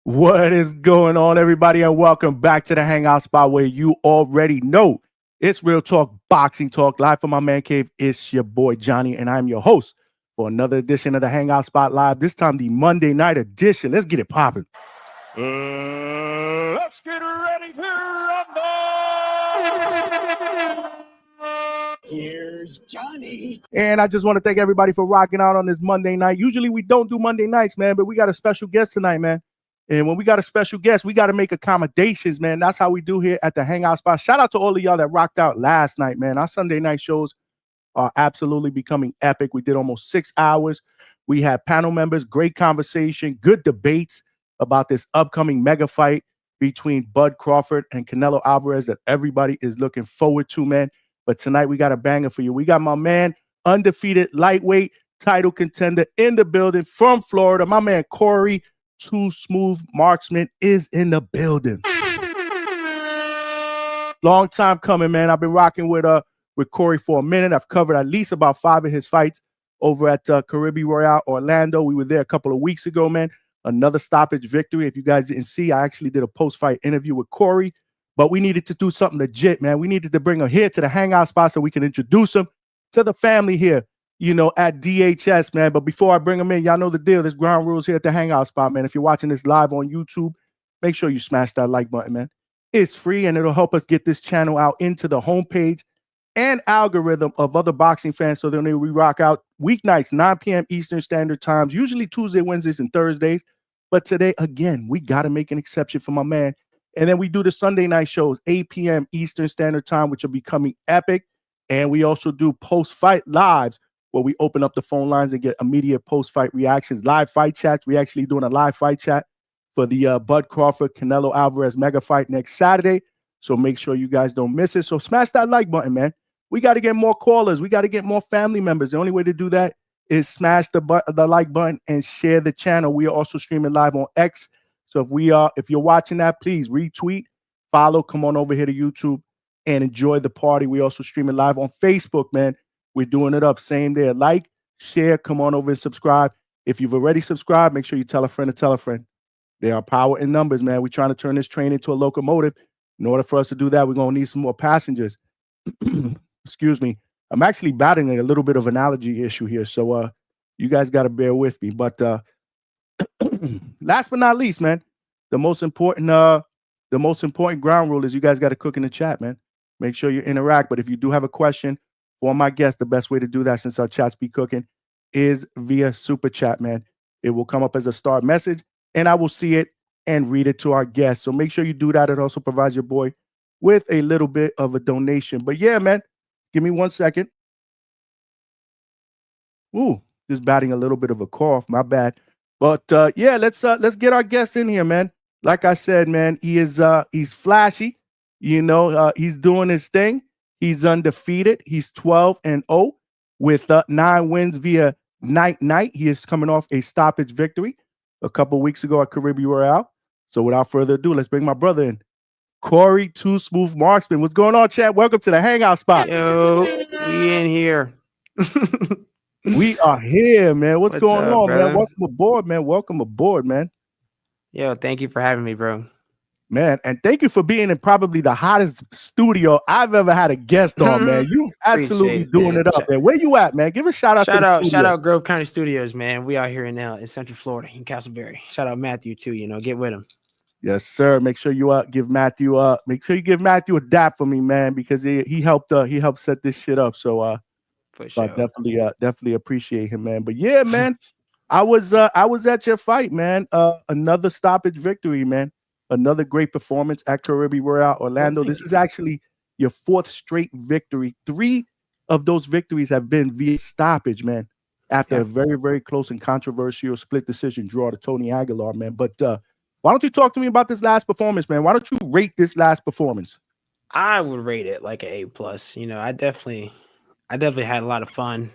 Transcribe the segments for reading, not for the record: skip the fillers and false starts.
What is going on, everybody, and welcome back to the Hangout spot where you already know it's real talk, boxing talk, live from my man cave. It's your boy Johnny, and I'm your host for another edition of the Hangout Spot Live. This time, the Monday night edition. Let's get it popping. Let's get ready to rumble! Here's Johnny. And I just want to thank everybody for rocking out on this Monday night. Usually we don't do Monday nights, man, but we got a special guest tonight, man. And when we got a special guest, we got to make accommodations, man. That's how we do here at the Hangout Spot. Shout out to all of y'all that rocked out last night, man. Our Sunday night shows are absolutely becoming epic. We did almost 6 hours. We had panel members, great conversation, good debates about this upcoming mega fight between Bud Crawford and Canelo Alvarez that everybody is looking forward to, man. But tonight we got a banger for you. We got my man, undefeated lightweight title contender in the building from Florida. My man, Corey Smooth Marksman is in the building. Long time coming, man. I've been rocking with Corey for a minute. I've covered at least about 5 of his fights over at Caribbean Royale Orlando. We were there a couple of weeks ago, man. Another stoppage victory. If you guys didn't see, I actually did a post-fight interview with Corey, but we needed to do something legit, man. We needed to bring him here to the Hangout spot so we can introduce him to the family here, you know, at DHS, man. But before I bring him in, y'all know the deal. There's ground rules here at the Hangout spot, man. If you're watching this live on YouTube, make sure you smash that like button, man. It's free, and it'll help us get this channel out into the homepage and algorithm of other boxing fans so then we rock out weeknights, 9 p.m. Eastern Standard Times, usually Tuesday, Wednesdays, and Thursdays. But today, again, we got to make an exception for my man. And then we do the Sunday night shows, 8 p.m. Eastern Standard Time, which are becoming epic. And we also do post-fight lives where we open up the phone lines and get immediate post-fight reactions, live fight chats. We actually doing a live fight chat for the Bud Crawford, Canelo Alvarez mega fight next Saturday. So make sure you guys don't miss it. So smash that like button, man. We got to get more callers. We got to get more family members. The only way to do that is smash the like button and share the channel. We are also streaming live on X. So if you're watching that, please retweet, follow, come on over here to YouTube and enjoy the party. We also streaming live on Facebook, man. We're doing it up. Same there. Like, share, come on over and subscribe. If you've already subscribed, make sure you tell a friend to tell a friend. There are power in numbers, man. We're trying to turn this train into a locomotive. In order for us to do that, we're going to need some more passengers. Excuse me. I'm actually battling a little bit of an allergy issue here, so you guys got to bear with me. But last but not least, man, the most important ground rule is you guys got to cook in the chat, man. Make sure you interact. But if you do have a question for my guest, the best way to do that, since our chats be cooking, is via super chat, man. It will come up as a start message, and I will see it and read it to our guests. So make sure you do that. It also provides your boy with a little bit of a donation. But yeah, man, give me 1 second. Ooh, just batting a little bit of a cough. My bad. But yeah, let's get our guest in here, man. Like I said, man, he's flashy. You know, he's doing his thing. He's undefeated. He's 12-0 with 9 wins via night. He is coming off a stoppage victory a couple weeks ago at Caribbean Royale. So without further ado, let's bring my brother in, Corey Smooth Marksman. What's going on, chat? Welcome to the Hangout spot. Yo, we in here. We are here, man. What's going up, on, brother? man? Welcome aboard, man. Welcome aboard, man. Yo, thank you for having me, bro. Man, and thank you for being in probably the hottest studio I've ever had a guest on, man. You absolutely doing it up, man. Where you at, man? Give a shout out to the studio. Shout out Grove County Studios, man. We out here in Central Florida, in Castleberry. Shout out Matthew too. You know, get with him. Yes, sir. Make sure you give Matthew a dap for me, man, because he helped set this shit up. So for sure. definitely appreciate him, man. But yeah, man, I was at your fight, man. Another stoppage victory, man. Another great performance at Caribbean Royale Orlando. This is actually your 4th straight victory. 3 of those victories have been via stoppage, man, after a very, very close and controversial split decision draw to Tony Aguilar, man. But why don't you talk to me about this last performance, man? Why don't you rate this last performance? I would rate it like an A+. You know, I definitely had a lot of fun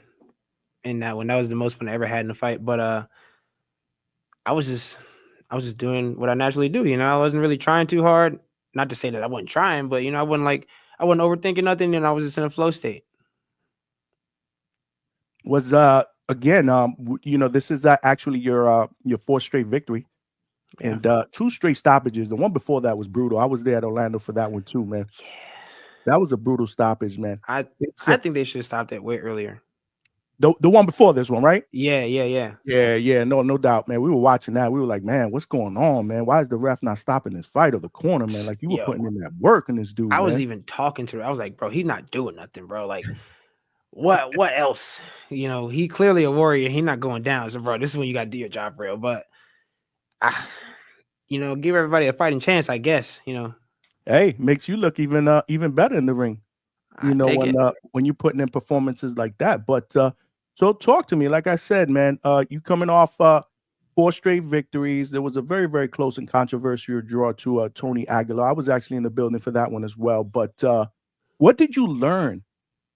in that one. That was the most fun I ever had in a fight. But I was just doing what I naturally do. You know, I wasn't really trying too hard. Not to say that I wasn't trying, but you know, I wasn't overthinking nothing, and I was just in a flow state. Was again, you know, this is actually your 4th straight victory. And 2 straight stoppages. The one before that was brutal. I was there at Orlando for that one too, man. Yeah. That was a brutal stoppage, man. I think they should have stopped that way earlier. The one before this one, right? Yeah. Yeah. No doubt, man. We were watching that. We were like, man, what's going on, man? Why is the ref not stopping this fight or the corner, man? Like you were putting in that work in this dude. I was even talking to her. I was like, bro, he's not doing nothing, bro. Like, what else? You know, he clearly a warrior. He's not going down. So, bro, this is when you got to do your job, bro. But, you know, give everybody a fighting chance, I guess. You know, hey, makes you look even better in the ring. You know, when you're putting in performances like that. But so talk to me. Like I said, man, you coming off 4 straight victories. There was a very, very close and controversial draw to Tony Aguilar. I was actually in the building for that one as well. But what did you learn,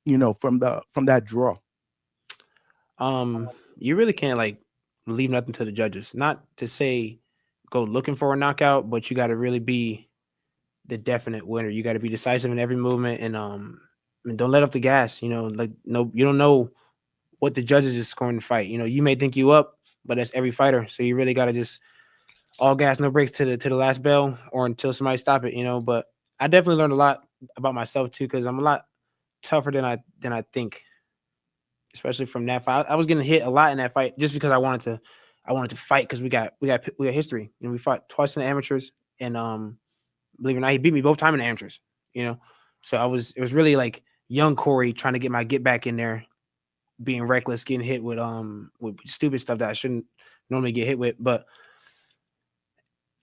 you know, from that draw? You really can't like leave nothing to the judges. Not to say go looking for a knockout, but you got to really be the definite winner. You got to be decisive in every movement, and don't let off the gas. You know, like you don't know what the judges is scoring the fight. You know, you may think you up, but that's every fighter. So you really got to just all gas, no brakes to the last bell or until somebody stop it. You know, but I definitely learned a lot about myself too, because I'm a lot tougher than I think, especially from that fight. I was getting hit a lot in that fight just because I wanted to fight, because we got history. You know, we fought twice in the amateurs, and believe it or not, he beat me both times in the amateurs. You know, so it was really like young Corey trying to get back in there, being reckless, getting hit with stupid stuff that I shouldn't normally get hit with. But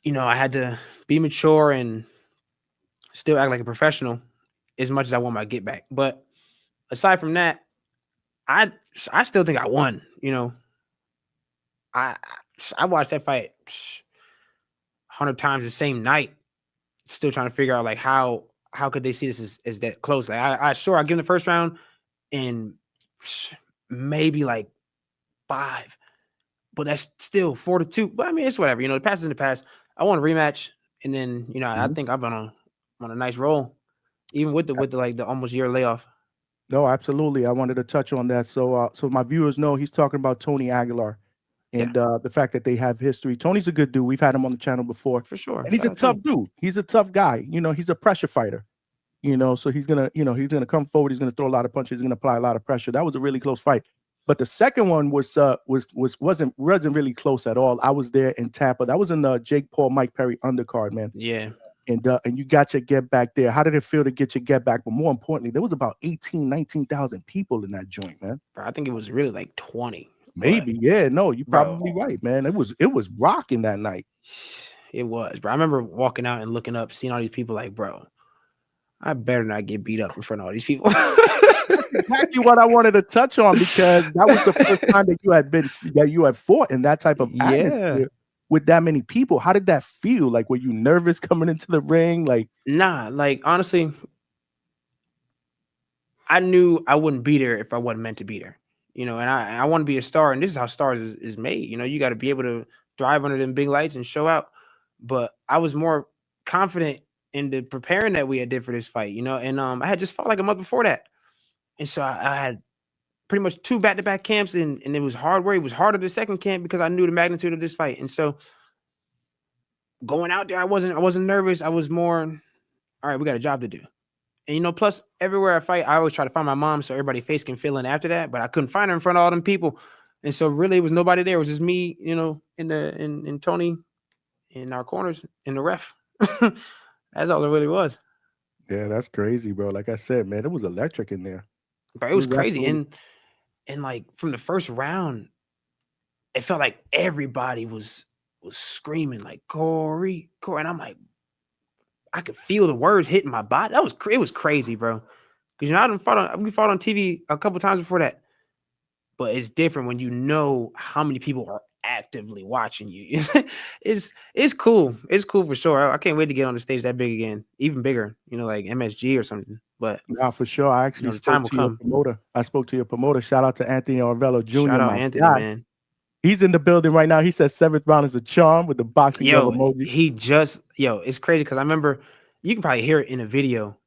you know, I had to be mature and still act like a professional as much as I want my get back. But aside from that, I still think I won. You know, I watched that fight 100 times the same night, still trying to figure out like how could they see this as that close. Like I give them the first round and maybe like 5, but that's still 4-2. But I mean, it's whatever. You know, the past is in the past. I want a rematch, and then you know, I think I've been on a nice roll, even with the almost year layoff. No, absolutely. I wanted to touch on that. So my viewers know he's talking about Tony Aguilar and the fact that they have history. Tony's a good dude. We've had him on the channel before. For sure. And he's a tough dude. He's a tough guy. You know, he's a pressure fighter. You know, so he's gonna come forward. He's gonna throw a lot of punches. He's gonna apply a lot of pressure. That was a really close fight. But the second one wasn't really close at all. I was there in Tampa. That was in the Jake Paul, Mike Perry undercard, man. Yeah. And you got your get back there. How did it feel to get your get back? But more importantly, there was about 19,000 people in that joint, man. Bro, I think it was really like 20. Maybe, yeah. No, you're probably right, man. It was rocking that night. It was, bro. I remember walking out and looking up, seeing all these people like, bro, I better not get beat up in front of all these people. That's exactly what I wanted to touch on, because that was the first time that you had fought in that type of atmosphere with that many people. How did that feel? Like, were you nervous coming into the ring? Like, nah, like honestly, I knew I wouldn't be there if I wasn't meant to be there. You know, and I want to be a star, and this is how stars is made. You know, you got to be able to drive under them big lights and show out. But I was more confident in the preparing that we had did for this fight, you know, and I had just fought like a month before that. And so I had pretty much 2 back-to-back camps, and it was hard work. It was harder the second camp because I knew the magnitude of this fight. And so going out there, I wasn't nervous. I was more, all right, we got a job to do. And, you know, plus everywhere I fight, I always try to find my mom so everybody's face can fill in after that. But I couldn't find her in front of all them people. And so really it was nobody there. It was just me, you know, in Tony in our corners and the ref. That's all it really was. Yeah, that's crazy, bro. Like I said, man, it was electric in there. But it was crazy. And like from the first round, it felt like everybody was screaming like Corey. And I'm like, I could feel the words hitting my body. It was crazy, bro. Because, you know, we fought on TV a couple times before that. But it's different when you know how many people are actively watching you. It's cool. It's cool for sure. I can't wait to get on the stage that big again, even bigger, you know, like MSG or something. But yeah, for sure. I actually spoke to your promoter. I spoke to your promoter. Shout out to Anthony Arvello Jr. Shout out Anthony, man. He's in the building right now. He says 7th round is a charm with the boxing glove emoji. It's crazy because I remember, you can probably hear it in a video.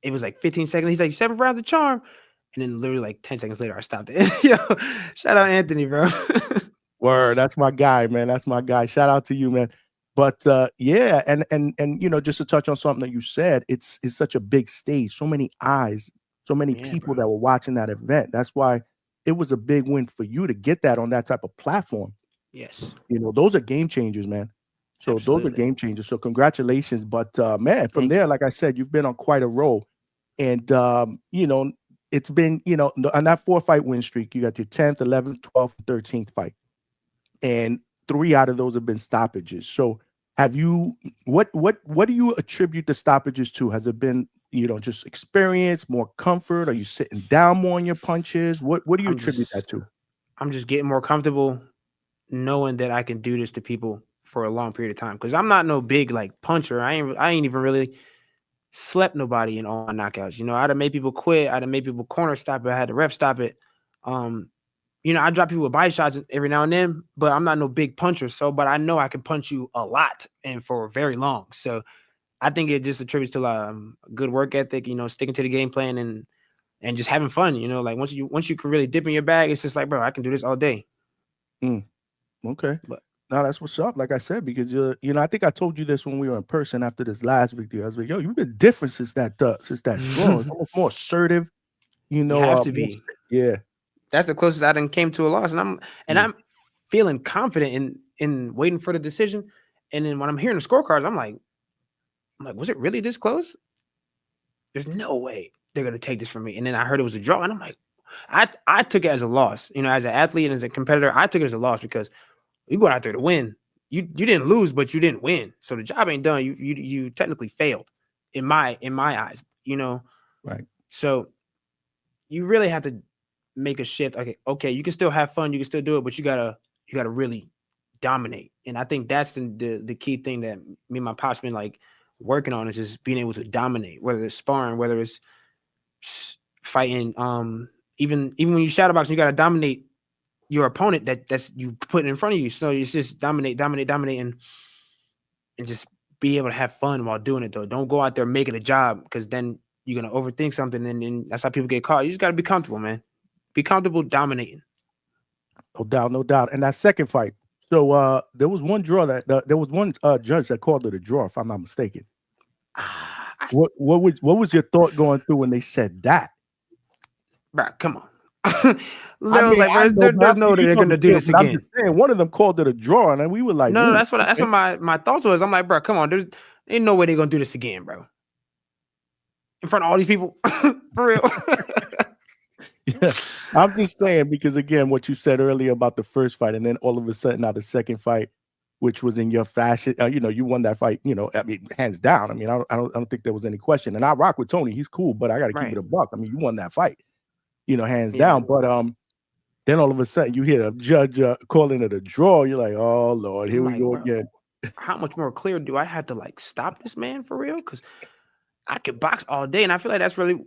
It was like 15 seconds. He's like, 7th round's a charm. And then literally like 10 seconds later, I stopped it. Yo, shout out Anthony, bro. Word, that's my guy, man. That's my guy. Shout out to you, man. But yeah, and you know, just to touch on something that you said, it's such a big stage, so many eyes, so many Yeah, people bro. that were watching that event. That's why it was a big win for you to get that on that type of platform. Yes, You know, those are game changers, man. So those are absolutely. game changers. So congratulations. But man, from Thank there, you. like I said, you've been on quite a roll. And you know, it's been, you know, on that 4-fight win streak, you got your 10th, 11th, 12th, 13th fight. And 3 out of those have been stoppages. So have you what do you attribute the stoppages to? Has it been, you know, just experience, more comfort? Are you sitting down more on your punches? What do you I'm attribute that just to? I'm just getting more comfortable knowing that I can do this to people for a long period of time. Because I'm not no big like puncher. I ain't even really slept nobody in all my knockouts. You know, I'd have made people quit. I'd have made people corner stop it. I had the ref stop it. Um, you know, I drop people with body shots every now and then, but I'm not no big puncher. So, but I know I can punch you a lot and for very long. So I think it just attributes to good work ethic, you know, sticking to the game plan and just having fun. You know, like once you can really dip in your bag, it's just like, bro, I can do this all day. Mm, okay. But No, that's what's up. Like I said, because you know, I think I told you this when we were in person after this last victory. I was like, "Yo, you've been different since that draw. It's you almost more assertive, you know." have to More, be. yeah, That's the closest I done came to a loss, and mm, I'm feeling confident in waiting for the decision. And then when I'm hearing the scorecards, I'm like, was it really this close? There's no way they're gonna take this from me. And then I heard it was a draw, and I'm like, I took it as a loss. You know, as an athlete and as a competitor, I took it as a loss because you go out there to win. You didn't lose, but you didn't win. So the job ain't done. You technically failed in my eyes. You know, right. so you really have to make a shift. Okay, you can still have fun, you can still do it, but you gotta really dominate. And I think that's the key thing that me and my pops been like working on is just being able to dominate, whether it's sparring, whether it's fighting. Even when you shadow boxing, you gotta dominate your opponent that's you put in front of you. So it's just dominate, and just be able to have fun while doing it though. Don't go out there making a job because then you're gonna overthink something and then that's how people get caught. You just gotta be comfortable, man. Be comfortable dominating. No doubt, no doubt. And that second fight, so there was one draw there was one judge that called it a draw, if I'm not mistaken. Ah, What was your thought going through when they said that? bro, come on. I I was mean, like, I bro, know, but there's no way you they're know gonna the do deal. this But I'm just again. saying, one of them called it a draw, and we were like, No, "Ooh, that's okay." what my thoughts was. I'm like, bro, come on, there's ain't no way they're gonna do this again, bro. In front of all these people. For real. Yeah, I'm just saying because again, what you said earlier about the first fight, and then all of a sudden now the second fight, which was in your fashion, you know, you won that fight. You know, I mean, hands down. I mean, I don't think there was any question. And I rock with Tony; he's cool, but I got to keep it Right. a buck. I mean, you won that fight, you know, hands Yeah. down. But then all of a sudden you hear a judge calling it a draw. You're like, oh Lord, here I'm we like, go bro, again. how much more clear do I have to like stop this man for real? Because I could box all day, and I feel like that's really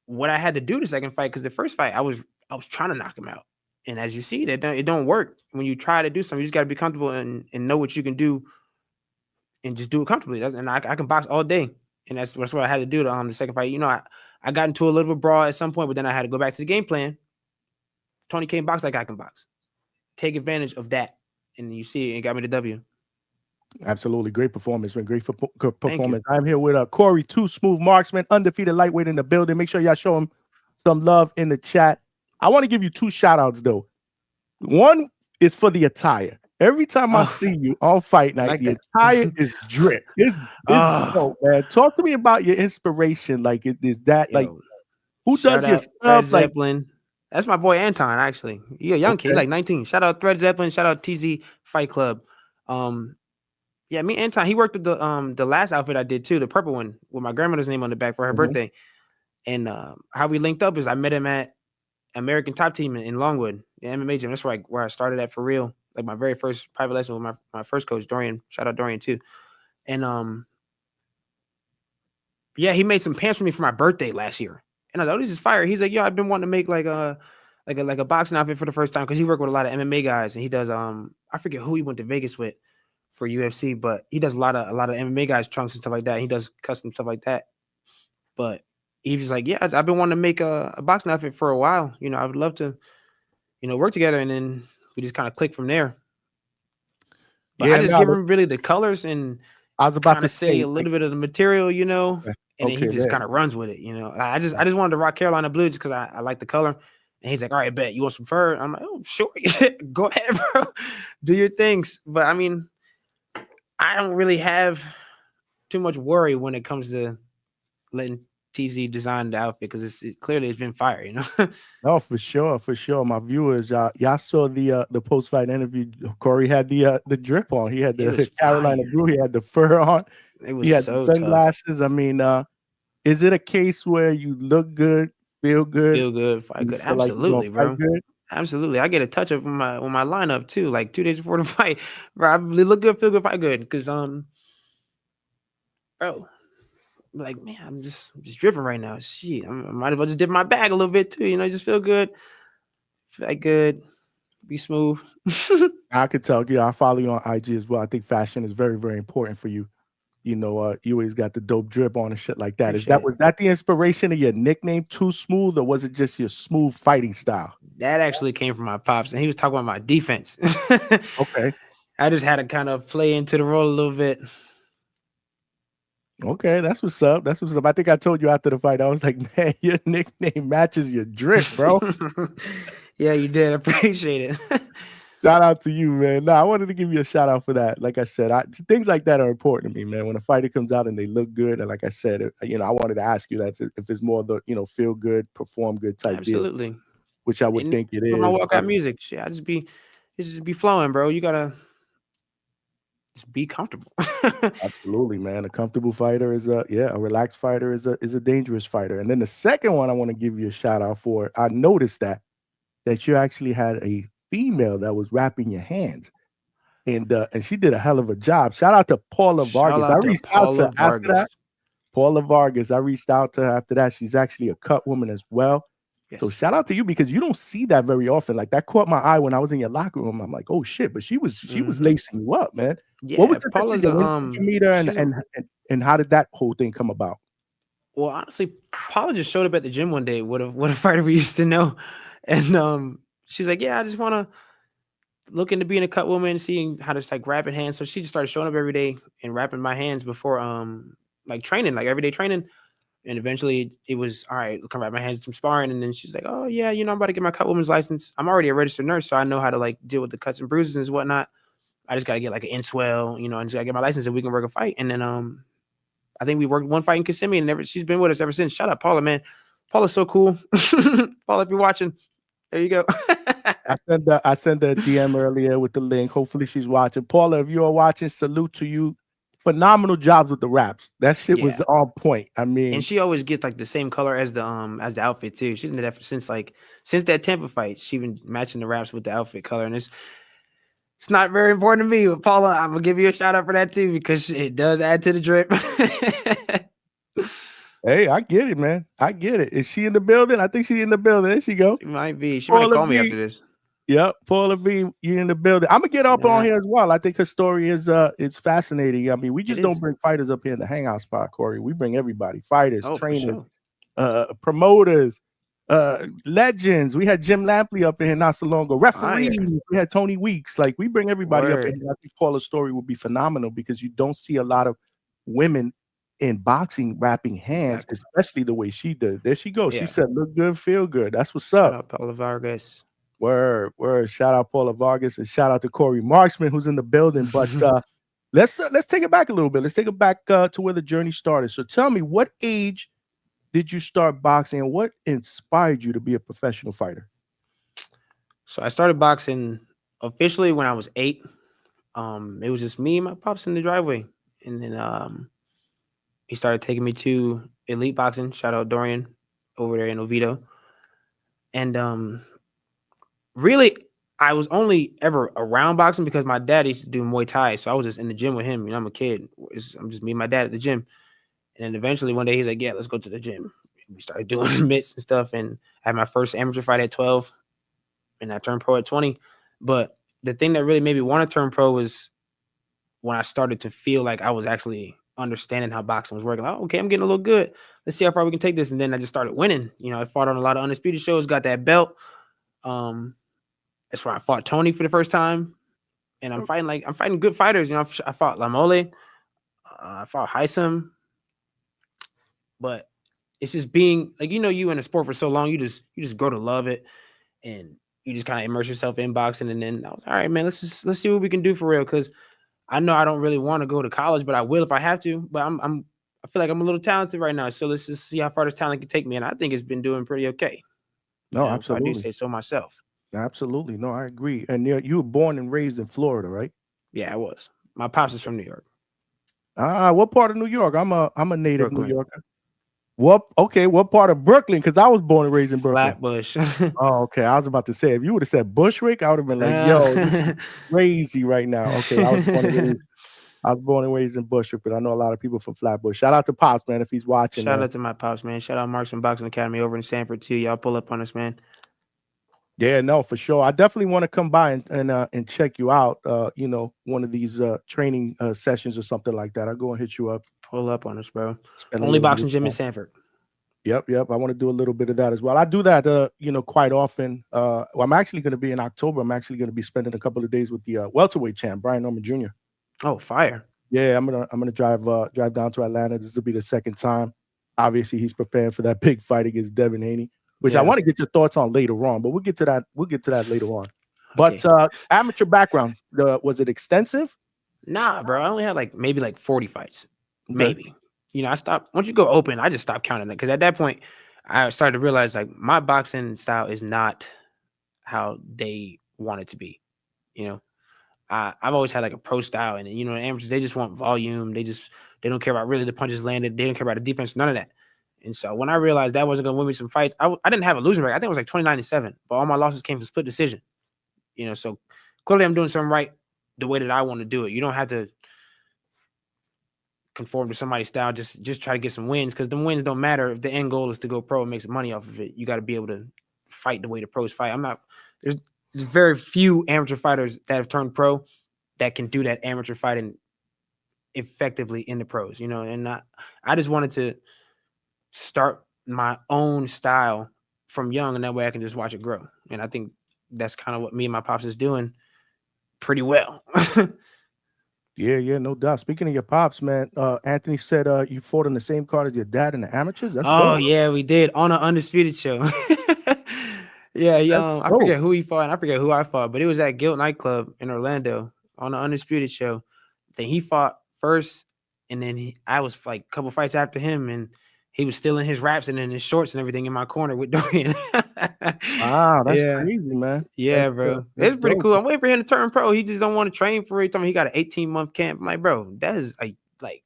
what I had to do the second fight. Because the first fight, I was trying to knock him out, and as you see, it don't work when you try to do something. You just got to be comfortable and know what you can do, and just do it comfortably. And I can box all day, and that's what I had to do the second fight. You know, I got into a little bit brawl at some point, but then I had to go back to the game plan. Tony can't box like I can box. Take advantage of that, and you see it got me the W. Absolutely. Great performance, man. Great Thank you. performance. I'm here with Corey, Smooth Marksman, undefeated lightweight in the building. Make sure y'all show him some love in the chat. I want to give you 2 shout outs, though. One is for the attire. Every time I Oh, see you on fight I night, like the that. attire is drip. It's Oh, dope, man. Talk to me about your inspiration. Like, is that like yo, who shout does your out Thread stuff? Like, Zeppelin. That's my boy Anton, actually. He a young kid, he okay, like 19. Shout out Thread Zeppelin. Shout out TZ Fight Club. Um, yeah, me and Anton, he worked with the last outfit I did too, the purple one with my grandmother's name on the back for her mhm, birthday. And how we linked up is I met him at American Top Team in Longwood, the MMA gym. That's where I started at for real. Like my very first private lesson with my first coach, Dorian. Shout out Dorian too. And yeah, he made some pants for me for my birthday last year. And I was like, oh, this is fire. He's like, yo, I've been wanting to make like a boxing outfit for the first time because he worked with a lot of MMA guys and he does I forget who he went to Vegas with for UFC, but he does a lot of MMA guys trunks and stuff like that. He does custom stuff like that. But he was like, yeah, I've been wanting to make a boxing outfit for a while. You know, I would love to, work together. And then we just kind of clicked from there. But I just give him really the colors and I was about kind to of say say a little bit of the material, you know, and then he just man. kind of runs with it, you know. I just wanted to rock Carolina blue just because I like the color. And he's like, all right, bet you want some fur? I'm like, oh, sure, go ahead, bro, do your things. But I mean, I don't really have too much worry when it comes to letting TZ design the outfit because clearly it's been fire, you know. No, for sure, for sure. My viewers, y'all saw the post fight interview. Corey had the drip on. He had It was the Carolina fire. blue. He had the fur on. It was He had the so tough. sunglasses. I mean, is it a case where you look good, feel good, Feel good, fight you good? feel like you're Absolutely, gonna fight bro. good? Absolutely. I get a touch up with my lineup too, like 2 days before the fight. Bro, I really look good, feel good, fight good. Cause bro, like man, I'm just dripping right now. Shit, I might as well just dip my bag a little bit too. You know, just feel good, fight good, be smooth. I could tell. I follow you on IG as well. I think fashion is very, very important for you. You know, you always got the dope drip on and shit like that. Was that the inspiration of your nickname, Too Smooth, or was it just your smooth fighting style? That actually came from my pops, and he was talking about my defense. Okay. I just had to kind of play into the role a little bit. Okay, that's what's up. That's what's up. I think I told you after the fight, I was like, man, your nickname matches your drip, bro. Yeah, you did. I appreciate it. Shout out to you, man. No, I wanted to give you a shout out for that. Like I said, things like that are important to me, man. When a fighter comes out and they look good, and like I said, I wanted to ask you that if it's more the feel good, perform good type Absolutely. deal, which I would think it is. My walkout music, shit, I just be flowing, bro. You gotta just be comfortable. Absolutely, man. A comfortable fighter is a relaxed fighter is a dangerous fighter. And then the second one I want to give you a shout out for, I noticed that you actually had a female that was wrapping your hands. And she did a hell of a job. Shout out to Paula Vargas. I reached out to her after that. Paula Vargas. I reached out to her after that. She's actually a cut woman as well. Yes. So shout out to you because you don't see that very often. Like that caught my eye when I was in your locker room. I'm like, oh shit, but she was lacing you up, man. Yeah, what was the Paula's decision? When did you meet her and how did that whole thing come about? Well, honestly, Paula just showed up at the gym one day. What a fighter we used to know. And she's like, yeah, I just want to look into being a cut woman, seeing how to like wrapping hands. So she just started showing up every day and wrapping my hands before like training, like everyday training. And eventually it was all right, come wrap my hands from sparring. And then she's like, oh yeah, I'm about to get my cut woman's license. I'm already a registered nurse, so I know how to like deal with the cuts and bruises and whatnot. I just gotta get like an inswell, I just gotta get my license and we can work a fight. And then I think we worked one fight in Kissimmee and she's been with us ever since. Shout out Paula, man. Paula's so cool. Paula, if you're watching, there you go. I sent her a DM earlier with the link. Hopefully she's watching. Paula, if you are watching, salute to you. Phenomenal jobs with the wraps. That shit was on point. I mean, and she always gets like the same color as the outfit too. She did that since that Tampa fight. She been matching the wraps with the outfit color, and it's not very important to me. But Paula, I'm gonna give you a shout out for that too because it does add to the drip. Hey, I get it, man. I get it. Is she in the building? I think she's in the building. There she go. She might be. She might call me after this. Yep, Paula V, you're in the building. I'm gonna get up on here as well. I think her story is it's fascinating. I mean, we just don't bring fighters up here in the hangout spot, Corey. We bring everybody: fighters, trainers, promoters, legends. We had Jim Lampley up in here not so long ago. Referees. We had Tony Weeks. Like we bring everybody up in here. I think Paula's story will be phenomenal because you don't see a lot of women in boxing wrapping hands, especially the way she did. There she goes. She said, "Look good, feel good." That's what's up. Shout out Paula Vargas. Word. Shout out Paula Vargas and shout out to Corey Marksman who's in the building. But let's take it back a little bit. Let's take it back to where the journey started. So tell me, what age did you start boxing and what inspired you to be a professional fighter? So I started boxing officially when I was 8. It was just me and my pops in the driveway. And then he started taking me to elite boxing. Shout out Dorian over there in Oviedo. And really, I was only ever around boxing because my dad used to do Muay Thai. So I was just in the gym with him. I'm a kid. I'm just me and my dad at the gym. And then eventually one day he's like, yeah, let's go to the gym. We started doing mitts and stuff. And I had my first amateur fight at 12. And I turned pro at 20. But the thing that really made me want to turn pro was when I started to feel like I was actually understanding how boxing was working. Like, okay, I'm getting a little good. Let's see how far we can take this. And then I just started winning. I fought on a lot of Undisputed shows, got that belt. That's where I fought Tony for the first time. and I'm fighting good fighters. You know, I fought Lamole, I fought Heisem, but it's just being like, you in a sport for so long, you just grow to love it, and you just kind of immerse yourself in boxing. And then I was all right, man, let's see what we can do for real, because I know I don't really want to go to college, but I will if I have to. But I feel like I'm a little talented right now, so let's just see how far this talent can take me. And I think it's been doing pretty okay. No, If I do absolutely. say so myself. Absolutely. No, I agree. And you were born and raised in Florida, right? Yeah, I was. My pops is from New York. What part of New York? I'm a native Brooklyn. New Yorker. What part of Brooklyn? Because I was born and raised in Brooklyn. Flatbush. Oh, okay. I was about to say, if you would have said Bushwick, I would have been like, yo, this is crazy right now. Okay, I was born and raised in Bushwick, but I know a lot of people from Flatbush. Shout out to Pops, man, if he's watching. Shout out to my pops, man. Shout out Marksman Boxing Academy over in Sanford too. Y'all pull up on us, man. Yeah, no, for sure. I definitely want to come by and check you out. One of these training sessions or something like that. I'll go and hit you up. Pull up on us, bro. Only boxing gym in Sanford. Yep. I want to do a little bit of that as well. I do that, quite often. Well, I'm actually going to be in October. I'm actually going to be spending a couple of days with the welterweight champ, Brian Norman Jr. Oh, fire! Yeah, I'm gonna drive down to Atlanta. This will be the second time. Obviously, he's preparing for that big fight against Devin Haney, which I want to get your thoughts on later on. But we'll get to that. We'll get to that later on. But amateur background, was it extensive? Nah, bro. I only had maybe 40 fights, maybe. I stopped once you go open. I just stopped counting it, because at that point, I started to realize my boxing style is not how they want it to be. I've always had a pro style, and amateurs, they just want volume. They don't care about really the punches landed. They don't care about the defense, none of that. And so when I realized that wasn't gonna win me some fights, I didn't have a losing record. I think it was 29-7, but all my losses came from split decision. So clearly I'm doing something right the way that I want to do it. You don't have to conform to somebody's style. Just try to get some wins, because the wins don't matter if the end goal is to go pro and make some money off of it. You got to be able to fight the way the pros fight. There's very few amateur fighters that have turned pro that can do that amateur fighting effectively in the pros, and I just wanted to start my own style from young, and that way I can just watch it grow. And I think that's kind of what me and my pops is doing pretty well. Yeah, no doubt. Speaking of your pops, man, Anthony said you fought in the same card as your dad in the amateurs. That's dope. Yeah, we did on an Undisputed show. Yeah, I forget who he fought, and I forget who I fought, but it was at Guild nightclub in Orlando on the Undisputed show. Then he fought first, and then I was a couple fights after him, and he was still in his wraps and in his shorts and everything in my corner with Dorian. Wow, that's crazy, man. Yeah, bro. It's pretty cool. I'm waiting for him to turn pro. He just don't want to train for it. He told me he got an 18-month camp. I'm like, bro, that is like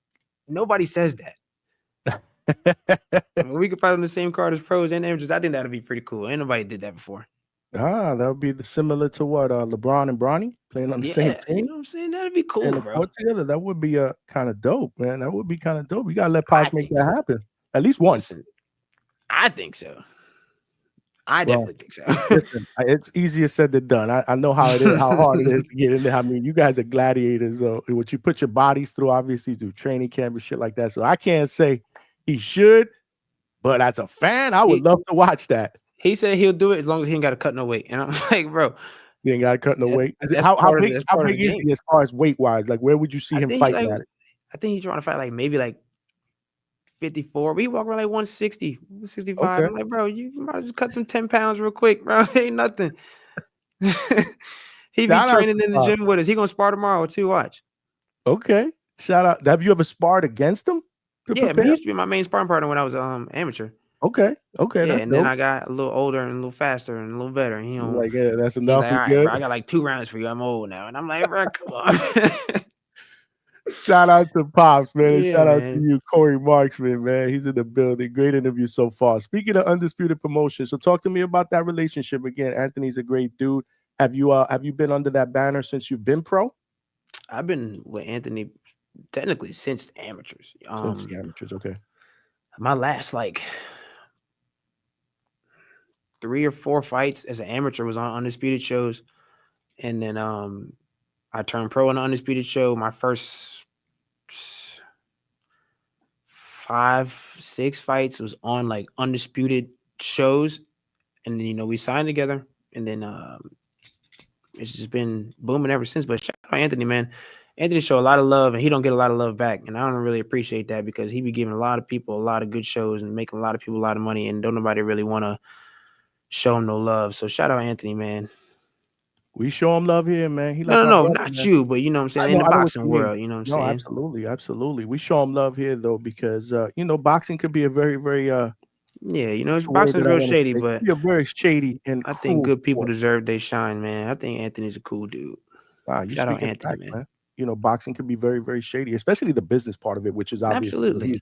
nobody says that. We could fight on the same card as pros and amateurs. I think that'd be pretty cool. Ain't nobody did that before. That would be similar to what LeBron and Bronny playing on the same team. You know what I'm saying? That'd be cool, and bro. Together, that would be kind of dope, man. That would be kind of dope. You gotta let Pops make that happen at least once. Listen, I think so. I definitely think so. Listen, it's easier said than done. I know how it is, how hard it is to get in there. I mean, you guys are gladiators. What you put your bodies through, obviously, through training camp and shit like that. So I can't say he should, but as a fan, I would love to watch that. He said he'll do it as long as he ain't got to cut no weight. And I'm like, bro, he ain't got to cut no weight. How big is he as far as weight wise? Like, where would you see him fighting at? I think he's trying to fight maybe 54. But he walk around 160, 165. Okay. I'm like, bro, you might just cut them 10 pounds real quick, bro. Ain't nothing. He be training in the gym with us. He gonna spar tomorrow too. Watch. Okay. Shout out. Have you ever sparred against him? Yeah, but he used to be my main sparring partner when I was amateur. Okay. Yeah, and then I got a little older and a little faster and a little better. And he don't like, yeah, that's enough. Like, all right, bro, I got 2 rounds for you. I'm old now, and I'm like, bro, come on. Shout out to Pops, man. And shout out to you, Corey Marksman, man. He's in the building. Great interview so far. Speaking of Undisputed Promotion, so talk to me about that relationship again. Anthony's a great dude. Have you been under that banner since you've been pro? I've been with Anthony technically since the amateurs. Since the amateurs, okay. My last 3 or 4 fights as an amateur was on Undisputed shows, and then I turned pro on the Undisputed show. My first 5, 6 fights was on Undisputed shows, and then we signed together, and then it's just been booming ever since. But shout out Anthony, man. Anthony show a lot of love, and he don't get a lot of love back, and I don't really appreciate that because he be giving a lot of people a lot of good shows and making a lot of people a lot of money, and don't nobody really want to show him no love. So shout out Anthony, man. We show him love here, man. He like No, our brother, not man. you, but you know what I'm saying, in the I know what boxing you mean. world, you know what I'm No, saying? absolutely, absolutely. We show him love here though because boxing could be a very, very Yeah, what's the word boxing's that I real wanna shady, say? It but could be a very shady and I think cruel good people sport. deserve they shine, man. I think Anthony's a cool dude. Wow, you're Shout out speaking Anthony, facts, man. man. Boxing can be very, very shady, especially the business part of it, which is obviously Absolutely.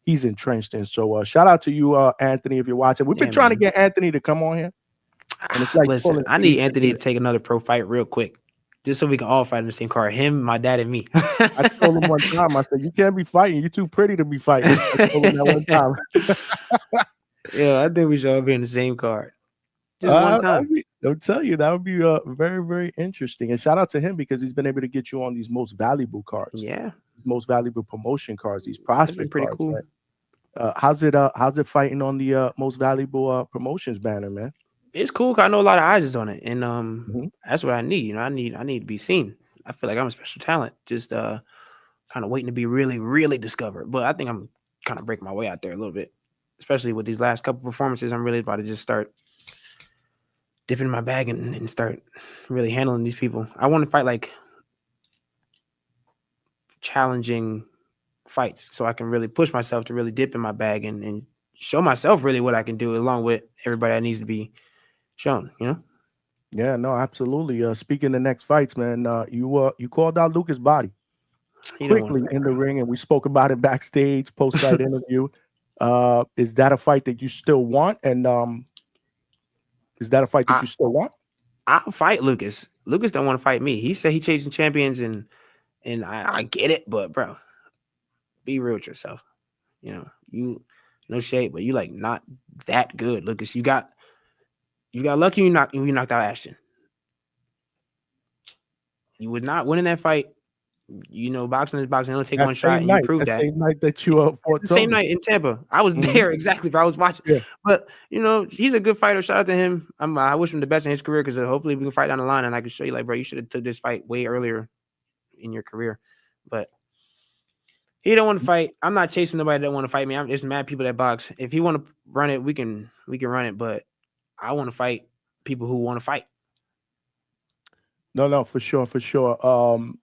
he's entrenched in. So shout out to you, Anthony, if you're watching. We've been Yeah, trying to man. get Anthony to come on here, and it's like Listen, pulling I teeth need to Anthony get to it. take another pro fight real quick, just so we can all fight in the same card. Him, my dad, and me. I told him one time, I said, "You can't be fighting. You're too pretty to be fighting." I told him that one time. Yeah, I think we should all be in the same card. Just one time. I'll tell you, that would be very, very interesting. And shout out to him because he's been able to get you on these most valuable cards, Yeah, most valuable promotion cards, these that's been prospect pretty cards, cool. man. How's it fighting on the most valuable promotions banner, man? It's cool 'cause I know a lot of eyes is on it, and Mhm. that's what I need. I need to be seen. I feel like I'm a special talent, just kind of waiting to be really, really discovered. But I think I'm kind of breaking my way out there a little bit, especially with these last couple performances. I'm really about to just start dipping in my bag and start really handling these people. I want to fight like challenging fights so I can really push myself to really dip in my bag and show myself really what I can do along with everybody that needs to be shown, Yeah, no, absolutely. Speaking of next fights, man, you called out Lucas Body He don't want to quickly fight, in the bro. ring, and we spoke about it backstage, post-fight interview. Is that a fight that you still want? And is that a fight that you still want? I'll fight Lucas. Lucas don't want to fight me. He said he chasing champions and I get it, but bro, be real with yourself. You no shade, but you like not that good, Lucas. You got lucky you knocked out Ashton. You was not winning that fight. Boxing is boxing. It'll take one shot, and you proved That that. same night that you fought The same Tony. night in Tampa. I was Mhm. there exactly. I was watching. Yeah. But he's a good fighter. Shout out to him. I wish him the best in his career because hopefully we can fight down the line and I can show you, like, bro, you should have took this fight way earlier in your career. But he don't want to fight. I'm not chasing nobody that don't want to fight me. I'm just mad people that box. If he want to run it, we can run it. But I want to fight people who want to fight. No, for sure, for sure.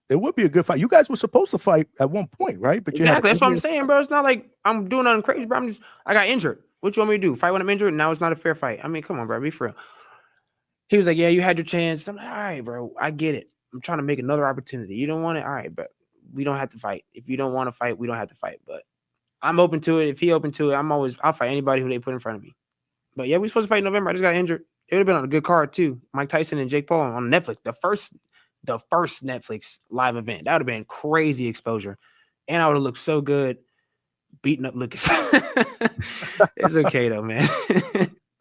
It would be a good fight. You guys were supposed to fight at one point, right? But Exactly. That's what I'm you saying, bro. It's not like I'm doing nothing crazy, bro. I got injured. What you want me to do? Fight when I'm injured? Now it's not a fair fight. I mean, come on, bro. Be for real. He was like, yeah, you had your chance. I'm like, all right, bro. I get it. I'm trying to make another opportunity. You don't want it? All right, but we don't have to fight. If you don't want to fight, we don't have to fight. But I'm open to it. If he open to it, I'll fight anybody who they put in front of me. But yeah, we supposed to fight in November. I just got injured. It would have been on a good card too. Mike Tyson and Jake Paul on Netflix. The first Netflix live event. That would have been crazy exposure. And I would have looked so good beating up Lucas. It's okay though, man.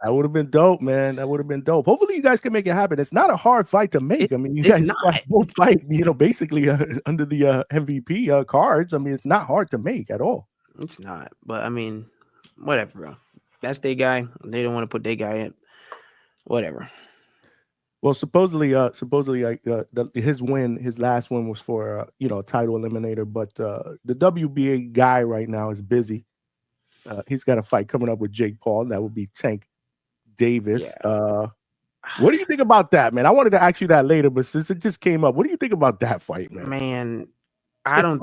That would have been dope, man. That would have been dope. Hopefully, you guys can make it happen. It's not a hard fight to make. I mean, you guys both fight, basically under the MVP cards. I mean, it's not hard to make at all. It's not. But I mean, whatever, bro. That's their guy. They don't want to put their guy in. Whatever. Well, supposedly, his last win was for a title eliminator. But the WBA guy right now is busy. He's got a fight coming up with Jake Paul. That would be Tank Davis. Yeah. What do you think about that, man? I wanted to ask you that later, but since it just came up, what do you think about that fight, man? Man, I don't.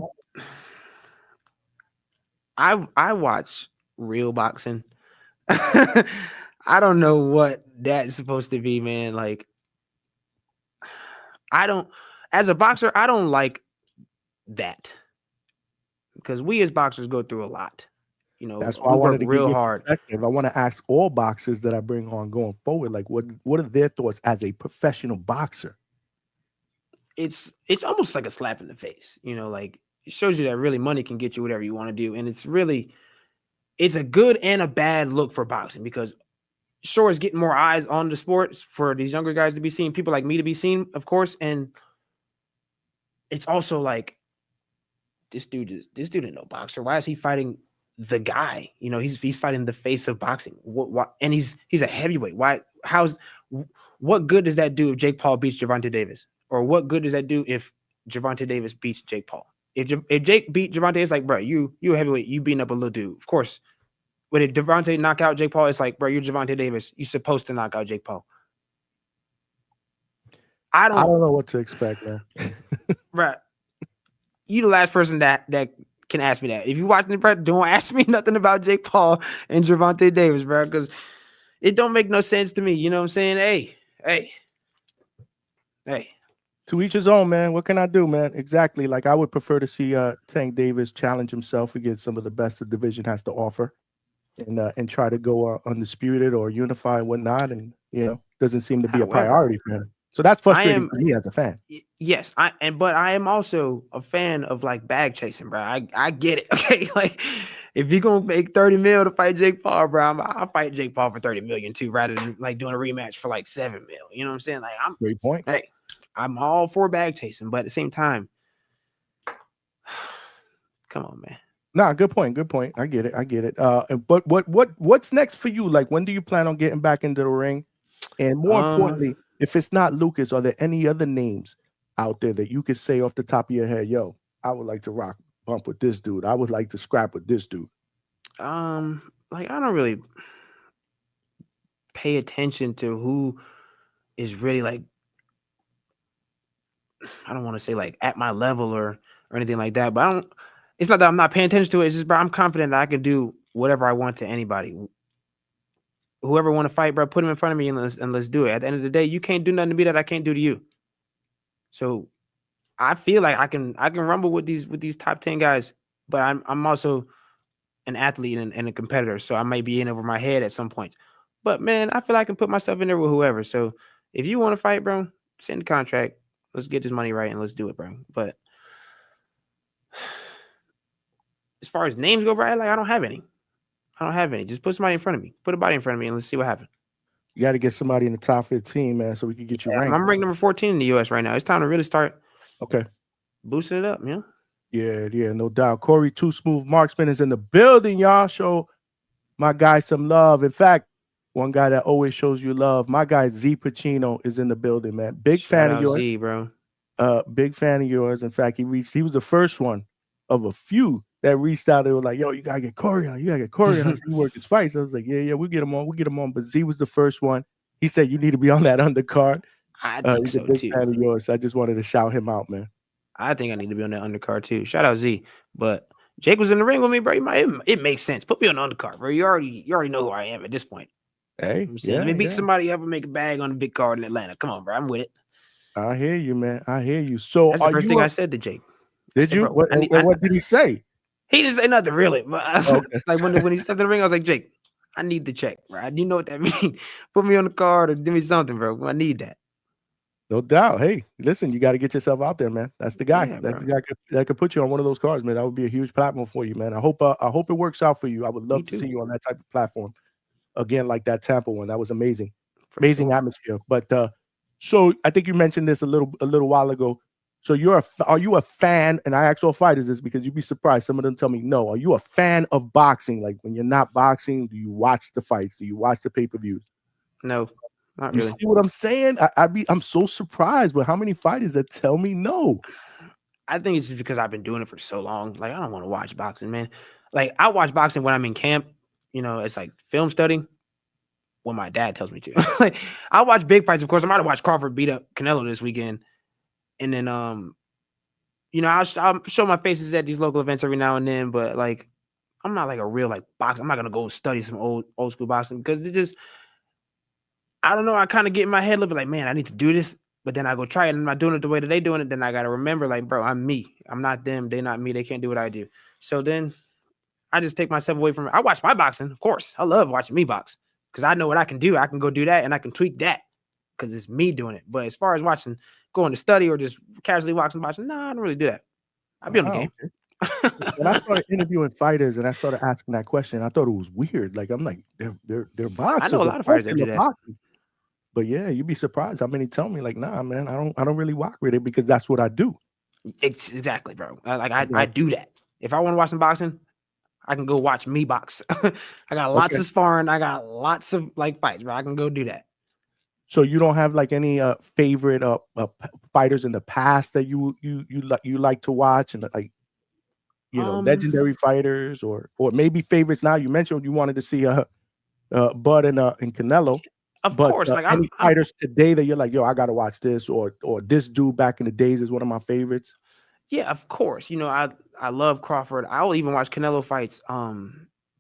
I watch real boxing. I don't know what that's supposed to be, man. Like, as a boxer, I don't like that because we as boxers go through a lot. That's why I wanted to get your perspective. I want to ask all boxers that I bring on going forward, like, what are their thoughts as a professional boxer? It's almost like a slap in the face, like it shows you that really money can get you whatever you want to do, and it's a good and a bad look for boxing because sure it's getting more eyes on the sport for these younger guys to be seen, people like me to be seen, of course, and it's also like this dude ain't no boxer. Why is he fighting the guy? He's fighting the face of boxing. What? And he's a heavyweight. Why? what good does that do if Jake Paul beats Gervonta Davis? Or what good does that do if Gervonta Davis beats Jake Paul? If Jake beat Gervonta, it's like, bro, you a heavyweight, you beating up a little dude. Of course, when if Gervonta knock out Jake Paul, it's like, bro, you're Gervonta Davis. You're supposed to knock out Jake Paul. I don't know what to expect, man. Bro, you the last person that can ask me that. If you watching the bro, don't ask me nothing about Jake Paul and Gervonta Davis, bro, because it don't make no sense to me. You know what I'm saying? Hey. To each his own, man. What can I do, man? Exactly. Like I would prefer to see Tank Davis challenge himself against some of the best the division has to offer, and try to go undisputed or unify and whatnot. And doesn't seem to be a priority for him. So that's frustrating for me as a fan. Yes, but I am also a fan of like bag chasing, bro. I get it. Okay, like if you're gonna make 30 mil to fight Jake Paul, bro, I'll fight Jake Paul for 30 million too, rather than like doing a rematch for like 7 mil. You know what I'm saying? Like Great point. Hey, I'm all for bag chasing, but at the same time, come on, man. Nah, good point. Good point. I get it. But what's next for you? Like, when do you plan on getting back into the ring? And more importantly, if it's not Lucas, are there any other names out there that you could say off the top of your head? Yo, I would like to bump with this dude. I would like to scrap with this dude. Like I don't really pay attention to who is really like, I don't want to say like at my level or anything like that, but it's not that I'm not paying attention to it. It's just, bro, I'm confident that I can do whatever I want to anybody. Whoever want to fight, bro, put him in front of me and let's do it. At the end of the day, you can't do nothing to me that I can't do to you. So I feel like I can rumble with these top 10 guys, but I'm also an athlete and a competitor, so I might be in over my head at some points. But man, I feel like I can put myself in there with whoever. So if you want to fight, bro, send the contract. Let's get this money right and let's do it, bro. But as far as names go, bro, like I don't have any. Just put somebody in front of me. Put a body in front of me and let's see what happens. You got to get somebody in the top 15, man, so we can get you ranked. I'm ranked number 14 in the U.S. right now. It's time to really start boosting it up, man. Yeah, no doubt. Corey, Smooth Marksman is in the building, y'all. Show my guy some love. In fact, one guy that always shows you love, my guy Z Pacino is in the building, man. Big fan of yours. Z, bro. Big fan of yours. In fact, he was the first one of a few that reached out. They were like, yo, you gotta get Corey on. You gotta get Corey on. He worked his fights. I was like, yeah, we'll get him on. But Z was the first one. He said you need to be on that undercard. I think he's so a big too. fan of yours. I just wanted to shout him out, man. I think I need to be on that undercard too. Shout out Z. But Jake was in the ring with me, bro. It makes sense. Put me on the undercard, bro. You already know who I am at this point. Hey, let me beat somebody up and make a bag on the big card in Atlanta. Come on, bro. I'm with it. I hear you, man. I hear you. So that's the first thing I said to Jake. Did you? What did he say? He didn't say nothing really. But like when he stepped in the ring, I was like, Jake, I need the check, bro. You know what that means? Put me on the card or give me something, bro. I need that. No doubt. Hey, listen, you got to get yourself out there, man. That's the guy. Yeah, that's the guy that could put you on one of those cards, man. That would be a huge platform for you, man. I hope it works out for you. I would love to see you on that type of platform again, like that Tampa one. That was amazing, amazing atmosphere. But so I think you mentioned this a little while ago. So are you a fan? And I ask all fighters this because you'd be surprised. Some of them tell me no. Are you a fan of boxing? Like when you're not boxing, do you watch the fights? Do you watch the pay-per-views? No. Not really. You see what I'm saying? I'm so surprised with how many fighters that tell me no. I think it's just because I've been doing it for so long. Like, I don't want to watch boxing, man. Like, I watch boxing when I'm in camp. You know, it's like film study when my dad tells me to. Like, I watch big fights, of course. I might have watched Crawford beat up Canelo this weekend. And then, you know, I'll show my faces at these local events every now and then. But, like, I'm not like a real, like, boxer. I'm not going to go study some old school boxing because it just – I don't know. I kind of get in my head a little bit like, man, I need to do this. But then I go try it and I'm not doing it the way that they doing it. Then I got to remember, like, bro, I'm me. I'm not them. They're not me. They can't do what I do. So then I just take myself away from it. I watch my boxing, of course. I love watching me box because I know what I can do. I can go do that and I can tweak that because it's me doing it. But as far as watching, going to study or just casually watching, no, I don't really do that. I'll be on the game. Okay. When I started interviewing fighters and I started asking that question, I thought it was weird. Like, I'm like, they're boxers. I know a lot of fighters that do that. Boxing. But yeah, you'd be surprised how many tell me like, nah, man, I don't really rock with it because that's what I do. It's exactly, bro. I do that. If I want to watch some boxing, I can go watch me box. I got lots of sparring. I got lots of like fights, bro. I can go do that. So you don't have like any favorite fighters in the past that you like to watch, and like legendary fighters, or maybe favorites now? You mentioned you wanted to see Bud and Canelo, Of but course, like any I'm fighters today that you're like, yo, I gotta watch this, or this dude back in the days is one of my favorites. yeah, of course. I love Crawford. I will even watch Canelo fights.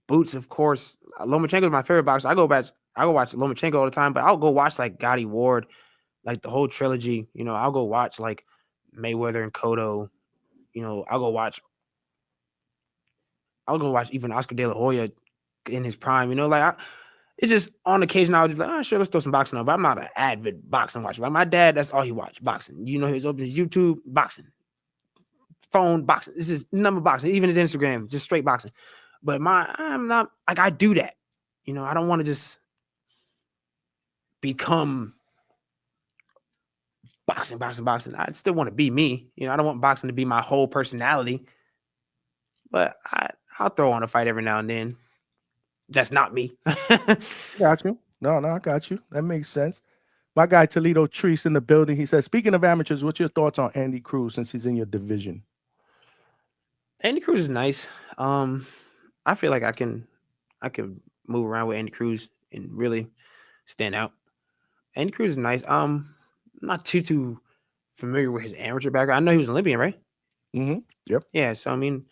Boots, of course. Lomachenko is my favorite boxer. I go watch Lomachenko all the time, but I'll go watch like Gotti Ward, like the whole trilogy. I'll go watch like Mayweather and Cotto. I'll go watch even Oscar De La Hoya in his prime. It's just on occasion I was just like, oh, sure, let's throw some boxing on. But I'm not an avid boxing watcher. Like my dad, that's all he watched, boxing. He's open his YouTube, boxing, phone, boxing. This is number boxing. Even his Instagram, just straight boxing. But I'm not like I do that. I don't want to just become boxing. I still want to be me. I don't want boxing to be my whole personality. But I'll throw on a fight every now and then. That's not me. Got you. No, I got you. That makes sense. My guy Toledo Treese in the building. He says, speaking of amateurs, what's your thoughts on Andy Cruz since he's in your division? Andy Cruz is nice. I feel like I can move around with Andy Cruz and really stand out. Andy Cruz is nice. I'm not too familiar with his amateur background. I know he was an Olympian, right? Mm-hmm. Yep. Yeah. So to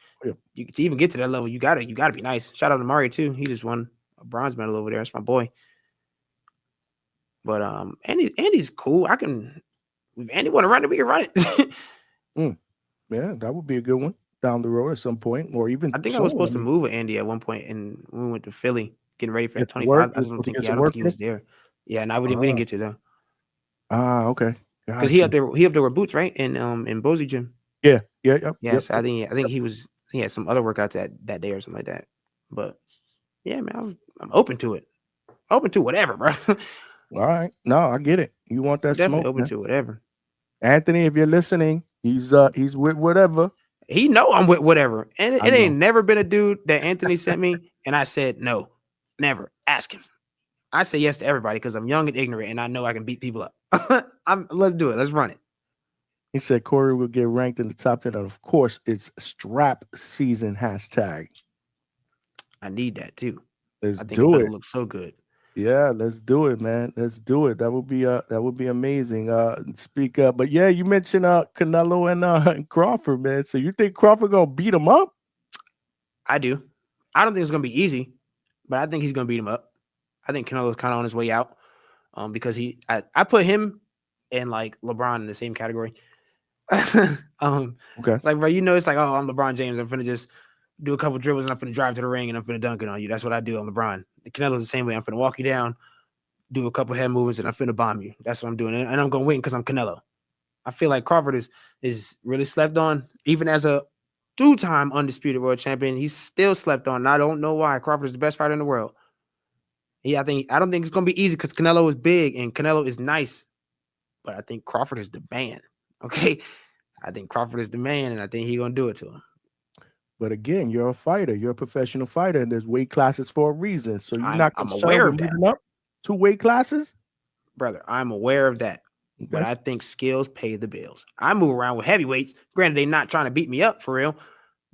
even get to that level, you gotta be nice. Shout out to Mario too. He just won a bronze medal over there. That's my boy. But Andy's cool. If Andy want to run it, we can run it. Yeah, that would be a good one down the road at some point, or even I think I was supposed to move with Andy at one point, and we went to Philly getting ready for the 25. I don't think he was there. Yeah, no, we didn't get to though. Okay. Because he up there with Boots, right? In Bozy Gym. Yeah. Yes, I think he had some other workouts that day or something like that. But yeah, man, I'm open to it. Open to whatever, bro. All right. No, I get it. You want that Definitely smoke, open man. to whatever. Anthony, if you're listening, he's with whatever. He know I'm with whatever. And it ain't never been a dude that Anthony sent me and I said no. Never. Ask him. I say yes to everybody because I'm young and ignorant and I know I can beat people up. Let's do it. Let's run it. He said Corey will get ranked in the top 10. And of course, it's strap season #. I need that too. Let's I think do it. Look so good. Yeah, let's do it, man. Let's do it. That would be amazing. But yeah, you mentioned Canelo and Crawford, man. So you think Crawford gonna beat him up? I do. I don't think it's gonna be easy, but I think he's gonna beat him up. I think Canelo's kind of on his way out. Because I put him and like LeBron in the same category. Okay. It's like, bro, it's like, oh, I'm LeBron James. I'm finna just do a couple dribbles and I'm finna drive to the ring and I'm finna dunk it on you. That's what I do. I'm LeBron. Canelo's the same way. I'm finna walk you down, do a couple head movements, and I'm finna bomb you. That's what I'm doing. And I'm gonna win because I'm Canelo. I feel like Crawford is really slept on, even as a 2-time undisputed world champion. He's still slept on. And I don't know why. Crawford is the best fighter in the world. I don't think it's gonna be easy because Canelo is big and Canelo is nice, but I think Crawford is the man. Okay, I think Crawford is the man, and I think he's gonna do it to him. But again, you're a fighter. You're a professional fighter, and there's weight classes for a reason. So you're not I'm concerned aware with of that. moving up 2 weight classes, brother. I'm aware of that, but I think skills pay the bills. I move around with heavyweights. Granted, they're not trying to beat me up for real,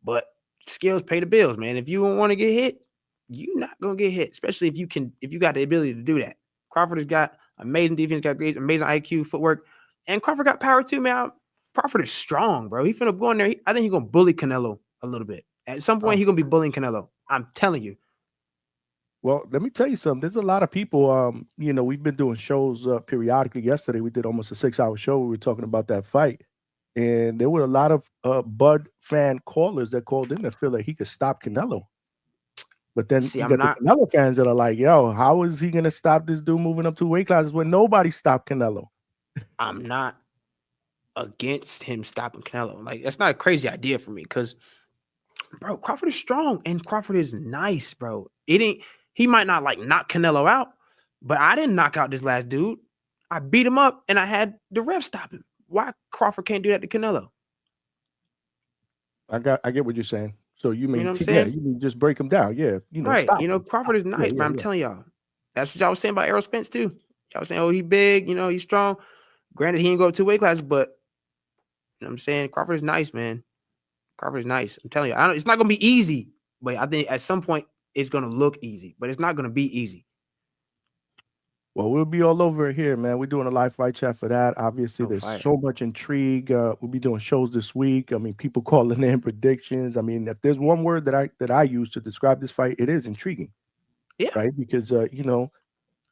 but skills pay the bills, man. If you don't want to get hit, you're not gonna get hit, especially if you got the ability to do that. Crawford has got amazing defense, got great, amazing IQ, footwork, and Crawford got power too, man. Crawford is strong, bro. He finna go in there. I think he's gonna bully Canelo a little bit. At some point, he's gonna be bullying Canelo. I'm telling you. Well, let me tell you something. There's a lot of people. We've been doing shows periodically. Yesterday, we did almost a 6-hour show. We were talking about that fight, and there were a lot of Bud fan callers that called in that feel like he could stop Canelo. But then you got the Canelo fans that are like, yo, how is he going to stop this dude moving up 2 weight classes when nobody stopped Canelo? I'm not against him stopping Canelo. Like, that's not a crazy idea for me because, bro, Crawford is strong and Crawford is nice, bro. He might not like knock Canelo out, but I didn't knock out this last dude. I beat him up and I had the ref stop him. Why Crawford can't do that to Canelo? I get what you're saying. So you mean, you just break him down. Yeah. Right. Stop Crawford is nice, but I'm telling y'all. That's what y'all was saying about Errol Spence too. I was saying, oh, he big, you know, he's strong. Granted, he didn't go up 2 weight classes, but you know what I'm saying? Crawford is nice, man. Crawford is nice. I'm telling you, it's not gonna be easy, but I think at some point it's gonna look easy, but it's not gonna be easy. Well, we'll be all over it here, man. We're doing a live fight chat for that. Obviously, Oh, there's fire. so much intrigue. We'll be doing shows this week. I mean, people calling in predictions. I mean, if there's one word that I use to describe this fight, it is intriguing. Yeah. Right? Because you know,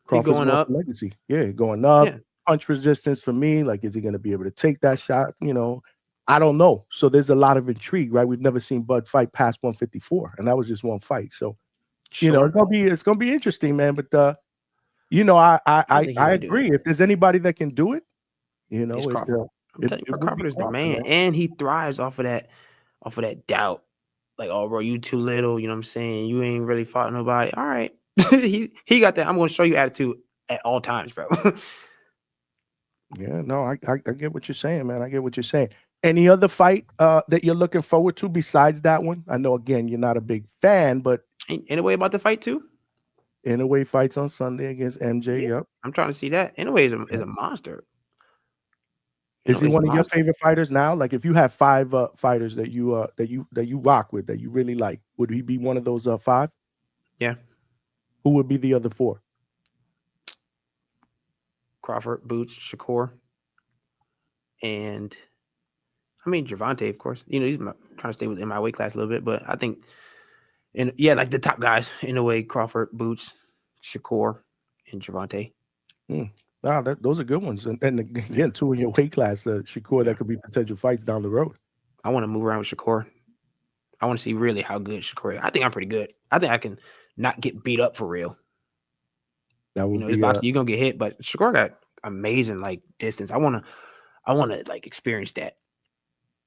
He Crawford's going going up. for legacy. Yeah, going up. Yeah. Punch resistance for me. Like, is he going to be able to take that shot? You know, I don't know. So there's a lot of intrigue, right? We've never seen Bud fight past 154, and that was just one fight. So, you know, it's gonna be interesting, man. But you know, I think he can do agree. If there's anybody that can do it, you know, It's it Crawford. I'm telling you, would Crawford be is the Crawford, man, and he thrives off of that doubt. Like, oh, bro, you too little. You know what I'm saying? You ain't really fought nobody. All right, he got that. I'm gonna show you attitude at all times, bro. Yeah, no, I get what you're saying, man. I get what you're saying. Any other fight that you're looking forward to besides that one? I know, again, you're not a big fan, but Anyway, about the fight too. Inouye fights on Sunday against MJ. Yeah, Yep. I'm trying to see that. Anyway, is a monster. Is he Inouye's one a of your monster. favorite fighters now? Like, if you have 5 fighters that you rock with, that you really like, would he be one of those 5? Yeah. Who would be the other 4? Crawford, Boots, Shakur, and I mean Gervonta, of course. You know, he's trying to stay within my weight class a little bit, but I think, and yeah, like the top guys in a way: Crawford, Boots, Shakur, and Gervonta. Wow, those are good ones. And again, 2 in your weight class, Shakur, that could be potential fights down the road. I want to move around with Shakur. I want to see really how good Shakur is. I think I'm pretty good. I think I can not get beat up for real. That would It's be boxing, you're gonna get hit, but Shakur got amazing like distance. I wanna like experience that.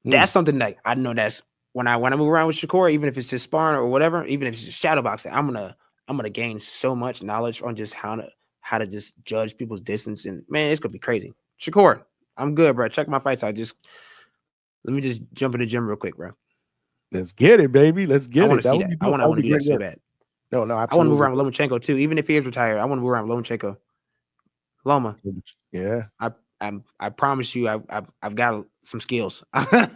That's something that I know that's when I move around with Shakur, even if it's just sparring or whatever, even if it's just shadow boxing, I'm gonna gain so much knowledge on just how to just judge people's distance, and man, it's gonna be crazy. Shakur, I'm good, bro. Check my fights out. Let me just jump in the gym real quick, bro. Let's get it, baby. Let's get I want it. to see that. I want to do that so bad. No, I want to absolutely. move around with Lomachenko too. Even if he is retired, I want to move around with Lomachenko. Loma. Yeah. I promise you, I've got some skills. let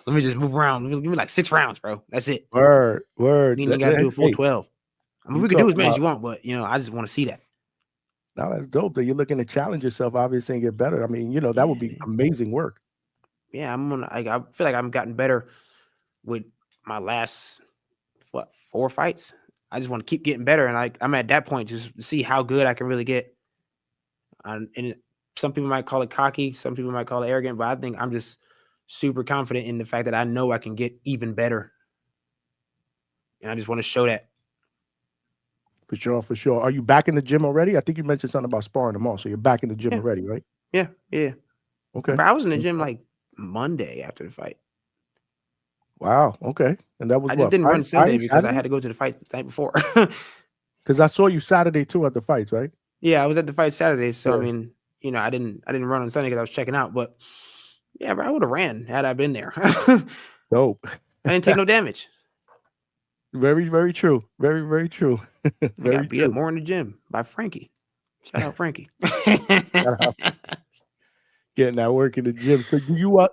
me just move around. Give me like 6 rounds, bro. That's it. Word. You ain't got to do a full 12. I mean, we can do as many as you want, but you know, I just want to see that. Now that's dope that you're looking to challenge yourself, obviously, and get better. I mean, you know, that would be amazing work. Yeah, I feel like I'm gotten better with my last 4 fights. I just want to keep getting better, and I'm at that point just to see how good I can really get. And some people might call it cocky, some people might call it arrogant, but I think I'm just super confident in the fact that I know I can get even better, and I just want to show that. For sure, for sure. Are you back in the gym already? I think you mentioned something about sparring tomorrow, so you're back in the gym already, right? Yeah. Okay. But I was in the gym like Monday after the fight. Wow. Okay. And that was I just didn't run Sunday because I had to go to the fights the night before. Because I saw you Saturday too at the fights, right? Yeah, I was at the fight Saturday, so I mean, you know, I didn't run on Sunday because I was checking out. But yeah, bro, I would have ran had I been there. Dope. I didn't take no damage. Very, very true. Very, very true. I got beat up more in the gym by Frankie. Shout out Frankie. Getting that work in the gym.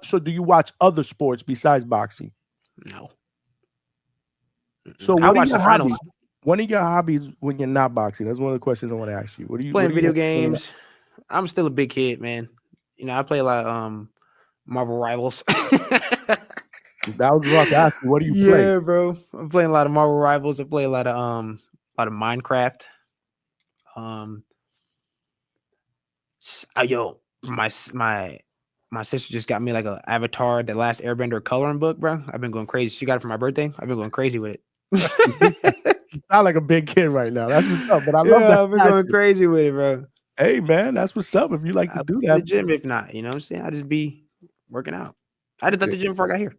So do you watch other sports besides boxing? No. So I watch the finals. One of your hobbies when you're not boxing? That's one of the questions I want to ask you. What do you playing video games? I'm still a big kid, man. You know, I play a lot of Marvel Rivals. That was rough to ask you. What do you play? Yeah, bro. I'm playing a lot of Marvel Rivals. I play a lot of Minecraft. My sister just got me like an Avatar, The Last Airbender coloring book, bro. I've been going crazy. She got it for my birthday. I've been going crazy with it. You sound like a big kid right now. That's what's up. But I love that. I've been going crazy with it, bro. Hey, man, that's what's up. If you like to do that, the gym, if not, you know what I'm saying? I just be working out. I just left the gym before I got here.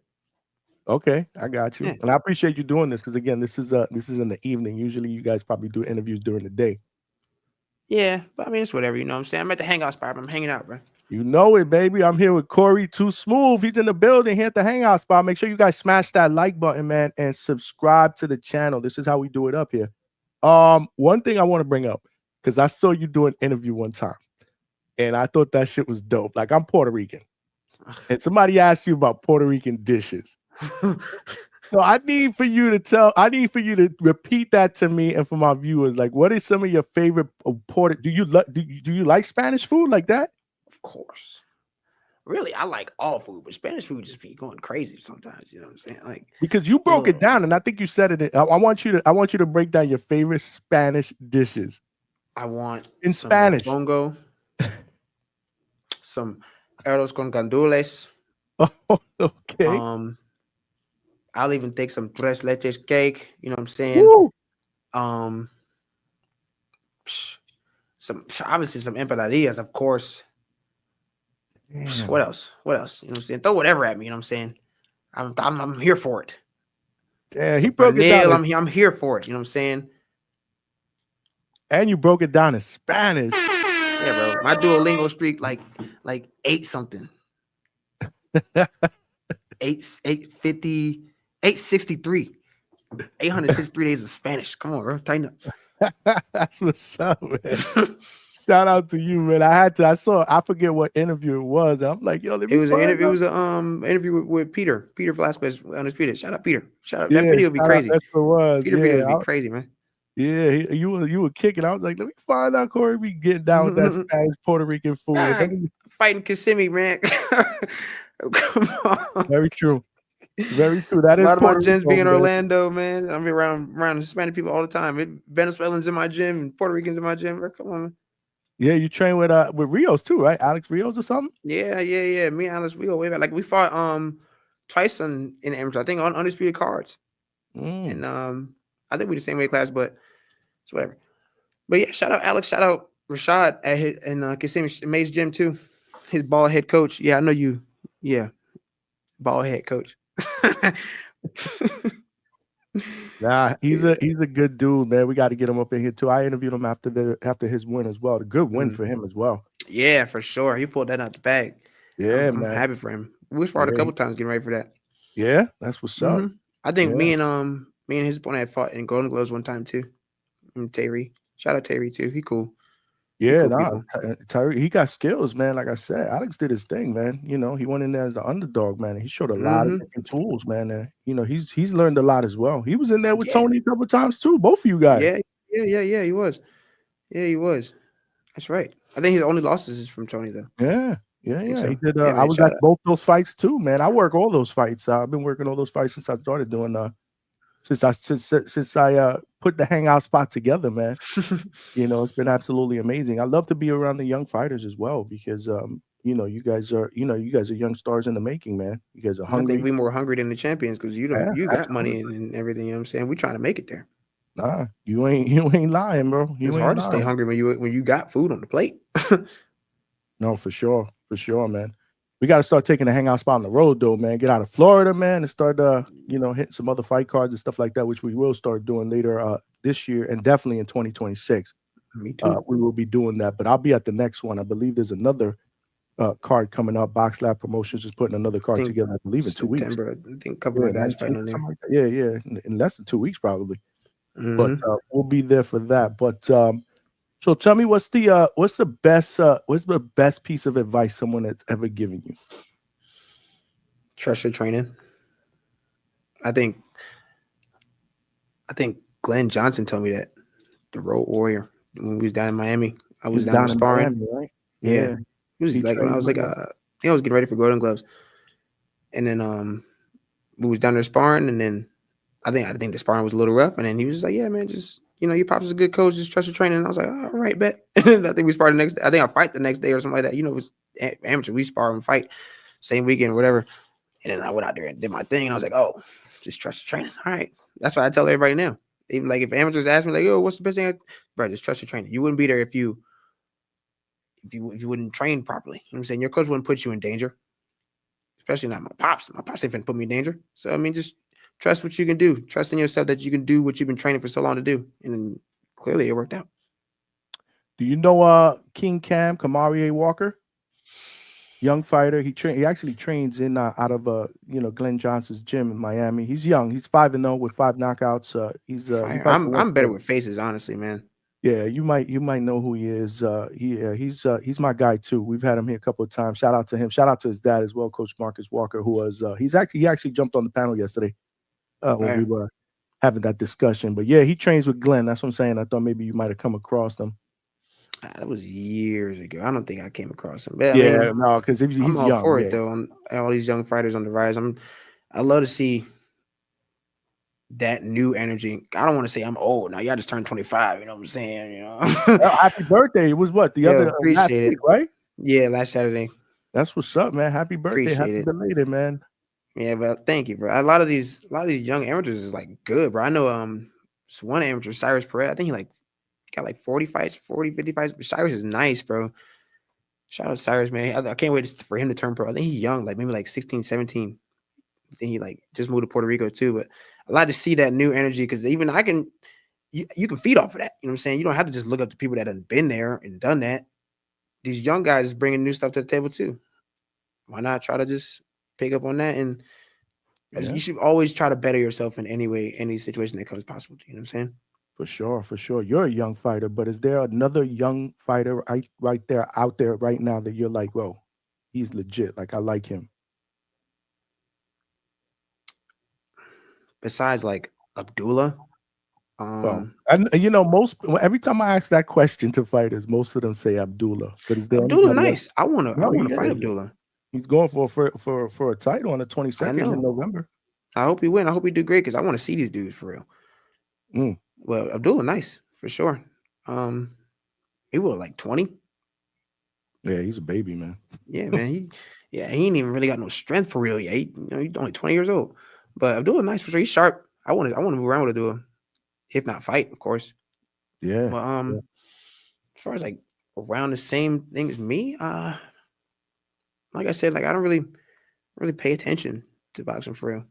Okay, I got you, and I appreciate you doing this because again, this is in the evening. Usually, you guys probably do interviews during the day. Yeah, but I mean, it's whatever. You know what I'm saying? I'm at the Hangout spot. I'm hanging out, bro. You know it, baby. I'm here with Corey Too Smooth. He's in the building here at the Hangout spot. Make sure you guys smash that like button, man, and subscribe to the channel. This is how we do it up here. One thing I want to bring up. because I saw you do an interview one time, and I thought that shit was dope. Like, I'm Puerto Rican, and somebody asked you about Puerto Rican dishes. So I need for you to repeat that to me and for my viewers. Like, what is some of your favorite Puerto? Do you like Spanish food like that? Of course. Really, I like all food, but Spanish food just be going crazy sometimes. You know what I'm saying? Like, Because you broke it down, and I think you said it. I want you to break down your favorite Spanish dishes. I want in some Spanish. Bongo, some arroz con gandules. Oh, okay. I'll even take some tres leches cake. You know what I'm saying? Woo. Obviously some empanadillas, of course. Damn. What else? You know what I'm saying? Throw whatever at me. You know what I'm saying? I'm here for it. Yeah, he broke it down. I'm here for it. You know what I'm saying? And you broke it down in Spanish. Yeah, bro. My Duolingo streak like 8 something. 850. 863. 863 days of Spanish. Come on, bro. Tighten up. That's what's up, man. Shout out to you, man. I forget what interview it was. I'm like, yo, let me It was an interview. out. It was an interview with Peter Velasquez, Undisputed. Shout out Peter. Shout out. Yeah, that video would be crazy. That's what it was. Peter video would be crazy, man. Yeah, you were kicking. I was like, let me find out Corey be getting down with that Spanish Puerto Rican food. Fighting Kissimmee, man. Come on. Very true. Very true. That is a lot of my gyms being in Orlando, man. I'm around Hispanic people all the time. Venezuelans in my gym and Puerto Ricans in my gym. Bro. Come on, man. Yeah, you train with Rios too, right? Alex Rios or something? Yeah. Me and Alex Rios way back. Like we fought twice in amateur. I think on Undisputed cards. And I think we the same weight class, but it's whatever. But yeah, shout out Alex, shout out Rashad at his Kissimmee Mays gym too. His bald head coach. Yeah, I know you. Yeah, bald head coach. Nah, he's a good dude, man. We got to get him up in here too. I interviewed him after his win as well. A good win for him as well. Yeah, for sure. He pulled that out the bag. Yeah, I'm happy for him. We sparred a couple times getting ready for that. Yeah, that's what's up. I think me and his opponent had fought in Golden Gloves one time too. Terry. Shout out Terry too. He cool. Yeah, Tyree, he got skills, man. Like I said, Alex did his thing, man. You know, he went in there as the underdog, man. He showed a lot of different tools, man. And, you know, he's learned a lot as well. He was in there with Tony a couple times too. Both of you guys. Yeah. He was. Yeah, he was. That's right. I think his only losses is from Tony though. Yeah. So. He did. I was at both those fights too, man. I work all those fights. I've been working all those fights since I started doing. Since I put the Hangout spot together, man. You know, it's been absolutely amazing. I love to be around the young fighters as well because you know, you guys are young stars in the making, man. You guys are hungry. I think we're more hungry than the champions because you got money and everything. You know what I'm saying? We're trying to make it there. Nah, you ain't lying, bro. It's hard to stay hungry when you got food on the plate. No, for sure, man. We got to start taking the Hangout spot on the road, though, man. Get out of Florida, man, and start, hitting some other fight cards and stuff like that, which we will start doing later this year and definitely in 2026. Me too. We will be doing that, but I'll be at the next one. I believe there's another card coming up. Box Lab Promotions is putting another card together, I believe, in 2 weeks. I think a couple of guys fighting on there. Like yeah, in less than 2 weeks, probably. But we'll be there for that. But so tell me, what's the best piece of advice someone that's ever given you? Trust your training. I think Glenn Johnson told me that, the Road Warrior, when we was down in Miami. I was down sparring, Miami, right? Yeah. It was like when I was like I was getting ready for Golden Gloves, and then we was down there sparring, and then I think the sparring was a little rough, and then he was just like, "Yeah, man, just your pops is a good coach. Just trust your training." And I was like, "All right, bet." And I think we sparred the next day. I think I fight the next day or something like that. You know, it was amateur. We spar and fight same weekend, whatever. And then I went out there and did my thing, and I was like, "Oh, just trust your training." All right, that's what I tell everybody now. Even like if amateurs ask me like, "Oh, what's the best thing?" Bro, just trust your training. You wouldn't be there if you wouldn't train properly. You know what I'm saying? Your coach wouldn't put you in danger, especially not my pops. My pops ain't finna put me in danger. So I mean, just trust what you can do. Trust in yourself that you can do what you've been training for so long to do. And then clearly it worked out. Do you know King Cam, Kamarie Walker? Young fighter. He actually trains in out of Glenn Johnson's gym in Miami. He's young. He's 5-0 with 5 knockouts. I'm better with faces, honestly, man. Yeah, you might know who he is. He's my guy too. We've had him here a couple of times. Shout out to him. Shout out to his dad as well, Coach Marcus Walker, who was he actually jumped on the panel yesterday when we were having that discussion. But yeah, he trains with Glenn. That's what I'm saying. I thought maybe you might have come across him. That was years ago. I don't think I came across him. But Yeah, I mean, no, because he's I'm all young. for Yeah, it though. And all these young fighters on the rise. I love to see that new energy. I don't want to say I'm old now. Y'all just turned 25. You know what I'm saying? You know. happy birthday. It was what the other last appreciate it. week, right? Yeah, last Saturday. That's what's up, man. Happy birthday. Appreciate Happy it. belated, man. Yeah, but thank you, bro. A lot of these young amateurs is like good, bro. I know this one amateur, Cyrus Perez, I think he got like 40 fights, 40, 50 fights. Cyrus is nice, bro. Shout out to Cyrus, man. I can't wait for him to turn pro. I think he's young, like maybe like 16, 17. I think he like just moved to Puerto Rico too. But I like to see that new energy because even you can feed off of that. You know what I'm saying? You don't have to just look up to people that have been there and done that. These young guys is bringing new stuff to the table too. Why not try to just pick up on that? And you should always try to better yourself in any situation that comes possible to you. You know what I'm saying? For sure. You're a young fighter, but is there another young fighter right there out there right now that you're like, whoa, he's legit. Like I like him. Besides like Abdullah. And every time I ask that question to fighters, most of them say Abdullah. But is there Abdullah nice? I want to fight yeah. Abdullah. He's going for a title on the 22nd in November. I hope he win. I hope he do great because I want to see these dudes for real. Well, Abdullah nice for sure. He was like 20. Yeah, he's a baby, man. Yeah, man. He ain't even really got no strength for real yet. He's only 20 years old. But Abdullah nice for sure. He's sharp. I want to move around with Abdullah, if not fight, of course. Yeah. But as far as like around the same thing as me, like I said, like I don't really pay attention to boxing for real.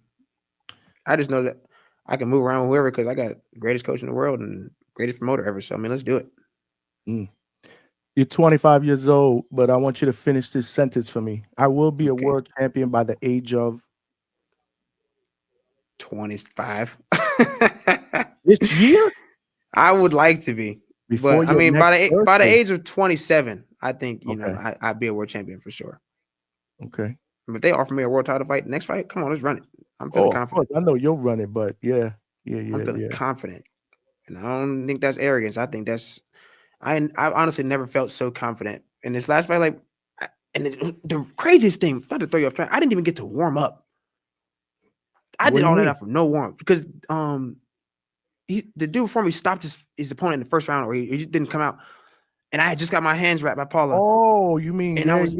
I just know that I can move around with whoever because I got the greatest coach in the world and greatest promoter ever. So I mean, let's do it. You're 25 years old, but I want you to finish this sentence for me. I will be a world champion by the age of 25. This year? I would like to be. Before but I mean, by the age of 27, I think I'd be a world champion for sure. Okay. But if they offer me a world title fight, next fight, come on, let's run it. I'm feeling confident. I know you'll run it, but yeah. I'm feeling confident, and I don't think that's arrogance. I think that's I honestly never felt so confident in this last fight. Like, the craziest thing, not to throw you off track, I didn't even get to warm up. I did all that out for no warm because the dude before me stopped his opponent in the first round, or he didn't come out. And I had just got my hands wrapped by Paula. Oh, you mean? And I was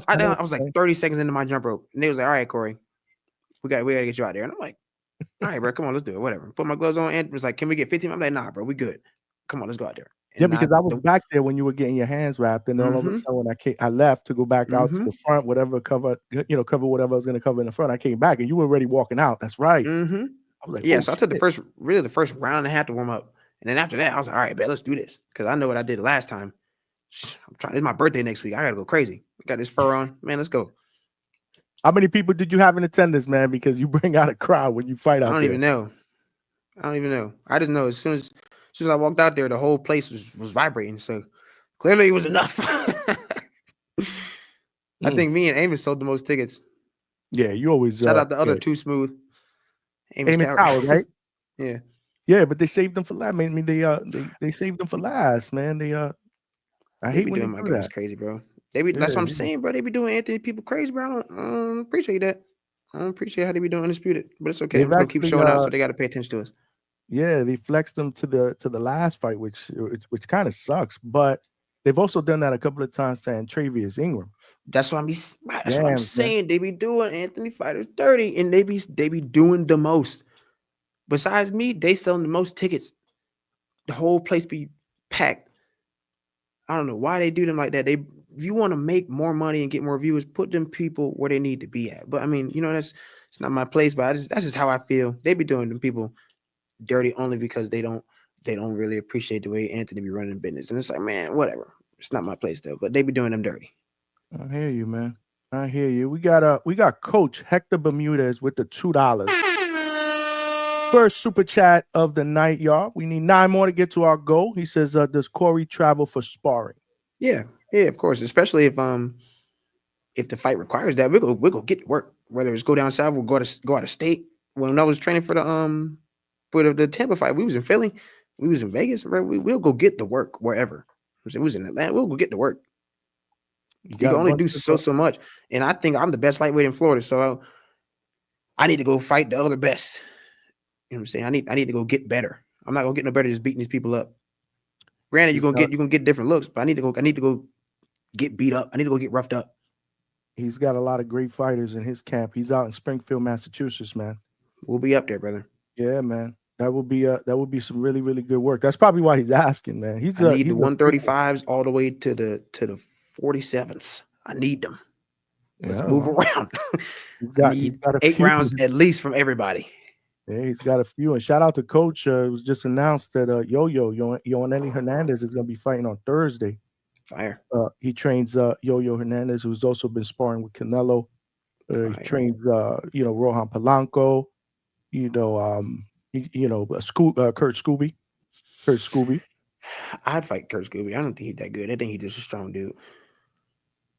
I was like 30 seconds into my jump rope, and they was like, "All right, Corey, we gotta get you out there." And I'm like, "All right, bro, come on, let's do it. Whatever." Put my gloves on, and was like, "Can we get 15?" I'm like, "Nah, bro, we good. Come on, let's go out there." And because I was back there when you were getting your hands wrapped, and all of a sudden when I left to go back out to the front, cover whatever I was going to cover in the front. I came back, and you were already walking out. That's right. I was like, so I took the first round and a half to warm up, and then after that, I was like, "All right, man, let's do this," because I know what I did last time. I'm trying. It's my birthday next week. I gotta go crazy. I got this fur on, man. Let's go. How many people did you have in attendance, man? Because you bring out a crowd when you fight out there. I don't even know. I just know as soon as I walked out there, the whole place was vibrating. So clearly it was enough. I think me and Amos sold the most tickets. Yeah, you always shout out the other two Smooth. Amos Tower, right? Yeah. Yeah, but they saved them for last. I mean, they saved them for last, man. I hate when doing my guys crazy, bro. That's what I'm saying, bro. They be doing Anthony people crazy, bro. I don't appreciate that. I don't appreciate how they be doing Undisputed, but it's okay. We're gonna keep showing out, so they got to pay attention to us. Yeah, they flexed them to the last fight, which kind of sucks. But they've also done that a couple of times to Travius Ingram. That's what I'm saying. They be doing Anthony fighters dirty, and they be doing the most. Besides me, they selling the most tickets. The whole place be packed. I don't know why they do them like that. If you want to make more money and get more viewers, put them people where they need to be at. But I mean, it's not my place. But that's just how I feel. They be doing them people dirty only because they don't really appreciate the way Anthony be running business. And it's like, man, whatever. It's not my place though. But they be doing them dirty. I hear you, man. I hear you. We got Coach Hector Bermudez with the $2. first super chat of the night, y'all. We need 9 more to get to our goal. He says, does Corey travel for sparring? Yeah, of course. Especially if the fight requires that, we'll go get to work. Whether it's go down south, we'll go out of state. When I was training for the Tampa fight, we was in Philly, we was in Vegas, right? We'll go get to work wherever. We was in Atlanta, we'll go get to work. You can only do so much, and I think I'm the best lightweight in Florida, so I need to go fight the other best. You know what I'm saying? I need to go get better. I'm not gonna get no better just beating these people up. Granted, you're gonna get different looks, but I need to go get beat up. I need to go get roughed up. He's got a lot of great fighters in his camp. He's out in Springfield, Massachusetts, man. We'll be up there, brother. Yeah, man. That would be some really, really good work. That's probably why he's asking, man. I need the 135s all the way to the 47s. I need them. Let's move around. He's got 8 rounds at least from everybody. Yeah, he's got a few. And shout out to Coach. It was just announced that Yoanelli Hernandez is going to be fighting on Thursday. Fire. He trains Yo-Yo Hernandez, who's also been sparring with Canelo. He trains Rohan Polanco. Kurt Scooby. I'd fight Kurt Scooby. I don't think he's that good. I think he's just a strong dude.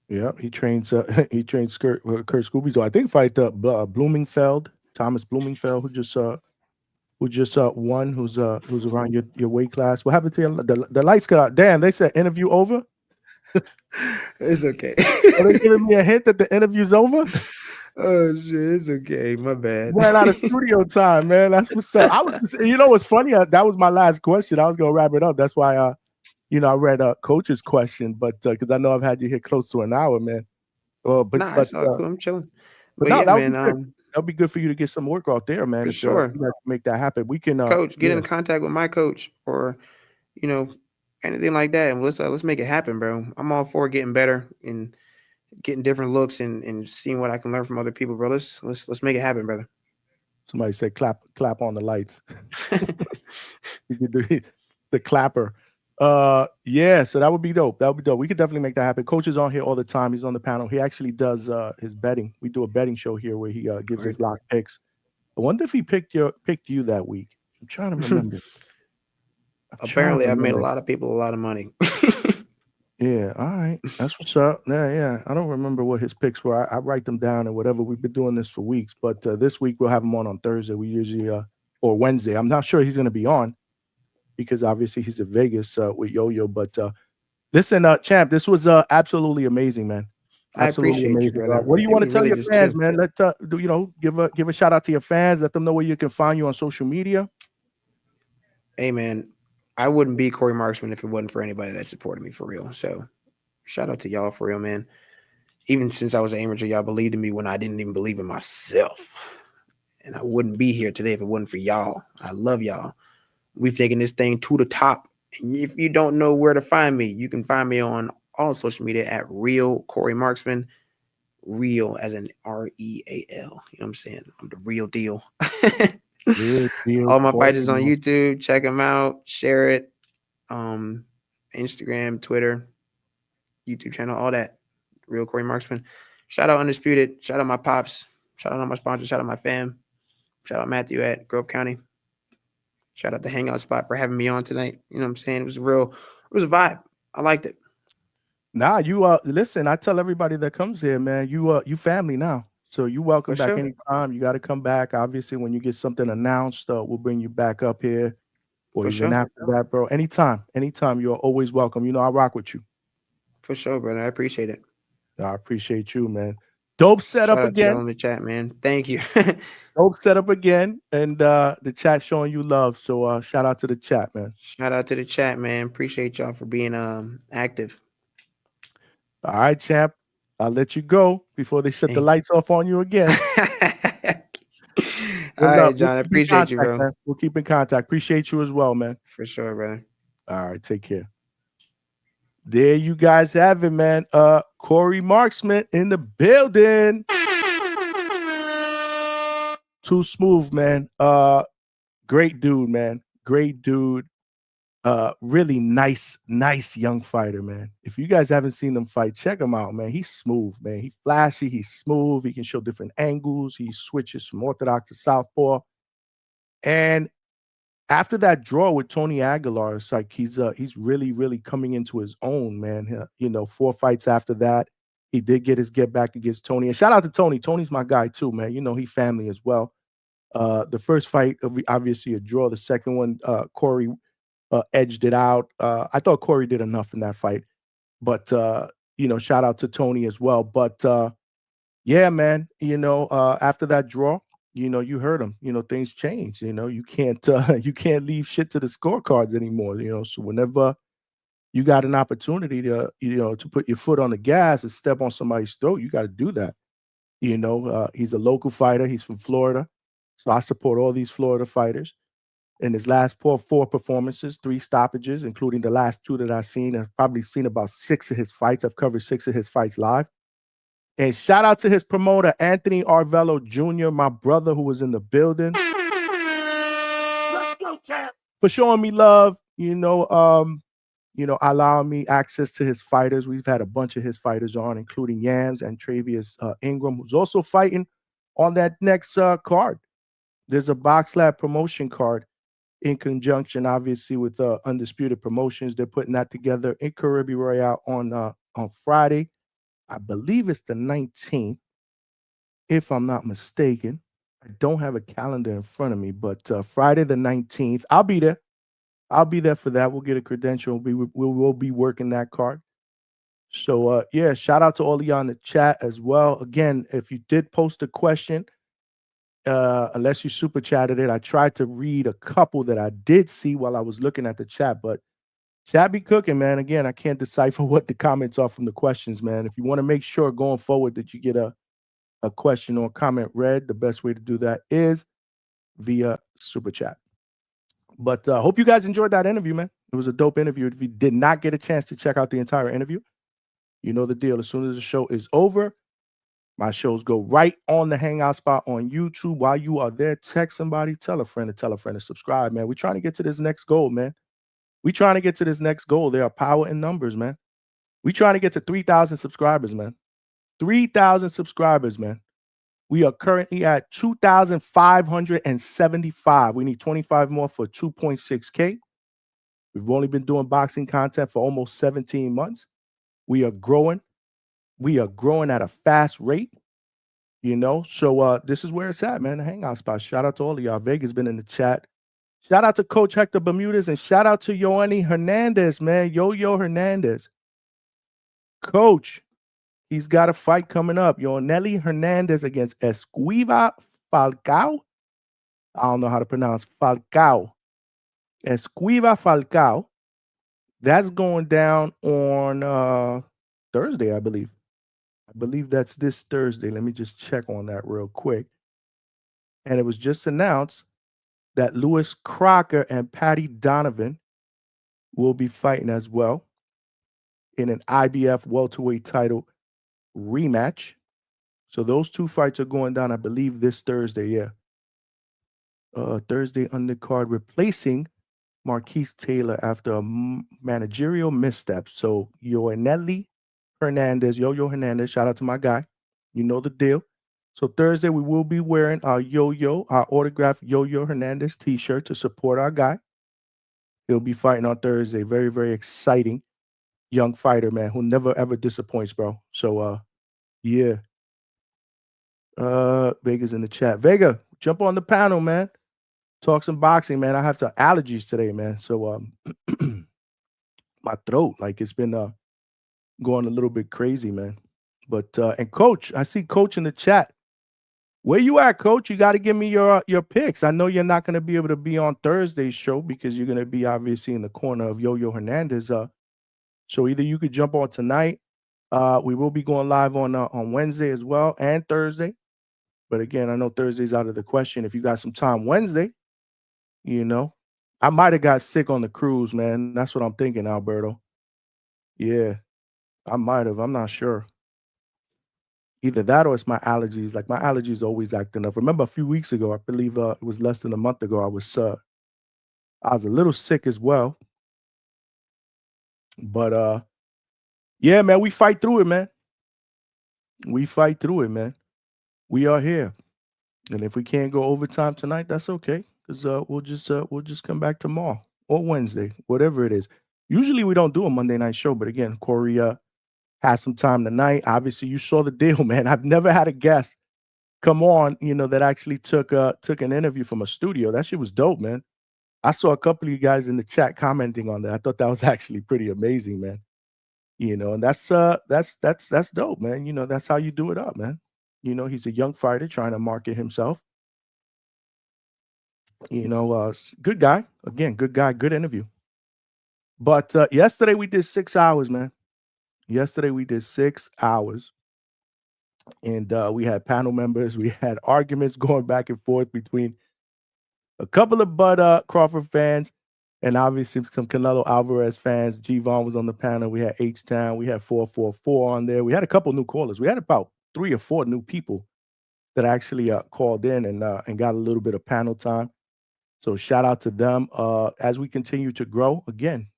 Yeah, he trains Kurt Scooby. So I think fight Bloomingfeld, Thomas Bloomingfeld, who just won, who's around your weight class. What happened to you? The lights got out. Damn, they said interview over. It's okay. Are they giving me a hint that the interview's over? Oh shit, it's okay. My bad. Ran out of studio time, man. That's what's up. What's funny? That was my last question. I was gonna wrap it up. That's why I read Coach's question, but because I know I've had you here close to an hour, man. It's all cool. I'm chilling. But no, that'll be good for you to get some work out there, man. For sure. Make that happen. We can Coach, get in contact with my coach or anything like that, and let's make it happen, bro. I'm all for getting better and getting different looks and seeing what I can learn from other people, bro. Let's make it happen, brother. Somebody said clap on the lights. You could do the clapper. Yeah, so that would be dope. We could definitely make that happen. Coach is on here all the time. He's on the panel. He actually does his betting. We do a betting show here where he gives his lock picks. I wonder if he picked you that week. I'm trying to remember. Apparently, I've made a lot of people a lot of money. Yeah, all right. That's what's up. Yeah. I don't remember what his picks were. I write them down and whatever. We've been doing this for weeks, but this week we'll have him on Thursday. We usually or Wednesday. I'm not sure he's going to be on because obviously he's in Vegas with Yo-Yo. But listen, champ, this was absolutely amazing, man. Absolutely I appreciate amazing. you, brother. What do you want to tell really your fans, man? Let give a shout out to your fans. Let them know where you can find you on social media. Hey, man. I wouldn't be Corey Marksman if it wasn't for anybody that supported me for real. So shout out to y'all for real, man. Even since I was an amateur, y'all believed in me when I didn't even believe in myself. And I wouldn't be here today if it wasn't for y'all. I love y'all. We've taken this thing to the top. And if you don't know where to find me, you can find me on all social media at Real Corey Marksman. Real as in REAL. You know what I'm saying? I'm the real deal. All my fights is on YouTube. Check them out. Share it. Instagram, Twitter, YouTube channel, all that. Real Corey Marksman. Shout out Undisputed. Shout out my pops. Shout out all my sponsors. Shout out my fam. Shout out Matthew at Grove County. Shout out the Hangout spot for having me on tonight. You know what I'm saying? It was a vibe. I liked it. Nah, you listen, I tell everybody that comes here, man, you family now. So you welcome back anytime. You got to come back. Obviously, when you get something announced, we'll bring you back up here. Or even after that, bro. Anytime, you're always welcome. I rock with you. For sure, brother. I appreciate it. I appreciate you, man. Dope setup again. On the chat, man. Thank you. Dope setup again. And the chat showing you love. So shout out to the chat, man. Shout out to the chat, man. Appreciate y'all for being active. All right, champ. I'll let you go before they shut the lights off on you again. All right, John. I appreciate you, bro. Man. We'll keep in contact. Appreciate you as well, man. For sure, brother. All right, take care. There you guys have it, man. Corey Marksman in the building. Too smooth, man. Great dude, man. Great dude. Really nice young fighter, man. If you guys haven't seen him fight, check him out, man. He's smooth, man. He's flashy, he's smooth, he can show different angles, he switches from orthodox to southpaw. And after that draw with Tony Aguilar, it's like he's really, really coming into his own, man. You know, 4 fights after that, he did get his get back against Tony. And shout out to Tony. Tony's my guy too, man. You know, he family as well. The first fight, obviously a draw. The second one, Corey edged it out. I thought Corey did enough in that fight, but you know, shout out to Tony as well. But yeah, man, you know, after that draw, you know, you heard him. You know, things change. You know, you can't leave shit to the scorecards anymore. You know, so whenever you got an opportunity to, you know, to put your foot on the gas and step on somebody's throat, you got to do that. You know, he's a local fighter. He's from Florida, so I support all these Florida fighters. In his last four performances, 3 stoppages, including the last 2 that I've seen. I've probably seen about 6 of his fights. I've covered 6 of his fights live. And shout out to his promoter, Anthony Arvello Jr., my brother who was in the building. Let's go, champ. For showing me love, allowing me access to his fighters. We've had a bunch of his fighters on, including Yams and Travius Ingram, who's also fighting on that next card. There's a Box Lab promotion card in conjunction, obviously, with Undisputed Promotions. They're putting that together in Caribbean Royale on Friday. I believe it's the 19th, if I'm not mistaken. I don't have a calendar in front of me, but Friday the 19th, I'll be there. I'll be there for that. We'll get a credential. We'll be working that card. So, yeah, shout out to all of y'all in the chat as well. Again, if you did post a question, unless you super chatted it, I tried to read a couple that I did see while I was looking at the chat, but chat be cooking, man. Again, I can't decipher what the comments are from the questions, man. If you want to make sure going forward that you get a question or comment read, the best way to do that is via super chat. But hope you guys enjoyed that interview, man. It was a dope interview. If you did not get a chance to check out the entire interview, you know the deal. As soon as the show is over, my shows go right on the Hangout spot on YouTube. While you are there, text somebody, tell a friend to subscribe, man. We're trying to get to this next goal, man. We're trying to get to this next goal. There are power in numbers, man. We're trying to get to 3,000 subscribers, man. 3,000 subscribers, man. We are currently at 2,575. We need 25 more for 2.6K. We've only been doing boxing content for almost 17 months. We are growing. We are growing at a fast rate, you know. So this is where it's at, man. The Hangout spot. Shout out to all of y'all. Vega's been in the chat. Shout out to Coach Hector Bermudez and shout out to Yoani Hernandez, man. Yo Hernandez. Coach, he's got a fight coming up. Yoanelli Hernandez against Esquiva Falcao. I don't know how to pronounce Falcao. Esquiva Falcao. That's going down on Thursday, I believe. I believe that's this Thursday. Let me just check on that real quick. And it was just announced that Lewis Crocker and Patty Donovan will be fighting as well in an IBF welterweight title rematch. So those 2 fights are going down, I believe, this Thursday. Yeah. Thursday undercard, replacing Marquise Taylor after a managerial misstep. So Yoanelli Hernandez, Yo Hernandez, shout out to my guy. You know the deal. So Thursday, we will be wearing our our autographed Yo Hernandez t-shirt to support our guy. He'll be fighting on Thursday. Very, very exciting young fighter, man, who never, ever disappoints, bro. So, yeah. Vega's in the chat. Vega, jump on the panel, man. Talk some boxing, man. I have some allergies today, man. So, my throat, like, it's been going a little bit crazy, man. But, and Coach, I see Coach in the chat. Where you at, Coach? You got to give me your picks. I know you're not going to be able to be on Thursday's show because you're going to be obviously in the corner of Yo Hernandez. So either you could jump on tonight. We will be going live on Wednesday as well and Thursday. But again, I know Thursday's out of the question. If you got some time Wednesday, you know, I might have got sick on the cruise, man. That's what I'm thinking, Alberto. Yeah, I might have. I'm not sure. Either that or it's my allergies. Like my allergies always acting up. Remember a few weeks ago, I believe it was less than a month ago, I was a little sick as well. But yeah, man, we fight through it, man. We fight through it, man. We are here. And if we can't go overtime tonight, that's okay. because we'll just come back tomorrow or Wednesday, whatever it is. Usually we don't do a Monday night show, but again, Corey has some time tonight. Obviously, you saw the deal, man. I've never had a guest come on, that actually took an interview from a studio. That shit was dope, man. I saw a couple of you guys in the chat commenting on that. I thought that was actually pretty amazing, man. And that's dope, man. That's how you do it up, man. He's a young fighter trying to market himself. Good guy. Again, good guy, good interview. But yesterday we did 6 hours, man. Yesterday we did 6 hours. And we had panel members. We had arguments going back and forth between a couple of Bud Crawford fans and obviously some Canelo Alvarez fans. G-Von was on the panel. We had H-Town. We had 444 on there. We had a couple new callers. We had about 3 or 4 new people that actually called in and got a little bit of panel time. So shout out to them. As we continue to grow, again,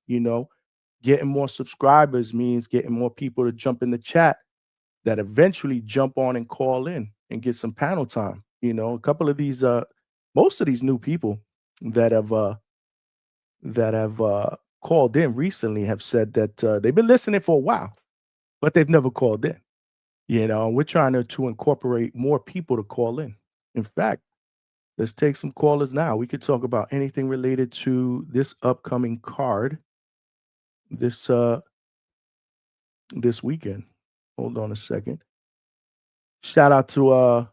getting more subscribers means getting more people to jump in the chat that eventually jump on and call in and get some panel time. A couple of these, most of these new people that have called in recently have said that they've been listening for a while, but they've never called in. And we're trying to incorporate more people to call in. In fact, let's take some callers now. We could talk about anything related to this upcoming card this weekend. Hold on a second. Shout out to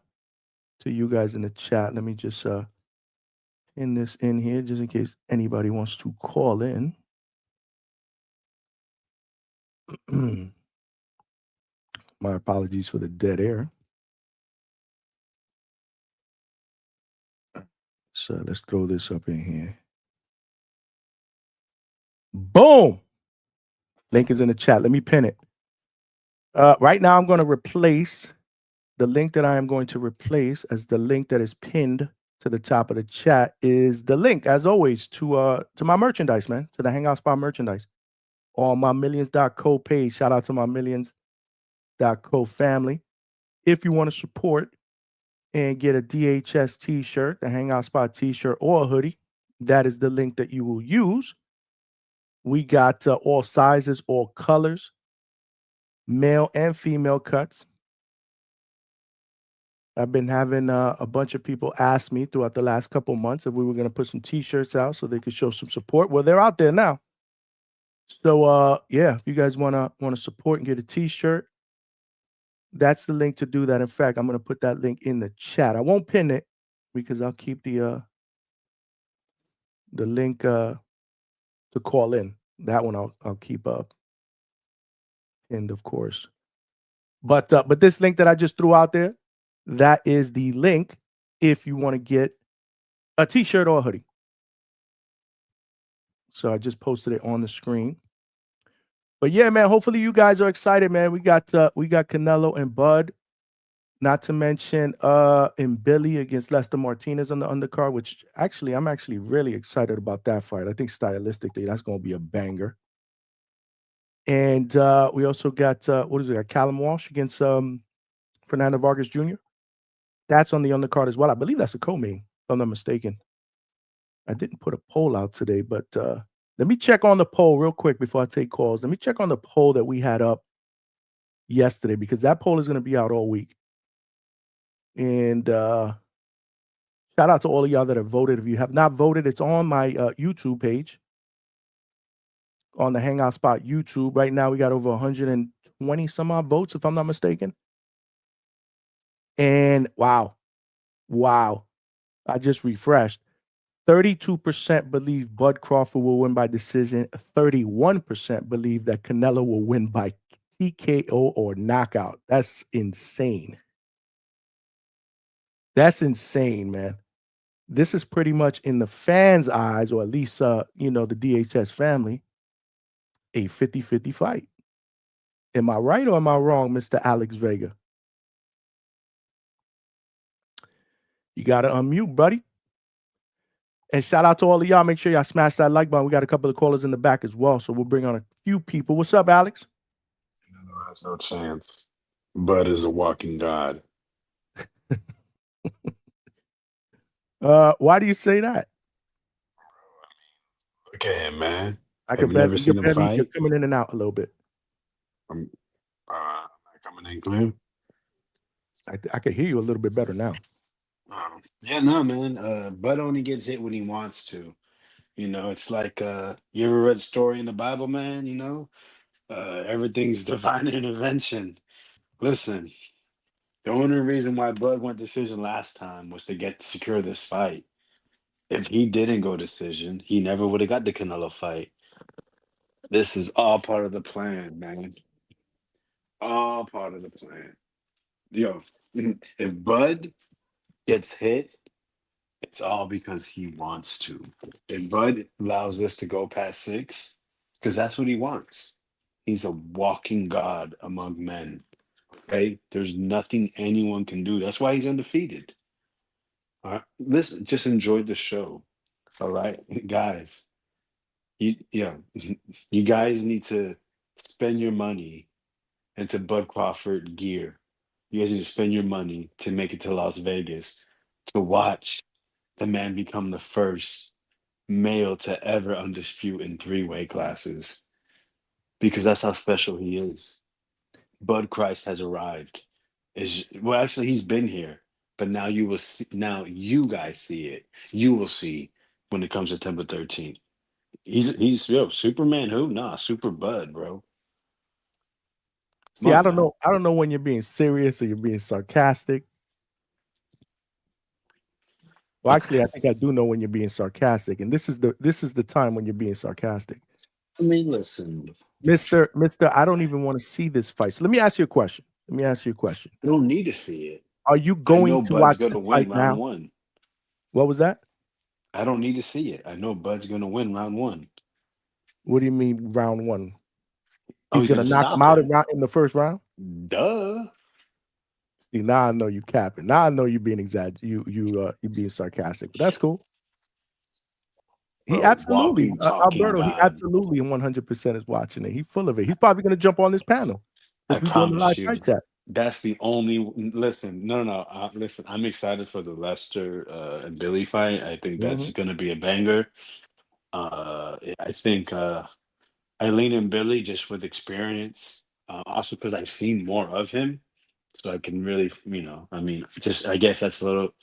you guys in the chat. Let me just pin this in here just in case anybody wants to call in. My apologies for the dead air. So let's throw this up in here. Boom. Link is in the chat. Let me pin it. Right now, I'm going to replace the link that I am going to replace as the link that is pinned to the top of the chat is the link, as always, to my merchandise, man, to the Hangout Spot merchandise on my millions.co page. Shout out to my millions.co family. If you want to support and get a DHS t-shirt, the Hangout Spot t-shirt or a hoodie, that is the link that you will use. We got all sizes, all colors, male and female cuts. I've been having a bunch of people ask me throughout the last couple months if we were going to put some t-shirts out so they could show some support. Well, they're out there now. So, yeah, if you guys want to support and get a t-shirt, that's the link to do that. In fact, I'm going to put that link in the chat. I won't pin it because I'll keep the link to call in. That one I'll keep up. And of course. But this link that I just threw out there, that is the link if you want to get a t-shirt or a hoodie. So I just posted it on the screen. But yeah, man, hopefully you guys are excited, man. We got Canelo and Bud, not to mention in Billy against Lester Martinez on the undercard, which I'm actually really excited about that fight. I think stylistically that's going to be a banger. And we also got Callum Walsh against Fernando Vargas Jr. That's on the undercard as well. I believe that's a co-main, if I'm not mistaken. I didn't put a poll out today, but let me check on the poll real quick before I take calls. Let me check on the poll that we had up yesterday because that poll is going to be out all week. And shout out to all of y'all that have voted. If you have not voted, it's on my YouTube page, on the Hangout Spot YouTube. Right now, we got over 120 some odd votes, if I'm not mistaken. And wow, I just refreshed. 32% believe Bud Crawford will win by decision. 31% believe that Canelo will win by TKO or knockout. That's insane. That's insane, man. This is pretty much in the fans' eyes, or at least, the DHS family, a 50-50 fight. Am I right or am I wrong, Mr. Alex Vega? You got to unmute, buddy. And shout out to all of y'all. Make sure y'all smash that like button. We got a couple of callers in the back as well, so we'll bring on a few people. What's up, Alex? Canelo has no chance. Bud is a walking god. Why do you say that? Look at him, man. I Have could you bet never you're seen him you're fight? coming in and out a little bit. I'm coming in clear. I could hear you a little bit better now. Yeah, no, man. Bud only gets hit when he wants to. You know, it's like you ever read a story in the Bible, man? You know, everything's divine intervention. Listen, the only reason why Bud went decision last time was to secure this fight. If he didn't go decision, he never would have got the Canelo fight. This is all part of the plan, man. All part of the plan. Yo, if Bud gets hit, it's all because he wants to. If Bud allows this to go past 6, because that's what he wants. He's a walking god among men. Okay, there's nothing anyone can do. That's why he's undefeated. All right, listen, just enjoy the show. All right, guys. Yeah, you guys need to spend your money into Bud Crawford gear. You guys need to spend your money to make it to Las Vegas to watch the man become the first male to ever undispute in 3 weight classes, because that's how special he is. Bud Christ has arrived. Actually, he's been here, but now you will see. Now you guys see it. You will see when it comes to September 13th. He's Superman. Who? Nah, Super Bud, bro. See, Come I on, don't man. know. I don't know when you're being serious or you're being sarcastic. Well, actually, I think I do know when you're being sarcastic, and this is the time when you're being sarcastic. I mean, listen. Mister, I don't even want to see this fight. So let me ask you a question. I don't need to see it. Are you I going know to Bud's watch going this to win fight round now? 1. What was that? I don't need to see it. I know Bud's going to win round 1. What do you mean round 1? Oh, He's he's going gonna to knock him stop out him. in the first round? Duh. See, now I know you capping. Now I know you're being you're being sarcastic. But that's cool. He Bro, absolutely, walking, talking Alberto. He God. absolutely 100% is watching it. He's full of it. He's probably gonna jump on this panel I because we're doing a live promise you, fight chat. that's the only. Listen, no. Listen, I'm excited for the Lester and Billy fight. I think that's Mhm. going to be a banger. I think Eileen and Billy, just with experience, also because I've seen more of him, so I can really, I mean, just I guess that's a little.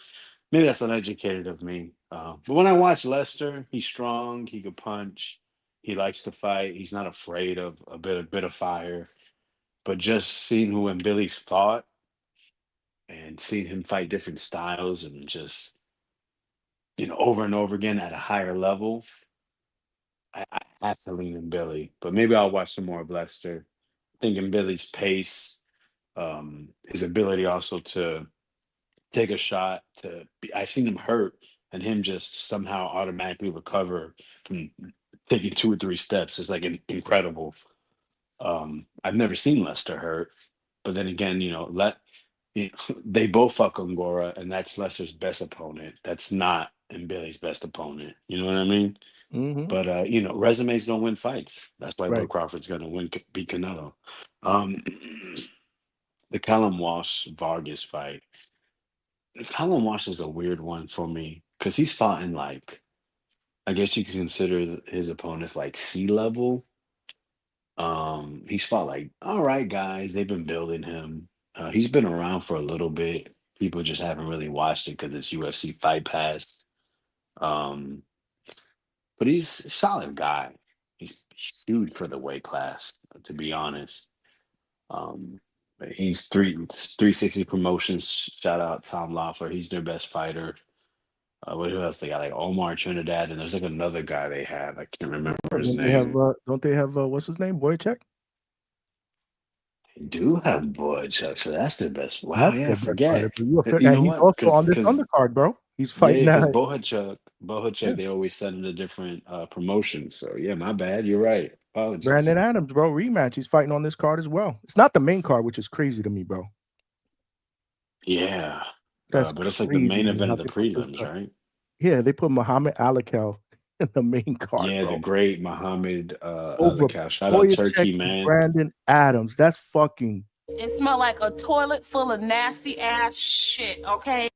Maybe that's uneducated of me. But when I watch Lester, he's strong. He could punch. He likes to fight. He's not afraid of a bit of fire. But just seeing who and Billy's fought and seeing him fight different styles and just over and over again at a higher level, I have to lean in Billy. But maybe I'll watch some more of Lester. I think in Billy's pace, his ability also to take a shot I've seen him hurt and him just somehow automatically recover from taking 2 or 3 steps is like incredible. I've never seen Lester hurt, but then again, they both fuck Ngora, and that's Lester's best opponent. That's not and Billy's best opponent. You know what I mean? Mhm. But resumes don't win fights. That's why Bud Right. Crawford's gonna beat Canelo. Um, the Callum Walsh Vargas fight. Callum Walsh is a weird one for me because he's fought in like, I guess you could consider his opponents like sea level. He's fought like, all right, guys, they've been building him. He's been around for a little bit. People just haven't really watched it because it's UFC Fight Pass. Um, but he's a solid guy. He's huge for the weight class, to be honest. But he's 360 Promotions. Shout out Tom Loeffler. He's their best fighter. Who else they got? Like Omar Trinidad, and there's like another guy they have. I can't remember his name. Don't they have what's his name? Boychuk? They do have Boyd, so that's their best. Wow, That's yeah, I their best fighter. forget. But You and know he's what? also on this Because undercard, bro. He's yeah, fighting because that. Bohachuk, Yeah. they always set in a different promotion. So yeah, my bad. You're right. Apologies. Brandon Adams, bro, rematch. He's fighting on this card as well. It's not the main card, which is crazy to me, bro. Yeah, That's but it's like the crazy main to me event how of the they put this prelims, up. right? Yeah, they put Muhammad Alakel in the main card, Yeah, the bro. great Muhammad Over Alikal. Shout out Boyacek Turkey, and man. Brandon Adams. That's fucking. It smelled like a toilet full of nasty ass shit, okay?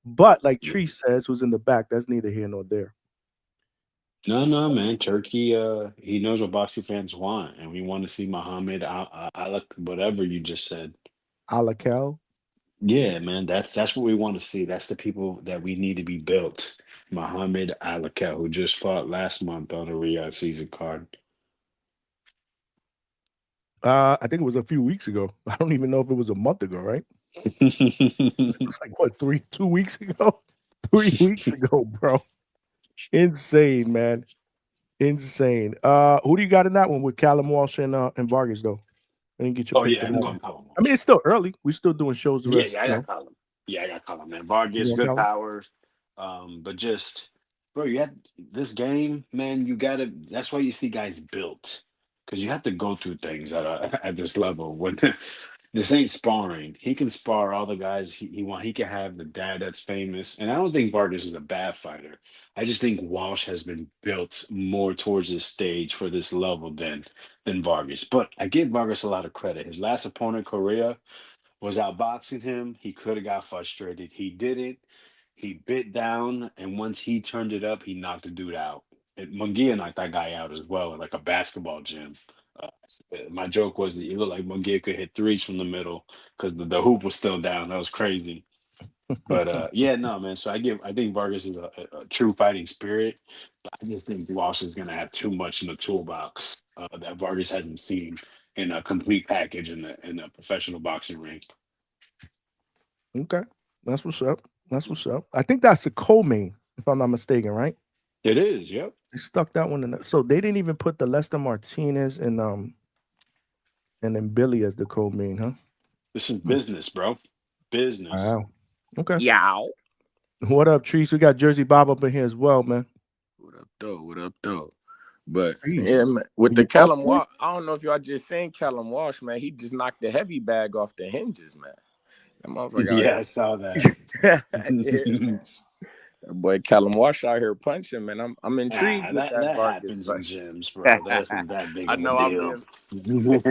But like Tree says, who's in the back, that's neither here nor there. No, man. Turkey, he knows what boxing fans want, and we want to see Muhammad Ali, whatever you just said. Alakel. Yeah, man. That's what we want to see. That's the people that we need to be built. Muhammad Ali, who just fought last month on the Riyadh season card. I think it was a few weeks ago. I don't even know if it was a month ago, right? It's like what, 2 weeks ago? 3 weeks ago, bro. Insane, man. Insane. Who do you got in that one with Callum Walsh and Vargas though? I didn't get your pick for I'm that going one. Callum. I mean, it's still early. We're still doing shows the rest. Yeah, I got Callum. Yeah, I got Callum, man. Vargas, good power. But just, bro, you had this game, man. You gotta. That's why you see guys built, because you have to go through things at this level. When this ain't sparring, he can spar all the guys he want. He can have the dad that's famous, and I don't think Vargas is a bad fighter. I just think Walsh has been built more towards this stage for this level than Vargas. But I give Vargas a lot of credit. His last opponent, Correa, was outboxing him. He could have got frustrated. He didn't. He bit down, and once he turned it up, he knocked the dude out. And Munguia knocked that guy out as well, in like a basketball gym. My joke was that it looked like Munguia could hit threes from the middle because the hoop was still down. That was crazy. But yeah, no, man. So I think Vargas is a true fighting spirit. But I just think Walsh is gonna have too much in the toolbox that Vargas hasn't seen in a complete package in a professional boxing ring. Okay, that's what's up. That's what's up. I think that's a co-main, if I'm not mistaken, right? It is. Yep. They stuck that one in. So they didn't even put the Lester Martinez and then Billy as the co-main, huh? This is business, bro. Business. Wow. Okay. Yow. What up, Trees? We got Jersey Bob up in here as well, man. What up, though? What up, though? But Jeez. yeah, man, with You the Callum up, Walsh, I don't know if y'all just seen Callum Walsh, man. He just knocked the heavy bag off the hinges, man. That motherfucker. Yeah, I saw that. Yeah, that boy Callum Walsh out here punching, man. I'm intrigued with that happens Vargas in fight. gyms, bro. That's not that big I of know a I'm deal. being.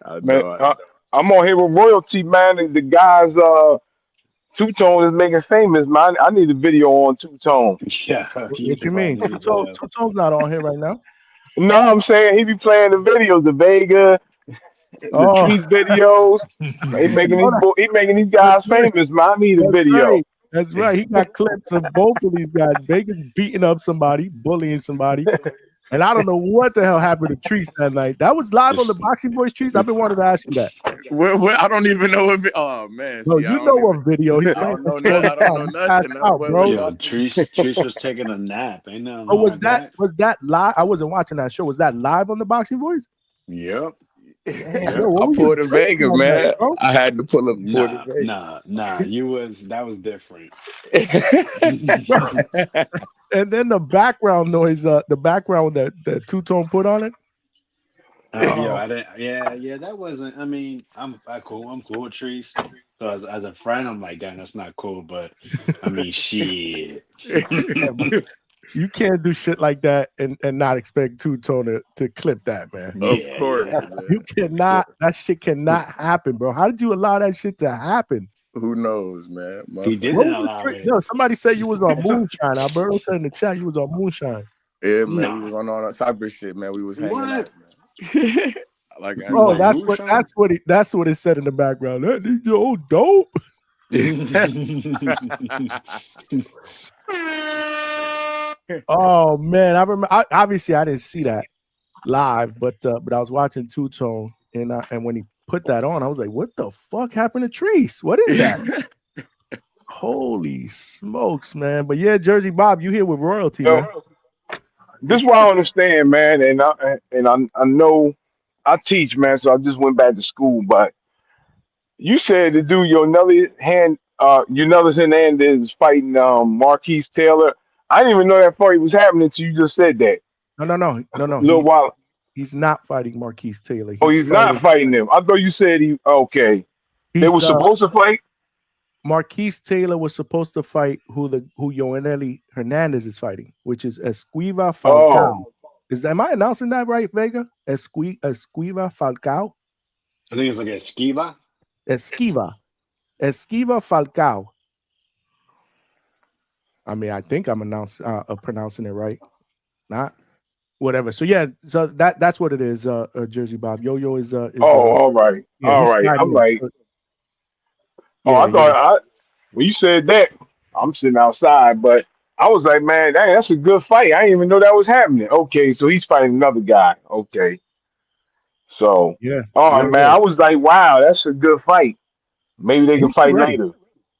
I Man, know. I'm on here with royalty, man. And the guys, Two Tone is making famous, man. I need a video on Two Tone. Yeah, What you mean? funny as hell. Two-Tone's not on here right now. No, I'm saying he be playing the videos, the Vega, the Oh. Trees videos. He making these guys famous, man. I need a video. Right. That's right. He got clips of both of these guys. Vegas beating up somebody, bullying somebody. And I don't know what the hell happened to Trees that night. That was live on the Boxing Boys, Trees. I've been wanting to ask you that. Well, I don't even know if. Oh man, No, see, you know what video he's I playing. don't know nothing. I don't know nothing. Out, bro. Yo, Trees was taking a nap. Ain't nothing Oh, wrong with that? was that live? I wasn't watching that show. Was that live on the Boxing Boys? Yep. Damn, yo, what I were you pulled a Vega, drinking on man. that, bro? I had to pull up Puerto Rican. Nah. That was different. And then the background noise, the background that Two-Tone put on it. Yo, I didn't. Yeah. That wasn't. I mean, I'm cool. I'm cool with Trees. So as a friend, I'm like, damn, that's not cool. But I mean, shit. You can't do shit like that and not expect Two-Tone to clip that, man. Of course, man. You cannot. That shit cannot happen, bro. How did you allow that shit to happen? Who knows, man? He didn't allow it. No, somebody said you was on moonshine. Alberto said in the chat you was on moonshine. Yeah, man. We was on all that type of shit, man. We was hanging out, man. Like, oh, that's what it said in the background. That is so dope. Oh man, I remember. Obviously, I didn't see that live, but I was watching Two-Tone, and when he put that on, I was like, "What the fuck happened to Trees? What is that?" Holy smokes, man! But yeah, Jersey Bob, you here with royalty, man? This is what I understand, man, and I know I teach, man, so I just went back to school. But you said to do your Nellis Hernandez is fighting Marquise Taylor. I didn't even know that fight was happening until you just said that. No. A little while. He's not fighting Marquise Taylor. He's not fighting him. I thought you said he. Okay, they were supposed to fight. Marquise Taylor was supposed to fight who Yoaneli Hernandez is fighting, which is Esquiva Falcao. Am I announcing that right, Vega? Esquiva Falcao? I think it's like Esquiva. Esquiva Falcao. I mean, I think I'm pronouncing it right. Not whatever. So yeah, so that's what it is. Jersey Bob. Yo-Yo is All right, yeah, all he's right. sliding I'm in. like, oh, Yeah, I yeah. thought when you said that, I'm sitting outside, but I was like, man, dang, that's a good fight. I didn't even know that was happening. Okay, so he's fighting another guy. Okay, so Yeah, all yeah, right, man. yeah. I was like, wow, that's a good fight. Maybe they And can he's been fight ready. later.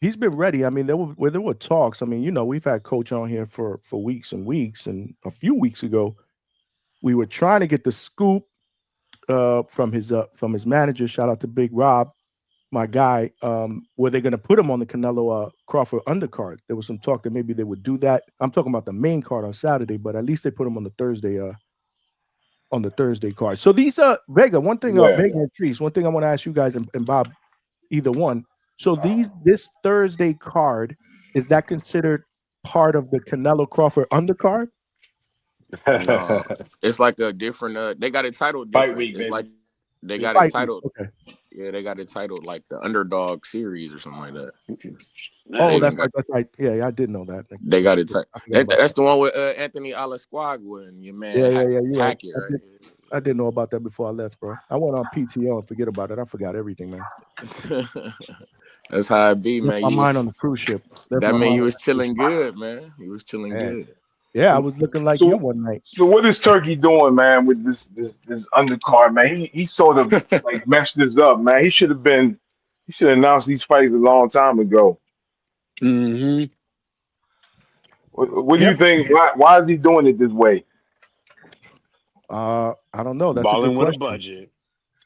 He's been ready. I mean, there were talks. I mean, we've had Coach on here for weeks and weeks, and a few weeks ago, we were trying to get the scoop from his manager. Shout out to Big Rob, my guy. Were they going to put him on the Canelo Crawford undercard? There was some talk that maybe they would do that. I'm talking about the main card on Saturday, but at least they put him on the Thursday card. So these Vega, one thing Yeah. Vega and Trees, one thing I want to ask you guys and Bob, either one. So this Thursday card, is that considered part of the Canelo Crawford undercard? No, it's like a different. They got it titled Fight different. week, It's baby. like they got Fight it week, titled. okay. Yeah, they got it titled like the Underdog Series or something like that. Oh, They that's even right. That's right. Yeah, I did know that. They got it titled. I forgot about That's that. the one with Anthony Alasquagua and your man Yeah. You're right. Hackett, right? I didn't know about that before I left, bro. I went on PTO and forget about it. I forgot everything, man. That's how it be, Left man. my mind on the cruise ship. That mean you was chilling good, man. You was chilling Yeah. good. Yeah, I was looking like you So, one night. so what is Turkey doing, man, with this undercard, man? He sort of like messed this up, man. He should have announced these fights a long time ago. Mm-hmm. What do Yep. you think? Why is he doing it this way? I don't know. That's a good Balling with a question. budget.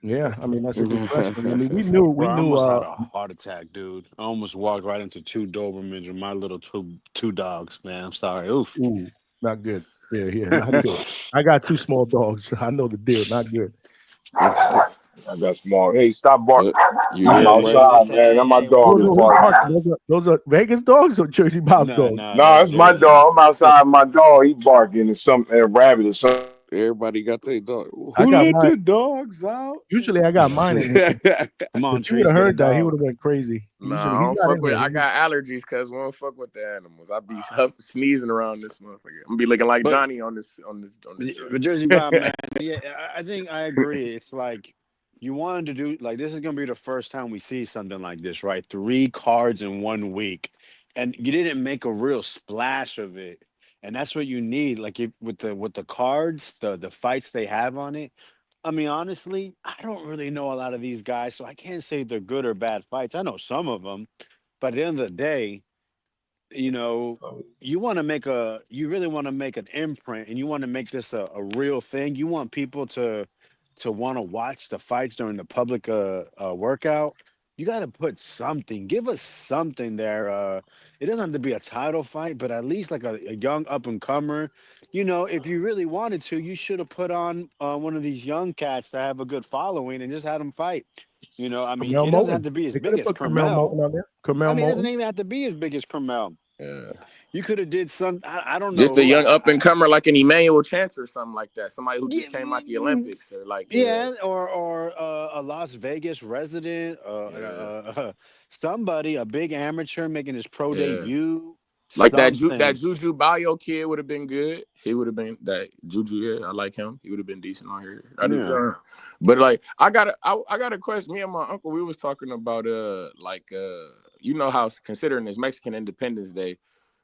Yeah, I mean that's a good question. I mean, we knew Bro, I almost had a heart attack, dude. I almost walked right into two Dobermans with my little two dogs, man. I'm sorry. Oof. ooh, not good. Yeah, not good. I got 2 small dogs. I know the deal. Not good. I got small. Hey, stop barking. You I'm hear him, Ray? outside, man. And my dog is Who's barking. barking? Those are Vegas dogs or Jersey Bob's dogs? No, No, that's it's my Jersey. dog. I'm outside. My dog, he barking. It's a rabbit or something. Everybody got their dog. I Who got let mine. the dogs out? Usually I got mine in here. Come on, If you would Trees, have get a heard that, he would dog. have went crazy. Usually Nah, I he's don't not fuck in with. here. I got allergies because we don't fuck with the animals. I be sneezing around this motherfucker. I'm gonna be looking like But- Johnny on this. But Jersey Bob, man, yeah, I think I agree. It's like you wanted to do like this is gonna be the first time we see something like this, right? 3 cards in 1 week, and you didn't make a real splash of it, and that's what you need. Like with the cards, the fights they have on it. I mean, honestly, I don't really know a lot of these guys, so I can't say they're good or bad fights. I know some of them, but at the end of the day, you know, you really want to make an imprint, and you want to make this a real thing. You want people to want to watch the fights during the public workout. You got to put something, give us something there. It doesn't have to be a title fight, but at least like a young up and comer. You know, if you really wanted to, you should have put on one of these young cats that have a good following and just had them fight. You know, I mean, Carmel it doesn't have Moten. to be as They could big have as put Carmel Moten Carmel. on there. I Carmel mean, it doesn't Moten. even have to be as big as Carmel. Yeah. You could have did some. I don't know. Just a who young up and comer like an Emmanuel Chance or something like that. Somebody who just Yeah, came out the Olympics or like yeah, or a Las Vegas resident, somebody, a big amateur making his pro Yeah. debut. Like that something. Juju Bio kid would have been good. He would have been that Juju. Yeah, I like him. He would have been decent on here. I do. Yeah. But like, I got a question. Me and my uncle, we was talking about you know how considering it's Mexican Independence Day.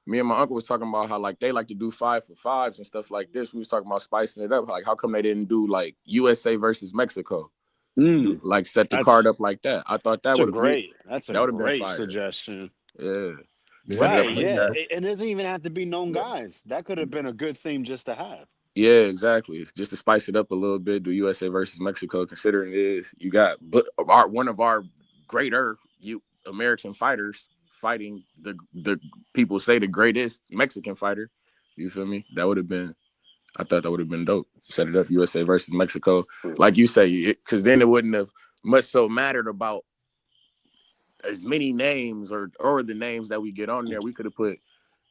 Me and my uncle was talking about how like they like to do 5 for 5s and stuff like this. We was talking about spicing it up. Like, how come they didn't do like USA versus Mexico? Like set the card up like that. I thought that would have been That's a that would have been great fire. suggestion. Yeah. Yeah. Right? Yeah, it doesn't even have to be known guys. That could have been a good theme just to have. Yeah, exactly. Just to spice it up a little bit, do USA versus Mexico. Considering it is, you got one of our greater American fighters fighting the people say the greatest Mexican fighter. You feel me? That would have been. I thought that would have been dope. Set it up USA versus Mexico, like you say, because then it wouldn't have much so mattered about as many names or the names that we get on there. We could have put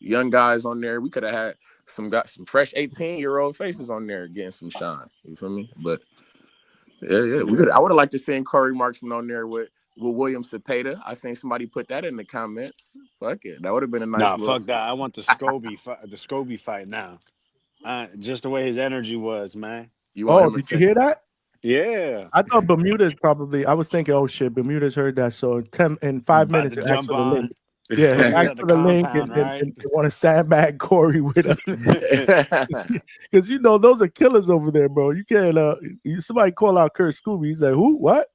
young guys on there. We could have had some fresh 18-year-old faces on there getting some shine. You feel me? But yeah. We could. I would have liked to see Corey Marksman on there with William Cepeda. I seen somebody put that in the comments. Fuck it. That would have been a nice Nah, little. fuck that. I want the Scobie fight now. Just the way his energy was, man. You want Oh, him to did you take? hear that? Yeah. I thought Bermuda's probably. I was thinking, oh shit, Bermuda's heard that. So in He's 5 minutes, about to he'll ask jump for the link. on. Yeah, he'll He's ask at the for the link compound, right? and want to sandbag Corey with us because those are killers over there, bro. You can't. Somebody call out Kurt Scooby. He's like, who? What?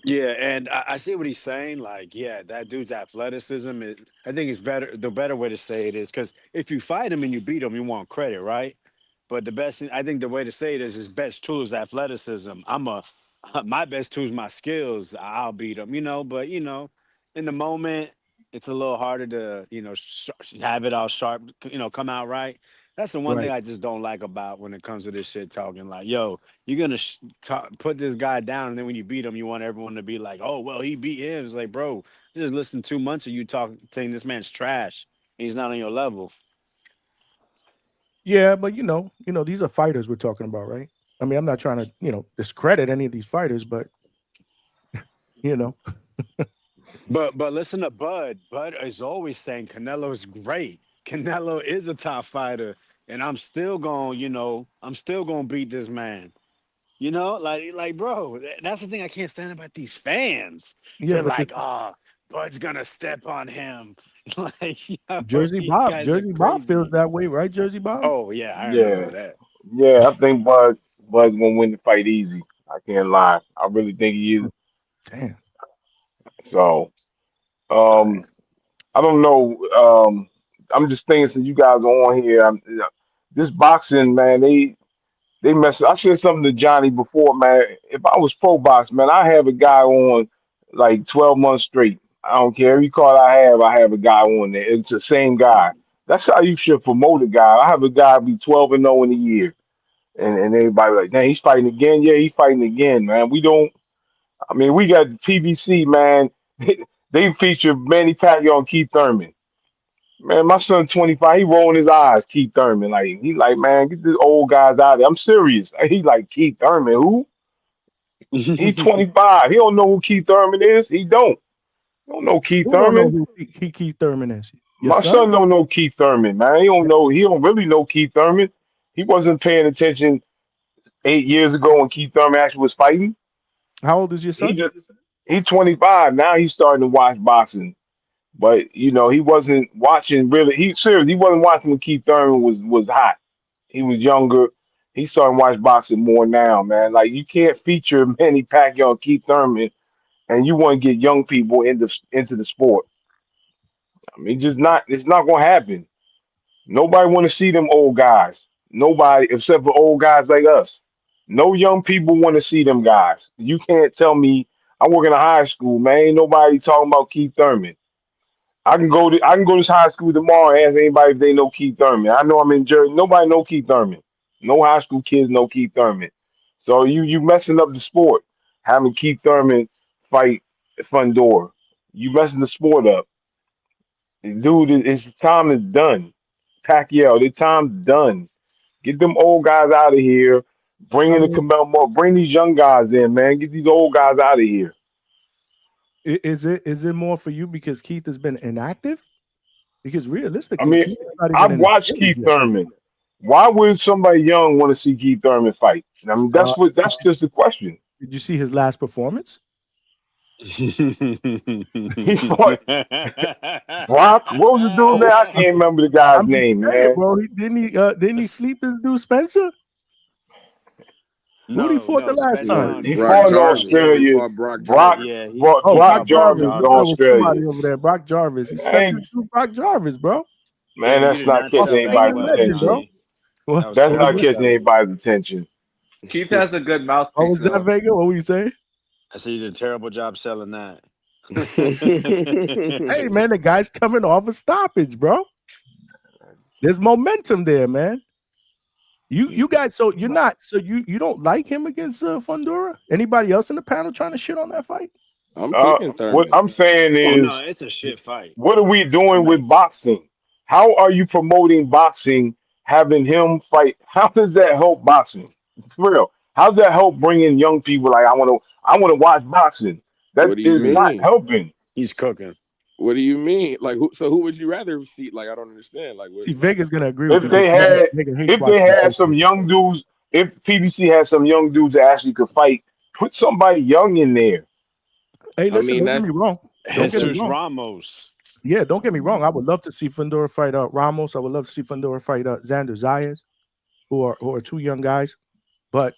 Yeah, and I see what he's saying. Like, yeah, that dude's athleticism is. I think it's better. The better way to say it is because if you fight him and you beat him, you want credit, right? But the best, I think, the way to say it is his best tool is athleticism. My best tool is my skills. I'll beat him, But in the moment, it's a little harder to, have it all sharp, come out right. That's the one thing Right. I just don't like about when it comes to this shit talking. Like, yo, you're gonna put this guy down, and then when you beat him, you want everyone to be like, "Oh, well, he beat him." It's like, bro, I just listened 2 months of you saying this man's trash, and he's not on your level. Yeah, but these are fighters we're talking about, right? I mean, I'm not trying to discredit any of these fighters, but you know, But listen to Bud. Bud is always saying Canelo is great. Canelo is a top fighter, and I'm still gonna beat this man. Like bro, that's the thing I can't stand about these fans. yeah, They're but like, oh, Bud's gonna step on him. Like, Jersey you Bob, guys are Jersey Bob feels crazy. that way, right? Jersey Bob. Oh yeah, I Yeah, remember that. yeah. I think Bud's gonna win the fight easy. I can't lie. I really think he is. Damn. So, Oh yeah. um, I don't know. I'm just thinking since you guys are on here, this boxing man, they mess. I said something to Johnny before, man. If I was pro box, man, I have a guy on like 12 months straight. I don't care every card I have a guy on there. It's the same guy. That's how you should promote a guy. I have a guy be 12-0 in a year, and everybody like, dang, he's fighting again. Yeah, he's fighting again, man. We don't. I mean, we got the TBC, man. They feature Manny Pacquiao and Keith Thurman. Man, my son 25, he rolling his eyes, Keith Thurman. Like, he like, man, get these old guys out of there. I'm serious. He like, Keith Thurman, who? He 25. He don't know who Keith Thurman is. He don't. He don't know Keith Who don't know Thurman. who Keith Thurman is? Your My son? son don't know Keith Thurman, man. He don't really know Keith Thurman. He wasn't paying attention 8 years ago when Keith Thurman actually was fighting. How old is your He son? just he 25. Now he's starting to watch boxing. But he wasn't watching really. He serious. He wasn't watching when Keith Thurman was hot. He was younger. He's starting to watch boxing more now, man. Like you can't feature Manny Pacquiao and Keith Thurman, and you want to get young people into the sport. I mean, just not. It's not going to happen. Nobody want to see them old guys. Nobody except for old guys like us. No young people want to see them guys. You can't tell me. I work in a high school, man. Ain't nobody talking about Keith Thurman. I can go to this high school tomorrow and ask anybody if they know Keith Thurman. I know I'm in Jersey. Nobody know Keith Thurman. No high school kids know Keith Thurman. So you messing up the sport having Keith Thurman fight Fundora. You messing the sport up, dude. It's time is done. Pacquiao, the time's done. Get them old guys out of here. Bring I in the mean, Canelo. Bring these young guys in, man. Get these old guys out of here. is it more for you because Keith has been inactive? Because I realistically, mean, Keith is not even I've in the watched series Keith yet. Thurman. Why would somebody young want to see Keith Thurman fight? I mean, Uh, that's just the question. did you see his last performance? He fought Brock. What was the dude's name? I can't remember the guy's I'm just name, saying, man. bro. Didn't he sleep this dude Spencer? Who did he No, fought the no, last time? He Brock fought in Jarvis. He Australia. fought Brock Brock Yeah, Jarvis. fought Oh, he Brock Brock fought Brock Jarvis. Jarvis I in thought it was Jarvis. Australia. somebody over there. Brock Jarvis. He slept Man, this dude Brock Jarvis, bro. man, Damn, you that's did not not catching sell that anybody's Australian well, legend, attention. bro. Johnny. What, That was That's what not was terrible that? catching selling. anybody's attention. Keith has a good What mouthpiece, was that, though. Vega? What were you saying? I said you did a terrible job selling that. Hey, man, the guy's coming off a stoppage, bro. There's momentum there, man. You guys, so you're not, so you don't like him against Fundora? Anybody else in the panel trying to shit on that fight? I'm picking What Thurman. I'm saying Oh no, is, it's a shit fight. what are we doing But with boxing? How are you promoting boxing? Having him fight? How does that help boxing? For real. How does that help bring in young people? Like I want to watch boxing. That What do you is not mean? helping. he's cooking. What do you mean? Like, who would you rather see? Like, I don't understand. Like, what? See, Vega's gonna agree with If you. they Because had, Vega hates if they watching had fights. some young dudes, if PBC had some young dudes that actually could fight, put somebody young in there. Hey, I listen, mean, don't get that's me wrong. Don't get me Jesus wrong. Ramos. Yeah, don't get me wrong. I would love to see Fundora fight Ramos. I would love to see Fundora fight Xander Zayas, who are two young guys. But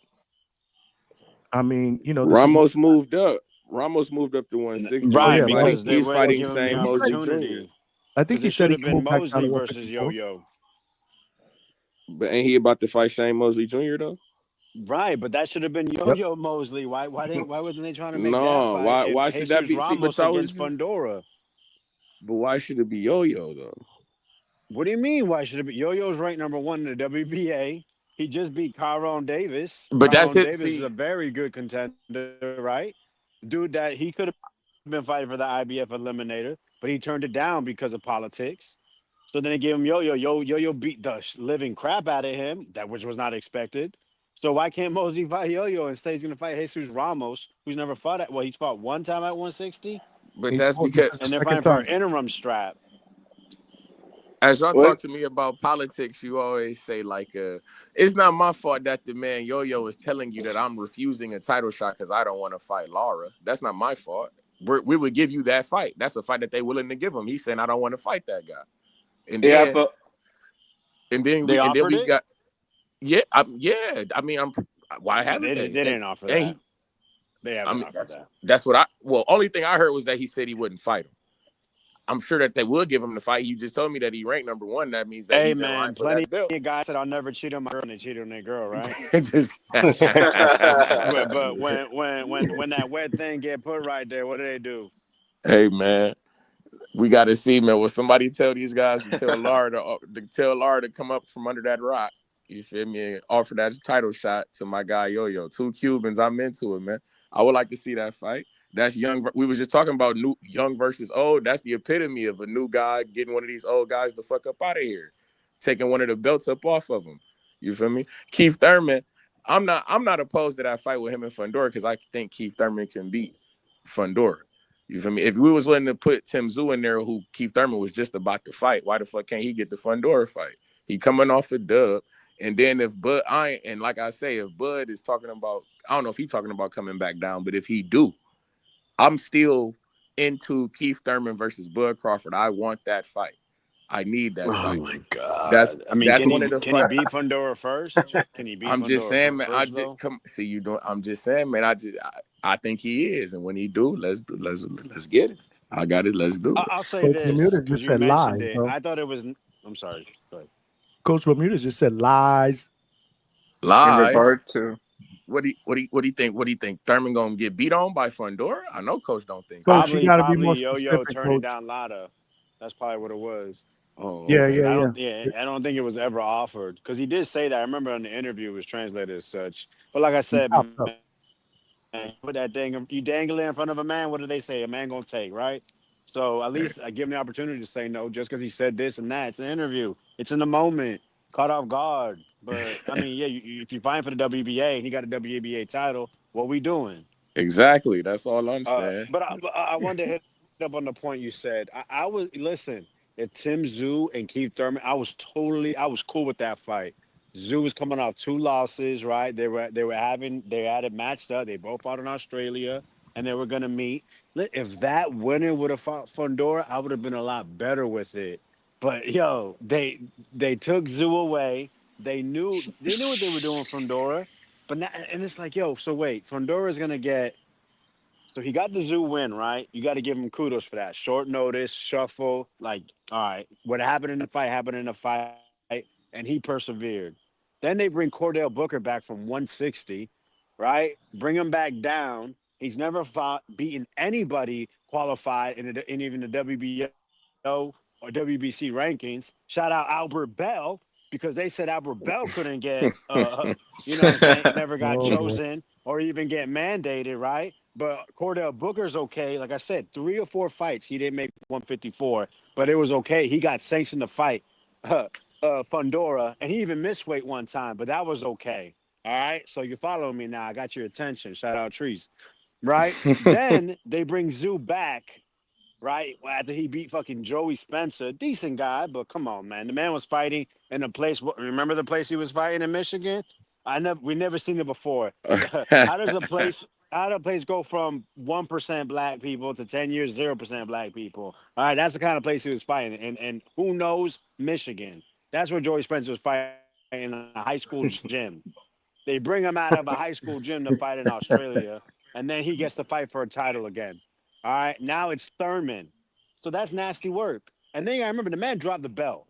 I mean, you know, this is Ramos moved up. Ramos moved up to 160. Oh Right, yeah, He's but fighting. because they He's wouldn't fighting give him the Shane he said Mosley Jr. opportunity. I think he Because it said should he have can been move back down to Mosley versus 154. Yo-Yo. But ain't he about to fight Shane Mosley Jr. though? Right, but that should have been Yep. Yo-Yo Mosley. Why wasn't they trying to make that No, fight if why should that Jesus be? See, but Ramos y'all was against just. Fundora? But why should it be Yo-Yo though? What do you mean? Why should it be? Yo-Yo's ranked number 1 in the WBA. He just beat Kyron Davis. But that's Kyron it. Davis is See, a very good contender, right? Dude that he could have been fighting for the IBF eliminator, but he turned it down because of politics. So then they gave him Yo-Yo. Yo-Yo beat the living crap out of him, that which was not expected. So why can't Mosey fight Yo-Yo? Instead, he's going to fight Jesus Ramos, who's never fought at. Well, he's fought one time at 160, but He's that's fought. This because is the and they're second fighting for time. an interim strap. as y'all What? talk to me about politics, you always say like, it's not my fault that the man Yo-Yo is telling you that I'm refusing a title shot because I don't want to fight Lara. That's not my fault. We would give you that fight. That's a fight that they're willing to give him. He's saying I don't want to fight that guy, and Yeah, then but They offered we it? got yeah. I mean, why No, haven't they they? didn't offer And that. They I haven't mean, offered that. that's what only thing I heard was that he said he wouldn't fight him. I'm sure that they would give him the fight. You just told me that he ranked number 1. That means that Hey he's in line man, for plenty that belt. of guys said I'll never cheat on my girl, and they cheated on their girl, right? Just- but when that wet thing get put right there, what do? Hey man, we got to see, man. Will somebody tell these guys to tell Lara to come up from under that rock? You feel me? And offer that title shot to my guy Yo-Yo. 2 Cubans, I'm into it, man. I would like to see that fight. That's young. We was just talking about new young versus old. That's the epitome of a new guy getting one of these old guys the fuck up out of here, taking one of the belts up off of him. You feel me? Keith Thurman. I'm not opposed to that fight with him and Fundora because I think Keith Thurman can beat Fundora. You feel me? If we was willing to put Tim Tszyu in there, who Keith Thurman was just about to fight, why the fuck can't he get the Fundora fight? He coming off a dub. And then if Bud, like I say, if Bud is talking about, I don't know if he's talking about coming back down, but if he do, I'm still into Keith Thurman versus Bud Crawford. I want that fight. I need that Oh fight. my god! That's I mean, that's one of the can he fights. beat Fundora first? Can he beat I'm just Fundora saying, man. I first just though? come see you doing. I'm just saying, man. I think he is, and when he do, let's get it. I got it. Let's do it. I'll say Coach this Bermuda because just you said mentioned lies, it. bro. I thought it was. I'm sorry. Go ahead. Coach Bermuda just said lies. In Lies. regard to What do you think? What do you think? Thurman gonna get beat on by Fundora? I know Coach don't think. Coach, you got to be Probably more Yo-Yo specific, turning Coach. down Lada. That's probably what it was. Oh, Yeah, okay. yeah, yeah. I don't think it was ever offered because he did say that. I remember in the interview it was translated as such. But like I said, Popped up. man, put that thing, you dangle it in front of a man. What do they say? A man gonna take, right? So at least I give him the opportunity to say no, just because he said this and that. It's an interview. It's in the moment, caught off guard. But I mean, yeah, if you're fighting for the WBA and he got a WBA title, what we doing? Exactly. That's all I'm saying. But I wanted to hit up on the point you said. I was listen. If Tim Tszyu and Keith Thurman, I was cool with that fight. Tszyu was coming off 2 losses, right? They had it matched up. They both fought in Australia, and they were gonna meet. If that winner would have fought Fundora, I would have been a lot better with it. But yo, they took Tszyu away. They knew what they were doing, Fundora. But now, and it's like, yo, so wait, Fundora is gonna get. So he got the Tszyu win, right? You got to give him kudos for that. Short notice, shuffle, like, all right, what happened in the fight happened in the fight, and he persevered. Then they bring Cordell Booker back from 160, right? Bring him back down. He's never beaten anybody qualified in even the WBO or WBC rankings. Shout out Albert Bell because they said Albert Bell couldn't get, you know what I'm saying, never got Oh, boy. chosen or even get mandated, right? But Cordell Booker's okay. Like I said, 3 or 4 fights he didn't make 154, but it was okay. He got sanctioned to fight Fundora, and he even missed weight one time, but that was okay. All right, so you're following me now. I got your attention. Shout out Trees, right? Then they bring Tszyu back, right? After he beat fucking Joey Spencer, decent guy, but come on, man. The man was fighting in a place. Remember the place he was fighting in Michigan? We never seen it before. How does a place? How does a place go from 1% black people to 10 years 0% black people? All right, that's the kind of place he was fighting, and who knows Michigan? That's where Joey Spencer was fighting in a high school gym. They bring him out of a high school gym to fight in Australia, and then he gets to fight for a title again. All right, now it's Thurman. So that's nasty work. And then I remember the man dropped the belt.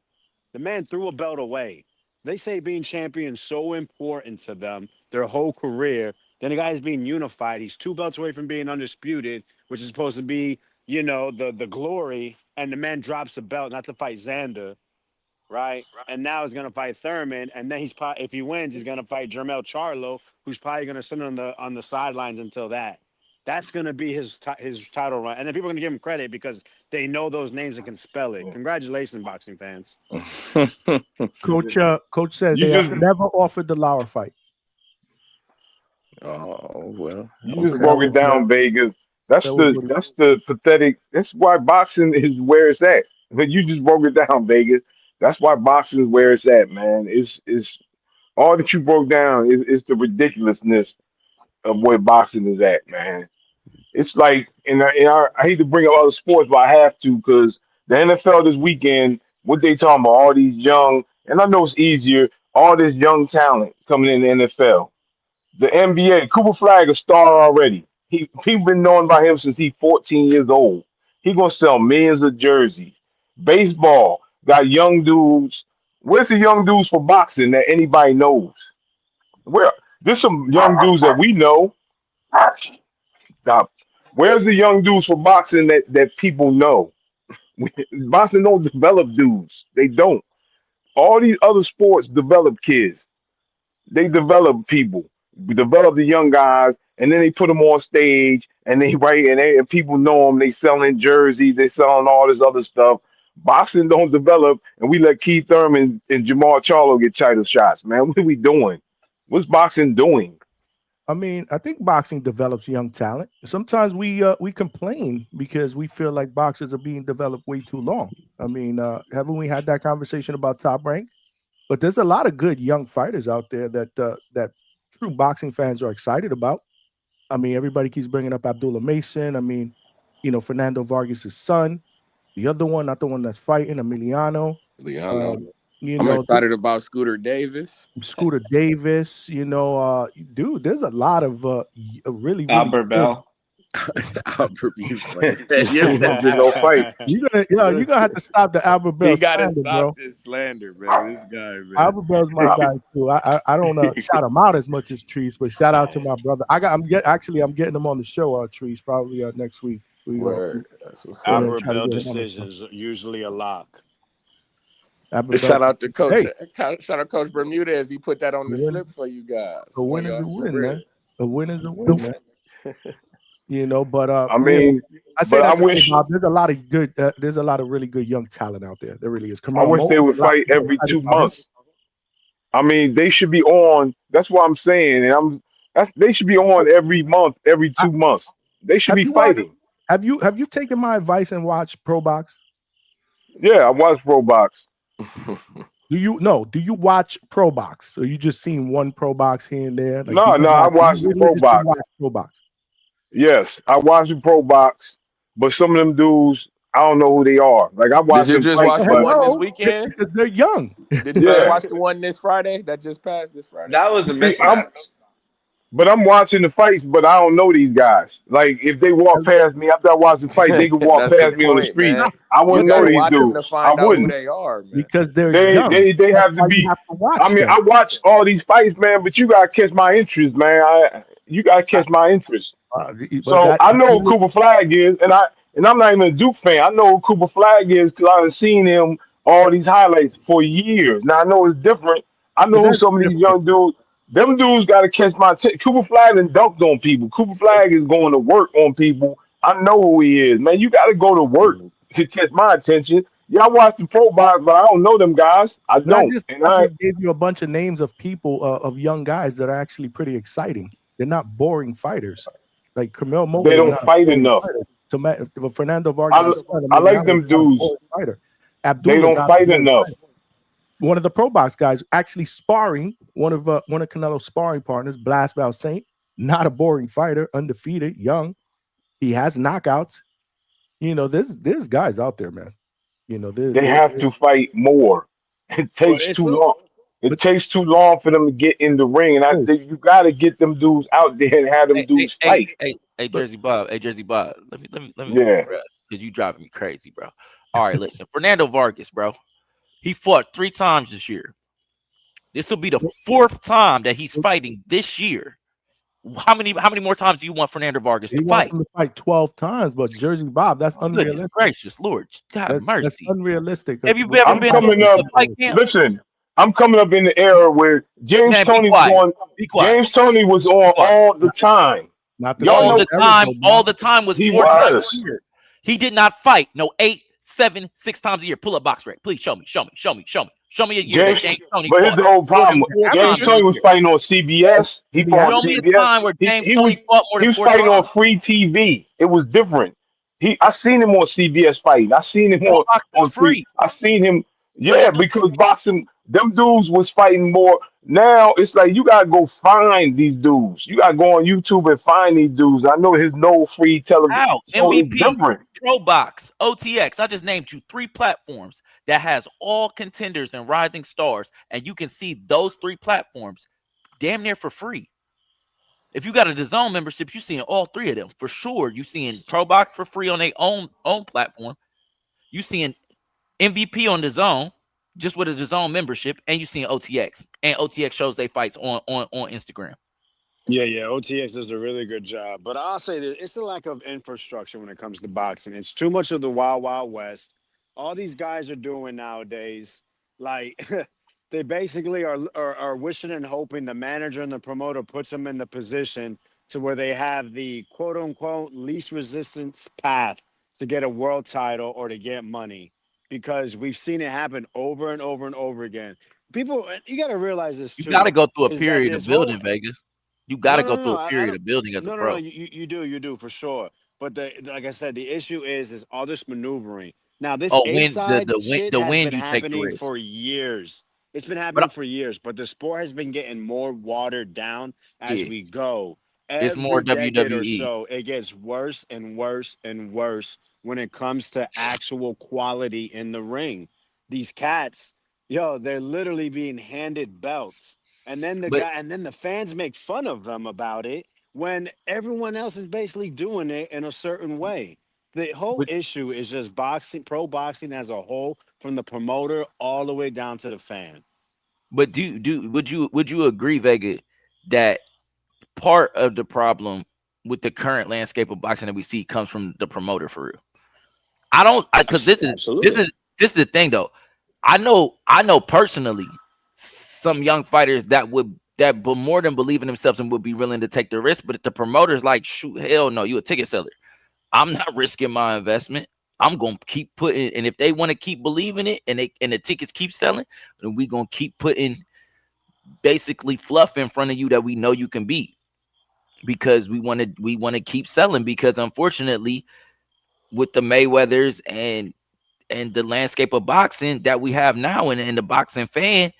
The man threw a belt away. They say being champion is so important to them, their whole career. Then the guy's being unified. He's 2 belts away from being undisputed, which is supposed to be, the glory. And the man drops the belt not to fight Xander, right? And now he's gonna fight Thurman, and then if he wins, he's gonna fight Jermell Charlo, who's probably gonna sit on the sidelines until that. That's gonna be his title run, and then people are gonna give him credit because they know those names and can spell it. Congratulations, boxing fans. Coach said You they just- have never offered the Lauer fight. Oh well. You just broke it down, Vegas. That's That was the pathetic. That's why boxing is where it's at. But you just broke it down, Vegas. That's why boxing is where it's at, man. It's all that you broke down is the ridiculousness of where boxing is at, man. It's like, I hate to bring up other sports, but I have to because the NFL this weekend, what they talking about, all these young, and I know it's easier, all this young talent coming in the NFL. The NBA, Cooper Flag a star already. People been knowing about him since he's 14 years old. He gonna sell millions of jerseys. Baseball got young dudes. Where's the young dudes for boxing that anybody knows? Where there's some young dudes that we know. Stop. Where's the young dudes for boxing that people know? Boxing don't develop dudes. They don't. All these other sports develop kids. They develop people, develop the young guys, and then they put them on stage, and and people know them. They selling jerseys, they selling all this other stuff. Boxing don't develop, and we let Keith Thurman and Jamal Charlo get title shots. Man, what are we doing? What's boxing doing? I mean, I think boxing develops young talent. Sometimes we complain because we feel like boxers are being developed way too long. I mean, haven't we had that conversation about Top Rank? But there's a lot of good young fighters out there that true boxing fans are excited about. I mean, everybody keeps bringing up Abdullah Mason. I mean, Fernando Vargas' son. The other one, not the one that's fighting, Emiliano. I'm excited about Scooter Davis. Dude, there's a lot of really Albert Bell. Albert No fight. You're gonna have to stop the Albert Bell. He gotta slander, stop bro. this slander, man. This guy, man. Albert Bell's my guy too. I don't shout him out as much as Trees, but shout out to my brother. I'm getting him on the show, Trees, probably next week. Albert Bell decisions are usually a lock. Shout out to Coach. Shout out Coach Bermudez. He put that on the slip for you guys. A win is a win, man. A win is a win, man. But I mean, I say but that I wish there's a lot of good. There's a lot of really good young talent out there. There really is. I wish they would fight every 2 months. I mean, they should be on. That's what I'm saying, and they should be on every month, every 2 months. They should be fighting. Have you taken my advice and watched Pro Box? Yeah, I watched Pro Box. Do you watch Pro Box? Or you just seen one Pro Box here and there? No, I watched the Pro Box. Yes, I watched the Pro Box, but some of them dudes, I don't know who they are. Like I watched. Did you just watch the one this weekend? Because they're young. Did you just watch the one this Friday that just passed this Friday? That was a mismatch. But I'm watching the fights, but I don't know these guys. Like if they walk past me after I watch the fight, they could walk past me on the street. Man. I wouldn't know these dudes. I wouldn't. Who they are, man. Because they're young. They have to be. I watch all these fights, man, but you gotta catch my interest, man. You gotta catch my interest. So I know who Cooper Flag is, and I'm not even a Duke fan. I know who Cooper Flag is because I've seen him all these highlights for years. Now I know it's different. I know who some of these young dudes. Them dudes got to catch my attention. Cooper Flag and dunked on people. Cooper Flag is going to work on people. I know who he is, man. You got to go to work to catch my attention. Yeah, I watch the Pro Box, but I don't know them guys. I don't. I just gave you a bunch of names of people, of young guys that are actually pretty exciting. They're not boring fighters. Like Camille Mobley. They don't fight enough. Fernando Vargas. I like them dudes. Fighter. They Abdullah don't got fight enough. one of the pro box guys actually sparring one of Canelo's sparring partners, Blast Val Saint. Not a boring fighter, undefeated, young. He has knockouts. You know, there's guys out there, man. You know, They have to fight more. It takes too long. It takes too long for them to get in the ring, and you got to get them dudes out there and have them dudes fight. Hey, Jersey Bob. Hey, Jersey Bob. Let me. Yeah. Because you driving me crazy, bro. All right, listen. Fernando Vargas, bro. He fought 3 times this year. This will be the 4th time that he's fighting this year. How many more times do you want Fernando Vargas to fight? He wants him to fight 12 times, but Jersey Bob, that's unrealistic. Goodness gracious, Lord, God mercy. That's unrealistic. Have you ever been coming up? Listen, I'm coming up in the era where James Toney was on. James Toney was on all the time. Not all the time was 4 times a year. He did not fight 8, 7, 6 times a year. Pull up box rec. Please show me a year that James Toney fought. But here's the whole problem. James Toney was fighting on CBS. He fought show me a time where James Toney fought more than 4 times. He was fighting on free TV. It was different. I seen him on CBS fighting. I seen him on free. I seen him. Yeah, because boxing, them dudes was fighting more. Now it's like you gotta go find these dudes. You gotta go on YouTube and find these dudes. I know his no free television. So MVP, it's different. Pro Box, OTX. I just named you 3 platforms that has all contenders and rising stars, and you can see those 3 platforms damn near for free. If you got a DAZN membership, you're seeing all 3 of them for sure. You seeing Pro Box for free on their own platform. You seeing MVP on DAZN just with a DAZN membership, and you seeing OTX, and OTX shows they fights on Instagram. Yeah, OTX does a really good job, but I'll say that it's the lack of infrastructure when it comes to boxing. It's too much of the wild west. All these guys are doing nowadays, like they basically are wishing and hoping the manager and the promoter puts them in the position to where they have the quote unquote least resistance path to get a world title or to get money. Because we've seen it happen over and over and over again. People, you got to realize this too. You got to go through a period of building, Vegas. You got to go through a period of building as a pro. No, you do for sure. But like I said, the issue is all this maneuvering. Now this inside shit has been happening for years. It's been happening for years, but the sport has been getting more watered down as we go. It's more WWE. So it gets worse and worse and worse when it comes to actual quality in the ring. These cats, they're literally being handed belts. And then the fans make fun of them about it when everyone else is basically doing it in a certain way. The whole issue is just pro boxing as a whole, from the promoter all the way down to the fan. But would you agree, Vega, that part of the problem with the current landscape of boxing that we see comes from the promoter for real? I don't, because this is the thing though. I know personally some young fighters that more than believe in themselves and would be willing to take the risk, but if the promoter's like, shoot, hell no, you a ticket seller. I'm not risking my investment. I'm gonna keep putting, and if they want to keep believing it and the tickets keep selling, then we gonna keep putting basically fluff in front of you that we know you can beat, because we want to keep selling, because unfortunately with the Mayweathers and the landscape of boxing that we have now, and the boxing fan,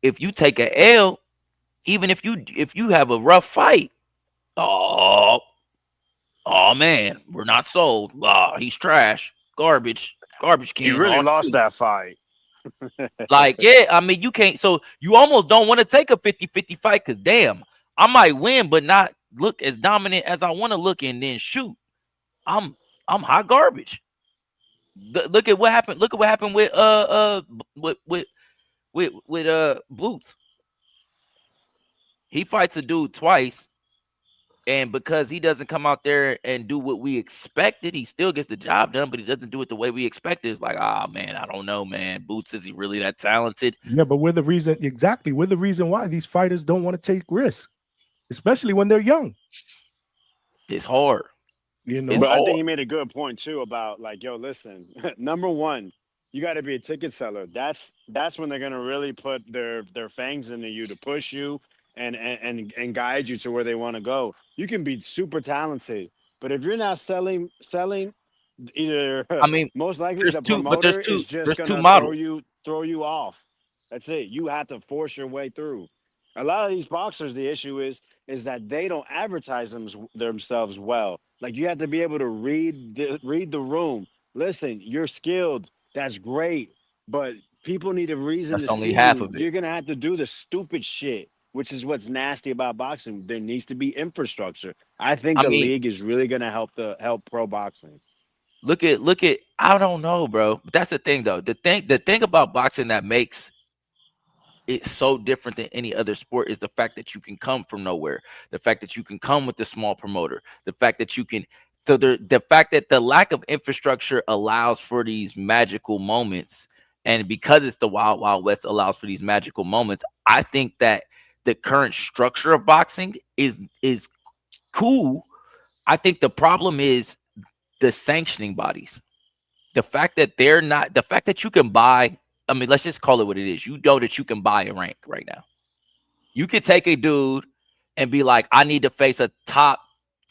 if you take a L, even if you have a rough fight, oh man, we're not sold. He's trash, garbage can. You really lost that fight. Like, yeah, I mean, you can't. So you almost don't want to take a 50-50 fight, because damn, I might win, but not look as dominant as I want to look, and then shoot, I'm hot garbage. Look at what happened. Look at what happened with Boots. He fights a dude twice, and because he doesn't come out there and do what we expected, he still gets the job done, but he doesn't do it the way we expected. It's like, man, I don't know, man. Boots, is he really that talented? Yeah, but we're the reason why these fighters don't want to take risks, especially when they're young. It's hard. But I think he made a good point too about like, listen, number one, you got to be a ticket seller. That's when they're gonna really put their fangs into you to push you and guide you to where they want to go. You can be super talented, But if you're not selling, either I mean, most likely there's the two, but promoter is just there's two gonna models. throw you off. That's it. You have to force your way through. A lot of these boxers, the issue is that they don't advertise themselves well. Like you have to be able to read the room. Listen, you're skilled. That's great, but people need a reason That's to only see half you. of it. You're gonna have to do the stupid shit, which is what's nasty about boxing. There needs to be infrastructure. I think I a mean, league is really gonna help pro boxing. look at. I don't know, bro. But that's the thing, though. The thing about boxing that makes it's so different than any other sport is the fact that you can come from nowhere, the fact that you can come with a small promoter, the fact that you can the fact that the lack of infrastructure allows for these magical moments, and because it's the wild wild west allows for these magical moments. I think that the current structure of boxing is cool. I think the problem is the sanctioning bodies, the fact that they're not, the fact that you can buy, I mean, let's just call it what it is. You know that you can buy a rank right now. You could take a dude and be like, I need to face a top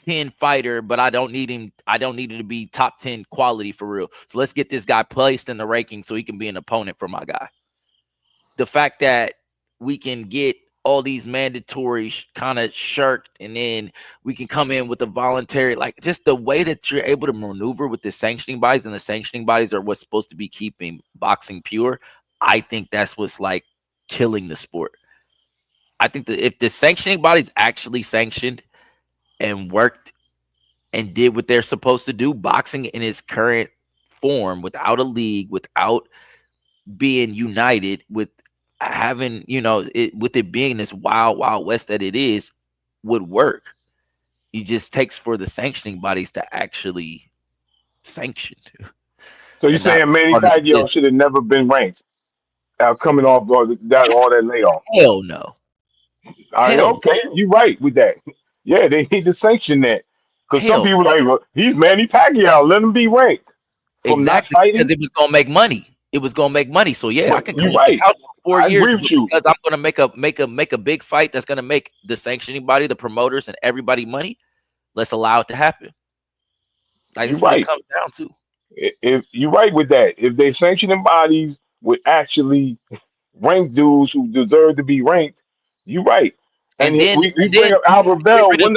10 fighter, but I don't need him. I don't need him to be top 10 quality for real. So let's get this guy placed in the ranking so he can be an opponent for my guy. The fact that we can get all these mandatory kind of shirked, and then we can come in with a voluntary, like just the way that you're able to maneuver with the sanctioning bodies, and the sanctioning bodies are what's supposed to be keeping boxing pure. I think that's what's like killing the sport. I think that if the sanctioning bodies actually sanctioned and worked and did what they're supposed to do, boxing in its current form, without a league, without being united, with having, with it being this wild wild west that it is, would work. It just takes for the sanctioning bodies to actually sanction So you're and not saying Manny part of the Pacquiao business. should have never been ranked coming off all that layoff. Hell no. All right, Hell no. okay, you're right with that. Yeah, they need to sanction that because some Hell people like, well, he's Manny Pacquiao, let him be ranked from not Exactly, because fighting. it was gonna make money. It was gonna make money. So yeah, I But can come you're off the right. couch for 4 years, I agree with but you. because I'm gonna make a big fight that's gonna make the sanctioning body, the promoters, and everybody money, let's allow it to happen. Like You're that's what it right. comes down to. If you're right with that, if they sanctioning bodies would actually rank dudes who deserve to be ranked, you're right. And And then we and bring then up Albert get Bell. rid of the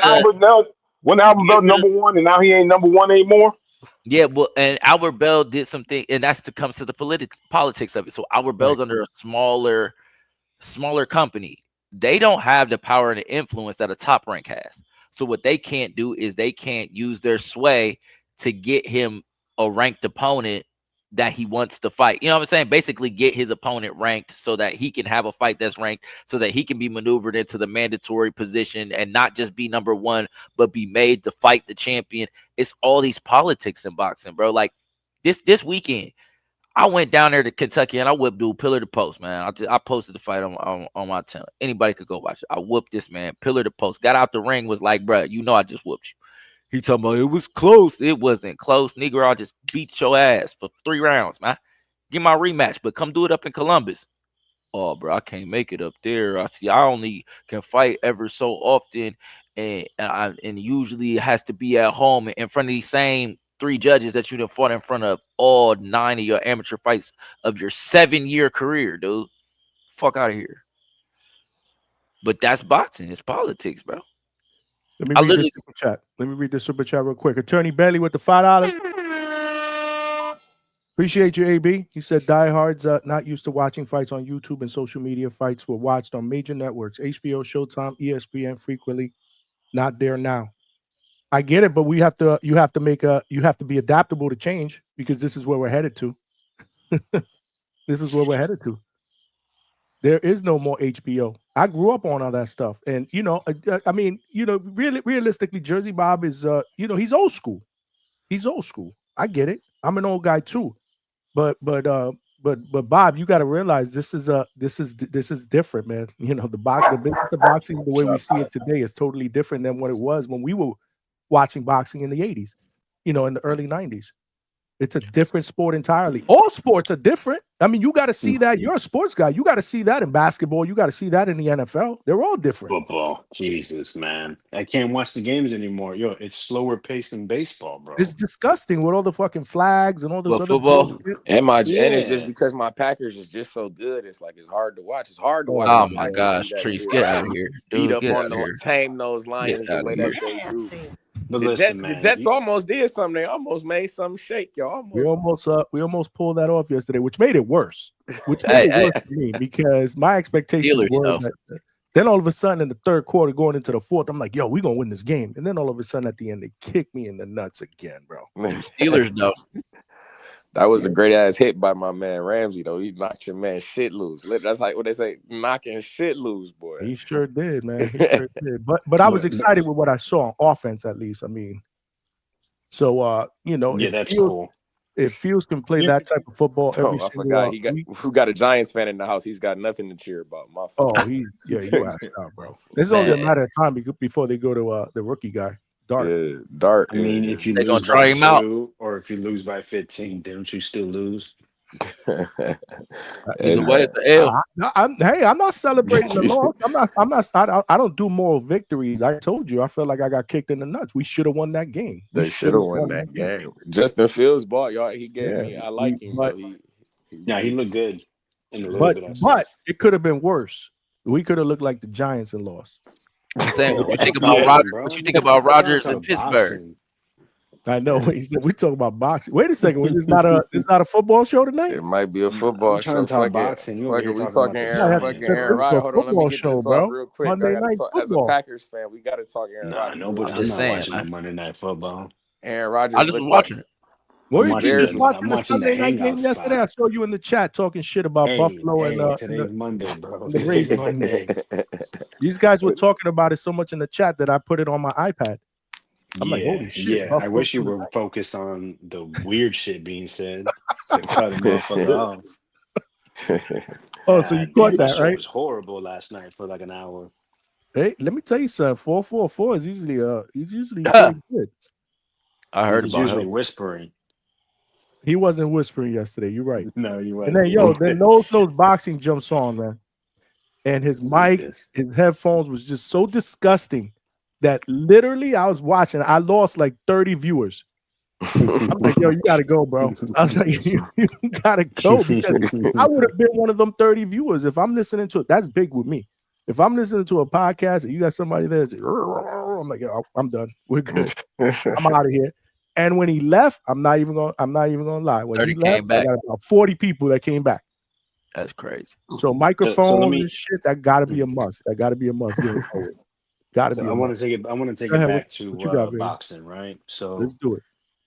When Albert get Bell rid of number one, and now he ain't number one anymore. yeah, well, and Albert Bell did something, and that's to comes to the politics of it. So Albert Right. Bell's under a smaller company. They don't have the power and the influence that a top rank has. So what they can't do is they can't use their sway to get him a ranked opponent that he wants to fight. You know what I'm saying? Basically get his opponent ranked so that he can have a fight that's ranked, so that he can be maneuvered into the mandatory position and not just be number one, but be made to fight the champion. It's all these politics in boxing, bro. Like this weekend, I went down there to Kentucky and I whipped dude pillar to post, man. I posted the fight on my channel. Anybody could go watch it. I whooped this man pillar to post. Got out the ring, was like, bro, I just whooped you. He talking about it was close. It wasn't close, Negro. I just beat your ass for 3 rounds, man. Get my rematch, but come do it up in Columbus. Oh, bro, I can't make it up there. I only can fight ever so often, and usually it has to be at home in front of these same 3 judges that you done fought in front of all 9 of your amateur fights of your 7-year career, dude. Fuck out of here. But that's boxing. It's politics, bro. Let me I read the literally super chat. Let me read the super chat real quick. Attorney Bailey with the $5. Appreciate you, AB. He said diehards not used to watching fights on YouTube and social media. Fights were watched on major networks, HBO, Showtime, ESPN frequently. Not there now. I get it, but you have to be adaptable to change, because this is where we're headed to. This is where we're headed to. There is no more HBO. I grew up on all that stuff, and I mean, really, realistically, Jersey Bob is, he's old school. He's old school. I get it. I'm an old guy too, but Bob, you got to realize this is different, man. The business of boxing, the way we see it today, is totally different than what it was when we were watching boxing in the 80s, in the early 90s. It's a different sport entirely. All sports are different. I mean, you got to see that. You're a sports guy. You got to see that in basketball. You got to see that in the NFL. They're all different. Football, Jesus, man, I can't watch the games anymore. Yo, it's slower paced than baseball, bro. It's disgusting with all the fucking flags and all this Well, other football? bullshit. And it's just Yeah. because my Packers is just so good. It's like it's hard to watch. It's hard to watch. Oh my my Packers gosh, be that Trees, good. get out of here, Beat dude. up Get on out of here. tame those Lions the outta way here. that they do. But The listen, man, Jets almost did something. They almost made something shake, y'all. We almost pulled that off yesterday, which made it worse. Which Hey, made it worse for me because my expectations Steelers, were though. that. Then all of a sudden in the third quarter, going into the fourth, I'm like, "Yo, we're gonna win this game." And then all of a sudden at the end, they kick me in the nuts again, bro. Steelers, though. That was a great ass hit by my man Ramsey, though. He knocked your man shit loose. That's like what they say, knocking shit loose, boy. He sure did, man. He sure did. But I was excited with what I saw on offense, at least. I mean, so yeah, that's cool. If Fields can play that type of football every I single forgot week. who got a Giants fan in the house. He's got nothing to cheer about. My fault. Oh, you asked out, bro. It's only a matter of time before they go to the rookie guy, Dart. Yeah, Dart. I mean, if you They lose gonna try by him out. 2 or if you lose by 15, don't you still lose? Either way, it's the L. I'm not celebrating the loss. I don't do moral victories. I told you, I feel like I got kicked in the nuts. We should have won that game. They should have won that game. Justin Fields ball, y'all. He gave me. I like him, but he looked good. But it could have been worse. We could have looked like the Giants and lost. I'm saying, what you think about Rodgers? What you think about Rodgers in Pittsburgh? I know. We talk about boxing. Wait a second. It's not a football show tonight. It might be a football show. I'm trying to talk boxing. We talking Aaron Rodgers. Hold on, let me get this off real quick. Monday Night Football. As a Packers fan, we got to talk Aaron Rodgers. I'm not watching the Monday Night Football. Aaron Rodgers. I just was watching it. What were you I'm watching the watching Sunday the night game Hangout yesterday? I saw you in the chat talking shit about Buffalo and today's Monday, bro. the Today's Ravens. Monday. These guys were talking about it so much in the chat that I put it on my iPad. I'm like, holy shit. Yeah, I wish you were focused on the weird shit being said to cut a motherfucker off. So you caught that, right? It was horrible last night for like an hour. Hey, let me tell you something. 444 is usually he's usually pretty good. I heard He's about usually him. whispering. He wasn't whispering yesterday. You're right. No, you And wasn't. then those boxing jumps on, man. And his mic, his headphones was just so disgusting that literally I was watching. I lost like 30 viewers. I'm like, yo, you gotta go, bro. I was like, you gotta go because I would have been one of them 30 viewers if I'm listening to it. That's big with me. If I'm listening to a podcast and you got somebody there, I'm like, yo, I'm done. We're good. I'm out of here. And when he left, I'm not even gonna lie. When he left, I got about 40 people that came back. That's crazy. So microphones and shit, that gotta be a must. That gotta be a must. Gotta be. I want to take it back to boxing, right? So let's do it.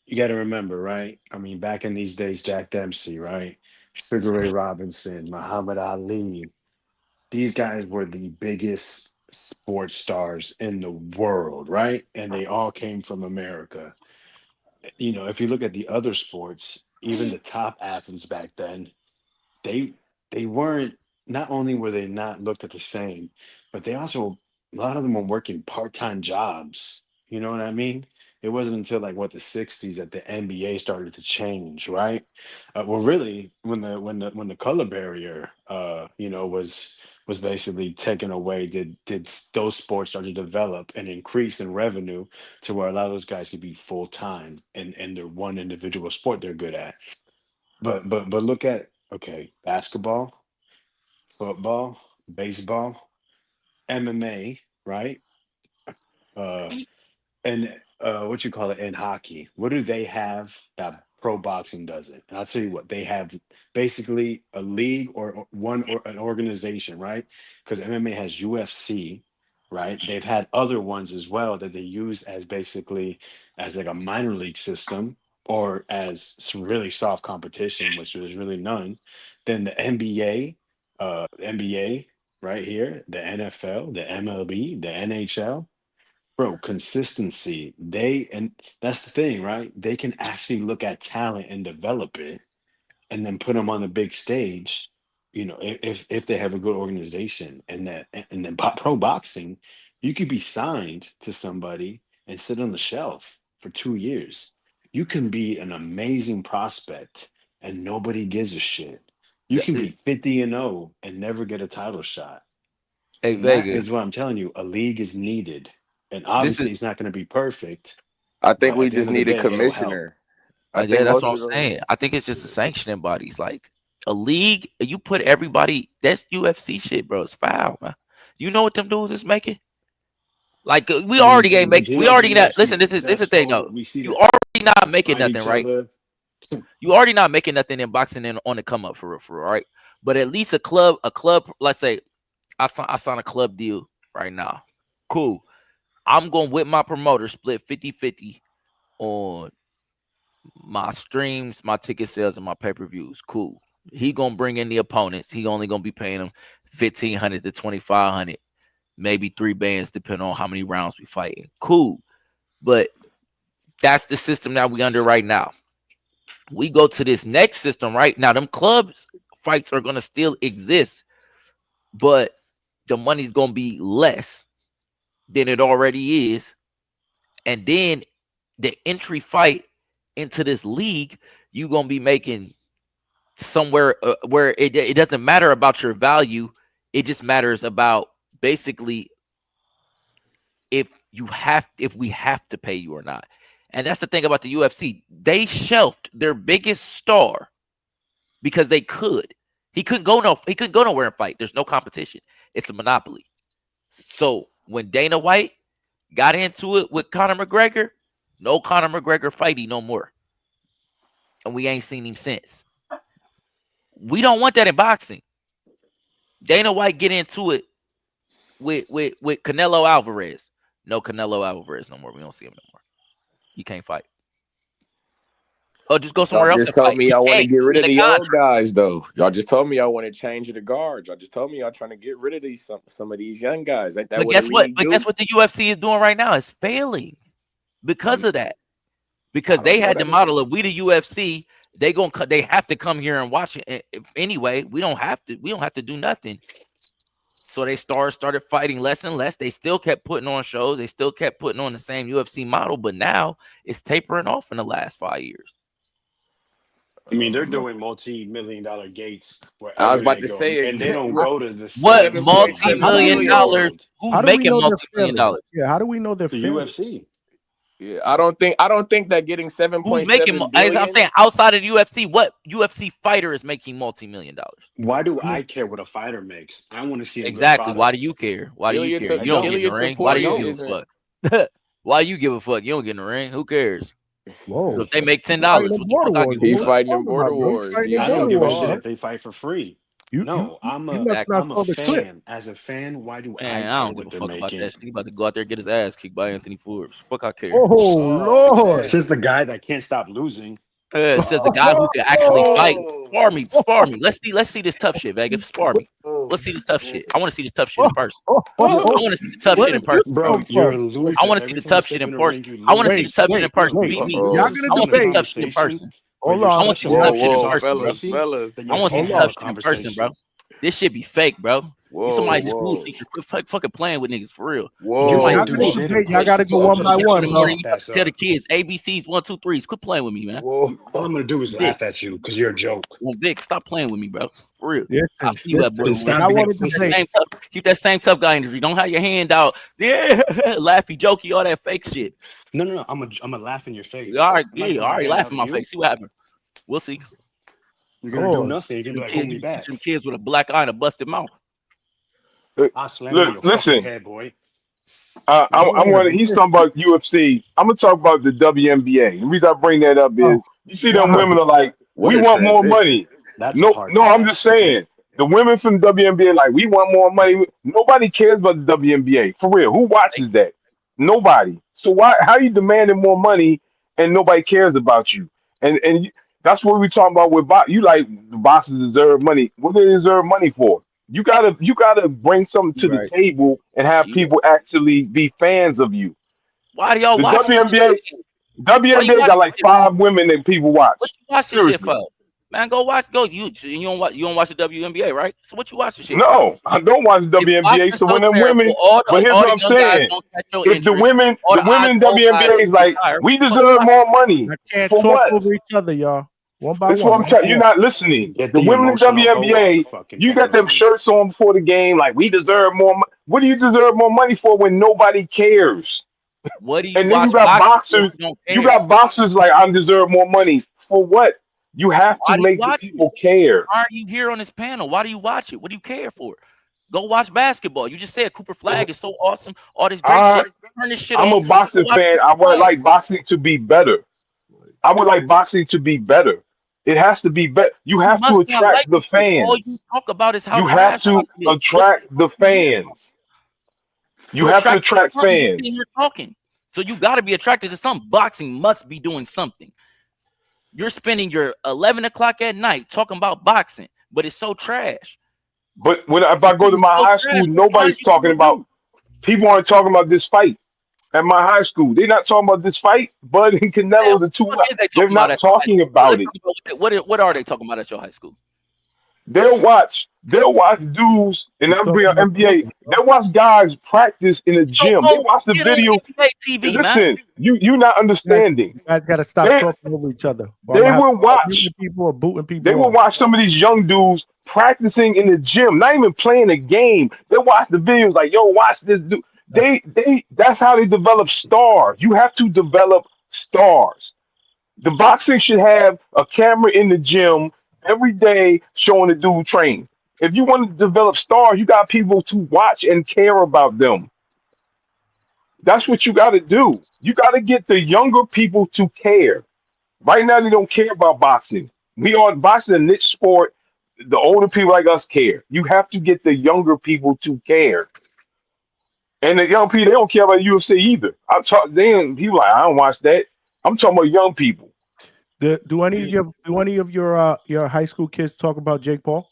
You got to remember, right? I mean, back in these days, Jack Dempsey, right? Sugar Ray Robinson, Muhammad Ali. These guys were the biggest sports stars in the world, right? And they all came from America. You know, if you look at the other sports, even the top athletes back then, they weren't. Not only were they not looked at the same, but they also, a lot of them were working part-time jobs. You know what I mean? It wasn't until like the 60s that the NBA started to change, right? Well, really, when the color barrier, was basically taken away, did those sports start to develop and increase in revenue to where a lot of those guys could be full time in their one individual sport they're good at. But look at basketball, football, baseball, MMA, right? And what you call it in hockey? What do they have that pro boxing doesn't? And I'll tell you what, they have basically a league or an organization, right? Because MMA has UFC, right? They've had other ones as well that they use as basically as like a minor league system or as some really soft competition, which there's really none. Then the NBA right here, the NFL, the MLB, the NHL. Bro, consistency. And that's the thing, right? They can actually look at talent and develop it and then put them on the big stage, if they have a good organization. And then pro boxing, you could be signed to somebody and sit on the shelf for 2 years. You can be an amazing prospect and nobody gives a shit. You can be 50-0 and never get a title shot. Hey, And that Vega, is what I'm telling you. A league is needed. And this obviously is it's not going to be perfect. I think But we at the end just of the need a day, it'll help. commissioner. I yeah, think that's most what I'm of those. saying. I think it's just the sanctioning bodies. Like a league, you put everybody. That's UFC shit, bro. It's foul, man. You know what them dudes is making? Like we already ain't make. You We know, already the not. UFC Listen, this is the thing successful. though. We see You the already not making fight nothing, each right? other. You already not making nothing in boxing and on the come up for real, right? But at least a club, let's say I sign a club deal right now. Cool. I'm going with my promoter, split 50-50 on my streams, my ticket sales, and my pay-per-views. Cool. He gonna bring in the opponents. He only gonna be paying them $1,500 to $2,500, maybe 3 bands, depending on how many rounds we fighting. Cool. But that's the system that we under right now. We go to this next system right now. Them clubs fights are gonna still exist, but the money's gonna be less than it already is. And then the entry fight into this league, you gonna be making somewhere where it doesn't matter about your value. It just matters about basically if we have to pay you or not. And that's the thing about the UFC. They shelved their biggest star because they could. He couldn't go nowhere and fight. There's no competition. It's a monopoly. So when Dana White got into it with Conor McGregor, no Conor McGregor fighty no more. And we ain't seen him since. We don't want that in boxing. Dana White get into it with Canelo Alvarez. No Canelo Alvarez no more. We don't see him no more. He can't fight. Oh, just go somewhere Y'all else just and told fight. me He y'all want to can't. get He's rid in of a the old contract. guys, though. Y'all just told me y'all want to change the guards. Y'all just told me y'all trying to get rid of some of these young guys. Ain't that But what a guess what? league But do? guess what the UFC is doing right now? It's failing because of that. Because I they don't know had the that. model of we the UFC. They have to come here and watch it anyway. We don't have to do nothing. So they started fighting less and less. They still kept putting on shows. They still kept putting on the same UFC model, but now it's tapering off in the last 5 years. I mean, they're doing multi-million-dollar gates I wherever was about they to go, say and they don't How- go to the What same multi-million we venues know- in the dollars? world. Who's How do we making know they're multi-million failing? dollars? Yeah, how do we know they're The failing? UFC. Yeah, I don't think that getting Who's making? 7.7 I'm billion. saying outside of the UFC, what UFC fighter is making multi-million dollars? Why do I care what a fighter makes? I want to see a good Exactly. Why do product. you care? Why do you Ilya care? to You don't get in the Ilya ring. Why do you Taporia give isn't. a fuck? Why you give a fuck? You don't get in the ring. Who cares? Whoa. So if they make $10, Fighting what in the border fuck I wars. give a He What fuck? fighting in you talking border about, bro? wars. Fighting He in I on border don't the give a wars, shit bro. card. if they fight for free. You No, you must not I'm a saw the clip. fan. As a fan, why do Man, I I care don't give what a they're fuck about making? that shit. He about to go out there and get his ass kicked by Anthony Forbes. Fuck, I care. Oh Lord. Says the guy that can't stop losing. It says the guy who can actually fight. Spar me. Oh, Let's see this tough shit, Vegas. Spar me. Let's see this tough shit. I want to see this tough shit oh, in person. oh, I oh. want to see the tough Where shit in did this person. Bro, come you're a from? loser. I want to see Every the time you tough step shit in in the person. ring, you I want to see lose. the tough shit in person. Wait. Beat me. Y'all Uh-oh. gonna I want to see the debate. tough shit in person. But Hold you're on. I want to such see a the Whoa, tough shit in whoa, one-sided person, bro. fellas, pussy fellas. that I you want to see hate the Hold having tough on. shit in person, bro. conversations. This shit be fake, bro. You Whoa, somebody school whoa, teacher. Quit fucking playing with niggas for real. You You somebody Y'all don't do school gonna shit teacher. in debate. Y'all gotta person, go so one I'm You by just get up gonna in one, the bro. morning. laugh You about that to tell the up. kids ABCs 1, 2, 3s. Quit playing with me, man. whoa. All I'm gonna do is Vic, laugh at you because you're a joke. well, Vic, stop playing with me, bro. For real. I'll Listen, see you at Then Border listen. Wars. stop Y'all being a want to Keep that debate? pussy. same tough guy energy. Don't have your hand out. Yeah, laughy, jokey, all that fake shit. No. I'm a laugh in your face. All right, I'm not yeah, gonna all put my right. hand Laugh out in at my you. face. See what happens. We'll see. You're gonna do Lord. nothing. You're gonna be like, hold me You back. teaching kids with a black eye and a busted mouth. I'll slam you in your fucking Listen, head, boy. I Y'all want want to to. He's debate? talking about UFC. I'm gonna talk about the WNBA. The reason I bring that up is Oh, you see them wow. women are like, What we a want more transition. money. That's a No, hard no, I'm just pass. saying the women from WNBA like we want more money. Nobody cares about the WNBA for real. Who watches that? Nobody. So why? How you demanding more money and nobody cares about you? That's what we talking about with you like the bosses deserve money. What do they deserve money for? You gotta bring something You to the right. table and have You right. people actually be fans of you. Why do y'all The watch this WNBA shit? Why you WNBA watch got this like shit? 5 women that people What watch. you watch this shit Seriously. for? Man, go watch. You don't watch the WNBA, right? So what you watch the shit for? No, I don't watch the If WNBA. boxing's So when so them women, terrible, all but here's what the I'm young guys saying: don't catch your if the interest. women, All the the women in old guys WNBA is like, retire. we Fuck deserve watch. more money. I can't For talk what? over each other, y'all. One by That's one. what I'm telling you. You're not listening. Get The the women in emotional hoe off the WNBA, fucking you got them television. shirts on before the game, like we deserve more. What do you deserve more money for when nobody cares? What do you And then you watch got boxing for if boxers. you don't You care? got boxers like I deserve more money for what? You have to Why do you make the watch people it? care. Why are you here on this panel? Why do you watch it? What do you care for? Go watch basketball. You just said Cooper Flag is so awesome. All this great I, shit. Turn this shit I'm on. a Go boxing watch fan. I Cooper would Flag. like boxing to be better. I would like boxing to be better. It has to be better. You You have to must not like attract the it. 'Cause all you fans. talk about is how You have trash to boxing is. What attract the you here? fans. You You have to attract attract something. You sitting fans. here talking. So you got to be attracted to something. Boxing must be doing something. You're spending your 11 o'clock at night talking about boxing, but it's so trash. But if I go to It's my so high trash. school, What you trying to nobody's get talking people to about. do? People aren't talking about this fight at my high school. They're not talking about this fight. Bud and Man, Canelo, what the the two. fuck is they They're talking about not at your high talking school? What are about they it. talking about? What are they talking about at your high school? They'll watch. They'll watch dudes in We're talking about NBA. football, bro. They'll watch guys practice in the So gym. They go watch the get on video. NBA TV, man. Listen, you not understanding. You guys got to stop They talking over each other. Or I'm they gonna have to will start watch. muting people or booting They people will off. watch some of these young dudes practicing in the gym, not even playing a game. They watch the videos like, yo, watch this dude. They that's how they develop stars. You have to develop stars. The boxing should have a camera in the gym every day showing the dude train. If you want to develop stars, you got people to watch and care about them. That's what you got to do. You got to get the younger people to care. Right now, they don't care about boxing. We are boxing a niche sport. The older people like us care. You have to get the younger people to care. And the young people, they don't care about UFC either. I'm talking. Then people like, I don't watch that. I'm talking about young people. Do any of your high school kids talk about Jake Paul?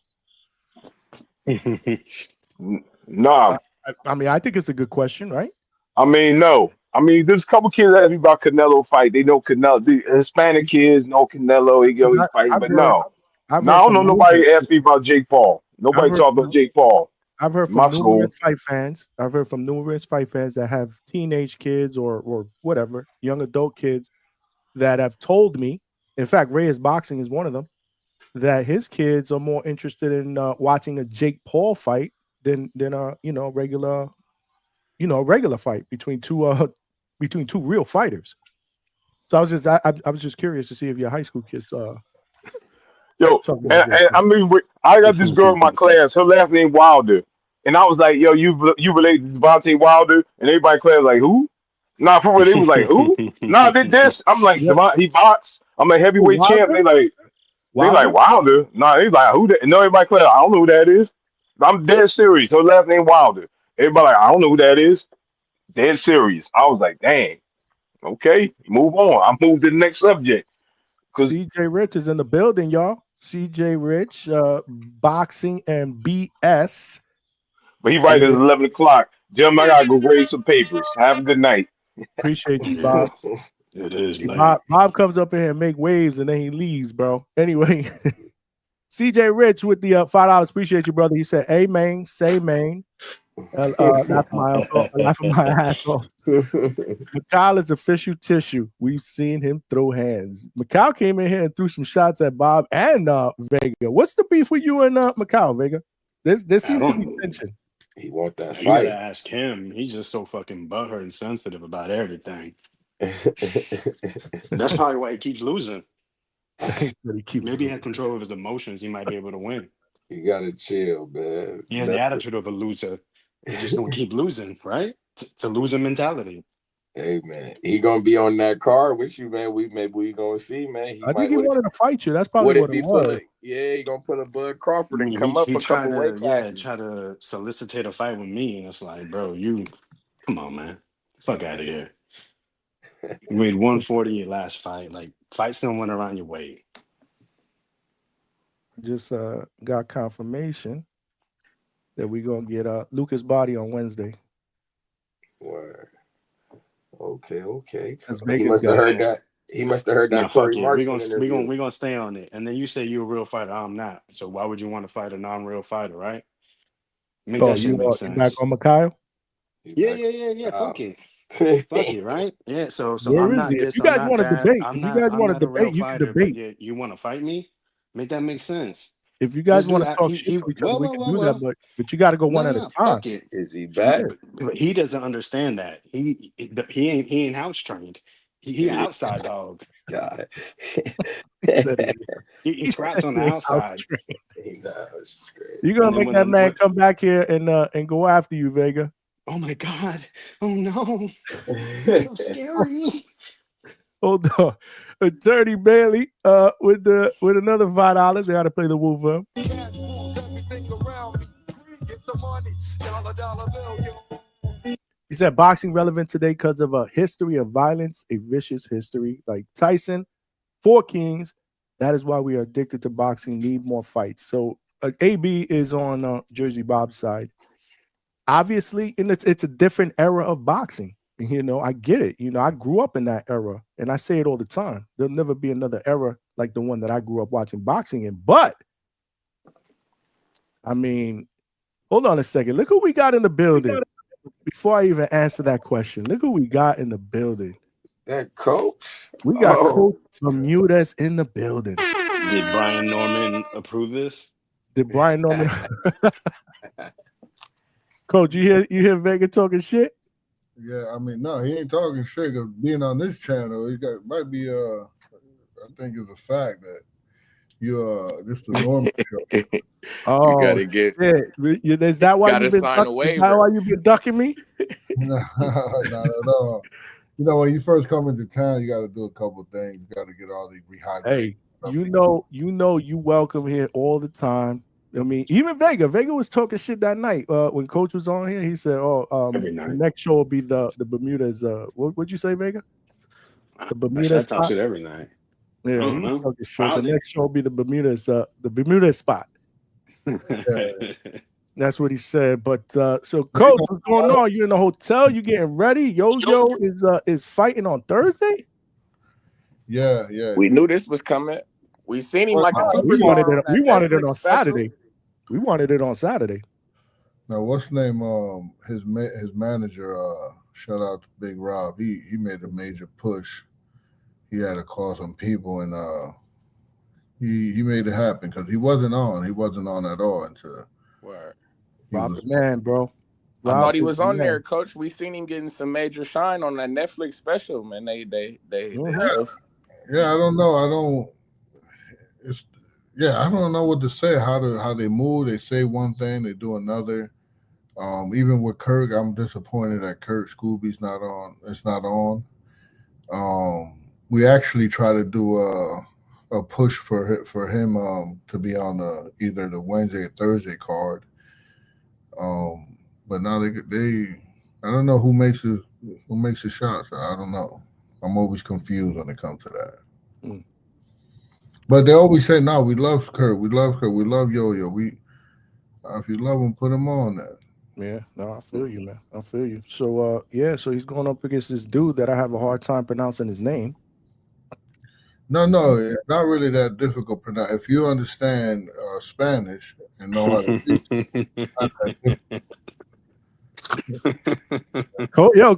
Nah, I mean, I think it's a good question, right? I mean, no. I mean, there's a couple kids that ask me about Canelo fight. They know Canelo. The Hispanic kids know Canelo. He go, Because he's fighting, I've but heard no. I've No, heard I don't from know numerous nobody ask me about Jake Paul. I've Nobody heard talk about Jake Paul I've heard in my from school. numerous fight fans. I've heard from numerous fight fans that have teenage kids or whatever, young adult kids that have told me. In fact, Reyes Boxing is one of them. That his kids are more interested in watching a Jake Paul fight than a regular fight between two real fighters. So I was just curious to see if your high school kids Yo, talk about Jake and Paul. I mean, I got this girl in my class. Her last name Wilder, and I was like, "Yo, you related to Devontae Wilder?" And everybody in class like, "Who?" Nah, for real, they was like, "Who?" Nah, they this. I'm like, What? Devon, he boxed. I'm a Who, heavyweight champ. Wilder? They like Wilder? Wilder. Nah, they like who? That? No, everybody in class, I don't know who that is. I'm dead serious. Her last name Wilder. Everybody like, I don't know who that is. Dead serious. I was like, dang. Okay, move on. I moved to the next subject because, CJ Rich is in the building, y'all. CJ Rich, boxing and BS. but he right at 11 o'clock. Jim, I gotta go grade some papers. Have a good night. Appreciate you, Bob. It is late. Bob comes up in here and make waves and then he leaves, bro. Anyway, CJ Rich with the $5. Appreciate you, brother. He said, "Amen, say amen." Laughing my ass off. Mikhail is official tissue. We've seen him throw hands. Mikhail came in here and threw some shots at Bob and Vega. What's the beef with you and Mikhail, Vega? There seems to be tension. He want that You gotta fight. ask him. He's just so fucking butthurt and sensitive about everything. That's probably why he keeps losing. Maybe he had control of his emotions. He might be able to win. You gotta chill, man. He has the attitude of a loser. He's just gonna keep losing, right? It's a loser mentality. Hey man, he gonna be on that card with you, man. Maybe we gonna see, man. I think he wanted to fight you. That's probably what what if it he was. he gonna put a Bud Crawford and come he up a tried couple to, weight classes. try to solicitate a fight with me, and it's like, bro, come on, man, fuck out of here. You made 140 your last fight. Like, fight someone around your weight. Just got confirmation that we're gonna get Lucas Body on Wednesday. Word. Okay. As He Vegas must have got heard that. He must have heard that Nah, fuck Corey it. Marksman interview. We gonna stay on it. And then you say you're a real fighter. I'm not. So why would you want to fight a non-real fighter, right? Make that shit make you back sense. on Mikhail? Yeah. Fuck it. Fuck it, right? Yeah. So Where I'm is not he? If this. you I'm guys not want to that. debate, I'm if you not. guys I'm want to not a real debate, you can fighter. But debate. you want to fight me? Make that make sense. If you guys This want dude, to talk shit to each other, we can do that. But you got to go one at a Nah, time. fuck it. Is he back? But he doesn't understand that. He ain't house trained. He outside dog. God. He scraps on the outside. You're gonna make that man come back here and go after you, Vega. Oh my God! Oh no! So scary. Hold on, Attorney Bailey, with another $5. They got to play the Wolf up. He said boxing relevant today because of a history of violence, a vicious history like Tyson, 4 Kings. That is why we are addicted to boxing. Need more fights. So AB is on Jersey Bob's side. Obviously, and it's a different era of boxing. You know, I get it. You know, I grew up in that era, and I say it all the time. There'll never be another era like the one that I grew up watching boxing in. But I mean, hold on a second. Look who we got in the building. Before I even answer that question, look who we got in the building. That coach? We got Coach Bermudez in the building. Did Brian Norman approve this? Did Brian Norman? Coach, you hear Vega talking shit? Yeah, I mean, no, he ain't talking shit. Cause being on this channel, might be I think it's a fact that this is the normal show. Oh, you gotta get. Shit. Is that why you've been ducking me? No, not at all. You know, when you first come into town, you got to do a couple of things. You got to get all the rehydrated. Hey, you welcome here all the time. I mean, even Vega was talking shit that night when Coach was on here. He said, the next show will be the Bermuda's. What'd you say, Vega? The Bermuda's I talk shit every night. Yeah, he was talking shit. The next show will be the Bermuda spot. That's what he said. But so, Coach, what's going on? You in the hotel? You getting ready? Yo is fighting on Thursday. Yeah. We knew this was coming. We seen him like a superstar. We wanted it on Saturday. We wanted it on Saturday. Now, what's the name? His manager. Shout out to Big Rob. He made a major push. He had to call some people, and he made it happen because he wasn't on. He wasn't on at all until. Rob's man, bro. I thought he was on there, Coach. We seen him getting some major shine on that Netflix special, man. They Yeah, I don't know. I don't know what to say. How they move. They say one thing, they do another. Even with Kirk, I'm disappointed that Kirk Scooby's not on. It's not on. We actually try to do a push for him to be on either the Wednesday or Thursday card. But now they I don't know who makes the shots. I don't know. I'm always confused when it comes to that. But they always say, "No, we love Kurt. We love Yo-Yo. If you love him, put him on that." Yeah, no, I feel you, man. I feel you. So, so he's going up against this dude that I have a hard time pronouncing his name. No, it's not really that difficult. If you understand Spanish and know how to teach,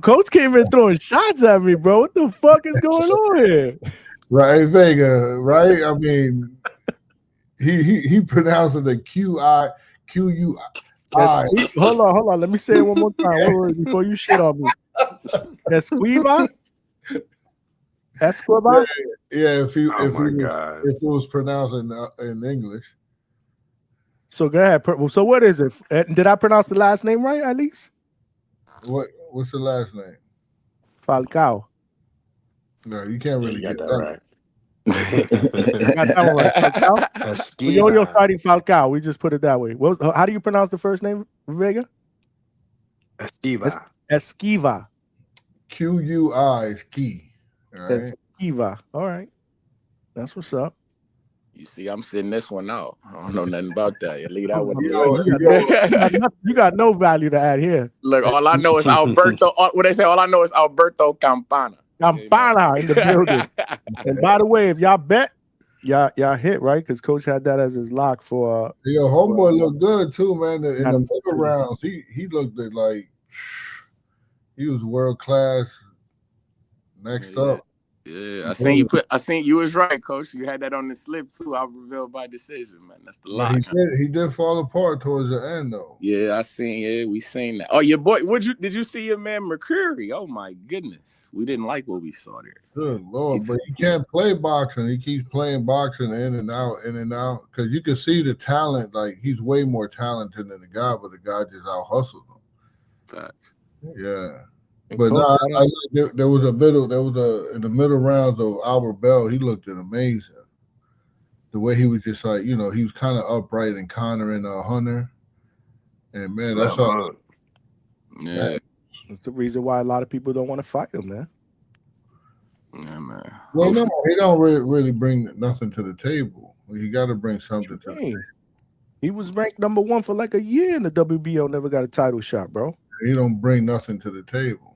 Coach came in throwing shots at me, bro. What the fuck is going on here? Right, Vega, right? I mean, he pronounced it the Q-U-I. Hold on. Let me say it one more time. Wait, before you shit on me. Esquiva? Yeah, if it was pronounced in English. So go ahead. So what is it? Did I pronounce the last name right at least? What's the last name? Falcao. No, you can't really get that right. Got that one right. Falcao? Yo-Yo fighting Falcao. We just put it that way. How do you pronounce the first name, Vega? Esquiva. Q-U-I is key. All right. Esquiva. All right. That's what's up. You see, I'm sitting this one out. I don't know nothing about that. You leave that one. You got no value to add here. Look, all I know is Alberto. What they say? All I know is Alberto Campana. Campana in the building. And by the way, if y'all bet, y'all hit, right? Because Coach had that as his lock for Yo, homeboy looked good too, man. In the Madison middle City. rounds, he looked like he was world class. Next up. Yeah, I seen you was right, Coach. You had that on the slip too. I revealed by decision, man. That's the Yeah, lock. he did fall apart towards the end though. Yeah, I seen. Yeah, we seen that. Oh, your boy. Did you see your man Mercury? Oh my goodness, we didn't like what we saw there. Good Lord, but he can't play boxing. He keeps playing boxing in and out. Because you can see the talent. Like he's way more talented than the guy, but the guy just out hustled him. Facts. Yeah. And But Coach, there was in the middle rounds of Albert Bell, he looked amazing. The way he was just like, he was kind of upright and countering Hunter. And man, that's all. Yeah. That's the reason why a lot of people don't want to fight him, man. Yeah, man. Well, no, he don't really bring nothing to the table. He got to bring something to the table. He was ranked number 1 for like a year in the WBO, never got a title shot, bro. He don't bring nothing to the table.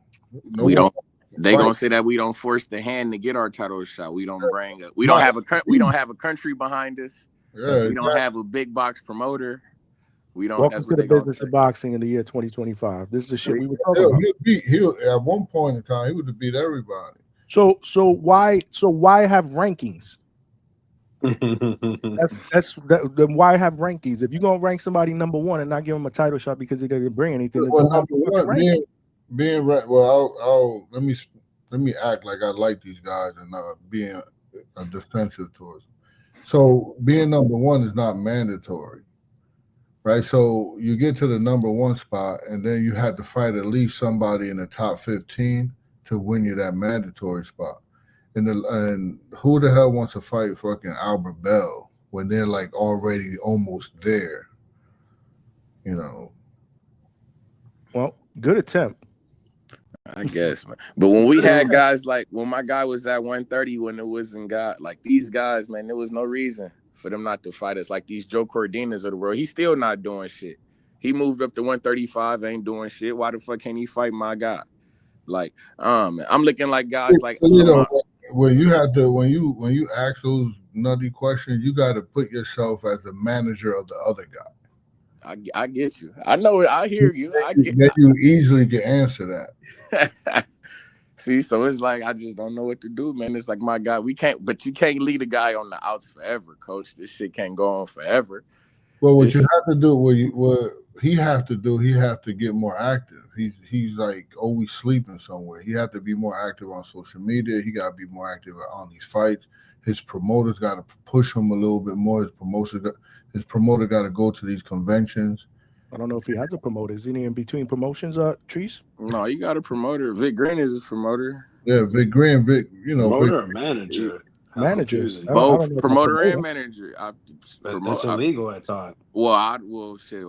They gonna say that we don't force the hand to get our title shot. We don't don't have a country behind us. Yeah, we don't have a big box promoter. We don't. Welcome to the business of boxing in the year 2025. This is the shit we were talking about. He'll at one point in time he would have beat everybody. So why have rankings? Then why have rankings? If you're gonna rank somebody number 1 and not give them a title shot because they didn't bring anything, well, number 1 being right. Well, I'll let me act like I like these guys and not being defensive towards them. So being number 1 is not mandatory, right? So you get to the number 1 spot, and then you have to fight at least somebody in the top 15 to win you that mandatory spot. And who the hell wants to fight fucking Albert Bell when they're like already almost there? Well, good attempt. I guess, man. But when we had guys like when my guy was at 130, when it wasn't like these guys, man, there was no reason for them not to fight us. Like these Joe Cordinas of the world, he's still not doing shit. He moved up to 135, ain't doing shit. Why the fuck can't he fight my guy? Like, I'm looking like guys like when you ask those nutty questions, you got to put yourself as the manager of the other guy. I get you. I know it. I hear you. You easily can answer that. See, so it's like I just don't know what to do, man. It's like my guy. You can't lead a guy on the outs forever, coach. This shit can't go on forever. Well, what you have to do, what he have to get more active. He's like always sleeping somewhere. He have to be more active on social media. He got to be more active on these fights. His promoters got to push him a little bit more. His promoter got to go to these conventions. I don't know if he has a promoter. Is he in between promotions, Trees? No, you got a promoter. Vic Green is a promoter. Yeah, Vic Green, promoter or manager? Manager. Both promoter and manager. That's illegal, I thought. Well, I won't say.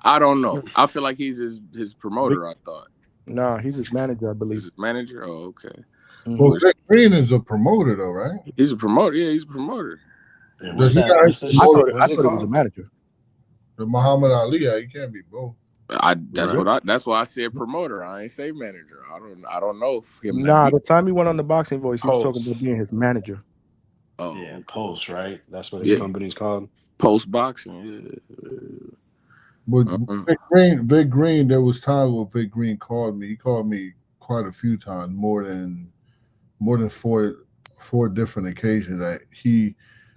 I don't know. I feel like he's his promoter, I thought. Nah, he's his manager, I believe. He's his manager? Oh, okay. Well, Vic Green is a promoter, though, right? He's a promoter. Yeah, he's a promoter. I thought it was a manager. The Muhammad Ali, he can't be both. That's why I said promoter. I ain't say manager. I don't know if him. Nah, the time he went on the Boxing Voice, he was talking about being his manager. Oh yeah, Pulse, right? That's what his company's called. Pulse Boxing. Yeah. But Vic Green, there was times where Vic Green called me. He called me quite a few times, more than four different occasions. That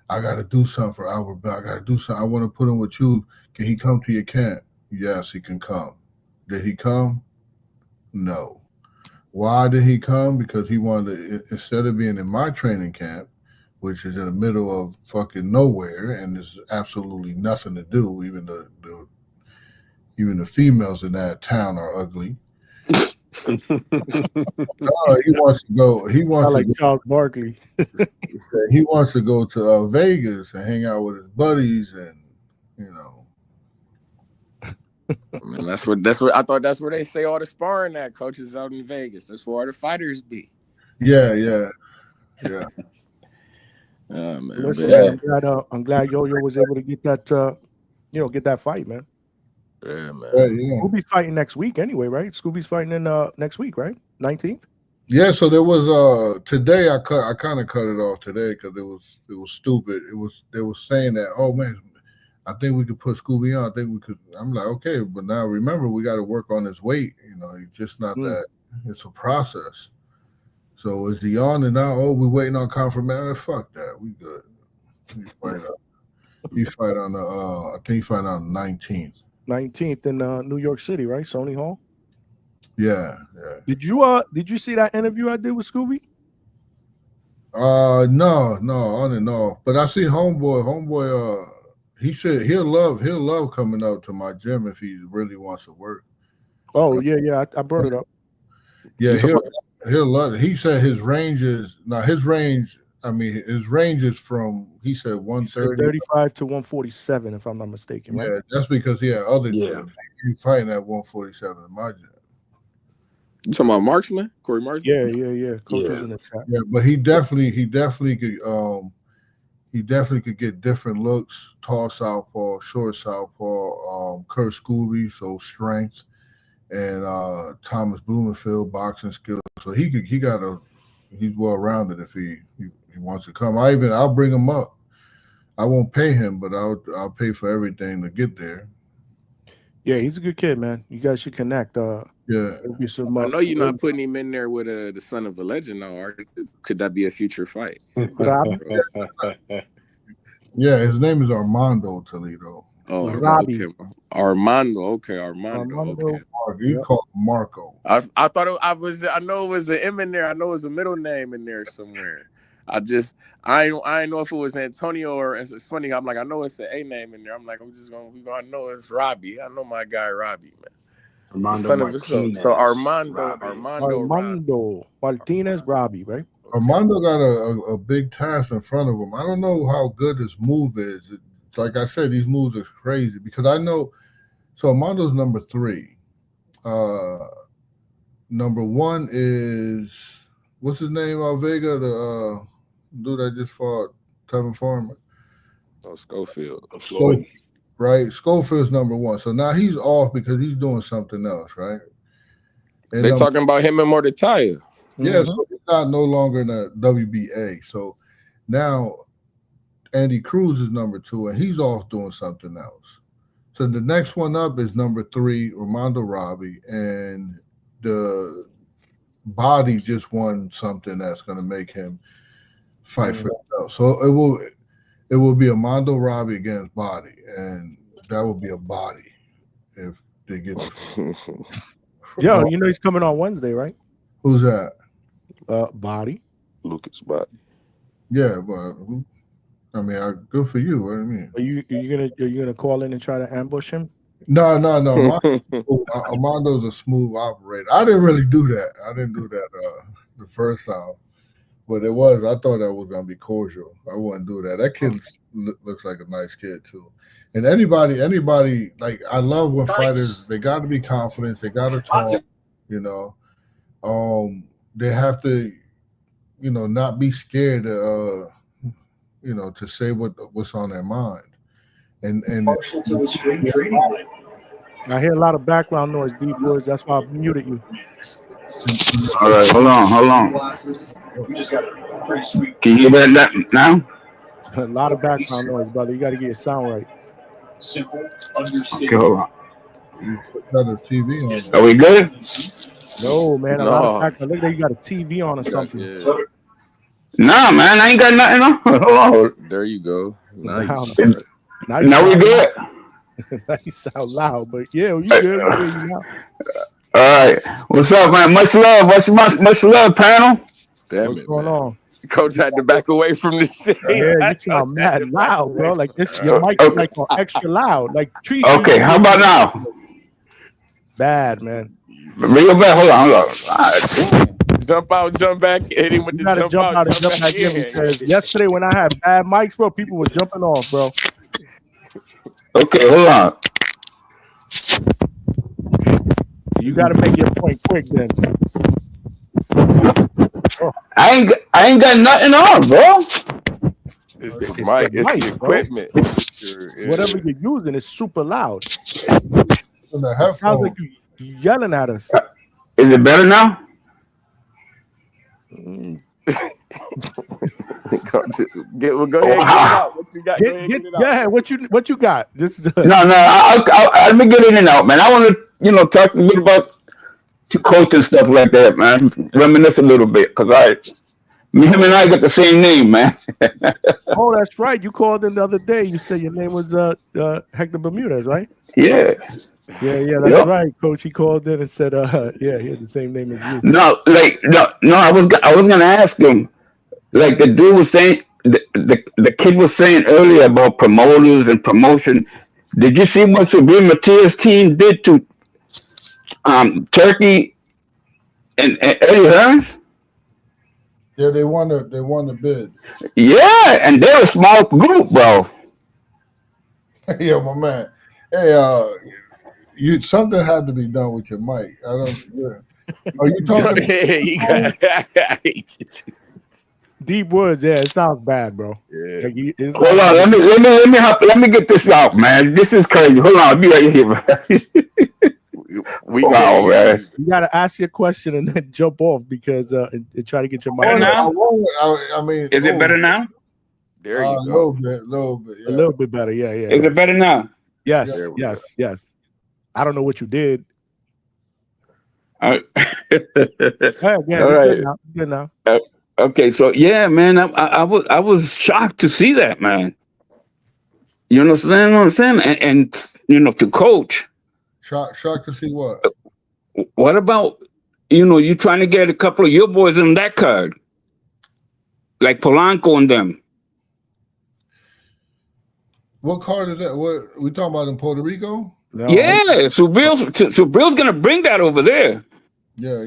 I got to do something for Albert Bell. I got to do something. I want to put him with you. Can he come to your camp? Yes, he can come. Did he come? No. Why did he come? Because he wanted to, instead of being in my training camp, which is in the middle of fucking nowhere and there's absolutely nothing to do, even the females in that town are ugly. He wants to go. He wants like Charles Barkley. He wants to go to Vegas and hang out with his buddies, and Man, that's what I thought. That's where they say all the sparring at, coaches out in Vegas. That's where all the fighters be. Yeah. Man, listen, I'm glad Yo-Yo was able to get that. Get that fight, man. Yeah, man. Yeah. Scooby's fighting next week anyway, right? Scooby's fighting in next week, right? 19th. Yeah, so there was today I kind of cut it off today because it was stupid. They was saying that, oh man, I think we could put Scooby on. I think we could. I'm like, okay, but now remember we got to work on his weight. You know, it's just not that. It's a process. So is he on and now? Oh, we're waiting on confirmation. Fuck that. We good. He fight on the I think he fight on the 19th. 19th in New York City, right? Sony Hall. Yeah. Did you see that interview I did with Scooby? No, on and off. But I see Homeboy. He said he'll love coming up to my gym if he really wants to work. Oh yeah. I brought it up. Yeah, he'll love it. He said his range is his range. I mean, his range is from, he said 130, 35 to 147, if I'm not mistaken, right? Yeah, that's because he had other gyms. He's fighting at 147 in my gym. You talking about Marksman? Corey Marksman? Yeah. Coach was in the chat. Yeah, but he definitely could get different looks, tall southpaw, short southpaw, Kurt Scooby, so strength, and Thomas Blumenfield, boxing skills. So he's well rounded if he wants to come. I'll bring him up. I won't pay him, but I'll pay for everything to get there. Yeah, he's a good kid, man. You guys should connect. Yeah. I know you're not putting him in there with the son of a legend, though, Art. Could that be a future fight? Yeah, his name is Armando Toledo. Oh, Robbie. Okay. Armando. Okay. You call him Marco. I thought I know it was an M in there. I know it was a middle name in there somewhere. I know if it was Antonio or it's funny. I'm like, I know it's an A name in there. I'm like, we're gonna know it's Robbie. I know my guy Robbie, man. Armando Martinez Robbie, right? Armando got a big task in front of him. I don't know how good his move is. Like I said, these moves are crazy because I know. So Armando's number 3. Number 1 is what's his name? Vega, the dude that just fought Tevin Farmer. Oh, Schofield. Right, Schofield's number 1. So now he's off because he's doing something else, right? And they talking about him and Mordecai. Yeah, so he's no longer in the WBA. So now Andy Cruz is number 2, and he's off doing something else. So the next one up is number 3, Armando Robbie, and the Body just won something that's going to make him fight for himself. So it will be Armando Robbie against Body, and that will be a body if they get the Yo, you know he's coming on Wednesday, right? Who's that? Body. Lucas Body. Yeah, but I mean, good for you. What do you mean? Are you gonna call in and try to ambush him? No. Armando's a smooth operator. I didn't really do that. I didn't do that the first time, but it was. I thought that was gonna be cordial. I wouldn't do that. That kid looks like a nice kid too. And anybody, like I love when fighters. They got to be confident. They got to talk. You know, they have to, not be scared. To say what's on their mind. And I hear a lot of background noise, Deep Woods. That's why I muted you. All right, hold on. Can you hear that now? A lot of background noise, brother. You got to get your sound right. Simple, understated. Okay, hold on. Got a TV on. Are we good? No, man. A lot of background. Look like you got a TV on or something. Yeah. Nah, man. I ain't got nothing on. Hold on. There you go. Nice. Now we good. Now you sound loud, but yeah, you good. All right. What's up, man? Much love. Much love, panel. Damn What's it, going man. on? Coach had to back away from the shit. Yeah, you sound mad loud, bro. Like this, your mic is like extra loud. Like trees. Okay, how about now? Bad, man. Real bad. Hold on. All right. Jump out, jump back. Hit him with the jump out and jump back in. Because yesterday when I had bad mics, bro, people were jumping off, bro. Okay, hold on. You got to make your point quick, then. Oh. I ain't got nothing on, bro. It's the mic, it's the equipment. Whatever you're using is super loud. It sounds like you're yelling at us. Is it better now? Mm. Go ahead, get it out. What you got? Go ahead, get it out. Yeah, what you got? This is No, let me get in and out, man. I want to, talk a little about to coach and stuff like that, man. Reminisce a little bit, because him and I got the same name, man. Oh, that's right. You called in the other day. You said your name was Hector Bermudez, right? Yeah. Yeah, that's right, Coach. He called in and said, yeah, he had the same name as you. No, I was gonna ask him, like the dude was saying, the kid was saying earlier about promoters and promotion. Did you see what Sabine Matias' team did to Turkey and Eddie Hearns? Yeah, they won the bid. Yeah, and they're a small group, bro. Yeah, my man. Hey, something had to be done with your mic. I don't. Yeah. Are you talking? Deep Woods, yeah, it sounds bad, bro. Yeah. Like, Hold on, let me get this out, man. This is crazy. Hold on, I'll be right here. Wow, man. You gotta ask your question and then jump off because and try to get your mic. I mean, is it better now? There you go. A little bit, yeah. A little bit better, yeah. Is it better now? Yes. I don't know what you did. All right. Good now. Okay, so yeah, man, I was shocked to see that, man. You understand what I'm saying? And to coach. Shocked to see what? What about you trying to get a couple of your boys on that card, like Polanco and them? What card is that? What we talking about in Puerto Rico? No. Yeah, Subrill's gonna bring that over there. Yeah,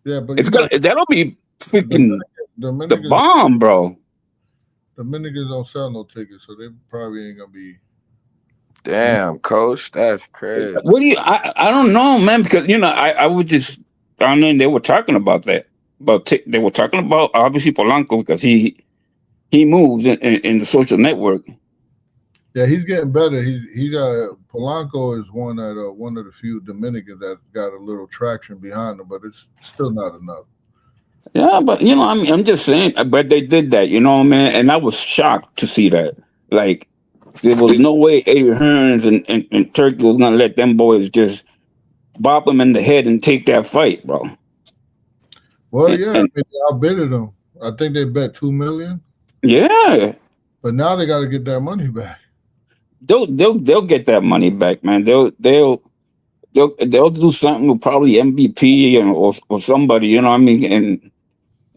but that'll be freaking the bomb, bro. Dominicans don't sell no tickets, so they probably ain't gonna be. Damn, Coach, that's crazy. What do you? I don't know, man, because I would just down there and they were talking about that. They were talking about obviously Polanco because he moves in the social network. Yeah, he's getting better. He got Polanco is one of the few Dominicans that got a little traction behind him, but it's still not enough. Yeah, but I'm just saying. But they did that, man, and I was shocked to see that. Like, there was no way Eddie Hearns and Turkey was gonna let them boys just bop them in the head and take that fight, bro. Well, I outbidded them. I think they bet $2 million. Yeah, but now they got to get that money back. They'll get that money back, man. They'll do something with probably MVP or somebody, you know what I mean,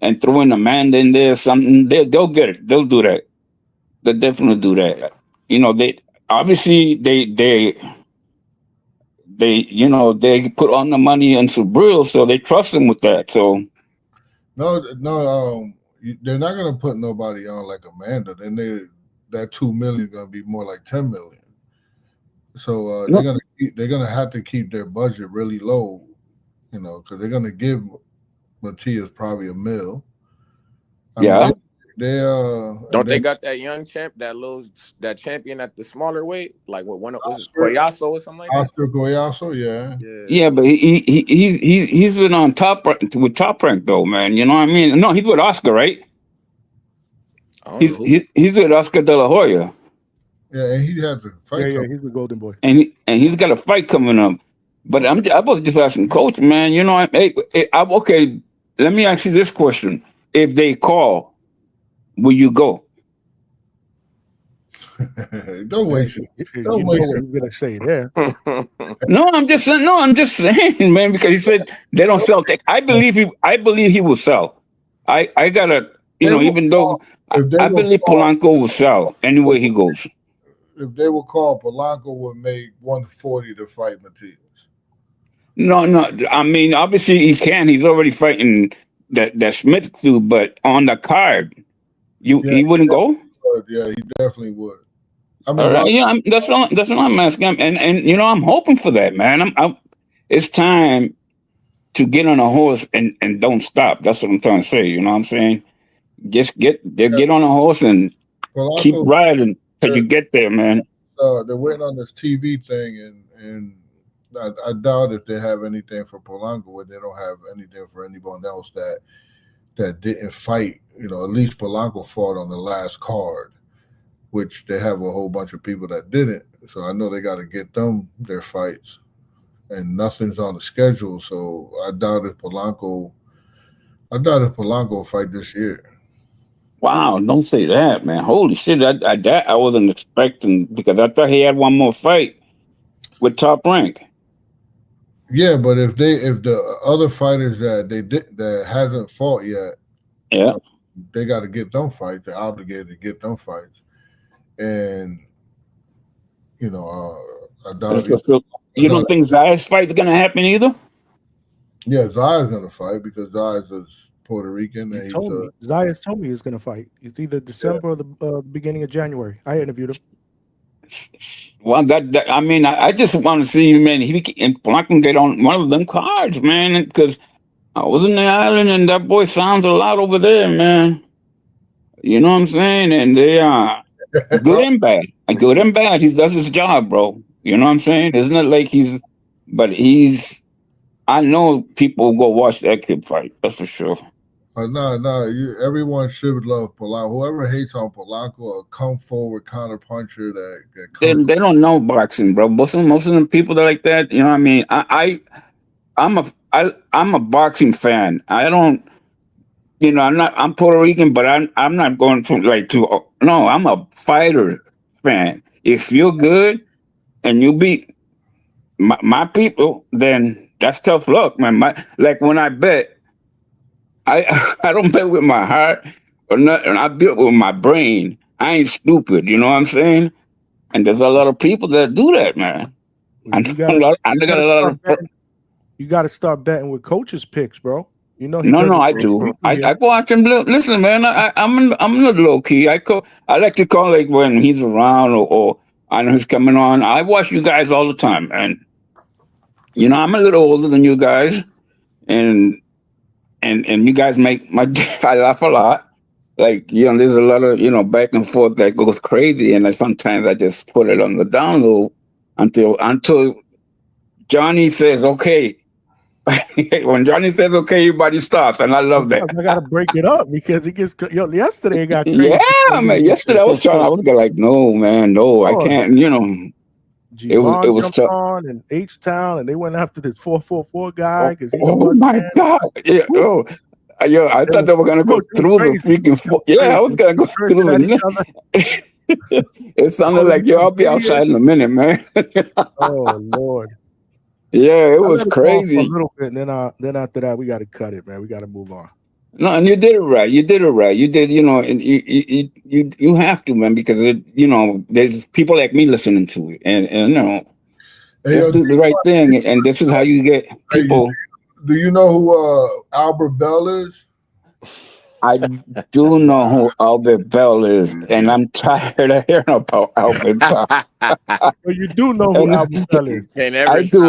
and throw in Amanda in there, something. They'll get it. They'll do that. They'll definitely do that. They obviously they put on the money in Subriel, so they trust him with that. So no, they're not gonna put nobody on like Amanda. Then that $2 million is gonna be more like $10 million. So they're gonna have to keep their budget really low, because they're gonna give Matias probably $1 million. Don't they got that young champ, that champion at the smaller weight, like what one was Goyaso or something like that? Oscar Goyaso, yeah, but he's been on Top Rank though, man. You know what I mean? No, he's with Oscar, right? He's with Oscar De La Hoya. Yeah, and he has a fight. Yeah, he's the Golden Boy, and he's got a fight coming up. But I was just asking Coach, man. Okay. Let me ask you this question: if they call, will you go? Don't waste it. Don't waste it. You're gonna say there. No, I'm just saying, man, because he said they don't sell tickets. I believe he will sell. I gotta, even though I believe Polanco will sell anywhere he goes. If they will call, Polanco would make $140 to fight Matias. No. I mean, obviously he can. He's already fighting that Smith too, but on the card, he wouldn't go. Yeah, he definitely would. I mean, all right. That's what I'm asking, and I'm hoping for that, man. It's time to get on a horse and don't stop. That's what I'm trying to say. You know what I'm saying? Just get on a horse and keep riding till you get there, man. They're waiting on this TV thing, and I doubt if they have anything for Polanco, where they don't have anything for anyone else that didn't fight. At least Polanco fought on the last card, which they have a whole bunch of people that didn't. So I know they got to get them their fights, and nothing's on the schedule. So I doubt if Polanco will fight this year. Wow, don't say that, man. Holy shit, I wasn't expecting, because I thought he had one more fight with Top Rank. Yeah, but if the other fighters that hasn't fought yet, yeah, they got to get them fights. They're obligated to get them fights, and I doubt. So you don't think Zaya's fight's gonna happen either? Yeah, Zaya's gonna fight because Zaya's is Puerto Rican. Zaya's told me he's gonna fight. It's either December or the beginning of January. I interviewed him. Well, I mean, I just want to see, man. I can get on one of them cards, man, because I was in the island and that boy sounds a lot over there, man. You know what I'm saying? And they are good and bad. Good and bad. He does his job, bro. You know what I'm saying? Isn't it like I know people will go watch that kid fight. That's for sure. No. Everyone should love Polanco. Whoever hates on Polanco, a come forward counter puncher they don't know boxing, bro. Most of the people that are like that, you know what I mean? I'm a boxing fan. I don't, I'm Puerto Rican, but I'm not going no, I'm a fighter fan. If you're good and you beat my people, then that's tough luck, man. Like when I bet, I don't bet with my heart or nothing. I bet with my brain. I ain't stupid, you know what I'm saying? And there's a lot of people that do that, man. You got to start betting with coaches' picks, bro. I do. I go watch him. Listen, man. I'm not low key. I like to call like when he's around or I know he's coming on. I watch you guys all the time, man. I'm a little older than you guys, and you guys make I laugh a lot. Like, there's a lot of, back and forth that goes crazy. And sometimes I just put it on the down low until Johnny says, okay. When Johnny says, okay, everybody stops. And I love that. I got to break it up because it gets, yesterday it got crazy. Yeah, man. Yesterday I was like, no, man, no, I can't, It was tough. On and H-Town, and they went after this 444 guy because my God. Yeah, I thought they were gonna go through the freaking. I was gonna go through it. It sounded like I'll be outside in a minute, man. Oh Lord. Yeah, it was crazy. A little bit, and then after that, we got to cut it, man. We got to move on. No, and you did it right. You did, and you have to, man, because there's people like me listening to it, and let's do the right thing, and this is how you get people. Do you know who Albert Bell is? I do know who Albert Bell is, and I'm tired of hearing about Albert Bell. Well, you do know who Albert Bell is. I do.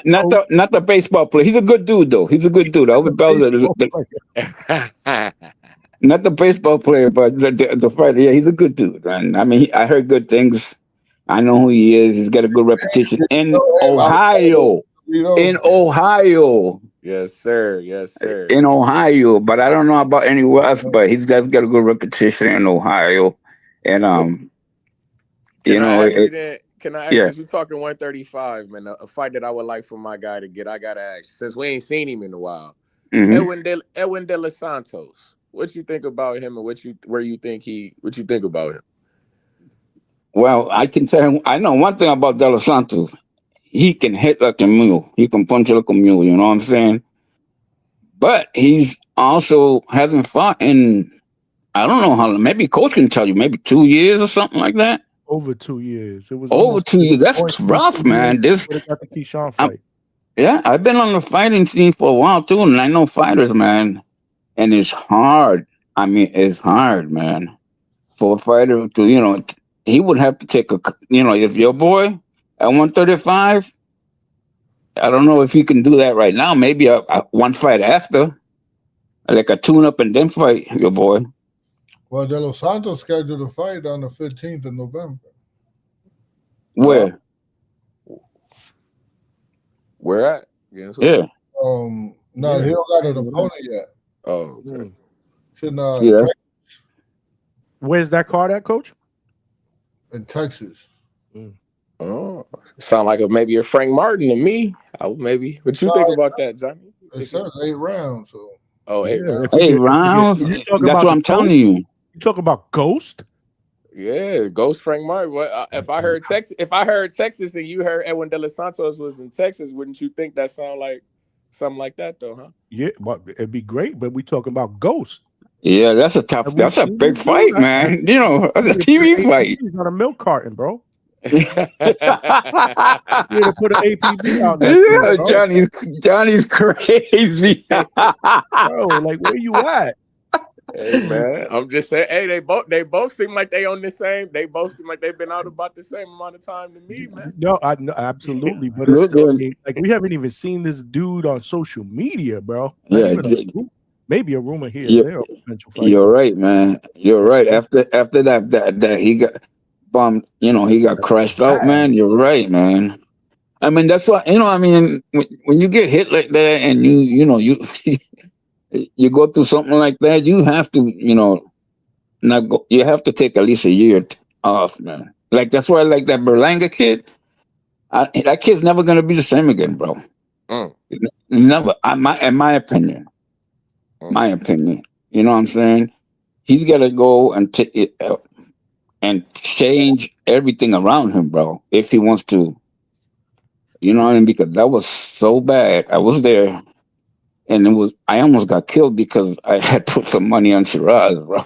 Not the baseball player. He's a good dude, though. He's a good dude. Albert Bell not the baseball player, but the fighter. Yeah, he's a good dude. And I mean, I heard good things. I know who he is. He's got a good reputation in Ohio. In Ohio. Yes, sir. Yes, sir. In Ohio, but I don't know about anywhere else. But he's got a good reputation in Ohio, and Can I ask you, since we're talking 135, man, a fight that I would like for my guy to get, I gotta ask, since we ain't seen him in a while. Mm-hmm. Edwin De Los Santos. What you think about him, and what you think about him? Well, I can tell him. I know one thing about De Los Santos. He can hit like a mule. He can punch like a mule. You know what I'm saying? But he's also hasn't fought in, I don't know how long. Maybe coach can tell you. Maybe 2 years or something like that. Over 2 years. It was over 2 years. That's rough, man. This got the Keyshawn fight. Yeah, I've been on the fighting scene for a while too, and I know fighters, man. And it's hard. I mean, it's hard, man. For a fighter to, he would have to take if your boy at 135, I don't know if he can do that right now. Maybe a one fight after, like a tune-up and then fight your boy. Well, De Los Santos scheduled a fight on the 15th of November. Where? Where at? Against who? Yeah. No, Yeah. he don't got an opponent yet. Oh, okay. Yeah. Where's that card at, Coach? In Texas. Oh, sound like maybe a Frank Martin to me. Maybe. What you think about that, Johnny? It says 8 rounds. So. Oh, 8 rounds. 8 rounds. That's what I'm telling you. You talk about Ghost? Yeah, Ghost Frank Martin. What if I heard Texas? If I heard Texas and you heard Edwin De Los Santos was in Texas, wouldn't you think that sound like something like that though, huh? Yeah, but it'd be great. But we talking about Ghost. Yeah, that's a tough. That's a big fight, man. You know, that's a TV fight. He's on a milk carton, bro. You to put an APB out there. Yeah, Johnny's crazy. Bro, like where you at? Hey man, I'm just saying. Hey, they both seem like they on the same. They both seem like they've been out about the same amount of time to me, man. No, absolutely, but it's still, like we haven't even seen this dude on social media, bro. Yeah, maybe a rumor here. Yeah, there, potential fight. You're right, man. You're right. After that he got bombed. You know, he got crashed out, man. You're right, man. I mean, that's why, you know. I mean, when you get hit like that, and you know you go through something like that, you have to, you know, not go. You have to take at least a year off, man. Like that's why I like that Berlanga kid. That kid's never gonna be the same again, bro. Never. In my opinion. My opinion. You know what I'm saying? He's got to go and and change everything around him, bro, if he wants to. You know what I mean? Because that was so bad. I was there, and I almost got killed because I had put some money on Shiraz, bro.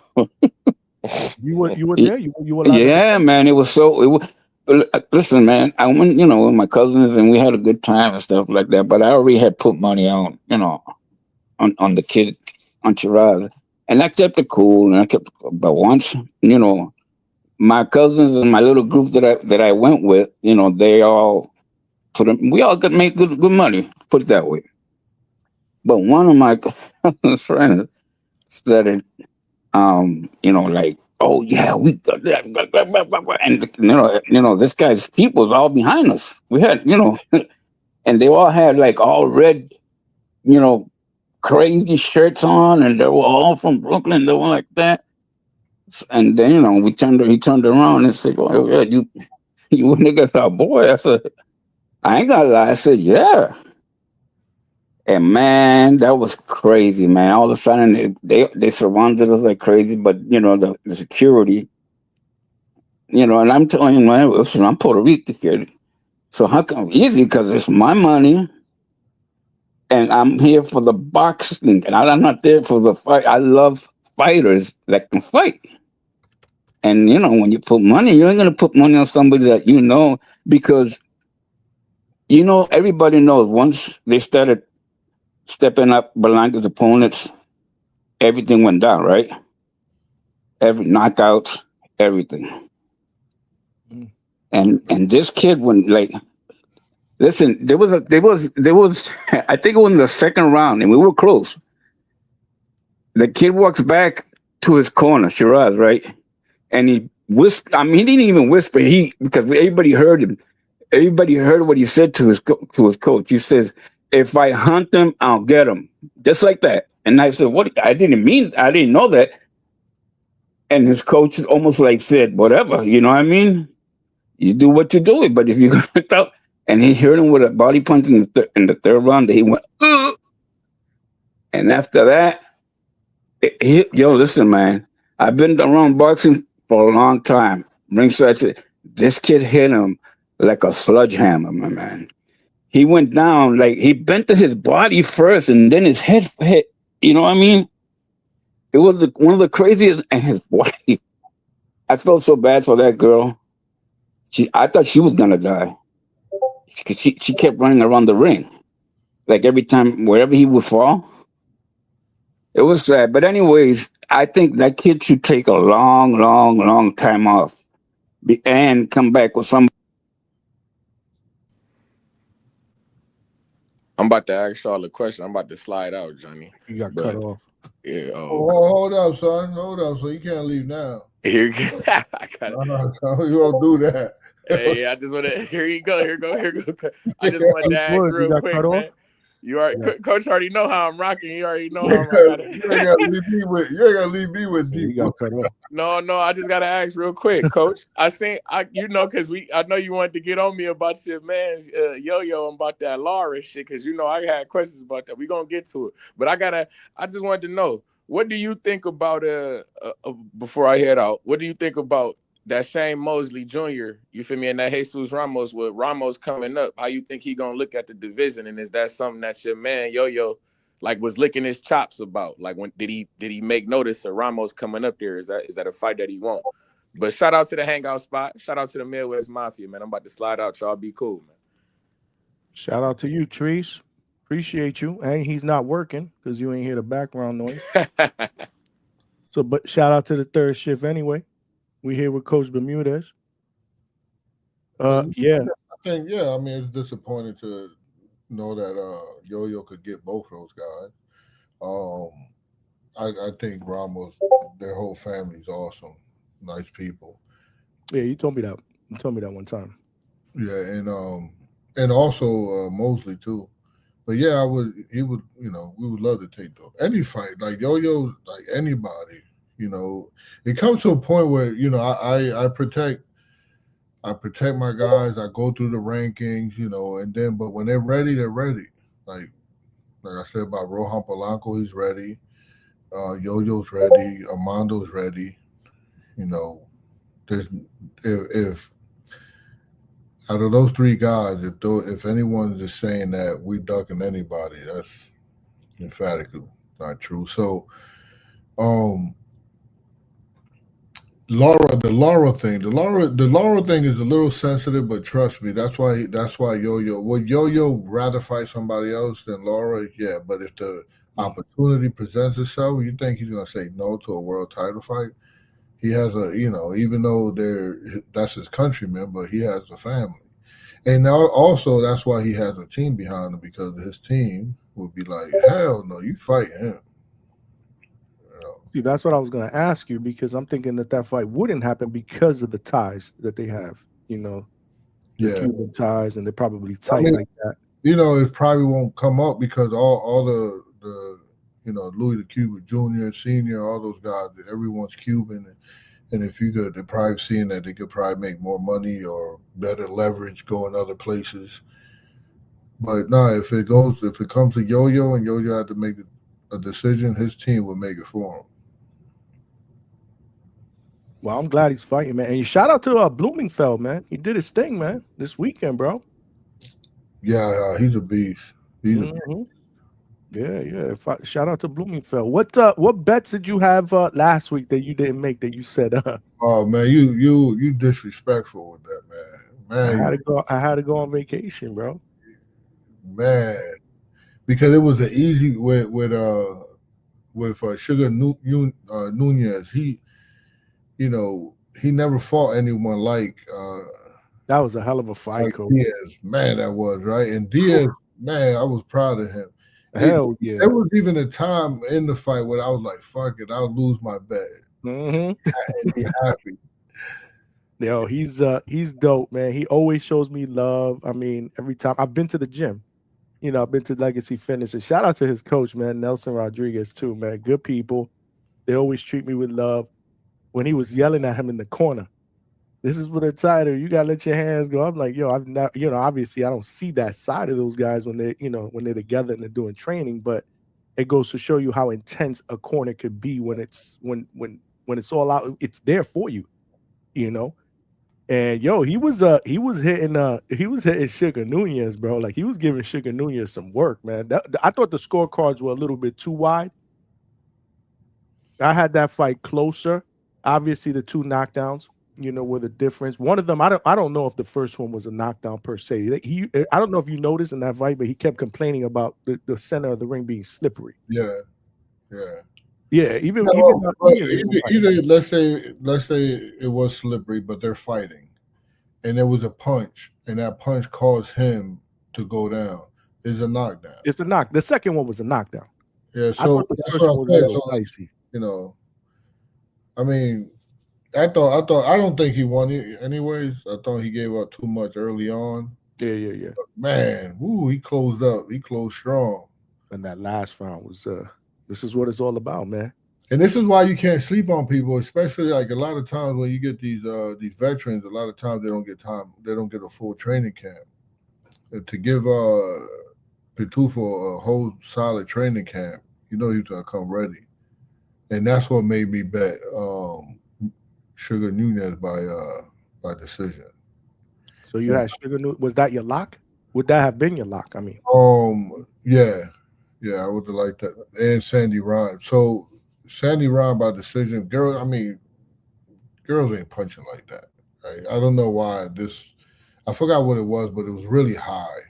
You were there? You were yeah, man. It was. Listen, man. I went, you know, with my cousins, and we had a good time and stuff like that. But I already had put money on, you know, on the kid, on Shiraz, and I kept it cool. And but once, you know, my cousins and my little group that I went with, you know, they all we all could make good money. Put it that way. But one of my friends started, you know, like, oh yeah, we got that, and you know, this guy's people was all behind us. We had, you know, and they all had like all red, you know, crazy shirts on, and they were all from Brooklyn. They were like that. And then, you know, he turned around and said, "Oh yeah, you niggas are boy." I said, "I ain't gonna lie." I said, "Yeah." And man, that was crazy, man. All of a sudden, they surrounded us like crazy. But you know, the security, you know, and I'm telling you, man, listen, I'm Puerto Rican kid, so how come easy? Because it's my money, and I'm here for the boxing, and I'm not there for the fight. I love fighters that can fight. And you know, when you put money, you ain't gonna put money on somebody that you know, because you know everybody knows once they started stepping up Berlanga's opponents, everything went down, right? Every knockouts, everything. And this kid, when like, listen, there was I think it was in the second round, and we were close. The kid walks back to his corner, Shiraz, right? And he whispered. I mean, he didn't even whisper. Because everybody heard him. Everybody heard what he said to his coach. He says, "If I hunt him, I'll get him." Just like that. And I said, "What?" I didn't know that. And his coach almost like said, "Whatever, you know what I mean? You do what you do. But if you go out," and he hit him with a body punch in the third round, he went, ugh. And after that, yo, listen, man, I've been around boxing for a long time. Ringside said, this kid hit him like a sledgehammer, my man. He went down, like he bent to his body first and then his head hit. You know what I mean? It was one of the craziest. And his wife, I felt so bad for that girl. I thought she was gonna die. She kept running around the ring. Like every time, wherever he would fall. It was sad. But anyways, I think that kid should take a long time off and come back with some. I'm about to ask y'all a question. I'm about to slide out, Johnny. You got cut off. Yeah. Hold up, son. Hold up. So you can't leave now. Here, I got it. You don't do that. Hey, I just want to. Here you go. Here go. I just wanted to ask What, you real got quick, cut off? man. You are Coach already know how I'm rocking. You already know You how I'm ain't rocking. gotta leave me with You deep. got cut off. No, I just gotta ask real quick, Coach. because I know you wanted to get on me about your man's yo-yo and about that Laura shit, because I had questions about that. We're gonna get to it, but I just wanted to know, what do you think about before I head out? What do you think about that Shane Mosley Jr.? You feel me? And that Jesus Ramos, with Ramos coming up, how you think he gonna look at the division? And is that something that your man Yo-Yo was licking his chops about? Like, when did he make notice of Ramos coming up there? Is that a fight that he won't? But shout out to the Hangout spot. Shout out to the Midwest Mafia, man. I'm about to slide out. Y'all be cool, man. Shout out to you, Treese. Appreciate you. And he's not working because you ain't hear the background noise. So, but shout out to the third shift anyway. We here with Coach Bermudez. Yeah. I think, I mean, it's disappointing to know that Yo-Yo could get both of those guys. I think Ramos, their whole family's awesome, nice people. Yeah, you told me that. You told me that one time. Yeah, and also Mosley too. But yeah, we would love to take those. Any fight, like Yo-Yo, like anybody, it comes to a point where, I protect my guys. I go through the rankings, and then, but when they're ready, they're ready. Like I said about Rohan Polanco, he's ready. Yo-Yo's ready. Armando's ready. If out of those three guys, if anyone is saying that we ducking anybody, that's emphatically not true. So, the Laura thing is a little sensitive, but trust me, that's why Yo-Yo. Would Yo-Yo rather fight somebody else than Laura? Yeah, but if the opportunity presents itself, you think he's gonna say no to a world title fight? He has even though that's his countrymen, but he has a family. And now also that's why he has a team behind him, because his team would be like, hell no, you fight him. See, that's what I was going to ask you, because I'm thinking that fight wouldn't happen because of the ties that they have, the Cuban ties, and they're probably tight like that. It probably won't come up because all the Louis the Cuban Jr., Senior, all those guys, everyone's Cuban. And if they're probably seeing that they could probably make more money or better leverage going other places. But no, if it comes to Yo-Yo and Yo-Yo had to make a decision, his team will make it for him. Well, I'm glad he's fighting, man. And shout out to Bloomingfeld, man. He did his thing, man, this weekend, bro. Yeah, he's a beast. Yeah. Shout out to Bloomingfeld. What bets did you have last week that you didn't make that you said? Oh man, you disrespectful with that, man. I had to go on vacation, bro. Man, because it was an easy with Sugar Nunez. He never fought anyone like. That was a hell of a fight, Coach. Diaz, man, that was right. And Diaz, man, I was proud of him. Hell yeah. There was even a time in the fight where I was like, fuck it, I'll lose my bet. And be happy. Yo, he's dope, man. He always shows me love. I mean, every time I've been to the gym, I've been to Legacy Fitness, and shout out to his coach, man, Nelson Rodriguez too, man. Good people. They always treat me with love. When he was yelling at him in the corner, this is for the title, you gotta let your hands go. I'm like, yo, I've not, obviously I don't see that side of those guys when they're, when they're together and they're doing training, but it goes to show you how intense a corner could be when it's all out, it's there for you, And yo, he was hitting Sugar Nunez, bro. Like, he was giving Sugar Nunez some work, man. I thought the scorecards were a little bit too wide. I had that fight closer. Obviously, the two knockdowns, were the difference. One of them, I don't know if the first one was a knockdown per se. I don't know if you noticed in that fight, but he kept complaining about the center of the ring being slippery. Yeah. Even let's say it was slippery, but they're fighting, and there was a punch, and that punch caused him to go down. It's a knockdown. It's a knock. The second one was a knockdown. Yeah, so that's what I'm saying. I mean, I don't think he won it anyways. I thought he gave up too much early on. Yeah. But man, he closed up. He closed strong. And that last round was this is what it's all about, man. And this is why you can't sleep on people, especially like a lot of times when you get these veterans. A lot of times they don't get time. They don't get a full training camp. And to give Pitufo a whole solid training camp, he's gonna come ready. And that's what made me bet Sugar Nunez by decision. So you had Sugar Nunez. Was that your lock? Would that have been your lock? I mean, yeah, I would have liked that. And Sandy Ryan. So Sandy Ryan by decision. Girls ain't punching like that. Right? I don't know why I forgot what it was, but it was really high.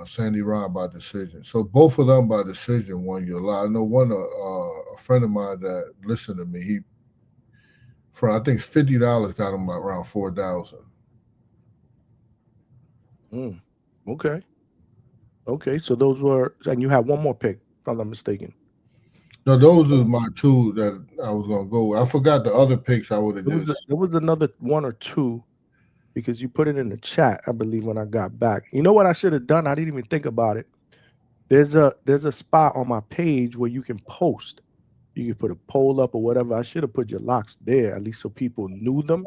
Sandy Ryan by decision. So both of them by decision won your lot. I know one a friend of mine that listened to me. He for I think $50 got him around 4,000. Okay. So those were, and you had one more pick, if I'm not mistaken. No, those are my two that I was gonna go with. I forgot the other picks I would have did. There was another one or two because you put it in the chat, I believe, when I got back. You know what I should have done? I didn't even think about it. There's a spot on my page where you can post. You can put a poll up or whatever. I should have put your locks there, at least so people knew them.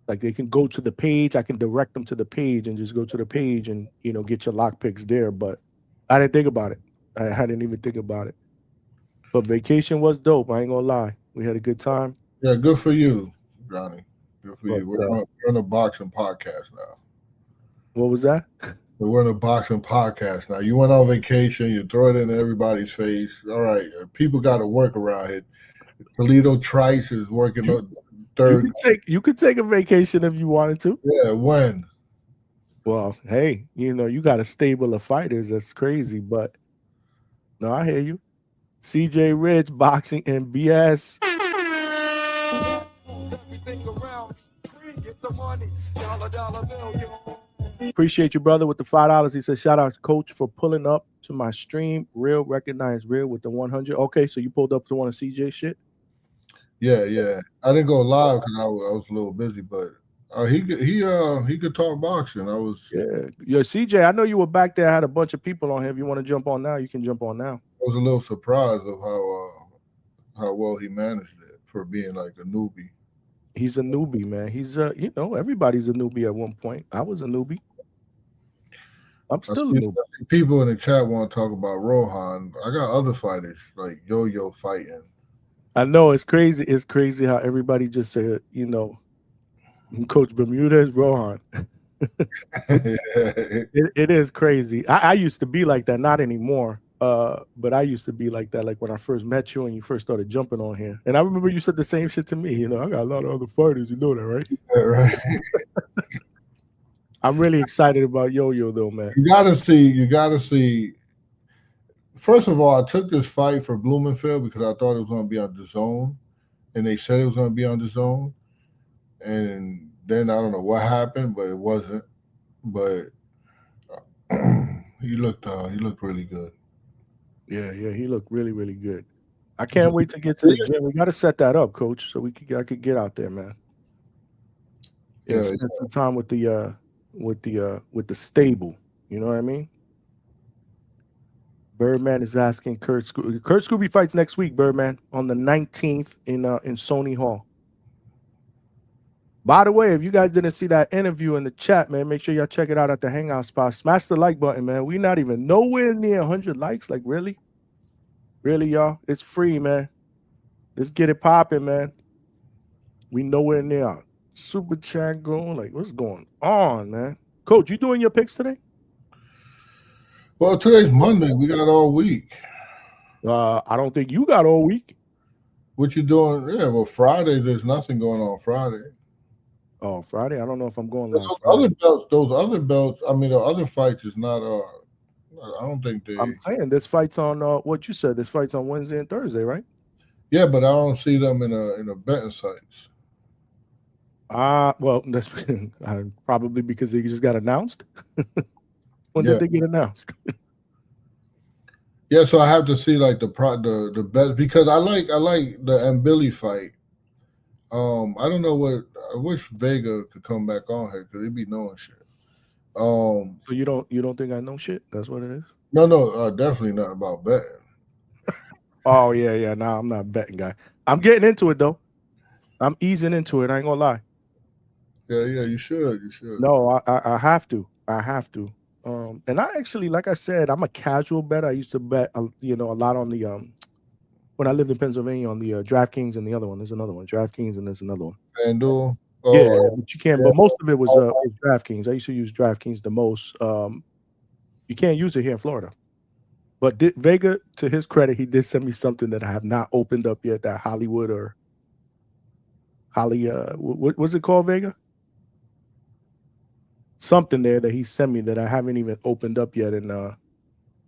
Like they can go to the page. I can direct them to the page and just go to the page and get your lock picks there. But I didn't think about it. I didn't even think about it. But vacation was dope. I ain't gonna lie. We had a good time. Yeah, good for you, Johnny. Good for you. We're on a boxing podcast now. What was that? We're in a boxing podcast now. You went on vacation. You throw it in everybody's face. All right, people got to work around here. Toledo Trice is working third. You could take a vacation if you wanted to. Yeah, when? Well, hey, you got a stable of fighters. That's crazy, but no, I hear you. CJ Rich, boxing and BS. Appreciate you, brother, with the $5. He says, shout out to Coach for pulling up to my stream. Real, recognize real with the 100. Okay, so you pulled up to one of CJ shit? Yeah. I didn't go live because I was a little busy, but he could talk boxing. Yeah, CJ, I know you were back there. I had a bunch of people on here. If you want to jump on now, you can jump on now. I was a little surprised of how well he managed it for being like a newbie. He's a newbie, man. He's everybody's a newbie at one point. I was a newbie. I'm still a newbie. People in the chat want to talk about Rohan. I got other fighters like Yo-Yo fighting. I know it's crazy. It's crazy how everybody just said, Coach Bermudez, Rohan. It is crazy. I used to be like that, not anymore. But I used to be like that, like when I first met you and you first started jumping on here. And I remember you said the same shit to me. I got a lot of other fighters. You know that, right? Yeah, right. I'm really excited about Yo-Yo though, man. You gotta see. First of all, I took this fight for Blumenfeld because I thought it was going to be on DAZN, and they said it was going to be on DAZN, and then I don't know what happened, but it wasn't. But he looked really good. Yeah, he looked really, really good. I can't wait to get to the gym. We got to set that up, Coach, so I could get out there, man. Yeah, spend some time with the stable. You know what I mean? Birdman is asking Kurt Scooby fights next week, Birdman, on the 19th in Sony Hall. By the way, if you guys didn't see that interview in the chat, man, make sure y'all check it out at the Hangout spot. Smash the like button, man. We're not even nowhere near 100 likes. Like, really? Really, y'all? It's free, man. Let's get it popping, man. We nowhere near super chat going. Like, what's going on, man? Coach, you doing your picks today? Well, today's Monday. We got all week. I don't think you got all week. What you doing? Yeah, well, Friday, there's nothing going on Friday. Oh, Friday? I don't know if I'm going live. Those other belts, I mean, the other fights is not, I don't think they. I'm saying this fight's on, what you said, this fight's on Wednesday and Thursday, right? Yeah, but I don't see them in a betting sites. Well, that's probably because they just got announced. When did they get announced? Yeah, so I have to see like the bet because I like the Mbili fight. I don't know what. I wish Vega could come back on here because he'd be knowing shit. So you don't think I know shit? That's what it is. No, definitely not about betting. Oh yeah. Nah, I'm not a betting guy. I'm getting into it though. I'm easing into it. I ain't gonna lie. Yeah, you should. You should. No, I have to. I have to. And I actually, like I said, I'm a casual better. I used to bet, a lot on the when I lived in Pennsylvania on the DraftKings and the other one. There's another one, DraftKings, and there's another one. FanDuel. Yeah, but you can. But most of it was DraftKings. I used to use DraftKings the most. You can't use it here in Florida. But Vega, to his credit, he did send me something that I have not opened up yet. That Hollywood or Holly, what was it called, Vega? Something there that he sent me that I haven't even opened up yet and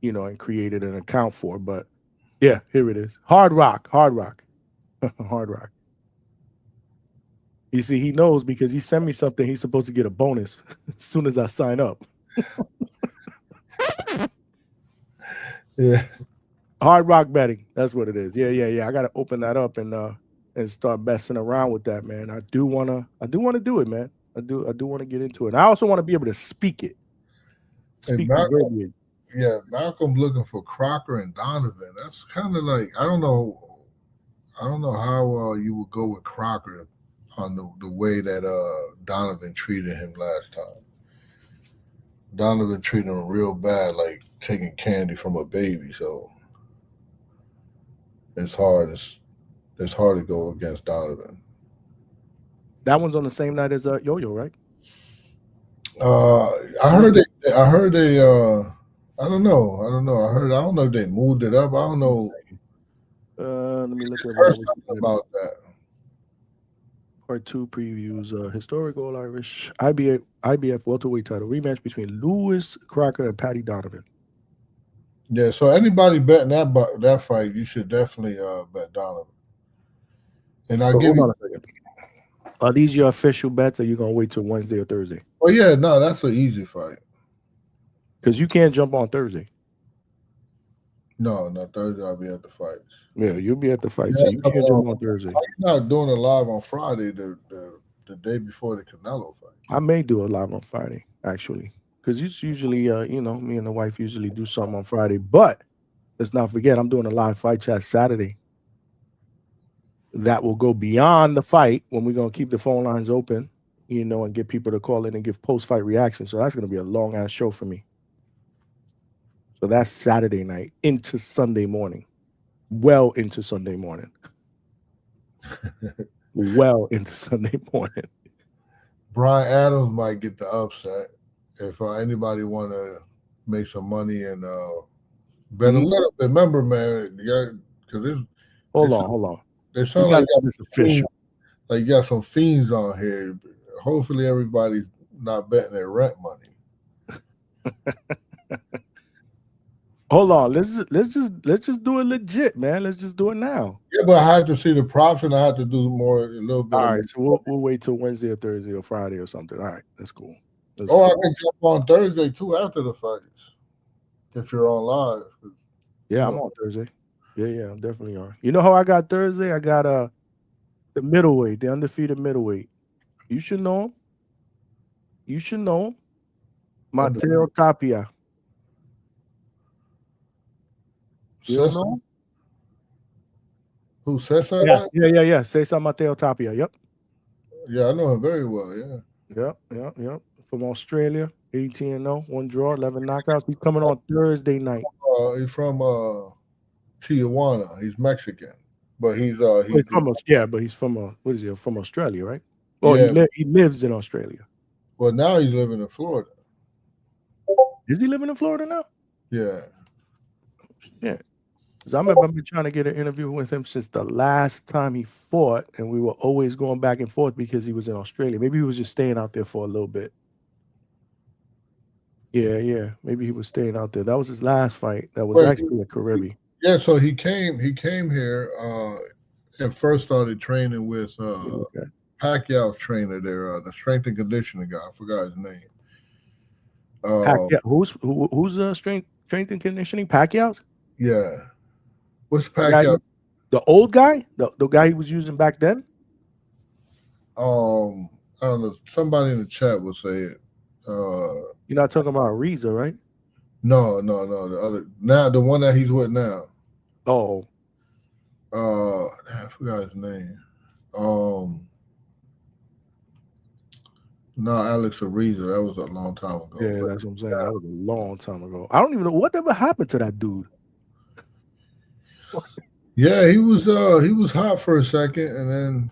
and created an account for. But yeah, here it is. Hard Rock. Hard Rock. You see, he knows because he sent me something. He's supposed to get a bonus as soon as I sign up. Yeah. Hard Rock betting. That's what it is. Yeah. I got to open that up and start messing around with that, man. I do want to do it, man. I do want to get into it. And I also want to be able to speak it. Malcolm looking for Crocker and Donovan. That's kind of like I don't know how you would go with Crocker on the way that Donovan treated him last time. Donovan treated him real bad, like taking candy from a baby. So it's hard. It's hard to go against Donovan. That one's on the same night as Yo-Yo, right? I heard they. I don't know. I don't know if they moved it up. I don't know. Let me look at about that. Part 2 previews. Historical Irish IBF welterweight title rematch between Lewis Crocker and Patty Donovan. Yeah. So anybody betting that fight, you should definitely bet Donovan. And I'll give you. Hold on a second. Are these your official bets, or are you gonna wait till Wednesday or Thursday? Oh yeah, no, that's an easy fight. Because you can't jump on Thursday. No, Thursday I'll be at the fight. Yeah, you'll be at the fight, so you can't jump on Thursday. I'm not doing it live on Friday, the day before the Canelo fight. I may do it live on Friday, actually, because it's usually, me and the wife usually do something on Friday. But let's not forget, I'm doing a live fight chat Saturday. That will go beyond the fight when we're gonna keep the phone lines open, and get people to call in and give post-fight reactions. So that's gonna be a long-ass show for me. So that's Saturday night into Sunday morning. Well into Sunday morning. Brian Adams might get the upset if anybody want to make some money and bet a little bit. Remember, man, because hold on. They sound like official. Like you got some fiends on here. Hopefully, everybody's not betting their rent money. Hold on. Let's just do it legit, man. Let's just do it now. Yeah, but I have to see the props and I have to do a little bit. All right, so we'll wait till Wednesday or Thursday or Friday or something. All right, that's cool. I can jump on Thursday too after the fights if you're on live. Yeah, I'm on Thursday. Yeah, I'm definitely on. You know how I got Thursday? I got the middleweight, the undefeated middleweight. You should know him. Mateo Tapia. You don't know him? Who says that? Yeah. Cesar Mateo Tapia. Yep. Yeah, I know him very well. Yeah. Yep. From Australia, 18-0, 1 draw, 11 knockouts. He's coming on Thursday night. He's from Tijuana. He's Mexican, but he's from what is he from Australia, right? Oh, yeah. He lives in Australia. Well, now he's living in Florida. Is he living in Florida now? Yeah. Yeah. Because I've been trying to get an interview with him since the last time he fought, and we were always going back and forth because he was in Australia. Maybe he was just staying out there for a little bit. Yeah. Maybe he was staying out there. That was his last fight. That was actually a Caribbean. Yeah, so he came here and first started training with Pacquiao's trainer there, the strength and conditioning guy. I forgot his name. Pacquiao. Who's strength and conditioning? Pacquiao's? Yeah. What's Pacquiao? The old guy? The guy he was using back then? I don't know. Somebody in the chat will say it. You're not talking about Reza, right? No. The other now, the one that he's with now. Oh, I forgot his name. No, Alex Ariza. That was a long time ago. yeah, But that's what I'm saying. That was a long time ago. I don't even know whatever happened to that dude. yeah, he was hot for a second, and then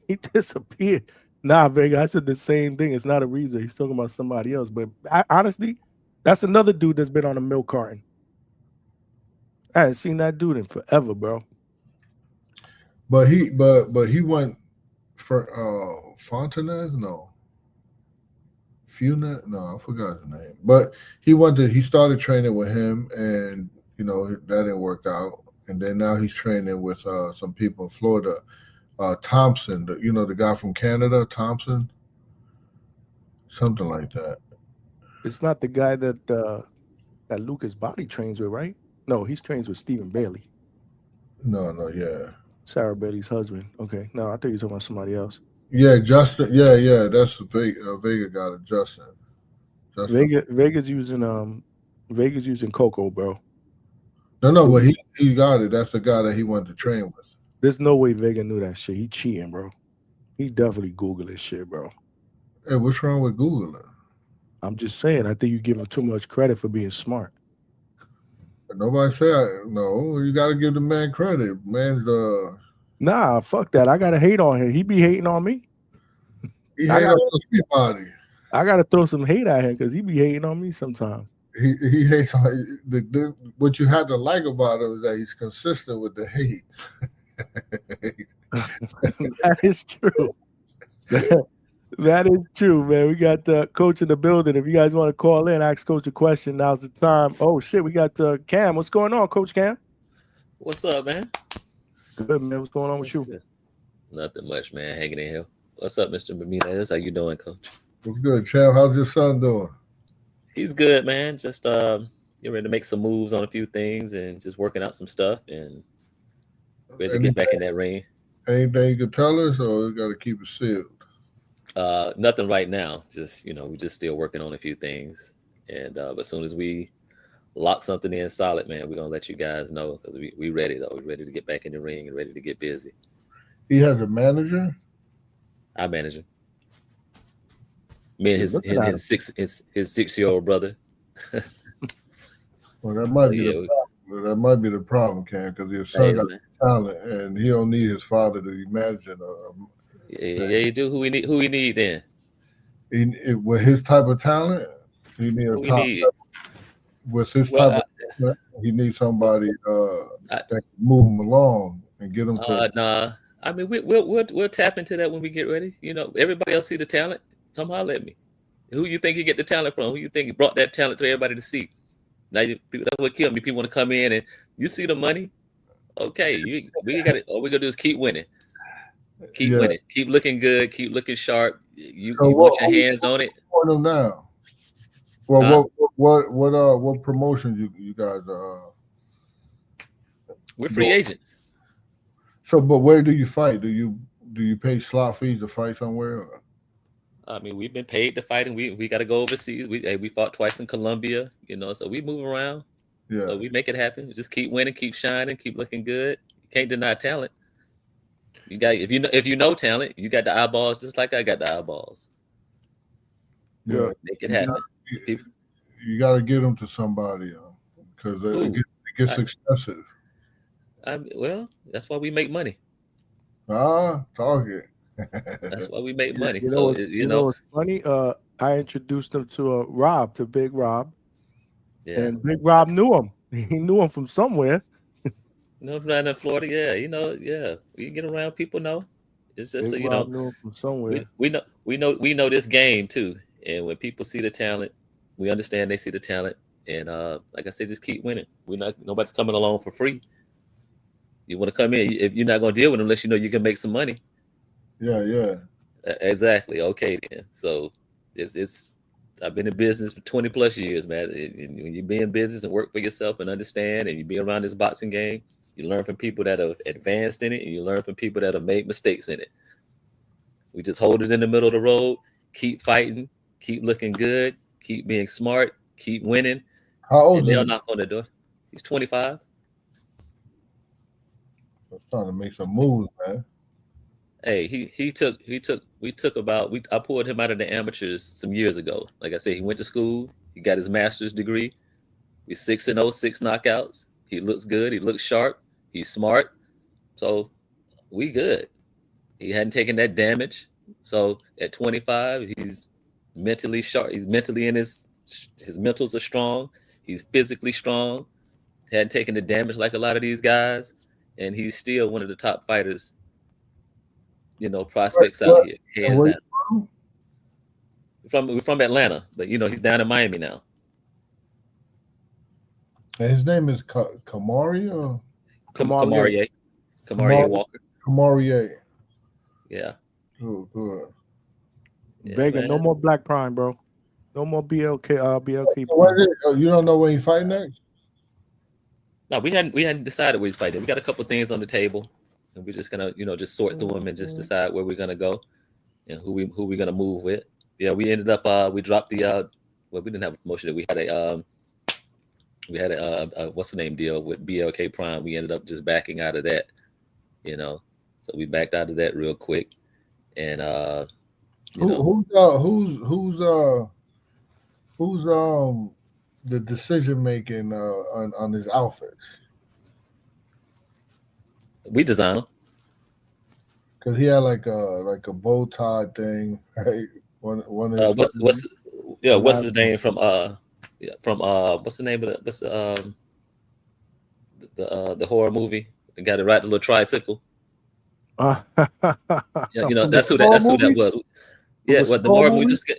He disappeared. Nah, Vega, I said the same thing. It's not a Reza. He's talking about somebody else. But honestly, that's another dude that's been on a milk carton. I haven't seen that dude in forever, bro. but he went for Fontanez, no. Funet, no, I forgot his name. But he started training with him, and that didn't work out. And then now he's training with some people in Florida. Thompson, the guy from Canada, Thompson, something like that. It's not the guy that Lucas Body trains with, right? No, he's trains with Stephen Bailey. No, yeah. Sarah Bailey's husband. Okay, no, I think you're talking about somebody else. Yeah, Justin. Yeah, that's Vega got it. Justin. Vega's using Coco, bro. No, but he got it. That's the guy that he wanted to train with. There's no way Vega knew that shit. He cheating, bro. He definitely Googled this shit, bro. Hey, what's wrong with Googling? I'm just saying, I think you give him too much credit for being smart. Nobody say no. You got to give the man credit. Man's Nah, fuck that. I gotta hate on him. He be hating on me. He hate on everybody. I gotta throw some hate at him because he be hating on me sometimes. He hates on what you have to like about him is that he's consistent with the hate. That is true. That is true, man. We got the coach in the building. If you guys want to call in, ask coach a question, now's the time. Oh shit, we got Cam. What's going on, Coach Cam? What's up, man? Good, man. What's going on with you? Good. Nothing much, man. Hanging in here. What's up, Mr. Bermudez? How you doing, Coach? What's good, Champ? How's your son doing? He's good, man. Just getting ready to make some moves on a few things and just working out some stuff and ready to get back in that ring. Anything you can tell us, or we got to keep it sealed? Nothing right now. Just we're just still working on a few things, and but as soon as we lock something in solid, man, we're gonna let you guys know because we ready though. We're ready to get back in the ring and ready to get busy. He has a manager. I manage him. Me and his 6-year-old brother. Well, that might be the problem. That might be the problem, Cam, because your son got talent, and he don't need his father to be managing. Yeah, you do. Who we need then? With his type of talent, he need a top. With his type of, he needs somebody that can move him along and get him to. Nah, I mean we'll tap into that when we get ready. Everybody else see the talent. Come holler at me. Who you think you get the talent from? Who you think brought that talent to everybody to see? Now that's what killed me. People want to come in and you see the money. Okay, we got it. All we gotta do is keep winning. Keep winning. Keep looking good. Keep looking sharp. You want your hands on it. Now. Well, what promotions you guys We're free agents. So, but where do you fight? Do you pay slot fees to fight somewhere? I mean, we've been paid to fight, and we got to go overseas. We fought twice in Colombia, so we move around. Yeah. So we make it happen. We just keep winning, keep shining, keep looking good. You can't deny talent. You got if you know talent, you got the eyeballs just like I got the eyeballs. Yeah, make it happen. You got to get them to somebody because it gets expensive. Well, that's why we make money. Talk it. That's why we make money. You know what's funny? I introduced him to Rob, to Big Rob. Yeah. And Big Rob knew him. He knew him from somewhere. Right in Florida, yeah. We get around, people know. It's just Big Rob knew him from somewhere. We know this game too. And when people see the talent, we understand they see the talent. And like I said, just keep winning. Nobody's coming along for free. You want to come in, if you're not going to deal with them unless you know you can make some money. Yeah. Exactly. Okay, then. So it's I've been in business for 20 plus years, man. When you be in business and work for yourself and understand, and you be around this boxing game, you learn from people that have advanced in it, and you learn from people that have made mistakes in it. We just hold it in the middle of the road, keep fighting, keep looking good, keep being smart, keep winning, How old and is they'll he? knock on the door. He's 25. I'm trying to make some moves, man. Hey, I pulled him out of the amateurs some years ago. Like I said, he went to school, he got his master's degree. He's 6-0, 6 knockouts. He looks good, he looks sharp, he's smart. So we good. He hadn't taken that damage. So at 25, he's mentally sharp. He's mentally in his mentals are strong. He's physically strong. Hadn't taken the damage like a lot of these guys, and he's still one of the top fighters. Prospects out here, hands where down. We're from Atlanta, but he's down in Miami now. And his name is Kamari or Kamarie Walker. Kamarie. Yeah. Good. Yeah, Vega, man. no more Black Prime, bro. No more BLK. BLK. You don't know when he fight next? No, we hadn't decided where he's fighting. We got a couple things on the table, and we're just gonna just sort through them and just decide where we're gonna go and who we're gonna move with. Yeah, we ended up we dropped the we didn't have a promotion. We had a what's the name deal with BLK Prime. We ended up just backing out of that, so we backed out of that real quick. And who's the decision making on his outfits? We design them. Cause he had like a bow tie thing, right? What's his name from what's the name of the horror movie? The guy that ride the little tricycle. That's who that was. Yeah, the horror movie just get.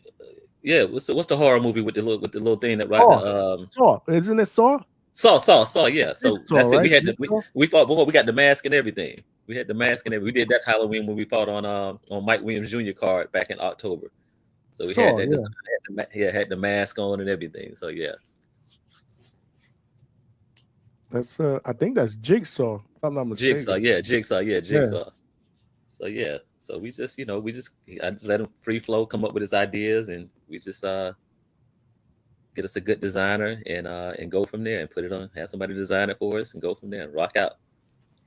Yeah, what's the horror movie with the little thing that ride the Saw, isn't it Saw? Saw, yeah. So Saw, that's it. right? We had we fought before. We got the mask and everything. We had the mask and everything. We did that Halloween when we fought on Mike Williams Jr. card back in October. So we had that design. Had the mask on and everything. So yeah. That's I think that's Jigsaw, if I'm not mistaken. Jigsaw. So yeah. So we just I just let him free flow, come up with his ideas, and we just get us a good designer and go from there and put it on, have somebody design it for us and go from there and rock out.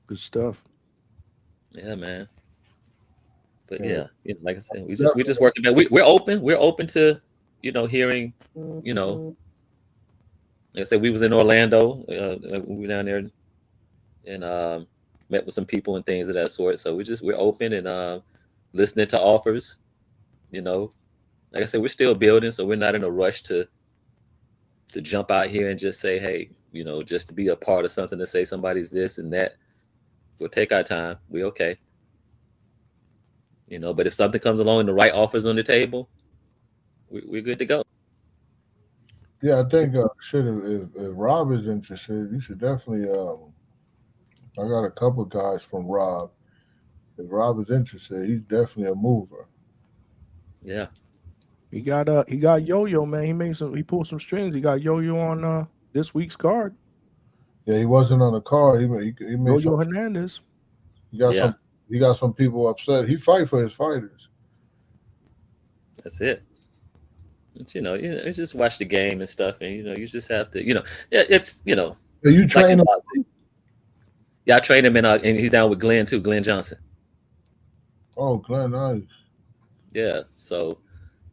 Good stuff. Yeah, man. But yeah, like I said, we just working, man. We're open to, hearing, like I said, we was in Orlando, we were down there and met with some people and things of that sort. So we're open and listening to offers, like I said, we're still building, so we're not in a rush to jump out here and just say, hey, just to be a part of something, to say somebody's this and that. We'll take our time. We okay. But if something comes along and the right offers on the table, we're good to go. Yeah, I think if Rob is interested, you should definitely. I got a couple guys from Rob. If Rob is interested, he's definitely a mover. Yeah. He got Yo-Yo, man. He pulled some strings. He got Yo-Yo on this week's card. Yeah, he wasn't on the card. He made Yo-Yo Hernandez. He got some people upset. He fight for his fighters. That's it. But, you just watch the game and stuff, and you just have to, it's Are you train him? Yeah, I train him and he's down with Glenn too, Glenn Johnson. Oh, Glenn, nice. Yeah. So,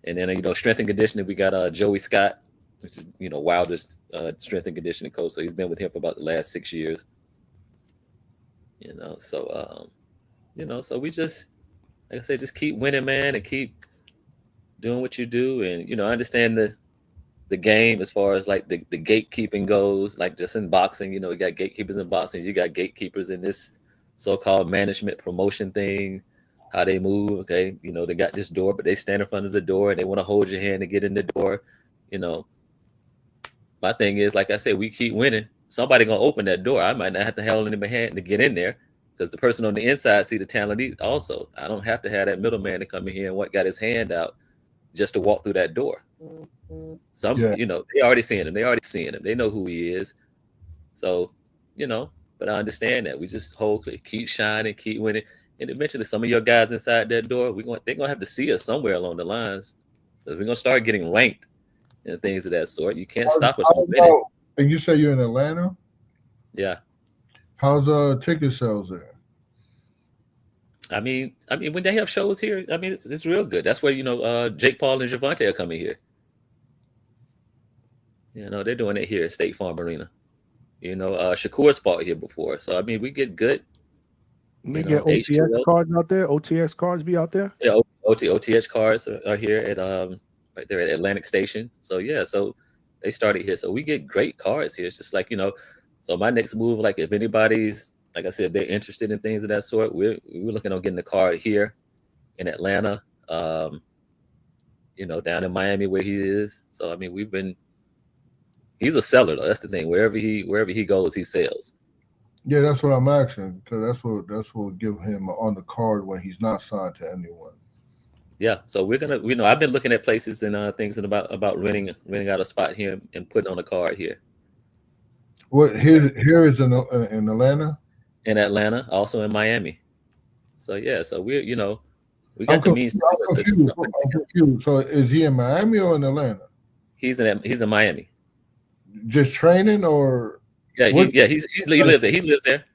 and then strength and conditioning, we got Joey Scott, which is Wilder's strength and conditioning coach. So he's been with him for about the last 6 years. So so we just, like I said, just keep winning, man, and keep doing what you do. And I understand the game as far as like the gatekeeping goes, like just in boxing, you got gatekeepers in boxing, you got gatekeepers in this so-called management promotion thing, how they move. Okay, they got this door, but they stand in front of the door and they want to hold your hand to get in the door. My thing is, like I said, we keep winning. Somebody gonna open that door. I might not have to hold in my hand to get in there because the person on the inside see the talent also. I don't have to have that middleman to come in here and got his hand out just to walk through that door. They already seeing him. They know who he is. So, but I understand that. We just keep shining, keep winning. And eventually, some of your guys inside that door, they're gonna have to see us somewhere along the lines, because we're gonna start getting ranked and things of that sort. You can't stop us from winning. And you say you're in Atlanta? Yeah. How's ticket sales there? I mean, when they have shows here, I mean, it's real good. That's where Jake Paul and Javante are coming here. They're doing it here at State Farm Arena. Shakur's fought here before, so I mean, we get good. We get OTX cards out there. OTX cards be out there. Yeah, OTH cards are here at right there at Atlantic Station. So yeah, so they started here, so we get great cards here. It's just like so my next move, like if anybody's, like I said, they're interested in things of that sort, we're looking on getting the card here in Atlanta, down in Miami where he is. So I mean, he's a seller though. That's the thing. Wherever he goes, he sells. Yeah, that's what I'm asking, because that's what will give him on the card when he's not signed to anyone. Yeah, so we're gonna, I've been looking at places and things and about renting out a spot here and putting on a card here. What here is in Atlanta? In Atlanta, also in Miami. So yeah, so we I'm got the means. confused. So is he in Miami or in Atlanta? He's in Miami. Just training, or yeah, he lives there. He lives there.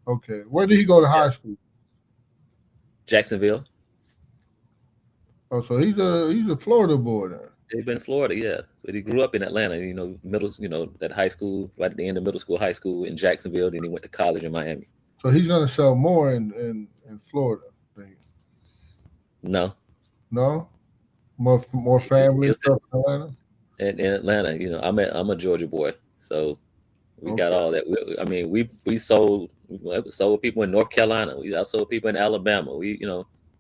Okay, where did he go to high school? Jacksonville. Oh, so he's a Florida boy then. He's been in Florida, yeah. But he grew up in Atlanta. That high school, right at the end of middle school, high school in Jacksonville. Then he went to college in Miami. So he's gonna sell more in Florida. No, more family stuff in Atlanta. In Atlanta, I'm a Georgia boy, so we got all that. We sold people in North Carolina. I sold people in Alabama.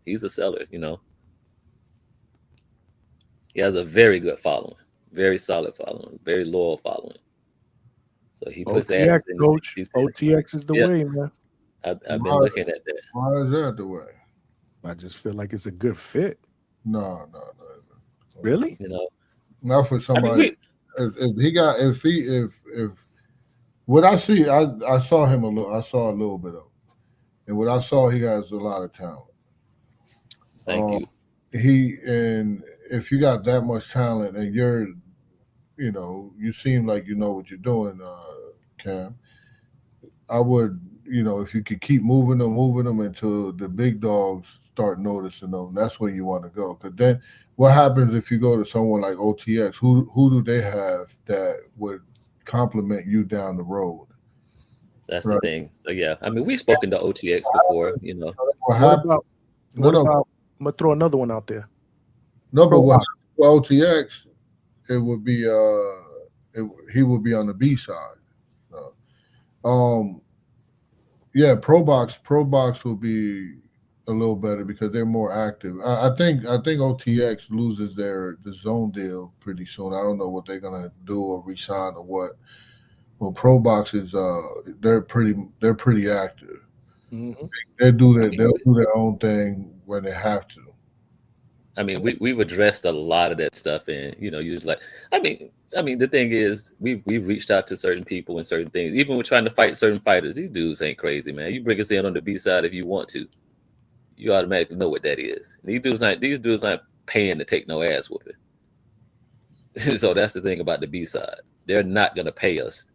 He's a seller. He has a very good following, very solid following, very loyal following. So he puts asses in coach. OTX is the way, man. I've been looking at that. Why is that the way? I just feel like it's a good fit. No. Really? Not for somebody. If what I see, I saw him a little. I saw a little bit of, and what I saw, he has a lot of talent. Thank you. And if you got that much talent, and you seem like you know what you're doing, Cam. I would, if you could keep moving them until the big dogs start noticing them. That's where you want to go. Because then, what happens if you go to someone like OTX? Who do they have that would complement you down the road? That's right. The thing. So yeah, we've spoken to OTX before. What about? I'm gonna throw another one out there. No, but what OTX? It would be he would be on the B side. Yeah, Pro Box will be a little better because they're more active. I think OTX loses the zone deal pretty soon. I don't know what they're gonna do or resign or what. Well, Pro Box is they're pretty active. Mm-hmm. They'll do their own thing when they have to. We've addressed a lot of that stuff, and the thing is, we've reached out to certain people and certain things. Even with trying to fight certain fighters, these dudes ain't crazy, man. You bring us in on the B side if you want to, you automatically know what that is. These dudes aren't paying to take no ass whooping. So that's the thing about the B side. They're not gonna pay us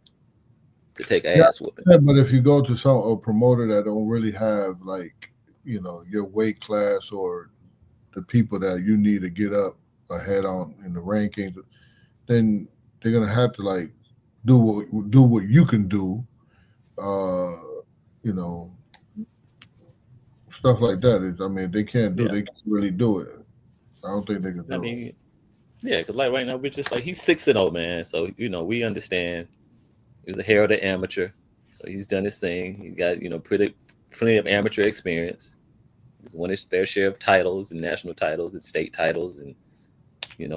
to take ass whooping. Yeah, but if you go to a promoter that don't really have your weight class or the people that you need to get up ahead on in the rankings, then they're gonna have to do what you can do, stuff like that. They can't do. They can't really do it. I don't think they can do it. Yeah, because right now we're just he's 6-0, man. So we understand. He's a heralded amateur, so he's done his thing. He got plenty of amateur experience. He's won his fair share of titles and national titles and state titles and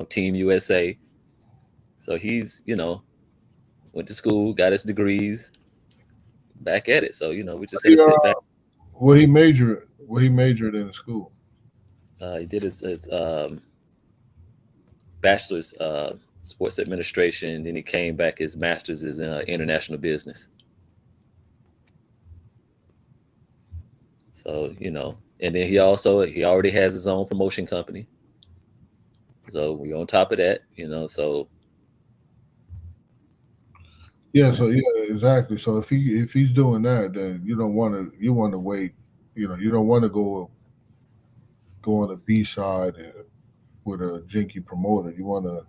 Team USA. So he's went to school, got his degrees, back at it. So we just got to sit back. What he majored in school? He did his bachelor's sports administration. Then he came back. His master's is in international business. So, you know, and then he already has his own promotion company. So we on top of that, you know, so Yeah, so yeah, exactly. So if he's doing that, then you want to wait. You know, you don't want to go on the B side with a jinky promoter. You want to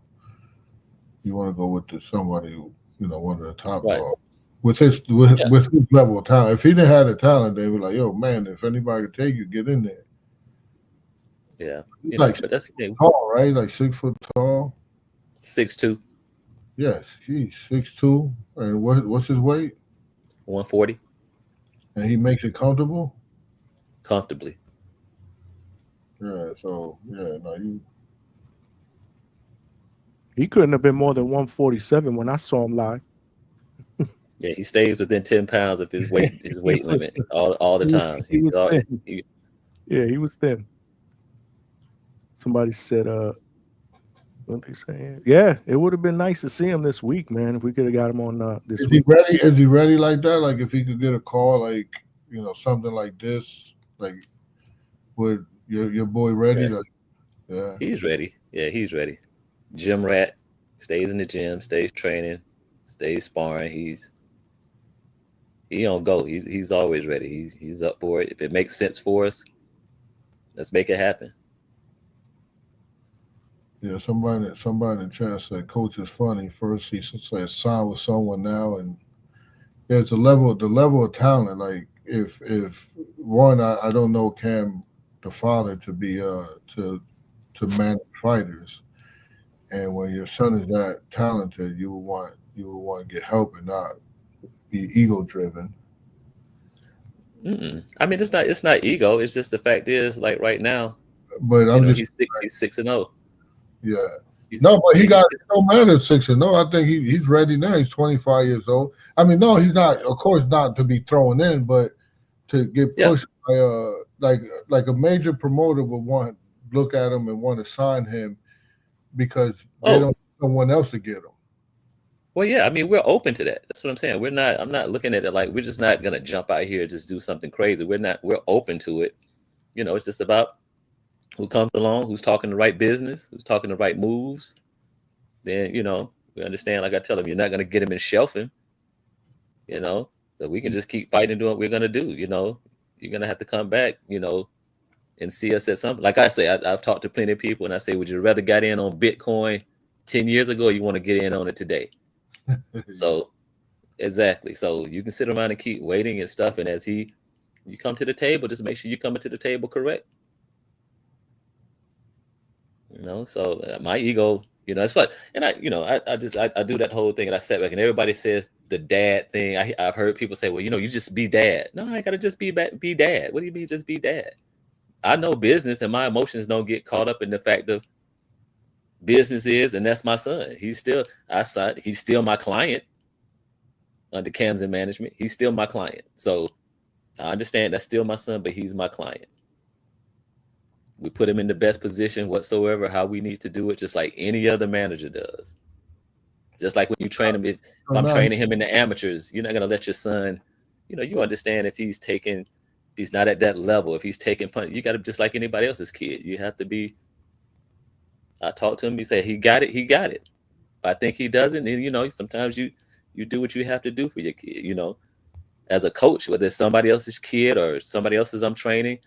go with somebody one of the top right. dogs with his level of talent. If he didn't have the talent, they were like, yo, man, if anybody could take you, get in there. Yeah, He's you know, like but that's the thing. tall, right? Like 6 foot tall. 6'2", Yes, he's 6'2". And what's his weight? 140 And he makes it comfortable. comfortably. Yeah. So yeah, no, He couldn't have been more than 147 when I saw him live. Yeah, he stays within 10 pounds of his weight limit all the time. He was thin. He, Yeah, he was thin. Somebody said, what they saying? Yeah, it would have been nice to see him this week, man. If we could have got him on this week. Is he ready like that? Like if he could get a call, like something like this, like would your boy ready? Yeah. Like, yeah, he's ready. Yeah, he's ready. Gym rat, stays in the gym, stays training, stays sparring. He don't go. He's always ready. He's up for it. If it makes sense for us, let's make it happen. Yeah, somebody in the chat said, "Coach is funny." First, he said, "Sign with someone now," and there's the level of talent. Like if one, I don't know Cam, the father, to be to manage fighters, and when your son is that talented, you would want to get help and not be ego driven. I mean, it's not ego. It's just the fact is, like right now, But I'm just he's 6-0. Yeah. But he got no matter 6-0. I think he's ready now. He's 25 years old. I mean, no, he's not. Of course, not to be thrown in, but to get pushed by like a major promoter would look at him and want to sign him because they don't have someone else to get him. Well, yeah, I mean, we're open to that. That's what I'm saying. I'm not looking at it like we're just not gonna jump out here and just do something crazy. We're open to it. You know, it's just about who comes along, who's talking the right business, who's talking the right moves. Then, you know, we understand, like I tell them, you're not gonna get him in shelving, you know, that we can just keep fighting and doing what we're gonna do, you know. You're gonna have to come back, you know, and see us at something. Like I say, I've talked to plenty of people and I say, would you rather got in on Bitcoin 10 years ago or you want to get in on it today? So exactly. So you can sit around and keep waiting and stuff. And as you come to the table, just make sure you're coming to the table correct. You know, so my ego, you know, it's fun. And I do that whole thing and I sat back and everybody says the dad thing. I've heard people say, well, you know, you just be dad. No, I ain't got to just be dad. What do you mean just be dad? I know business and my emotions don't get caught up in the fact of business is, and that's my son. He's still my client under Cam's and management. He's still my client. So I understand that's still my son, but he's my client. We put him in the best position whatsoever, how we need to do it, just like any other manager does. Just like when you train him, if I'm training him in the amateurs, you're not going to let your son, you know, you understand if he's not at that level, if he's taking punch, you got to, just like anybody else's kid, you have to be. I talk to him, he say, he got it. If I think he doesn't, then, you know, sometimes you do what you have to do for your kid, you know. As a coach, whether it's somebody else's kid or somebody else's I'm training,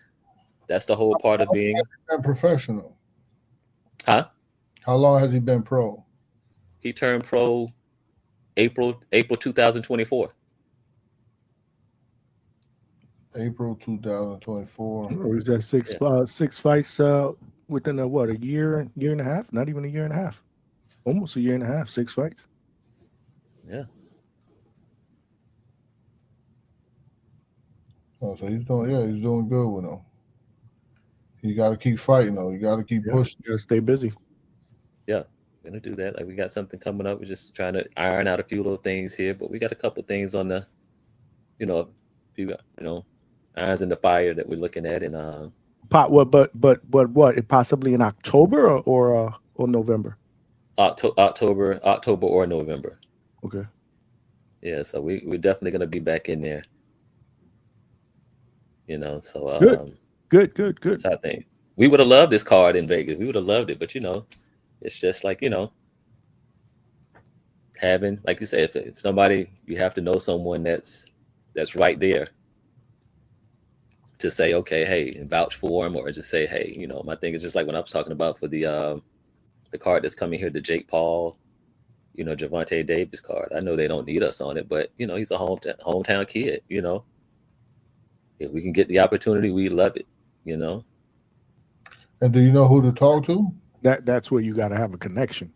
that's the whole part of being professional. Huh? How long has he been pro? He turned pro April 2024. April 2024. Was that six fights within a year and a half? Not even a year and a half. Almost a year and a half, 6 fights. Yeah. Oh, so he's doing good with him. You got to keep fighting, though. You got to keep pushing. Just stay busy. Yeah, we're gonna do that. Like we got something coming up. We're just trying to iron out a few little things here, but we got a couple things on the, you know, irons in the fire that we're looking at. And what? Possibly in October or November. October or November. Okay. Yeah, so we're definitely gonna be back in there. You know, so Good. that's our thing. We would have loved this card in Vegas. We would have loved it, but it's just like having, like you said, if somebody, you have to know someone that's right there to say, okay, hey, and vouch for him, or just say, hey, my thing is just like when I was talking about for the card that's coming here, the Jake Paul, Javante Davis card. I know they don't need us on it, but he's a hometown kid. If we can get the opportunity, we love it. And do you know who to talk to? That's where you got to have a connection.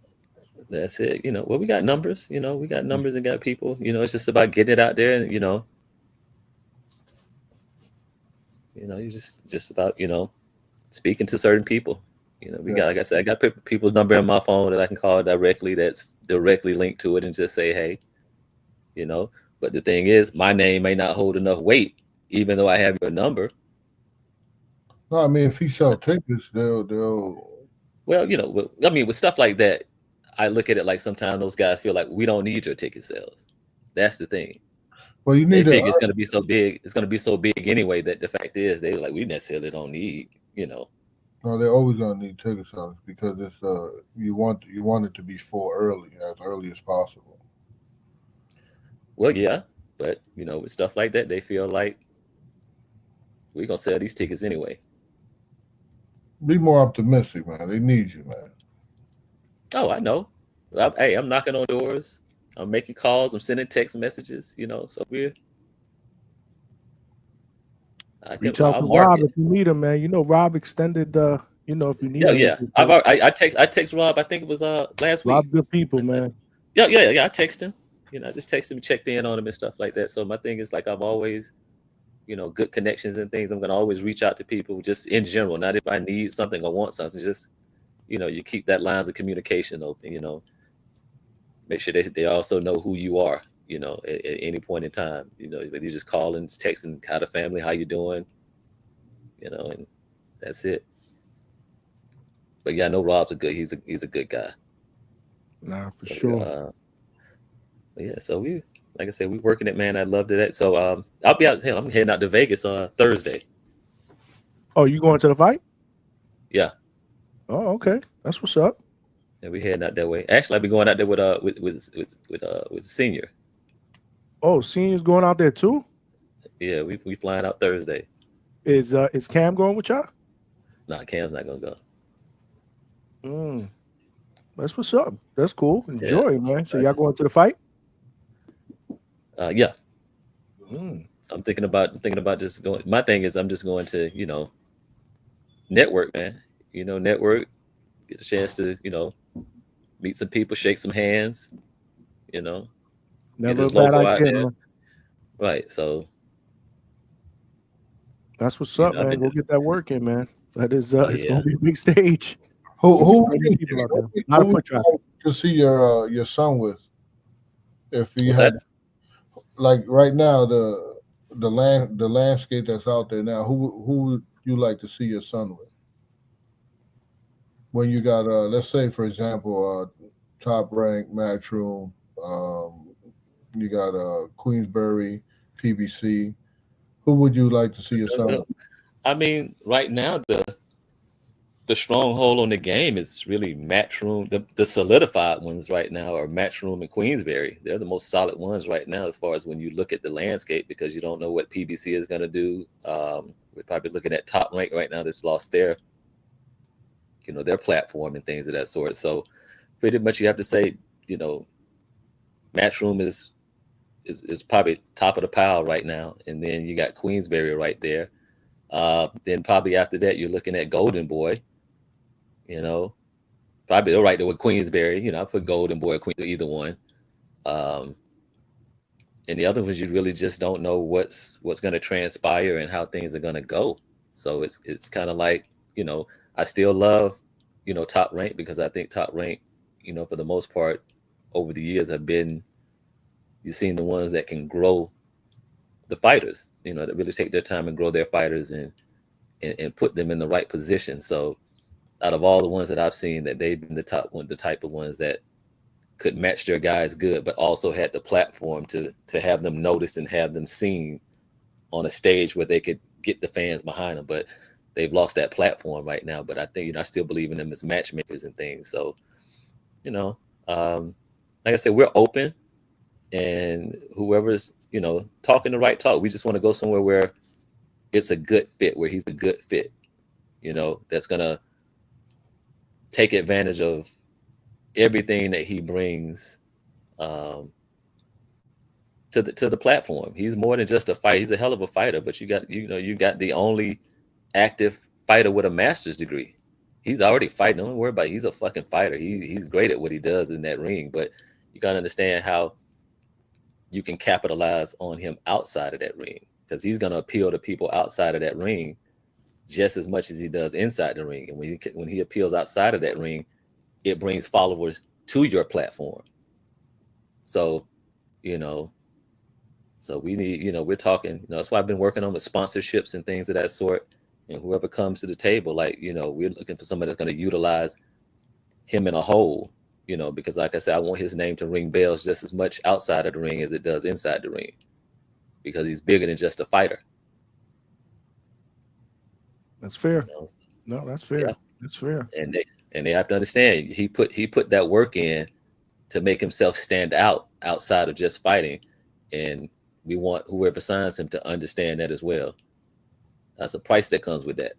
That's it. Well, we got numbers. We got numbers and got people. It's just about getting it out there, and you just about speaking to certain people. We got, like I said, I got people's number in my phone that I can call directly. That's directly linked to it, and just say, hey, But the thing is, my name may not hold enough weight, even though I have your number. No, I mean, if he sell tickets, they'll. Well, I mean, with stuff like that, I look at it like sometimes those guys feel like we don't need your ticket sales. That's the thing. Well, you need they think it's going to be so big. It's going to be so big anyway that the fact is they like we necessarily don't need. No, they're always going to need ticket sales because it's you want it to be full as early as possible. Well, yeah, but with stuff like that, they feel like we're gonna sell these tickets anyway. Be more optimistic, man. They need you, man. Oh, I know. Hey, I'm knocking on doors. I'm making calls. I'm sending text messages. So we're. Reach out to Rob if you need him, man. Rob extended. If you need him. Yeah. I text Rob. I think it was last week. Rob, good people, man. Yeah. I text him. I just text him, checked in on him and stuff like that. So my thing is like I've always, good connections and things. I'm gonna always reach out to people just in general. Not if I need something or want something. Just you keep that lines of communication open. Make sure they also know who you are. At any point in time. Whether you just calling, texting, how the family, how you doing. And that's it. But yeah, I know Rob's he's a good guy. Nah, for sure. Yeah, so like I said, we working it, man. I loved it. So I'll be out. I'm heading out to Vegas on Thursday. Oh, you going to the fight? Yeah. Oh, okay. That's what's up. Yeah, we heading out that way. Actually, I'll be going out there with Senior. Oh, Senior's going out there too? Yeah, we flying out Thursday. Is Cam going with y'all? Nah, Cam's not gonna go. That's what's up. That's cool. Enjoy it, man. So y'all going to the fight? Yeah. I'm thinking about just going. My thing is I'm just going to, network, man. Network, get a chance to, meet some people, shake some hands, Never a bad idea, man. Right. So that's what's up, man. Go get that work in, man. That is it's gonna be a big stage. Who people out there? Not a foot traffic. To see your son with, if you had like right now the landscape that's out there now, who would you like to see your son with? When you got let's say for example Top Rank, Matchroom, you got Queensberry, PBC. Who would you like to see your son with? I mean, right now the stronghold on the game is really Matchroom. The solidified ones right now are Matchroom and Queensberry. They're the most solid ones right now as far as when you look at the landscape, because you don't know what PBC is going to do. We're probably looking at Top Rank right now that's lost their platform and things of that sort. So pretty much you have to say, Matchroom is probably top of the pile right now. And then you got Queensberry right there. Then probably after that, you're looking at Golden Boy. Probably right there with Queensberry. I put Golden Boy or Queen, either one. And the other ones, you really just don't know what's going to transpire and how things are going to go. So it's kind of like, I still love, Top Rank, because I think Top Rank, for the most part, over the years have been, you've seen the ones that can grow the fighters, that really take their time and grow their fighters and put them in the right position. So out of all the ones that I've seen, that they've been the type of ones that could match their guys good, but also had the platform to have them noticed and have them seen on a stage where they could get the fans behind them. But they've lost that platform right now. But I think, I still believe in them as matchmakers and things. So, like I said, we're open, and whoever's, talking the right talk, we just want to go somewhere where it's a good fit, where he's a good fit, that's going to take advantage of everything that he brings to the platform. He's more than just a fighter. He's a hell of a fighter, but you got the only active fighter with a master's degree. He's already fighting. Don't worry about it. He's a fucking fighter. He's great at what he does in that ring, but you got to understand how you can capitalize on him outside of that ring, because he's going to appeal to people outside of that ring just as much as he does inside the ring. And when he appeals outside of that ring, it brings followers to your platform. So, so we need, we're talking, that's why I've been working on with sponsorships and things of that sort. And whoever comes to the table, like, we're looking for somebody that's going to utilize him in a whole, because like I said, I want his name to ring bells just as much outside of the ring as it does inside the ring, because he's bigger than just a fighter. That's fair. No, that's fair. Yeah. That's fair. And they have to understand, he put that work in to make himself stand out outside of just fighting. And we want whoever signs him to understand that as well. That's a price that comes with that,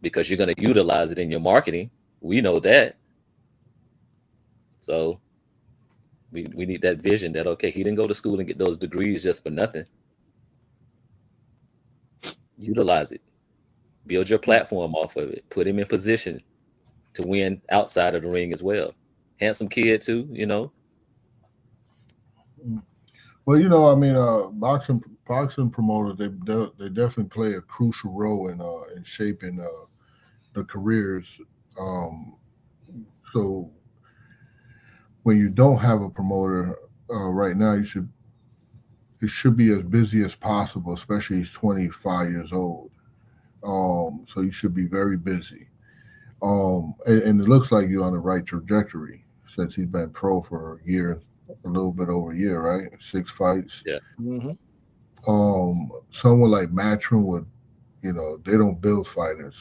because you're going to utilize it in your marketing. We know that. So we need that vision that, okay, he didn't go to school and get those degrees just for nothing. Utilize it. Build your platform off of it. Put him in position to win outside of the ring as well. Handsome kid too, Well, boxing promoters, they definitely play a crucial role in shaping the careers. So when you don't have a promoter right now, it should be as busy as possible, especially he's 25 years old. So you should be very busy. And it looks like you're on the right trajectory, since he's been pro for a year, a little bit over a year, right? 6 fights. Yeah. Mm-hmm. Someone like Matchroom would, they don't build fighters.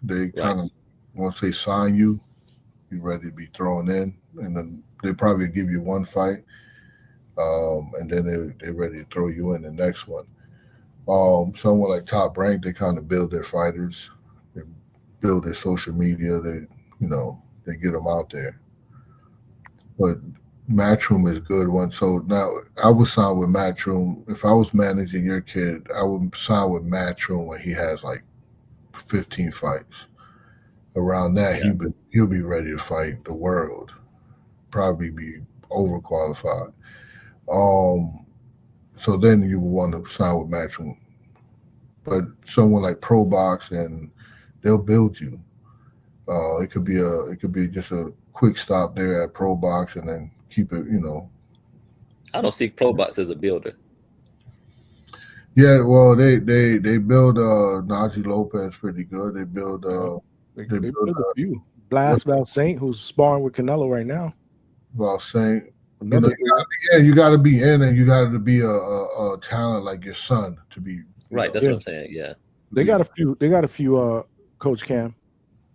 They kind of, once they sign you, you're ready to be thrown in, and then they probably give you one fight, and then they're ready to throw you in the next one. Someone like Top Rank, they kind of build their fighters, they build their social media, they get them out there. But Matchroom is a good one. So now I would sign with Matchroom. If I was managing your kid, I would sign with Matchroom when he has like 15 fights. Around that, he'll be ready to fight the world. Probably be overqualified. So then you would want to sign with Matchroom. But someone like Pro Box, and they'll build you. It could be just a quick stop there at Pro Box, and then keep it. I don't see Pro Box as a builder. Yeah, well, they build Nazi Lopez pretty good. They build they build a few. Blast Valsaint, who's sparring with Canelo right now. Valsaint. You got to be in, and you got to be a talent like your son to be. Right, that's what I'm saying. Yeah, they got a few. Coach Cam,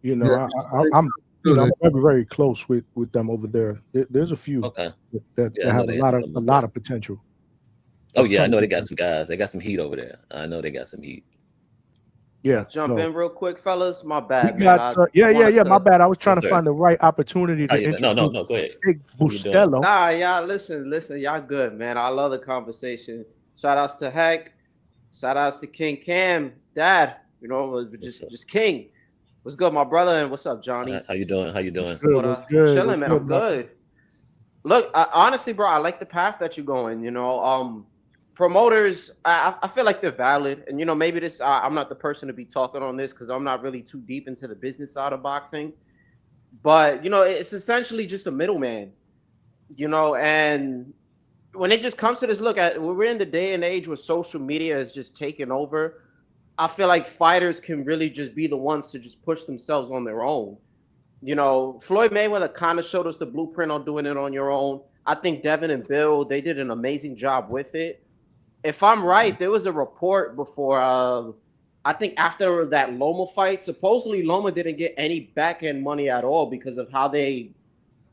I'm very, very close with them over there. There's a few that have a lot of potential. Oh yeah, I know they got some guys. They got some heat over there. I know they got some heat. Yeah. Jump in real quick, fellas. My bad. My bad. I was trying to find the right opportunity to introduce. No. Go ahead. Big Bustelo. Nah, y'all listen. Y'all good, man. I love the conversation. Shout outs to Hank. Shout outs to King Cam, Dad. Just King. What's good, my brother? And what's up, Johnny? How you doing? Good. Chilling, man. I'm good. Look, honestly, bro, I like the path that you're going. Promoters, I feel like they're valid, and maybe this. I'm not the person to be talking on this because I'm not really too deep into the business side of boxing. But it's essentially just a middleman. And when it just comes to this, we're in the day and age where social media is just taking over. I feel like fighters can really just be the ones to just push themselves on their own. Floyd Mayweather kind of showed us the blueprint on doing it on your own. I think Devin and Bill, they did an amazing job with it. if I'm right, there was a report before. I think after that Loma fight, supposedly Loma didn't get any back end money at all because of how they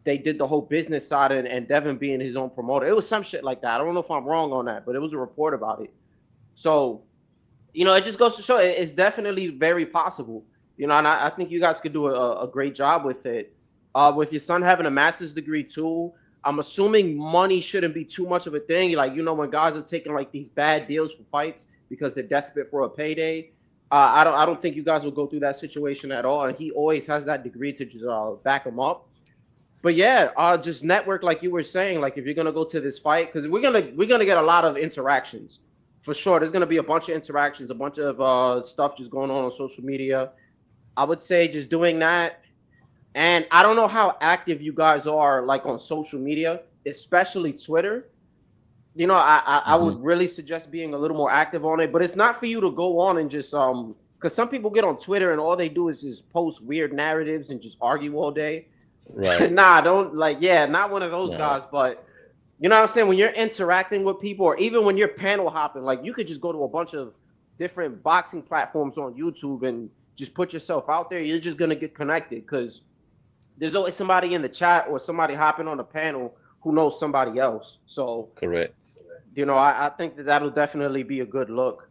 did the whole business side and Devin being his own promoter. It was some shit like that. I don't know if I'm wrong on that, but it was a report about it. So, it just goes to show it's definitely very possible. And I think you guys could do a great job with it. With your son having a master's degree too, I'm assuming money shouldn't be too much of a thing. Like, when guys are taking like these bad deals for fights because they're desperate for a payday. I don't think you guys will go through that situation at all. And he always has that degree to just back him up. But yeah, just network like you were saying. Like if you're gonna go to this fight, because we're gonna get a lot of interactions for sure. There's gonna be a bunch of interactions, a bunch of stuff just going on social media. I would say just doing that. And I don't know how active you guys are like on social media, especially Twitter. I would really suggest being a little more active on it, but it's not for you to go on and just because some people get on Twitter and all they do is just post weird narratives and just argue all day. Right. Nah, don't not one of those guys, but you know what I'm saying? When you're interacting with people or even when you're panel hopping, like you could just go to a bunch of different boxing platforms on YouTube and just put yourself out there. You're just gonna get connected because there's always somebody in the chat or somebody hopping on the panel who knows somebody else. So correct. I think that'll definitely be a good look.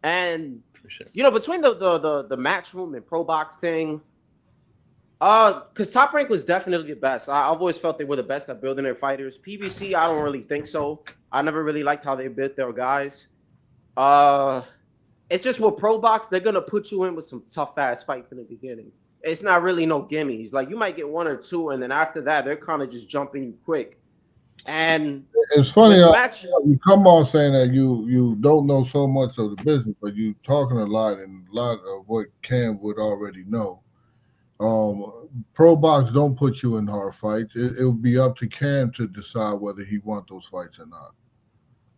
And between the Matchroom and Pro Box thing, because Top Rank was definitely the best. I've always felt they were the best at building their fighters. PBC, I don't really think so. I never really liked how they built their guys. It's just with Pro Box, they're gonna put you in with some tough ass fights in the beginning. It's not really no gimmies. Like you might get one or two, and then after that, they're kind of just jumping you quick. And it's funny you come on saying that you don't know so much of the business, but you talking a lot and a lot of what Cam would already know. Pro Box don't put you in hard fights. It will be up to Cam to decide whether he wants those fights or not.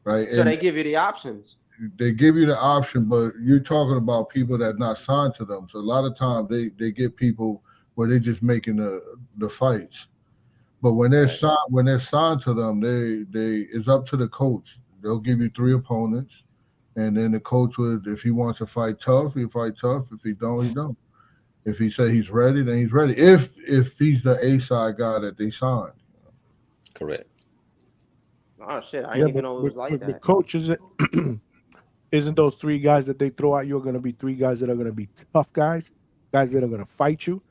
Right? So they give you the options. They give you the option, but you're talking about people that not signed to them. So a lot of times they get people where they're just making the fights. But when they're signed to them, they it's up to the coach. They'll give you 3 opponents, and then the coach would, if he wants to fight tough, he'll fight tough. If he don't, he don't. If he say he's ready, then he's ready. If he's the A-side guy that they signed. Correct. Oh shit! I didn't even know it was like that. The coaches, isn't those 3 guys that they throw out you are going to be 3 guys that are going to be tough guys that are going to fight you?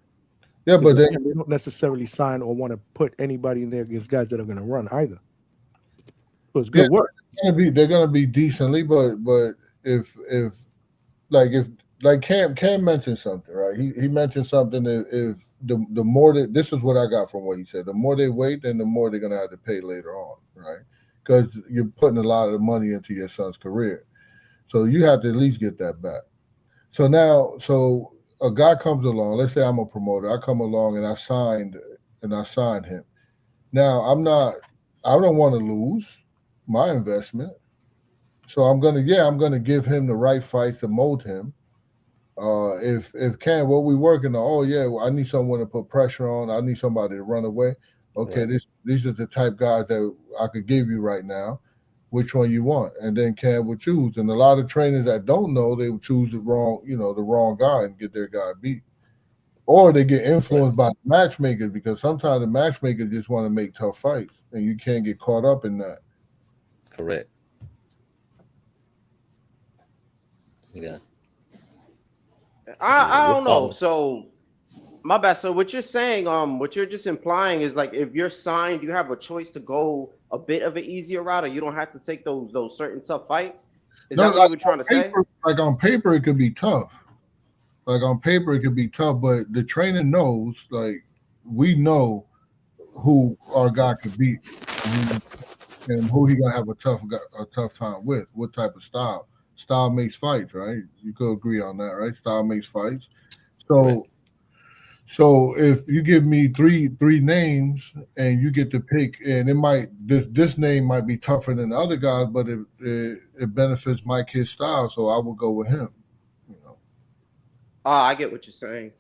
Yeah, but they don't necessarily sign or want to put anybody in there against guys that are going to run either. So it's good work. They're going to be decently, but if Cam mentioned something, right? He mentioned something that if the more that this is what I got from what he said, the more they wait, then the more they're going to have to pay later on, right? Because you're putting a lot of money into your son's career. So you have to at least get that back. So a guy comes along, let's say I'm a promoter, I come along and I signed him. Now I don't want to lose my investment. So I'm gonna give him the right fight to mold him. If Cam, what we working on, I need someone to put pressure on, I need somebody to run away. Okay, these are the type guys that I could give you right now. Which one you want, and then Cam would choose. And a lot of trainers that don't know, they would choose the wrong guy and get their guy beat, or they get influenced by the matchmakers because sometimes the matchmakers just want to make tough fights, and you can't get caught up in that. Correct. Yeah. I don't know. So my bad. So what you're saying, what you're just implying is like if you're signed, you have a choice to go a bit of an easier route, or you don't have to take those certain tough fights. Is that what you were trying to say? Like on paper, it could be tough. But the trainer knows, like we know who our guy could beat and who he gonna have a tough time with. What type of style? Style makes fights, right? You could agree on that, right? Style makes fights. So. Right. So if you give me three names and you get to pick, and it might this name might be tougher than the other guys, but it benefits my kid's style, so I will go with him. I get what you're saying,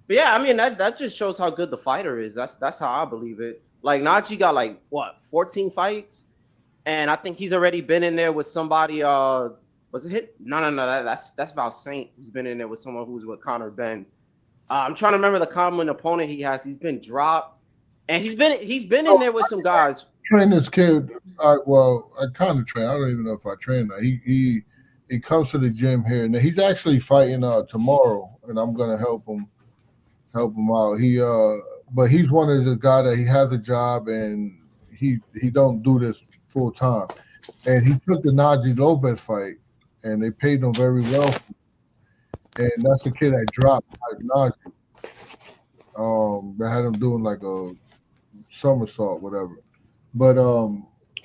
but yeah, I mean that just shows how good the fighter is. That's how I believe it. Like Najee got 14 fights, and I think he's already been in there with somebody. Was it hit? No. That's Val Saint, who's been in there with someone who's with Conor Ben. I'm trying to remember the common opponent he has. He's been dropped, and he's been in there with some guys. Train this kid. I kind of train. I don't even know if I train that. He comes to the gym here, and he's actually fighting tomorrow, and I'm gonna help him out. But he's one of the guys that he has a job, and he don't do this full time. And he took the Najee Lopez fight, and they paid him very well. And that's the kid that dropped like Najee. They had him doing like a somersault, whatever. But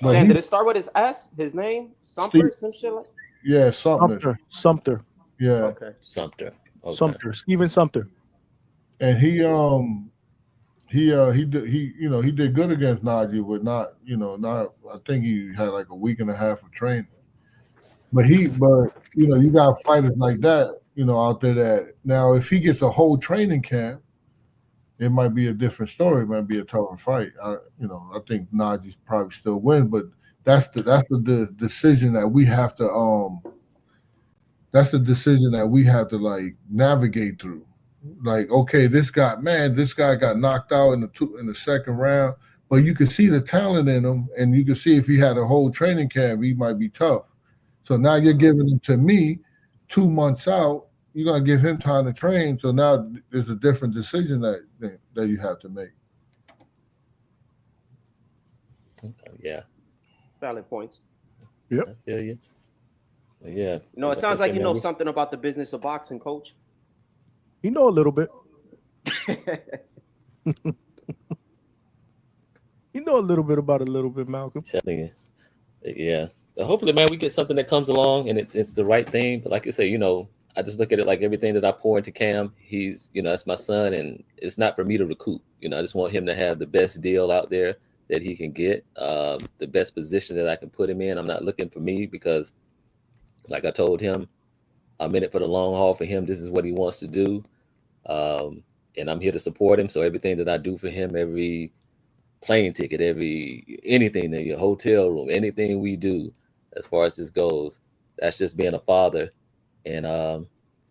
did it start with his S? His name? Sumter? Some shit like. Yeah, Sumter. Yeah. Okay. Sumter. Okay. Sumter. Steven Sumter. And he did good against Najee, but not. I think he had like a week and a half of training. But you got fighters like that, out there that now if he gets a whole training camp, it might be a different story. It might be a tougher fight. I think Najee's probably still win, but that's the decision that we have to like navigate through. Like, okay, this guy got knocked out in the second round, but you can see the talent in him, and you can see if he had a whole training camp, he might be tough. So now you're giving him to me 2 months out. You're gonna give him time to train. So now there's a different decision that you have to make. Yeah. Valid points. Yep. I feel you. Yeah. It sounds like you know something about the business of boxing, Coach. You know a little bit. You know a little bit about a little bit, Malcolm. Telling you. Yeah. Hopefully, man, we get something that comes along and it's the right thing. But like I say, I just look at it like everything that I pour into Cam, he's, that's my son, and it's not for me to recoup. I just want him to have the best deal out there that he can get, the best position that I can put him in. I'm not looking for me because, like I told him, I'm in it for the long haul for him. This is what he wants to do. And I'm here to support him. So everything that I do for him, every plane ticket, anything in your hotel room, anything we do as far as this goes, that's just being a father and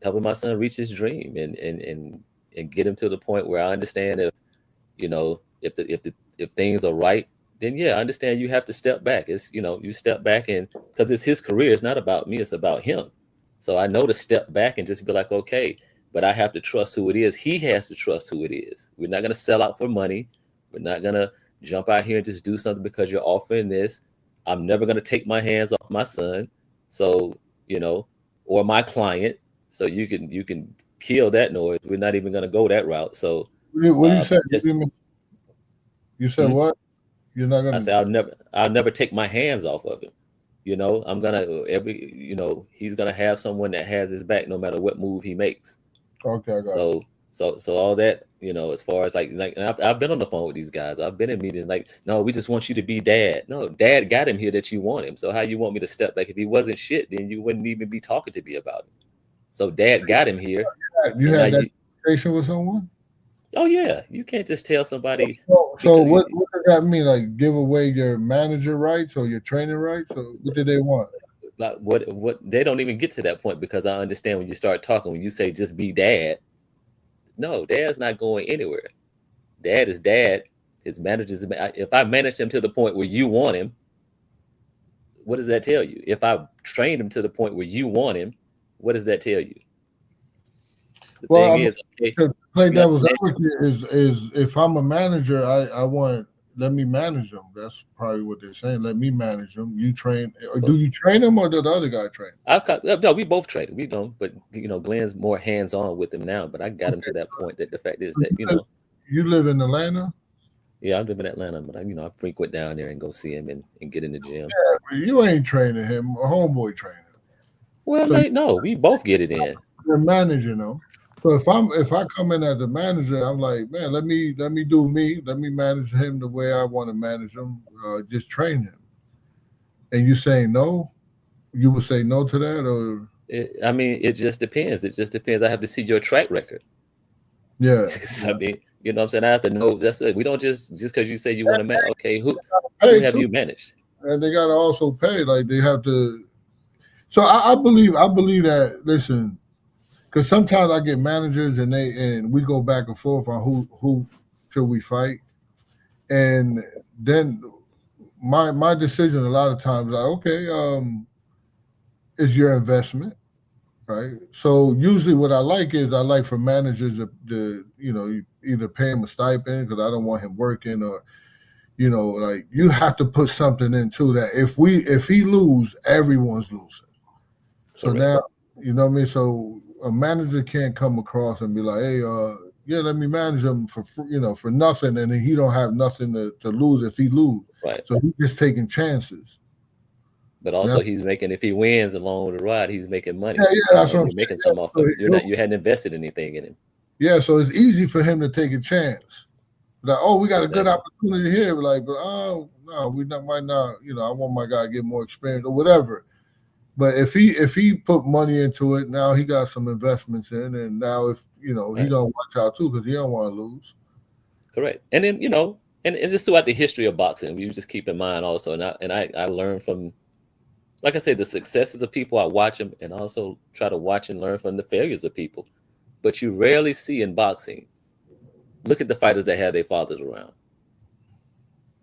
helping my son reach his dream and get him to the point where I understand if things are right, then yeah, I understand you have to step back. It's, you step back, and because it's his career, it's not about me, it's about him. So I know to step back and just be like, okay, but I have to trust who it is. He has to trust who it is. We're not going to sell out for money. We're not going to jump out here and just do something because you're offering this. I'm never going to take my hands off my son. So, or my client. So you can kill that noise. We're not even going to go that route. So what do you say? You said what? You're not gonna. I said I'll never take my hands off of him. I'm gonna he's gonna have someone that has his back no matter what move he makes. Okay, I got it. So all that, as far as like I've been on the phone with these guys. I've been in meetings like, no, we just want you to be dad. No, dad got him here that you want him. So how you want me to step back? If he wasn't shit, then you wouldn't even be talking to me about him. So dad got him here. You had that conversation with someone? Oh yeah, you can't just tell somebody. So what does that mean? Like give away your manager rights or your training rights? Or what do they want? Like what they don't even get to that point, because I understand when you start talking, when you say just be dad. No, dad's not going anywhere. Dad is dad. His manager's. If I manage him to the point where you want him, what does that tell you? If I trained him to the point where you want him, what does that tell you? The thing is, okay, to play devil's advocate is if I'm a manager, I want, let me manage them. That's probably what they're saying. Let me manage them. You train, or do you train them, or did the other guy train? No, we both train. We don't, but Glenn's more hands on with him now. But I got him to that point that the fact is that you live in Atlanta. Yeah, I live in Atlanta, but I frequent down there and go see him and get in the gym. Yeah, you ain't training him, a homeboy training. Well, so no, we both get it in. You're managing them. So if I come in as a manager, I'm like, man, let me do me. Let me manage him the way I want to manage him. Just train him. And you saying no? You would say no to that, or? It just depends. It just depends. I have to see your track record. Yeah. I mean, what I'm saying? I have to know. That's it. We don't just because you say you want to manage. Okay, who have you managed? and they gotta also pay. Like they have to. So I believe that. Listen, because sometimes I get managers and we go back and forth on who should we fight, and then my decision a lot of times like okay, is your investment. Right. So usually what I like for managers to either pay him a stipend because I don't want him working or, like you have to put something into that. If he lose, everyone's losing. So Correct. now, you know what I mean? So a manager can't come across and be like, hey, yeah, let me manage him for nothing. And then he don't have nothing to lose if he lose. Right. So he's just taking chances. But also he's making, if he wins along the ride, he's making money. Yeah, that's what I'm You're making saying. some off of it. You hadn't invested anything in him. Yeah, so it's easy for him to take a chance. Like, oh, we got a good opportunity here. Like, but oh no, might not. I want my guy to get more experience or whatever. But if he put money into it, now he got some investments in, and now if he gonna watch out too because he don't want to lose. Correct, and then and just throughout the history of boxing, we just keep in mind also, and I learned from. Like I said, the successes of people, I watch them and also try to watch and learn from the failures of people. But you rarely see in boxing, look at the fighters that have their fathers around.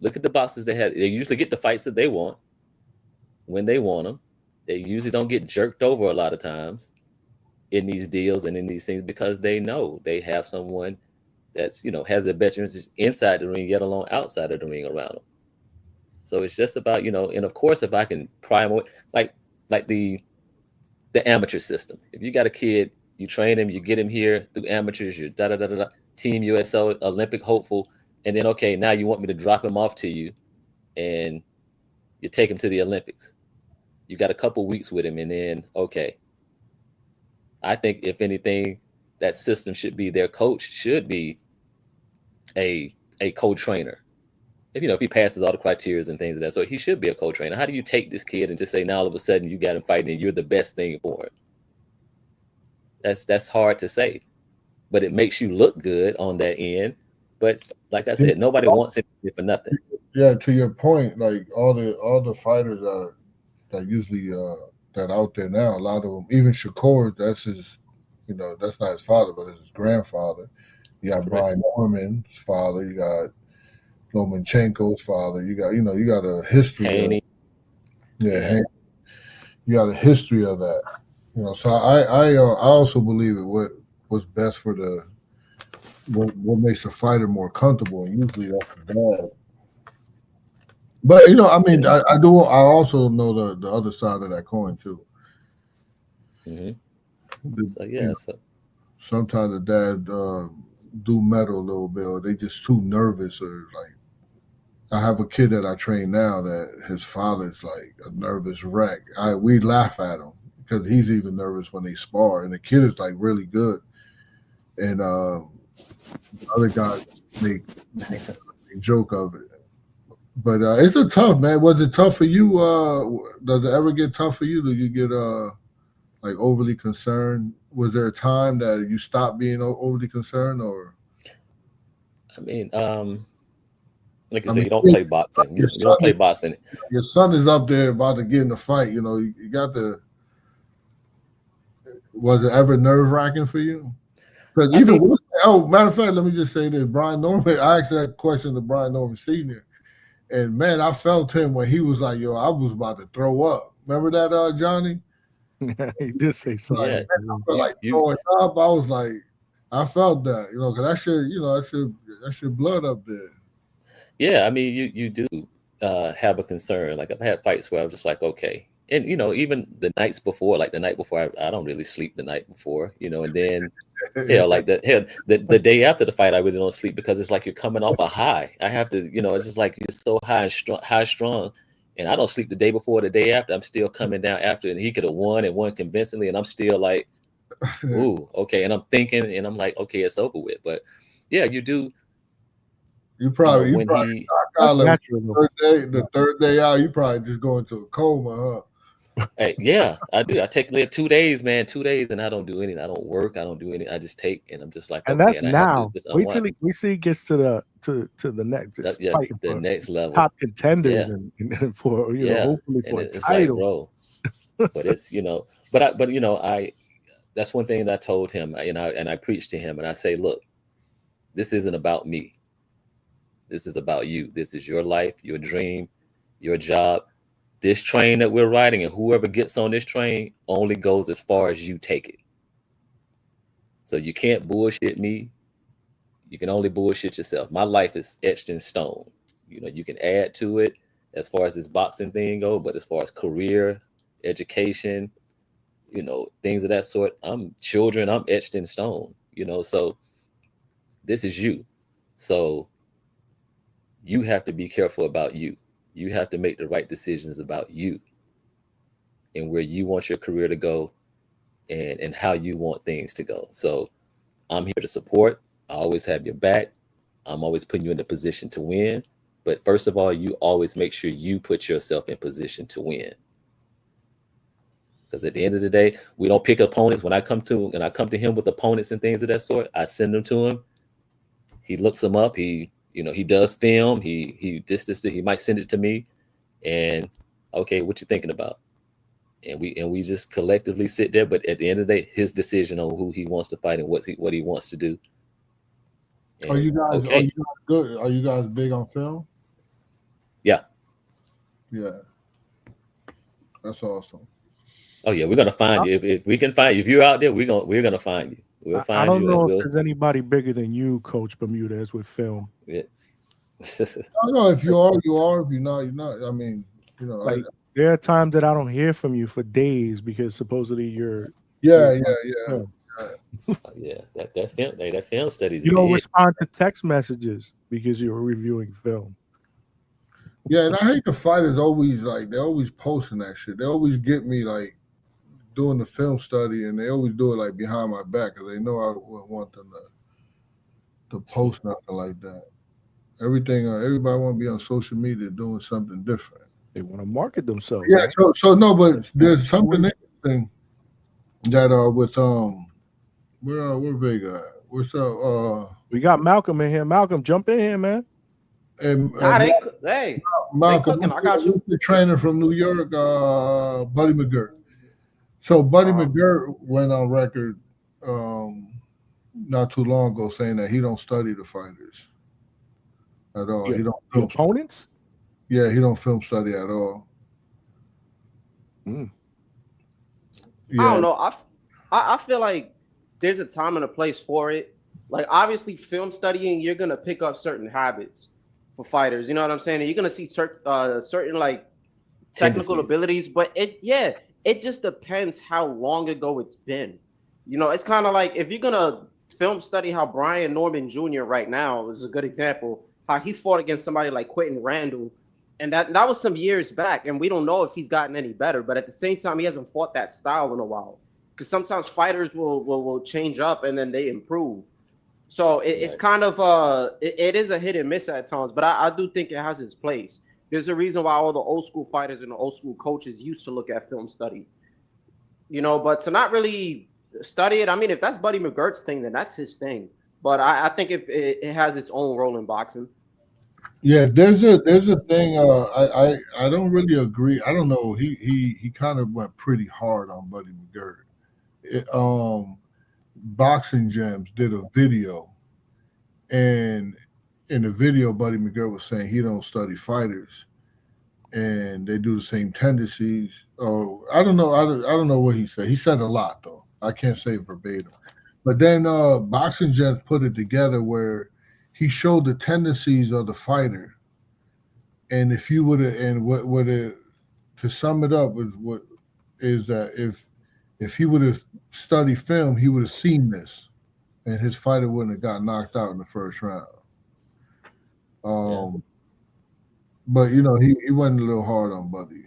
Look at the boxers they usually get the fights that they want when they want them. They usually don't get jerked over a lot of times in these deals and in these things because they know they have someone that's, has their best interests inside the ring, yet alone outside of the ring around them. So it's just about, and of course, if I can pry them away, like the amateur system. If you got a kid, you train him, you get him here through amateurs, you're Team USO, Olympic hopeful, and then, okay, now you want me to drop him off to you and you take him to the Olympics. You got a couple weeks with him and then, okay. I think if anything, that system should be their coach, should be a co-trainer. If he passes all the criteria and things of that, so he should be a co-trainer. How do you take this kid and just say now all of a sudden you got him fighting and you're the best thing for him? That's hard to say, but it makes you look good on that end. But like I said, nobody wants it for nothing. Yeah, to your point, like all the fighters that usually that out there now, a lot of them, even Shakur, that's his, that's not his father, but it's his grandfather. You got Brian Norman's father. You got Lomachenko's father. You got you got a history. Haney. Haney. You got a history of that. So I also believe it what's best for what makes the fighter more comfortable, and usually that's bad. But I also know the other side of that coin too. Mm-hmm. So sometimes the dad do meddle a little bit, or they just too nervous, or like. I have a kid that I train now that his father's like a nervous wreck. We laugh at him because he's even nervous when they spar, and the kid is like really good. And the other guys make a joke of it. But it's a tough, man. Was it tough for you? Does it ever get tough for you? Do you get like overly concerned? Was there a time that you stopped being overly concerned, or? Like I said, you don't play boxing. You don't play boxing. Your son is up there about to get in the fight. You got the. Was it ever nerve-wracking for you? Because matter of fact, let me just say this: Brian Norman. I asked that question to Brian Norman Sr. And man, I felt him when he was like, "Yo, I was about to throw up." Remember that, Johnny? He did say something. Yeah, I felt like throwing up. I was like, I felt that, because that's your blood up there. Yeah, you do have a concern. Like I've had fights where I'm just like, okay, and even the nights before, like the night before, I don't really sleep the night before, and then the day after the fight, I really don't sleep because it's like you're coming off a high. I have to, it's just like you're so high strong, and I don't sleep the day before, the day after. I'm still coming down after, and he could have won and won convincingly, and I'm still like, ooh, okay, and I'm thinking, and I'm like, okay, it's over with. But yeah, you do. The third day out, you probably just go into a coma, huh? Hey, yeah, I do. I take 2 days, man, 2 days, and I don't do anything. I don't work. I don't do anything. I just take, and I'm just like, and okay, that's and now. I have to Wait till we see he gets to to the next, just Yeah, fighting the for next level. top contenders Yeah. and for Yeah. hopefully And for a it's like, title. bro, but it's that's one thing that I told him, and I preached to him, and I say, look, this isn't about me. This is about you. This is your life, your dream, your job. This train that we're riding, and whoever gets on this train only goes as far as you take it. So you can't bullshit me. You can only bullshit yourself. My life is etched in stone. You can add to it as far as this boxing thing go, but as far as career, education, things of that sort, I'm etched in stone. So this is you. So you have to be careful about you. You have to make the right decisions about you and where you want your career to go and how you want things to go. So I'm here to support. I always have your back. I'm always putting you in a position to win. But first of all, you always make sure you put yourself in position to win. Because at the end of the day, we don't pick opponents. When I come to him with opponents and things of that sort, I send them to him. He looks them up. He does film. He might send it to me. And okay, what you thinking about? And we just collectively sit there. But at the end of the day, his decision on who he wants to fight and what he wants to do. And, Are you guys okay. good? Are you guys big on film? Yeah. Yeah. That's awesome. Oh yeah, we're gonna find you. If we can find you, if you're out there, we're gonna find you. We'll find you. I don't know if there's anybody bigger than you, Coach Bermudez, with film. Yeah. I know if you are, you are. If you're not, you're not. I mean, like there are times that I don't hear from you for days because supposedly you're. Yeah. Yeah, that film studies. You don't respond to text messages because you're reviewing film. Yeah, and I hate the fighters always they're always posting that shit. They always get me doing the film study, and they always do it behind my back because they know I wouldn't want them to post nothing like that. Everybody want to be on social media doing something different. They want to market themselves. Yeah, right? so no, but there's something interesting that with where Vega at? What's up? We got Malcolm in here. Malcolm, jump in here, man. And Malcolm, I got you. The trainer from New York, Buddy McGirt. So Buddy McGirt went on record not too long ago saying that he don't study the fighters at all. Yeah, he don't the opponents. Yeah, he don't film study at all. Yeah. I don't know. I feel like there's a time and a place for it. Like obviously, film studying, you're gonna pick up certain habits for fighters. You know what I'm saying? And you're gonna see certain like technical abilities, but it just depends how long ago it's been. It's kind of like if you're gonna film study how Brian Norman Jr. right now is a good example, how he fought against somebody like Quentin Randall, and that was some years back, and we don't know if he's gotten any better. But at the same time, he hasn't fought that style in a while, because sometimes fighters will change up and then they improve. So it's kind of it is a hit and miss at times, but I do think it has its place. There's a reason why all the old school fighters and the old school coaches used to look at film study, but to not really study it. I mean, if that's Buddy McGirt's thing, then that's his thing. But I think if it has its own role in boxing. Yeah, there's a thing. I don't really agree. I don't know. He kind of went pretty hard on Buddy McGirt. Boxing Gems did a video, and in the video, Buddy McGirt was saying he don't study fighters, and they do the same tendencies. Oh, I don't know. I don't know what he said. He said a lot though. I can't say verbatim. But then Boxing Gems put it together where he showed the tendencies of the fighter, and if you would have, and what it, to sum it up is that if he would have studied film, he would have seen this, and his fighter wouldn't have got knocked out in the first round. But he went a little hard on Buddy.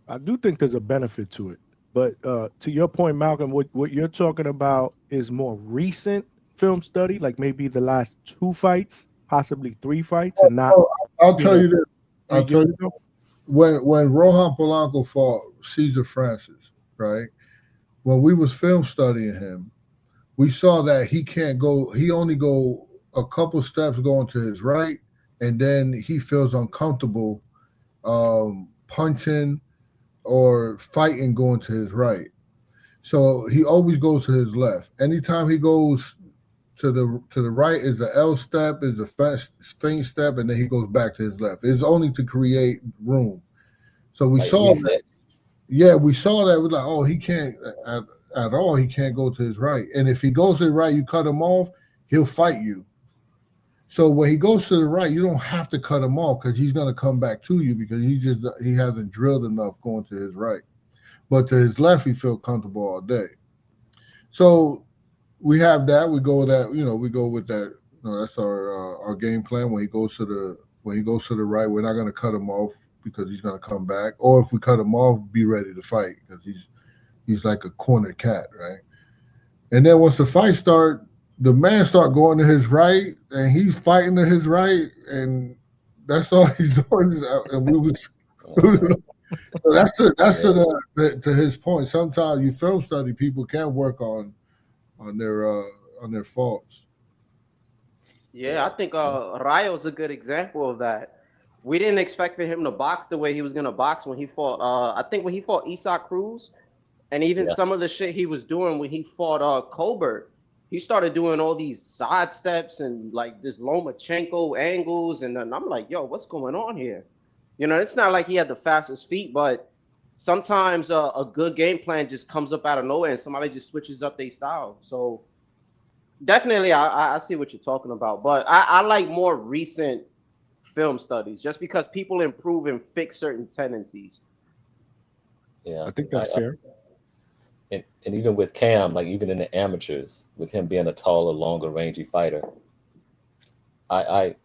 I do think there's a benefit to it, but to your point, Malcolm, what you're talking about is more recent film study, like maybe the last 2 fights, possibly 3 fights, and not. I'll tell you this. I'll tell you when Rohan Polanco fought Cesar Francis, right? When we was film studying him, we saw that he can't go. He only go a couple steps going to his right, and then he feels uncomfortable punching or fighting going to his right. So he always goes to his left. Anytime he goes to the right is the L step, is the feint step, and then he goes back to his left. It's only to create room. So we saw that. Yeah, we saw that. We're like, oh, he can't at all. He can't go to his right. And if he goes to the right, you cut him off, he'll fight you. So when he goes to the right, you don't have to cut him off because he's going to come back to you because he hasn't drilled enough going to his right. But to his left, he feels comfortable all day. So we have that. We go with that. We go with that. That's our game plan. When he goes to the right, we're not going to cut him off because he's going to come back. Or if we cut him off, be ready to fight because he's like a corner cat, right? And then once the fight starts, the man start going to his right, and he's fighting to his right, and that's all he's doing. And we was so that's to his point. Sometimes you film study people can work on their faults. Yeah, I think Rayo's a good example of that. We didn't expect for him to box the way he was gonna box when he fought. I think when he fought Isaac Cruz, and even some of the shit he was doing when he fought Colbert. He started doing all these side steps and like this Lomachenko angles, and then I'm like, yo, what's going on here? It's not like he had the fastest feet, but sometimes a good game plan just comes up out of nowhere and somebody just switches up their style. So definitely, I see what you're talking about, but I like more recent film studies just because people improve and fix certain tendencies. Yeah, I think that's fair. And even with Cam, like even in the amateurs, with him being a taller, longer, rangy fighter, I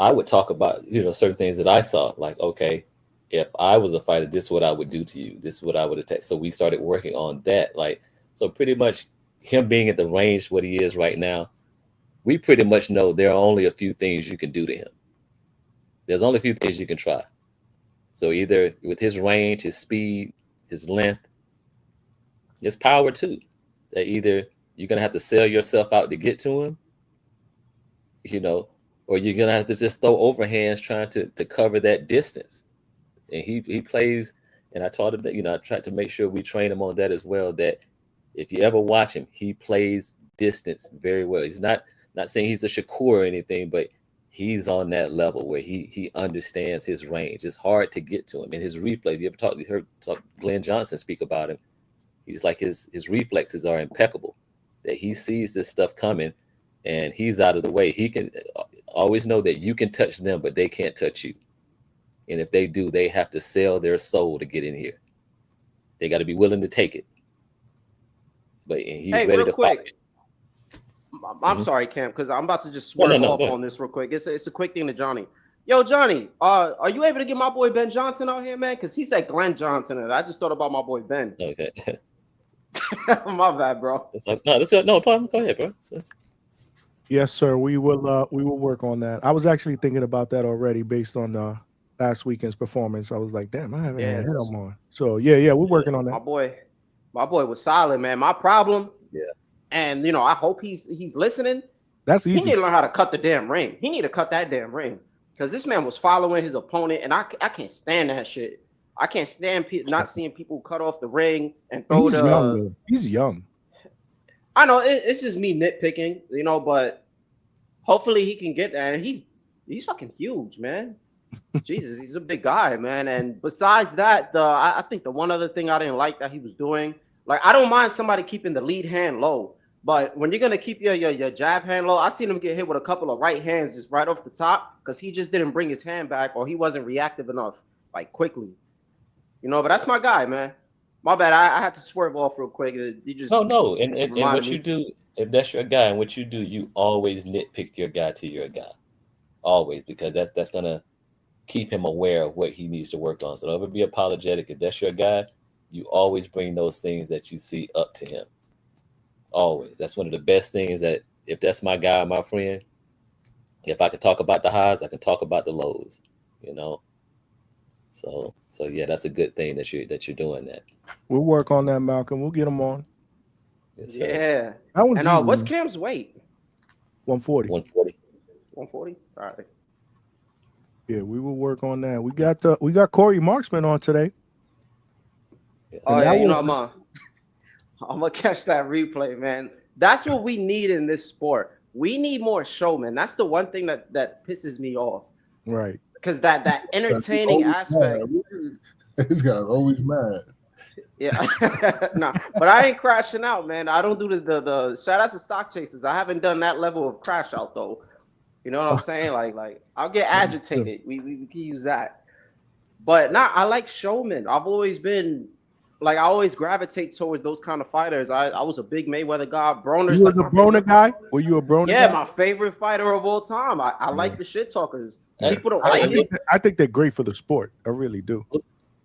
would talk about certain things that I saw. Like, okay, if I was a fighter, this is what I would do to you. This is what I would attack. So we started working on that. Like, so pretty much him being at the range what he is right now, we pretty much know there are only a few things you can do to him. There's only a few things you can try. So either with his range, his speed, his length, his power too, that either you're going to have to sell yourself out to get to him, or you're going to have to just throw overhands trying to cover that distance. And he plays, and I taught him that, I tried to make sure we train him on that as well, that if you ever watch him, he plays distance very well. He's not saying he's a Shakur or anything, but he's on that level where he understands his range. It's hard to get to him. And his reflex, you ever heard Glenn Johnson speak about him? He's like his reflexes are impeccable, that he sees this stuff coming and he's out of the way. He can always know that you can touch them, but they can't touch you. And if they do, they have to sell their soul to get in here. They got to be willing to take it. But he's ready to fight. I'm sorry, Cam, because I'm about to just swerve off on this real quick. It's a quick thing to Johnny. Yo, Johnny, are you able to get my boy Ben Johnson out here, man? Because he said Glenn Johnson, and I just thought about my boy Ben. Okay. My bad, bro. No problem. Go ahead, bro. Yes, sir. We will work on that. I was actually thinking about that already based on last weekend's performance. I was like, damn, I haven't had him on. So yeah, we're working on that. My boy was solid, man. My problem, and I hope he's listening. That's easy. He need to learn how to cut the damn ring. He need to cut that damn ring because this man was following his opponent, and I can't stand that shit. I can't stand not seeing people cut off the ring and throw He's young. I know it's just me nitpicking, but hopefully he can get that. And he's fucking huge, man. Jesus, he's a big guy, man. And besides that, I think the one other thing I didn't like that he was doing, like I don't mind somebody keeping the lead hand low, but when you're gonna keep your jab hand low, I seen him get hit with a couple of right hands just right off the top because he just didn't bring his hand back or he wasn't reactive enough, like quickly. But that's my guy, man. My bad. I had to swerve off real quick. You just no. And what you do, if that's your guy, and what you do, you always nitpick your guy to your guy, always, because that's gonna keep him aware of what he needs to work on. So don't ever be apologetic. If that's your guy, you always bring those things that you see up to him. Always. That's one of the best things. That if that's my guy, my friend, if I can talk about the highs, I can talk about the lows. So yeah, that's a good thing that you're doing that. We'll work on that, Malcolm. We'll get him on. Yes, yeah. That one's and easy, what's man. Cam's weight? 140. 140. 140. All right. Yeah, we will work on that. We got Corey Marksman on today. Oh yeah, you know I'm gonna catch that replay, man. That's what we need in this sport. We need more showmen. That's the one thing that pisses me off. Right. Because that entertaining aspect. This guy's always mad. Yeah. No, but I ain't crashing out, man. I don't do the shout out to stock chasers. I haven't done that level of crash out though. You know what I'm saying? Like I'll get agitated. We can use that. But I like showmen. I've always been like I always gravitate towards those kind of fighters. I was a big Mayweather guy. Broner's you were like a Broner guy? Were you a Broner guy? Yeah, my favorite fighter of all time. I like the shit talkers. People don't like it. I think they're great for the sport. I really do.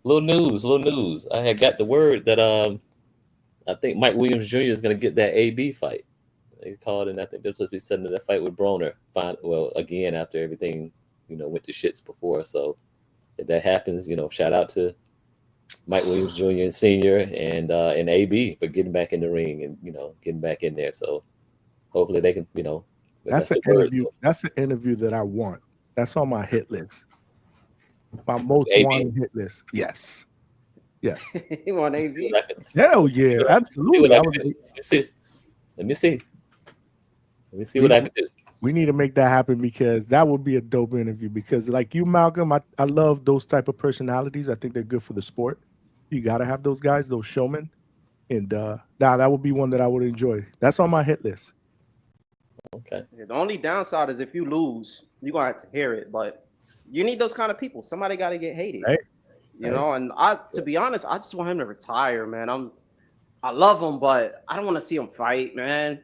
Little news. I had got the word that I think Mike Williams Jr. is going to get that AB fight. They called, and I think they're supposed to be setting that fight with Broner. Well, again, after everything went to shits before. So if that happens, shout out to Mike Williams Jr. and Senior and AB for getting back in the ring and getting back in there. So hopefully they can That's an interview. That's an interview that I want. That's on my hit list. My most wanted hit list. Yes. Yes. You want AB? Hell yeah, absolutely. Let me see what I can do. We need to make that happen because that would be a dope interview. Because like you, Malcolm, I love those type of personalities. I think they're good for the sport. You got to have those guys, those showmen. And that would be one that I would enjoy. That's on my hit list. Okay. The only downside is if you lose, you're going to have to hear it. But you need those kind of people. Somebody got to get hated. Hey. You know, and to be honest, I just want him to retire, man. I love him, but I don't want to see him fight, man.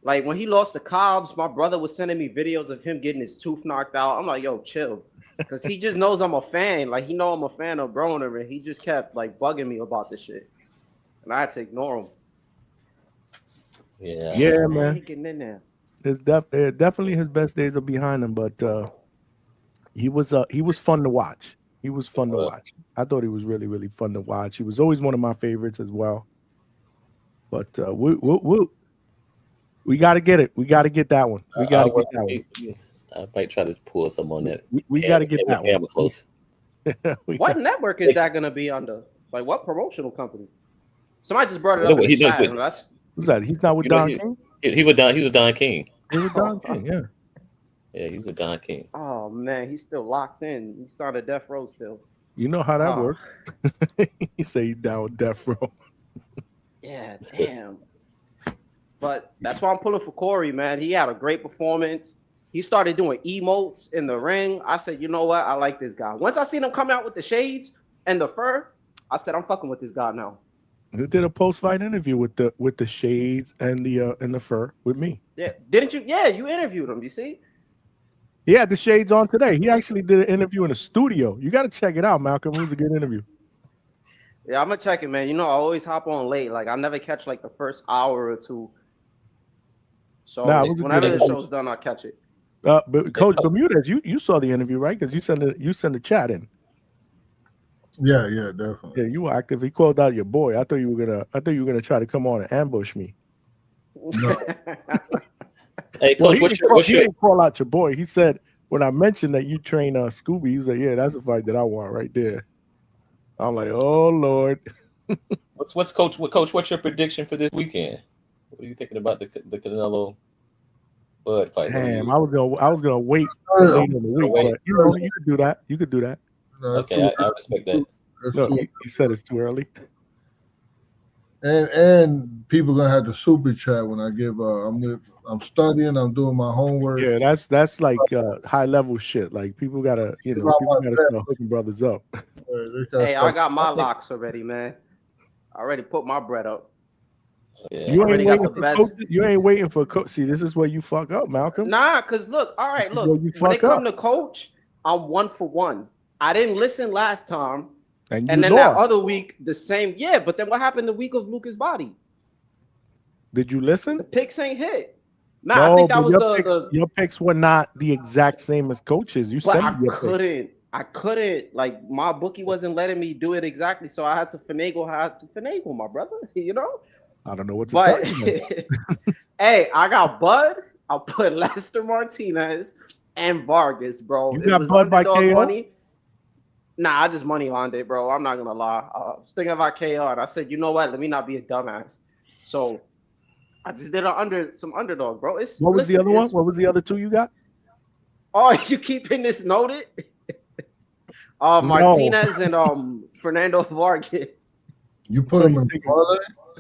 Like when he lost to Cobbs, my brother was sending me videos of him getting his tooth knocked out. I'm like, yo, chill. Because he just knows I'm a fan. Like, he know I'm a fan of Broner, and he just kept, like, bugging me about this shit. And I had to ignore him. Yeah, man. He getting in there. Definitely his best days are behind him, but he was fun to watch. He was fun to watch. I thought he was really, really fun to watch. He was always one of my favorites as well. But we got to get it. We got to get that one. We got to get that one. I might try to pull some on that. We got to get that one. Close. What network is that going to be under? Like, what promotional company? Somebody just brought it up in the chat. Who's that? He's not with Don King? He was Don King. He was Don King, yeah. Yeah, he's with Don King. Oh, man, he's still locked in. He's on a death row still. You know how that works. He say he's down with death row. Yeah, damn. But that's why I'm pulling for Corey, man. He had a great performance. He started doing emotes in the ring. I said, you know what? I like this guy. Once I seen him come out with the shades and the fur, I said, I'm fucking with this guy now. He did a post-fight interview with the shades and the fur with me. Yeah, didn't you? Yeah, you interviewed him. You see? He had the shades on today. He actually did an interview in a studio. You got to check it out, Malcolm. It was a good interview. Yeah, I'm gonna check it, man. You know, I always hop on late. Like, I never catch like the first hour or two. So whenever the show's done, I'll catch it. But Coach Bermudez, you saw the interview, right? Because you sent the chat in. Yeah, definitely. Yeah, you were active. He called out your boy. I thought you were gonna try to come on and ambush me. No. Hey, Coach, he didn't call out your boy. He said when I mentioned that you train Scooby, he was like, "Yeah, that's a fight that I want right there." I'm like, "Oh Lord." What's Coach? What's your prediction for this weekend? What are you thinking about the Canelo Bud fight? Damn, I was gonna wait later in the week, but you could do that. You could do that. Okay, I respect that. No, he said it's too early. And people gonna have to super chat when I give. I'm studying. I'm doing my homework. Yeah, that's like high level shit. Like people gotta start hooking brothers up. Hey, I got my locks already, man. I already put my bread up. Yeah. You ain't waiting for coach. See, this is where you fuck up, Malcolm. Nah, cause look, all right, look. When it come to coach, I'm 1 for 1. I didn't listen last time, and then that other week the same. Yeah, but then what happened the week of Lucas' body? Did you listen? The picks ain't hit. Nah, I think that was your picks were not the exact same as coaches. You said I couldn't. Like my bookie wasn't letting me do it exactly, so I had to finagle. My brother. You know. I don't know what to tell you. Hey, I got Bud I'll put Lester Martinez and Vargas, bro. You It got was Bud by underdog KO? money. Nah, I just money lined it, bro. I'm not gonna lie. I was thinking about KO, and I said, you know what? Let me not be a dumbass. So I just did some underdog, bro. What was the other one? What was the other two you got? Oh, you keeping this noted? No. Martinez and Fernando Vargas. You put them in parlay?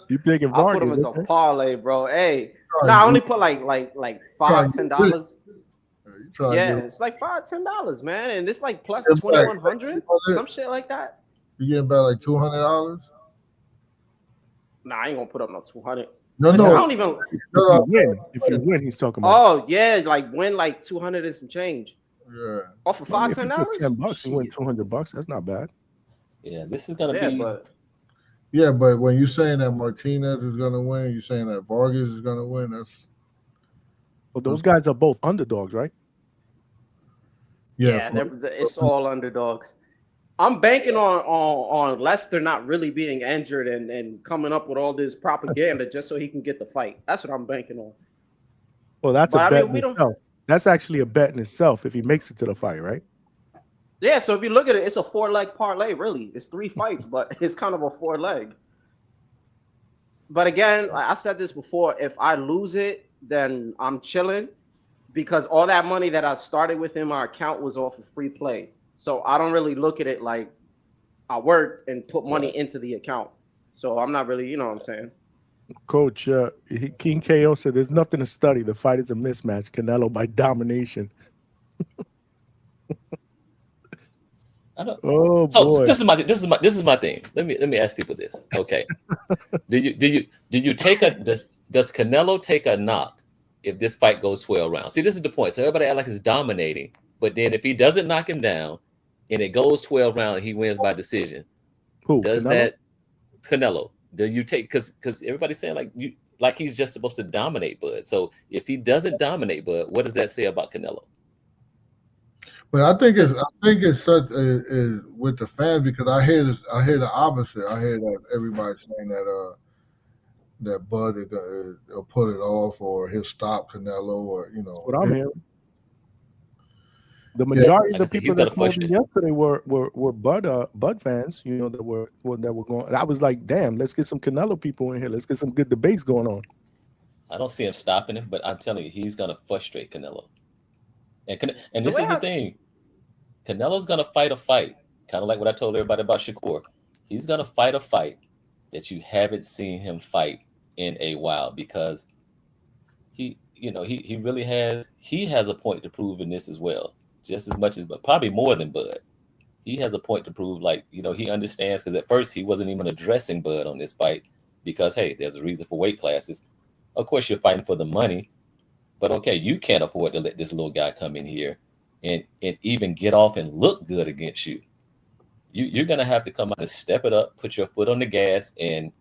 You thinking I put Vargas? them as okay. a parlay, bro. Hey, Try nah, I and only get- put like try and $5, get $10. You try and Yeah, get- it's like $5, $10, man, and it's like plus Get back. 2,100, some shit like that. You get about like $200? Nah, I ain't gonna put up no 200. No, Listen, no. I don't even. No, no. If you win, he's talking about. Oh yeah, like win like 200 and some change. Yeah. Off of I mean, $5, if you put $10. $10, you win $200. That's not bad. Yeah, this is gonna Yeah, be. but Yeah, but when you're saying that Martinez is gonna win, you're saying that Vargas is gonna win. That's Well, those guys are both underdogs, right? yeah, it's all underdogs. I'm banking on Lester not really being injured and coming up with all this propaganda just so he can get the fight. That's what I'm banking on. Well, that's But a I bet mean, we in don't- itself. That's actually a bet in itself if he makes it to the fight, right? Yeah, so if you look at it, it's a 4-leg parlay, really. It's 3 fights, but it's kind of a 4-leg. But again, like I said this before, if I lose it, then I'm chilling because all that money that I started with in my account was off of free play. So I don't really look at it like I worked and put money into the account. So I'm not really, you know what I'm saying? Coach, King KO said there's nothing to study. The fight is a mismatch. Canelo by domination. I don't. Oh So boy. this is my thing. Let me ask people this. Okay, do you take does Canelo take a knock if this fight goes 12 rounds? See, this is the point. So everybody act like it's dominating, but then if he doesn't knock him down and it goes 12 rounds, he wins by decision. Who does Canelo? that? Canelo. Do you take because everybody's saying like he's just supposed to dominate Bud. So if he doesn't dominate Bud, what does that say about Canelo? But I think it's such is with the fans because I hear the opposite. I hear that everybody saying that Bud will put it off or he'll stop Canelo or What I'm hearing. The majority of the people that called me yesterday were Bud fans, that were going. I was like, damn, let's get some Canelo people in here. Let's get some good debates going on. I don't see him stopping him, but I'm telling you, he's gonna frustrate Canelo. And this is the thing. Canelo's gonna fight a fight, kind of like what I told everybody about Shakur. He's gonna fight a fight that you haven't seen him fight in a while because he really has a point to prove in this as well, just as much as, but probably more than Bud. He has a point to prove, he understands because at first he wasn't even addressing Bud on this fight because hey, there's a reason for weight classes. Of course, you're fighting for the money, but okay, you can't afford to let this little guy come in here and even get off and look good against you. You're going to have to come out and step it up, put your foot on the gas, and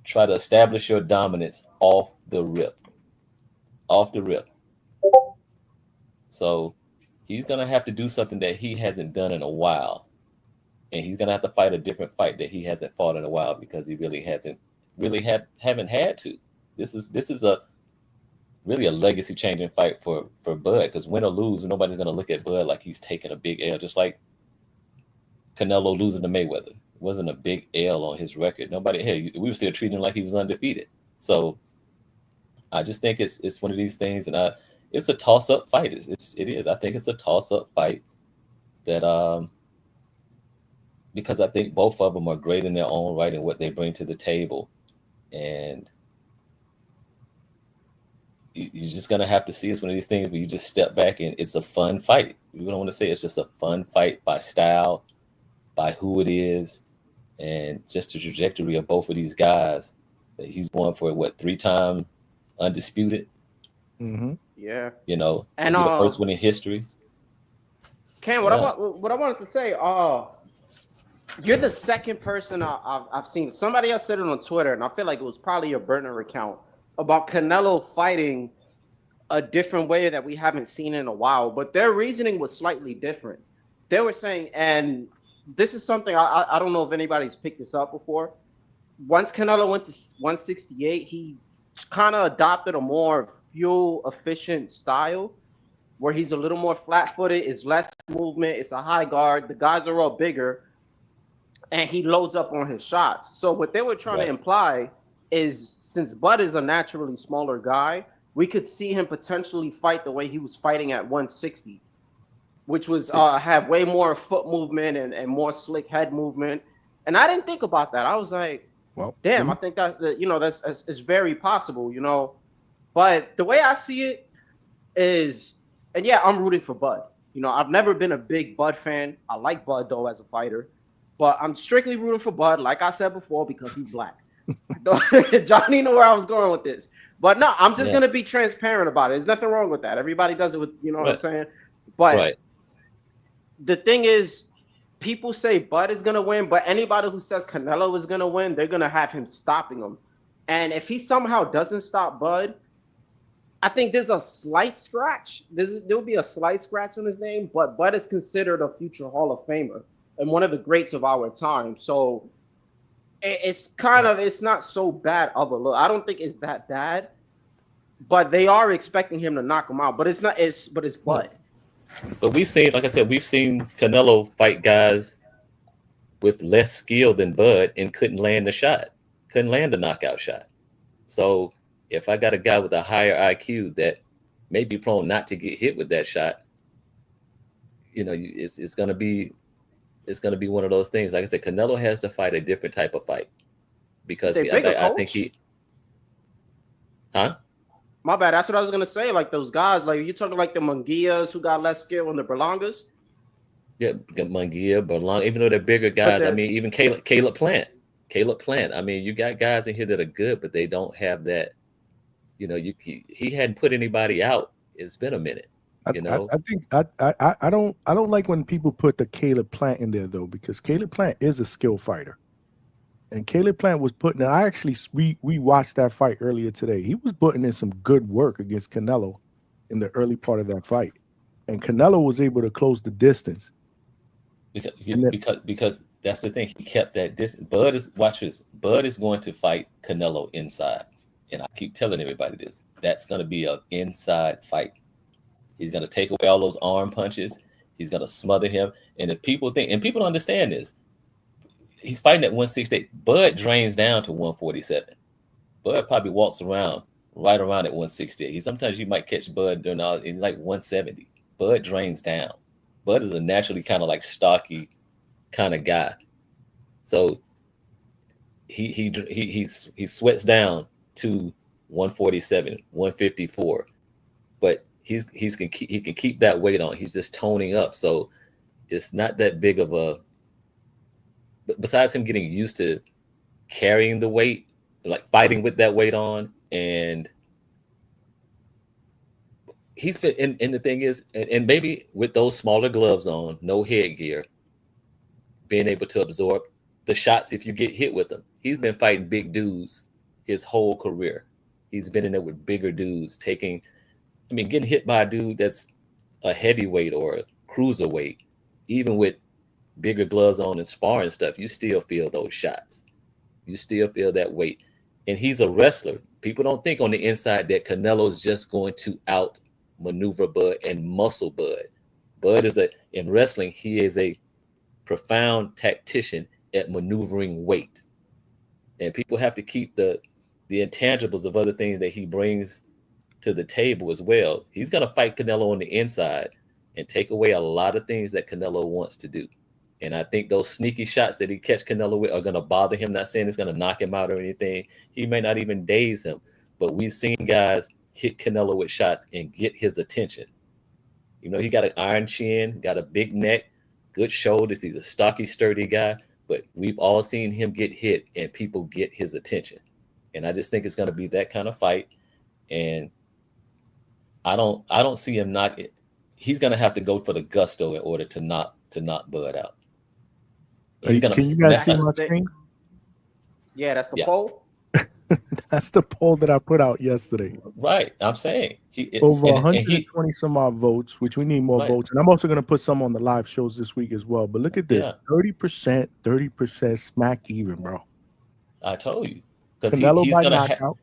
try to establish your dominance off the rip. So he's going to have to do something that he hasn't done in a while. And he's going to have to fight a different fight that he hasn't fought in a while because he really haven't had to. This is really a legacy changing fight for Bud because win or lose, nobody's going to look at Bud like he's taking a big L, just like Canelo losing to Mayweather. It wasn't a big L on his record. We were still treating him like he was undefeated. So I just think it's one of these things, and it's a toss up fight. It is. I think it's a toss up fight that because I think both of them are great in their own right and what they bring to the table, and you're just gonna have to see. It's one of these things where you just step back and it's a fun fight. We don't want to say it's just a fun fight by style, by who it is, and just the trajectory of both of these guys. He's going for 3-time undisputed. Mm-hmm. Yeah. And And the first one in history. Ken, what I wanted to say, you're the second person I've seen. Somebody else said it on Twitter, and I feel like it was probably your burner account about Canelo fighting a different way that we haven't seen in a while. But their reasoning was slightly different. They were saying, and this is something I don't know if anybody's picked this up before. Once Canelo went to 168, he kind of adopted a more fuel efficient style where he's a little more flat-footed, it's less movement, it's a high guard, the guys are all bigger, and he loads up on his shots. So what they were trying to imply is since Bud is a naturally smaller guy, we could see him potentially fight the way he was fighting at 160, which was have way more foot movement and more slick head movement. And I didn't think about that. I was like, well, damn, I think that that's very possible, But the way I see it is, and yeah, I'm rooting for Bud. I've never been a big Bud fan. I like Bud though as a fighter, but I'm strictly rooting for Bud, like I said before, because he's black. Johnny knew where I was going with this, but no, I'm just gonna be transparent about it. There's nothing wrong with that. Everybody does it with, what I'm saying. But the thing is, people say Bud is gonna win, but anybody who says Canelo is gonna win, they're gonna have him stopping him. And if he somehow doesn't stop Bud, I think there's a slight scratch. There'll be a slight scratch on his name, but Bud is considered a future Hall of Famer and one of the greats of our time. So it's not so bad of a look. I don't think it's that bad, but they are expecting him to knock him out. But it's Bud. But we've seen, like I said, Canelo fight guys with less skill than Bud and couldn't land a knockout shot. So if I got a guy with a higher IQ that may be prone not to get hit with that shot, it's gonna be one of those things. Like I said, Canelo has to fight a different type of fight because I think he. Huh? My bad. That's what I was gonna say. Like those guys, like you're talking like the Munguias who got less skill and the Berlangas. Yeah, Munguia, Berlanga, even though they're bigger guys. I mean, even Caleb Plant. I mean, you got guys in here that are good, but they don't have that. He hadn't put anybody out. It's been a minute. I think I don't like when people put the Caleb Plant in there though, because Caleb Plant is a skill fighter, and Caleb Plant was putting. I actually we watched that fight earlier today. He was putting in some good work against Canelo in the early part of that fight, and Canelo was able to close the distance. Because that's the thing. He kept that distance. Bud is going to fight Canelo inside. And I keep telling everybody this. That's going to be an inside fight. He's going to take away all those arm punches. He's going to smother him. And if people think, and people don't understand this, he's fighting at 168. Bud drains down to 147. Bud probably walks around right around at 168. Sometimes you might catch Bud in like 170. Bud drains down. Bud is a naturally kind of like stocky kind of guy. So he sweats down to 147, 154, but he can keep that weight on. He's just toning up, so it's not that big of a. But besides him getting used to carrying the weight, like fighting with that weight on, and he's been. And the thing is, and maybe with those smaller gloves on, no headgear, being able to absorb the shots if you get hit with them. He's been fighting big dudes his whole career. He's been in there with bigger dudes getting hit by a dude that's a heavyweight or a cruiserweight, even with bigger gloves on and sparring stuff, you still feel those shots. You still feel that weight. And he's a wrestler. People don't think on the inside that Canelo's just going to outmaneuver Bud and muscle Bud. Bud in wrestling, he is a profound tactician at maneuvering weight. And people have to keep the intangibles of other things that he brings to the table as well. He's going to fight Canelo on the inside and take away a lot of things that Canelo wants to do. And I think those sneaky shots that he catch Canelo with are going to bother him. Not saying it's going to knock him out or anything. He may not even daze him. But we've seen guys hit Canelo with shots and get his attention. He got an iron chin, got a big neck, good shoulders. He's a stocky, sturdy guy. But we've all seen him get hit and people get his attention. And I just think it's going to be that kind of fight. And I don't see him knock it. He's going to have to go for the gusto in order to knock Bud out. Can you guys see my screen? Yeah, that's the poll. That's the poll that I put out yesterday. Right. I'm saying over 120 some odd votes, which we need more votes. And I'm also going to put some on the live shows this week as well. But look at this, 30% smack even, bro. I told you. Because Canelo he's by going to knockout.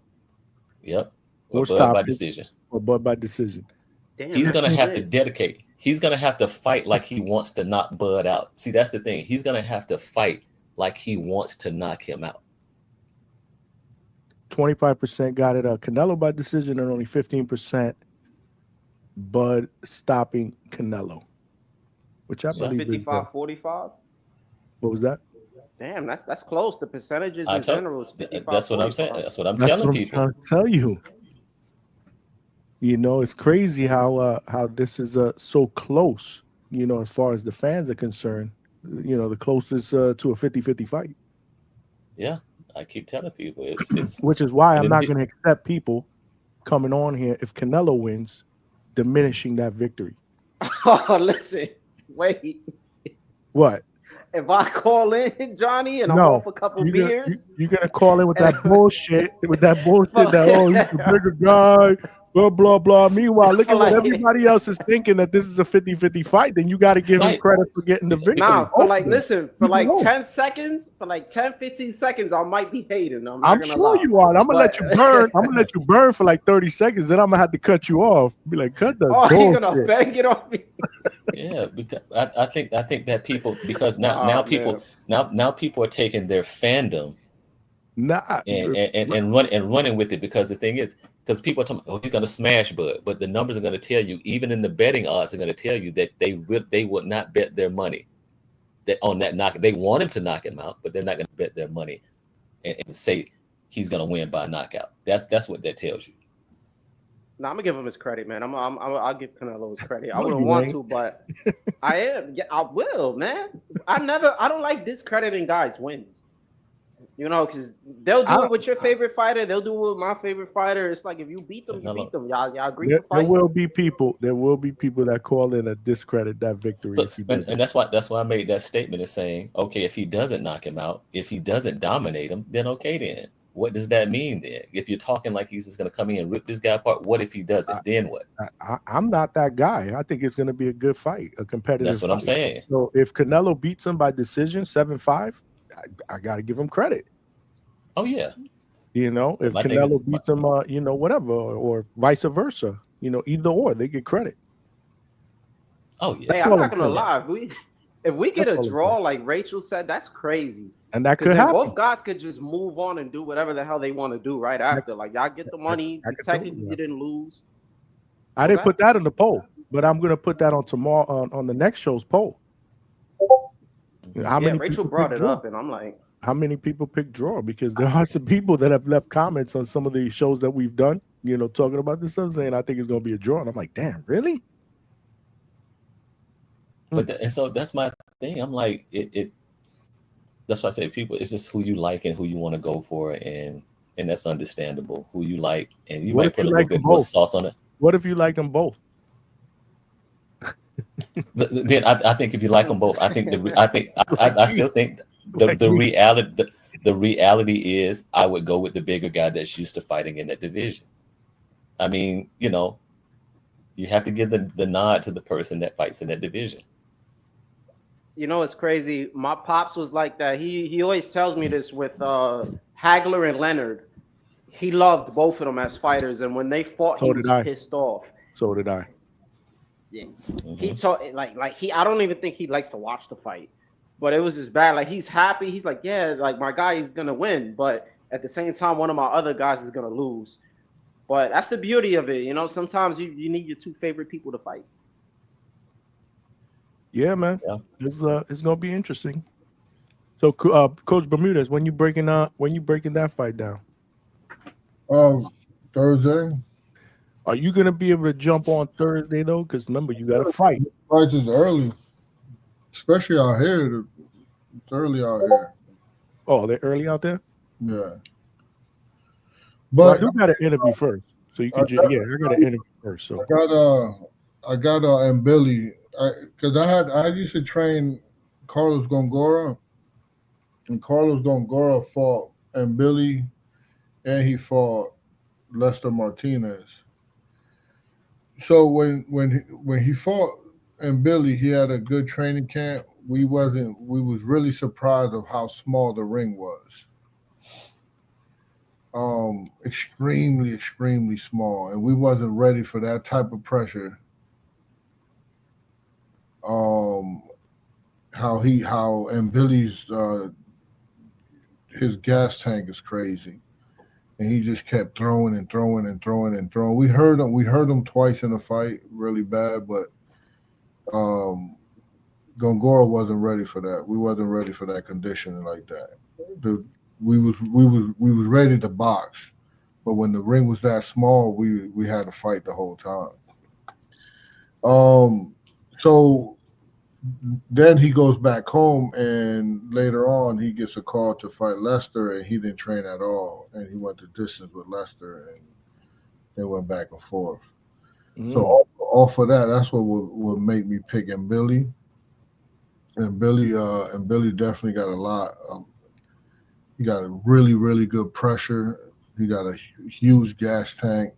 Yep. Or Bud stop by it. decision. or Bud by decision? Damn, He's that's gonna have to great. dedicate. He's gonna have to fight like he wants to knock Bud out. See, that's the thing. He's gonna have to fight like he wants to knock him out. 25% got it. Canelo by decision, and only 15% Bud stopping Canelo, which I So believe is 55-45. what was that? Damn, that's close. The percentages I in tell- general is 55. That's what I'm saying. That's what I'm That's telling what I'm people. trying to tell you. You know, it's crazy how this is so close. You know, as far as the fans are concerned, you know, the closest to a 50-50 fight. Yeah, I keep telling people it's Which is why I'm it'll not be- going to accept people coming on here if Canelo wins, diminishing that victory. Oh, listen, wait. What? If I call in, Johnny, and I'm No, off a couple you're beers, you're gonna call in with that bullshit, that Fuck. oh, he's the bigger guy, blah blah blah. Meanwhile, look at what Like- everybody else is thinking, that this is a 50-50 fight. Then you got to give him Right. credit for getting the victory. nah, for like, Hopefully. listen, for You like won't. 10 seconds, for like 10, 15 seconds, I might be hating. I'm not I'm gonna sure lie. you are. I'm gonna let But- you burn. I'm gonna let you burn for like 30 seconds. Then I'm gonna have to cut you off. Be like, cut the Oh, he gonna bullshit. bang it on me. Yeah, because I think that people, because now Oh, people man. now people are taking their fandom Nah, and running with it, because the thing is, because people are talking, oh, he's gonna smash Bud, but the numbers are gonna tell you, even in the betting odds are gonna tell you that they would not bet their money that on that knock. They want him to knock him out, but they're not gonna bet their money and say he's gonna win by knockout. That's what that tells you. Nah, I'm gonna give him his credit, man. I'll give Canelo his credit. I No, wouldn't you want ain't. to, but I am. Yeah, I will, man. I don't like discrediting guys' wins. You know, because they'll do it with your favorite fighter. They'll do it with my favorite fighter. It's like if you beat them, you beat them. Y'all agree there, to fight. there will be people. There will be people that call in and discredit that victory So, if you do. and that's why I made that statement of saying, okay, if he doesn't knock him out, if he doesn't dominate him, then okay, then what does that mean then? If you're talking like he's just going to come in and rip this guy apart, what if he doesn't? Then what? I'm not that guy. I think it's going to be a good fight, a competitive That's what fight. I'm saying. So if Canelo beats him by decision 7-5, I got to give him credit. Oh yeah. You know, if My thing is- Canelo beats him, you know, whatever, or vice versa, you know, either or, they get credit. Oh yeah. Hey, I'm not gonna lie. If we get That's a all draw, like Rachel said, that's crazy. And that 'Cause could then happen. both guys could just move on and do whatever the hell they want to do right after. Like y'all get the money. I could Technically, totally you didn't lose. I didn't put that in the poll, but I'm going to put that on tomorrow on the next show's poll. How many Rachel people brought picked it draw? up, and I'm like, How many people pick draw? Because there are some people that have left comments on some of the shows that we've done, you know, talking about this stuff, saying I think it's going to be a draw. And I'm like, damn, really? But and so that's my thing. I'm like, it. That's why I say people. It's just who you like and who you want to go for, and that's understandable. Who you like, and you What might if put you a little like bit them more both? sauce on it. What if you like them both? Then I think if you like them both, I still think the reality is I would go with the bigger guy that's used to fighting in that division. I mean, you know, you have to give the nod to the person that fights in that division. you know, it's crazy. My pops was like that. He always tells me this with Hagler and Leonard. He loved both of them as fighters, and when they fought, So he did was I. pissed off. So did I. Yeah, he told like he. I don't even think he likes to watch the fight, but it was just bad. Like he's happy. He's like, yeah, like my guy is gonna win, but at the same time, one of my other guys is gonna lose. But that's the beauty of it, you know. Sometimes you need your two favorite people to fight. Yeah, man. Yeah. It's gonna be interesting. So, Coach Bermudez, when you breaking that fight down? Thursday. Are you gonna be able to jump on Thursday though? Because remember, you got to fight. Fights is early, especially out here. It's early out here. Oh, they're early out there. Yeah. Well, I But do got an interview first, so you can. I got an interview first. So I got and Billy, because I used to train Carlos Gongora, and Carlos Gongora fought and Billy, and he fought Lester Martinez. So when he fought and Billy, he had a good training camp. We was really surprised of how small the ring was. extremely, extremely small, and we wasn't ready for that type of pressure. And Billy's his gas tank is crazy, and he just kept throwing and throwing and throwing and throwing. We heard him twice in the fight, really bad, but Gongora wasn't ready for that. We wasn't ready for that conditioning like that. We was ready to box, but when the ring was that small, we had to fight the whole time. So then he goes back home, and later on he gets a call to fight Lester, and he didn't train at all, and he went the distance with Lester, and they went back and forth. So off of that, that's what would make me pick Billy. And Billy definitely got a lot. He got a really, really good pressure. He got a huge gas tank.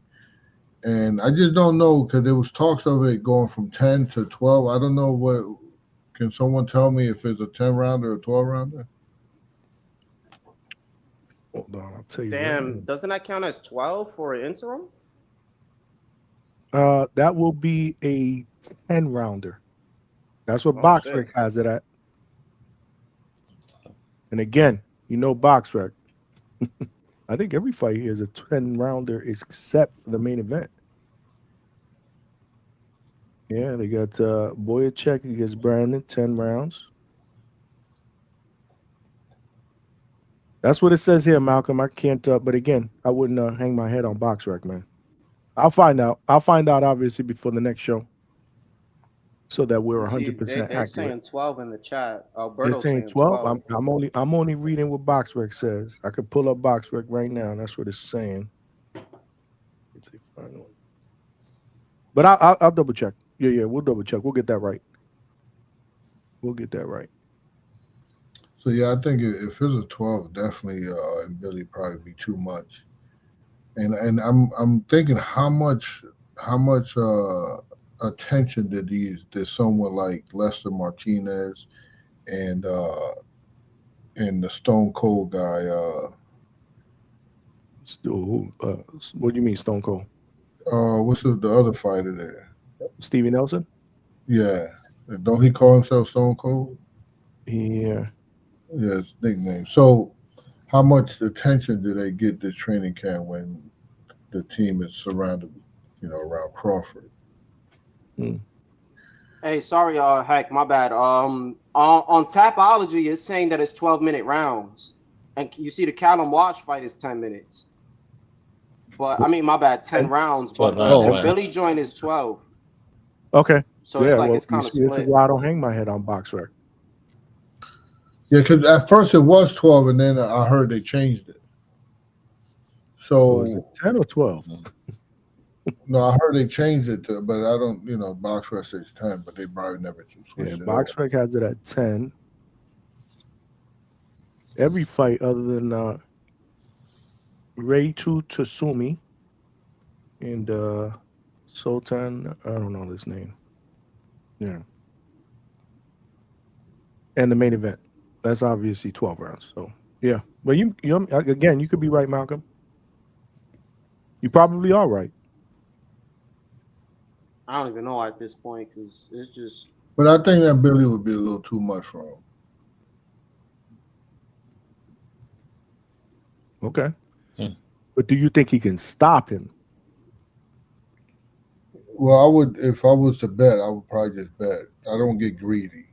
And I just don't know, because there was talks of it going from 10 to 12. I don't know what. Can someone tell me if it's a 10-rounder or a 12-rounder? Hold on, I'll tell you. Damn, doesn't that count as 12 for an interim? That will be a 10-rounder. That's what BoxRec has it at. And again, BoxRec. I think every fight here is a 10-rounder except for the main event. Yeah, they got Boyacek against Brandon, 10 rounds. That's what it says here, Malcolm. I can't, but again, I wouldn't hang my head on BoxRec, man. I'll find out. I'll find out, obviously, before the next show, so that we're 100% they're accurate. saying 12 in the chat. They're Alberto's saying 12. I'm only reading what BoxRec says. I could pull up BoxRec right now, and that's what it's saying. It's a final. But I'll double check. Yeah, we'll double check. We'll get that right. We'll get that right. So yeah, I think if it's a 12, definitely and Billy probably be too much. And I'm thinking how much attention did someone like Lester Martinez and the Stone Cold guy. What do you mean Stone Cold? What's the other fighter there? Stevie Nelson? Yeah. Don't he call himself Stone Cold? Yeah. Yeah, his nickname. So how much attention do they get this training camp when the team is surrounded, around Crawford? Hey, sorry, Hack, my bad. On Tapology, it's saying that it's 12-minute rounds, and you see the Callum Watch fight is 10 minutes. But I mean, my bad, 10 rounds. But the Billy joint is 12. Okay. So it's like it's kind of split. This is why I don't hang my head on BoxRec. Yeah, because at first it was 12, and then I heard they changed it. So is it 10 or 12? No, I heard they changed it to, but I don't, BoxRec says 10, but they probably never switched it. BoxRec has it at 10. Every fight other than Reitu Tsumi and Sultan, I don't know this name. Yeah. And the main event. That's obviously 12 rounds. So, yeah. But you again, you could be right, Malcolm. You probably are right. I don't even know at this point because it's just. But I think that Billy would be a little too much for him. Okay. But do you think he can stop him? Well, if I was to bet, I would probably just bet. I don't get greedy.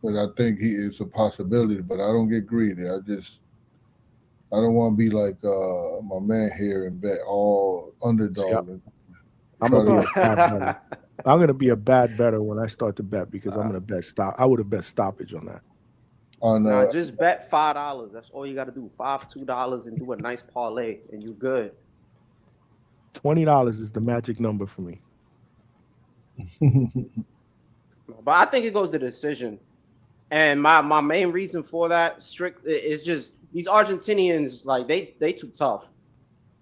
But I think it's a possibility, but I don't get greedy. I don't want to be like my man here and bet all underdog. Yeah. I'm going to be a bad bettor when I start to bet because I'm going to bet stop. I would have bet stoppage on that. Nah, just bet $5. That's all you got to do. $2 and do a nice parlay, and you're good. $20 is the magic number for me. But I think it goes to decision. And my main reason for that is just these Argentinians, like they too tough.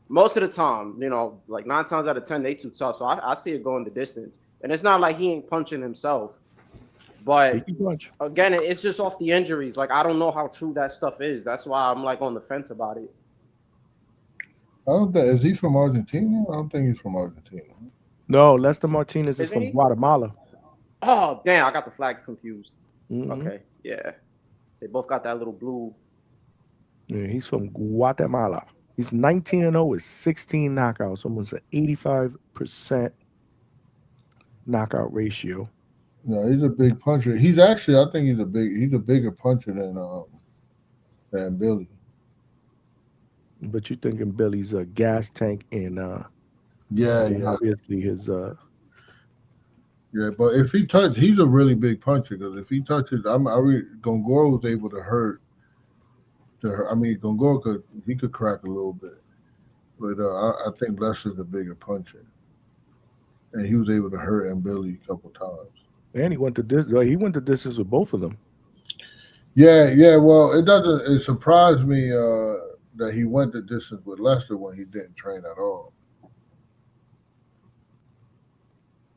Most of the time, like 9 times out of 10, they too tough. So I see it going the distance. And it's not like he ain't punching himself. But again, it's just off the injuries. Like I don't know how true that stuff is. That's why I'm like on the fence about it. I don't think is he from Argentina? I don't think he's from Argentina. No, Lester Martinez is Isn't from he? Guatemala. Oh, damn, I got the flags confused. Mhm. Okay, yeah. They both got that little blue. Yeah, he's from Guatemala. He's 19-0 with 16 knockouts, almost an 85% knockout ratio. No, he's a big puncher. He's actually, I think he's a bigger puncher than Billy. But you're thinking Billy's a gas tank and Yeah. obviously his Yeah, but if he touched, he's a really big puncher because if he touches, Gongora was able to hurt. I mean, Gongora could crack a little bit, but I think Lester's a bigger puncher, and he was able to hurt Billy a couple times. and he went to distance with both of them. Yeah. Well, it surprised me that he went the distance with Lester when he didn't train at all.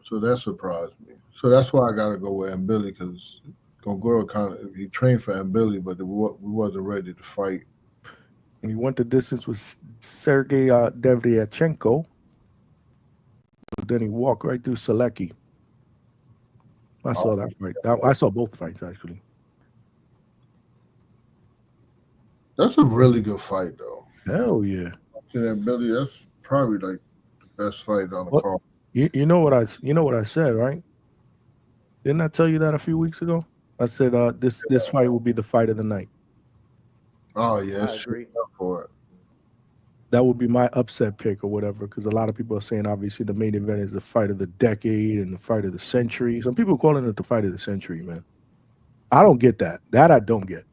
So that surprised me. So that's why I got to go with Billy because Gongora he trained for Billy, but we wasn't ready to fight. And he went the distance with Sergey Devyachenko. But then he walked right through Selecki. I saw that fight. I saw both fights actually. That's a really good fight, though. Hell yeah! Yeah, Billy, that's probably like the best fight on the card. You know what I said, right? Didn't I tell you that a few weeks ago? I said this fight will be the fight of the night. Oh yeah, I agree. For it. That would be my upset pick or whatever, because a lot of people are saying obviously the main event is the fight of the decade and the fight of the century. Some people are calling it the fight of the century, man. I don't get that. That I don't get.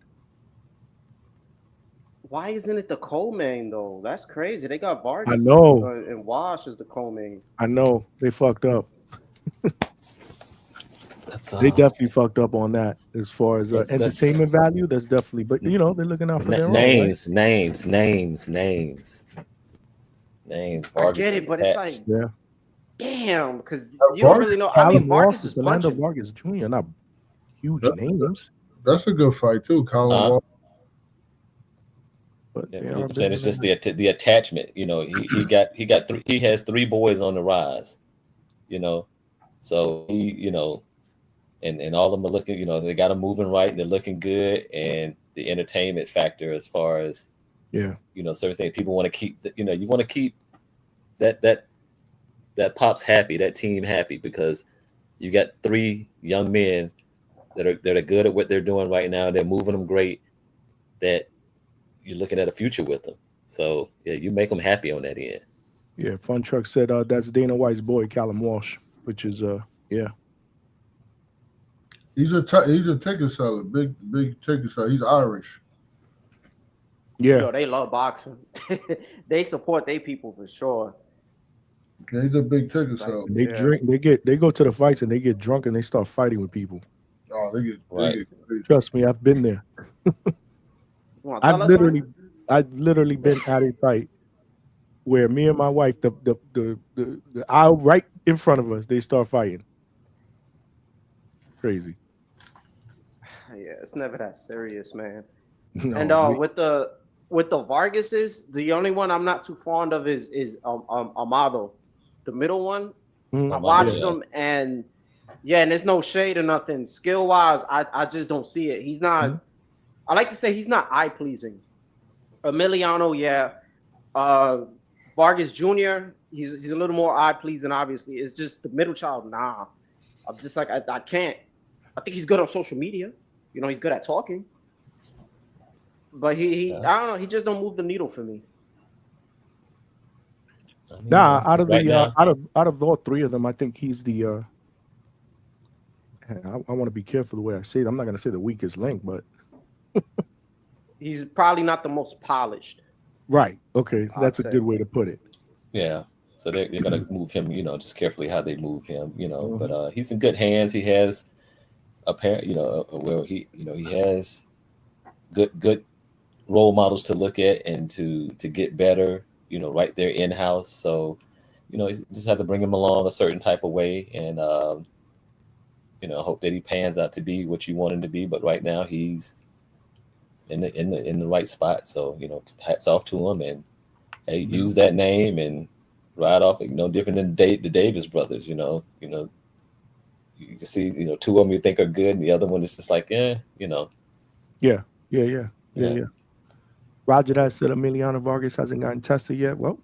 Why isn't it the co-main though? That's crazy. They got Vargas. I know. And Wash as the co-main. I know they fucked up. They definitely fucked up on that as far as entertainment value. That's definitely, but they're looking out for their names. own, right? Names. I get it, but it's like, damn, because you Vargas, don't really know. I mean, Vargas is Fernando punching. Vargas Jr. Not huge names. That's a good fight too, Colin Walker. But yeah, I'm saying it's just the attachment. He has three boys on the rise. So he and all of them are looking. They got them moving right and they're looking good. And the entertainment factor, as far as certain things people want to keep. You want to keep that pops happy, that team happy, because you got three young men that are good at what they're doing right now. They're moving them great. That you're looking at a future with them. So yeah, you make them happy on that end. Yeah, Fun Truck said that's Dana White's boy, Callum Walsh, which is He's a ticket seller, big ticket seller. He's Irish. Yeah. Yo, they love boxing. They support their people for sure. Yeah, he's a big ticket seller. They drink, they go to the fights and they get drunk and they start fighting with people. Oh, they get Trust me, I've been there. I've literally been at a fight where me and my wife, the aisle right in front of us, they start fighting. Crazy. Yeah, it's never that serious, man. No, and with the Vargases, the only one I'm not too fond of is Amado, the middle one. I watched him, and there's no shade or nothing. Skill wise, I just don't see it. He's not. I like to say he's not eye pleasing. Emiliano, Vargas Jr. He's a little more eye pleasing. Obviously, it's just the middle child. Nah, I'm just like I can't. I think he's good on social media. He's good at talking. But I don't know. He just don't move the needle for me. Nah, out of all three of them, I think he's the. I want to be careful the way I say it. I'm not going to say the weakest link, but he's probably not the most polished. Right. Okay, that's a good way to put it. Yeah. So they're going to move him. Just carefully how they move him. But he's in good hands. He has where he has good role models to look at and to get better, right there in house. So, you just have to bring him along a certain type of way, and hope that he pans out to be what you want him to be. But right now he's in the right spot. So hats off to him, and Hey, use that name and ride off. No different than the Davis brothers. You can see, two of them you think are good, and the other one is just like, Yeah. Roger that said Emiliano Vargas hasn't gotten tested yet. Well,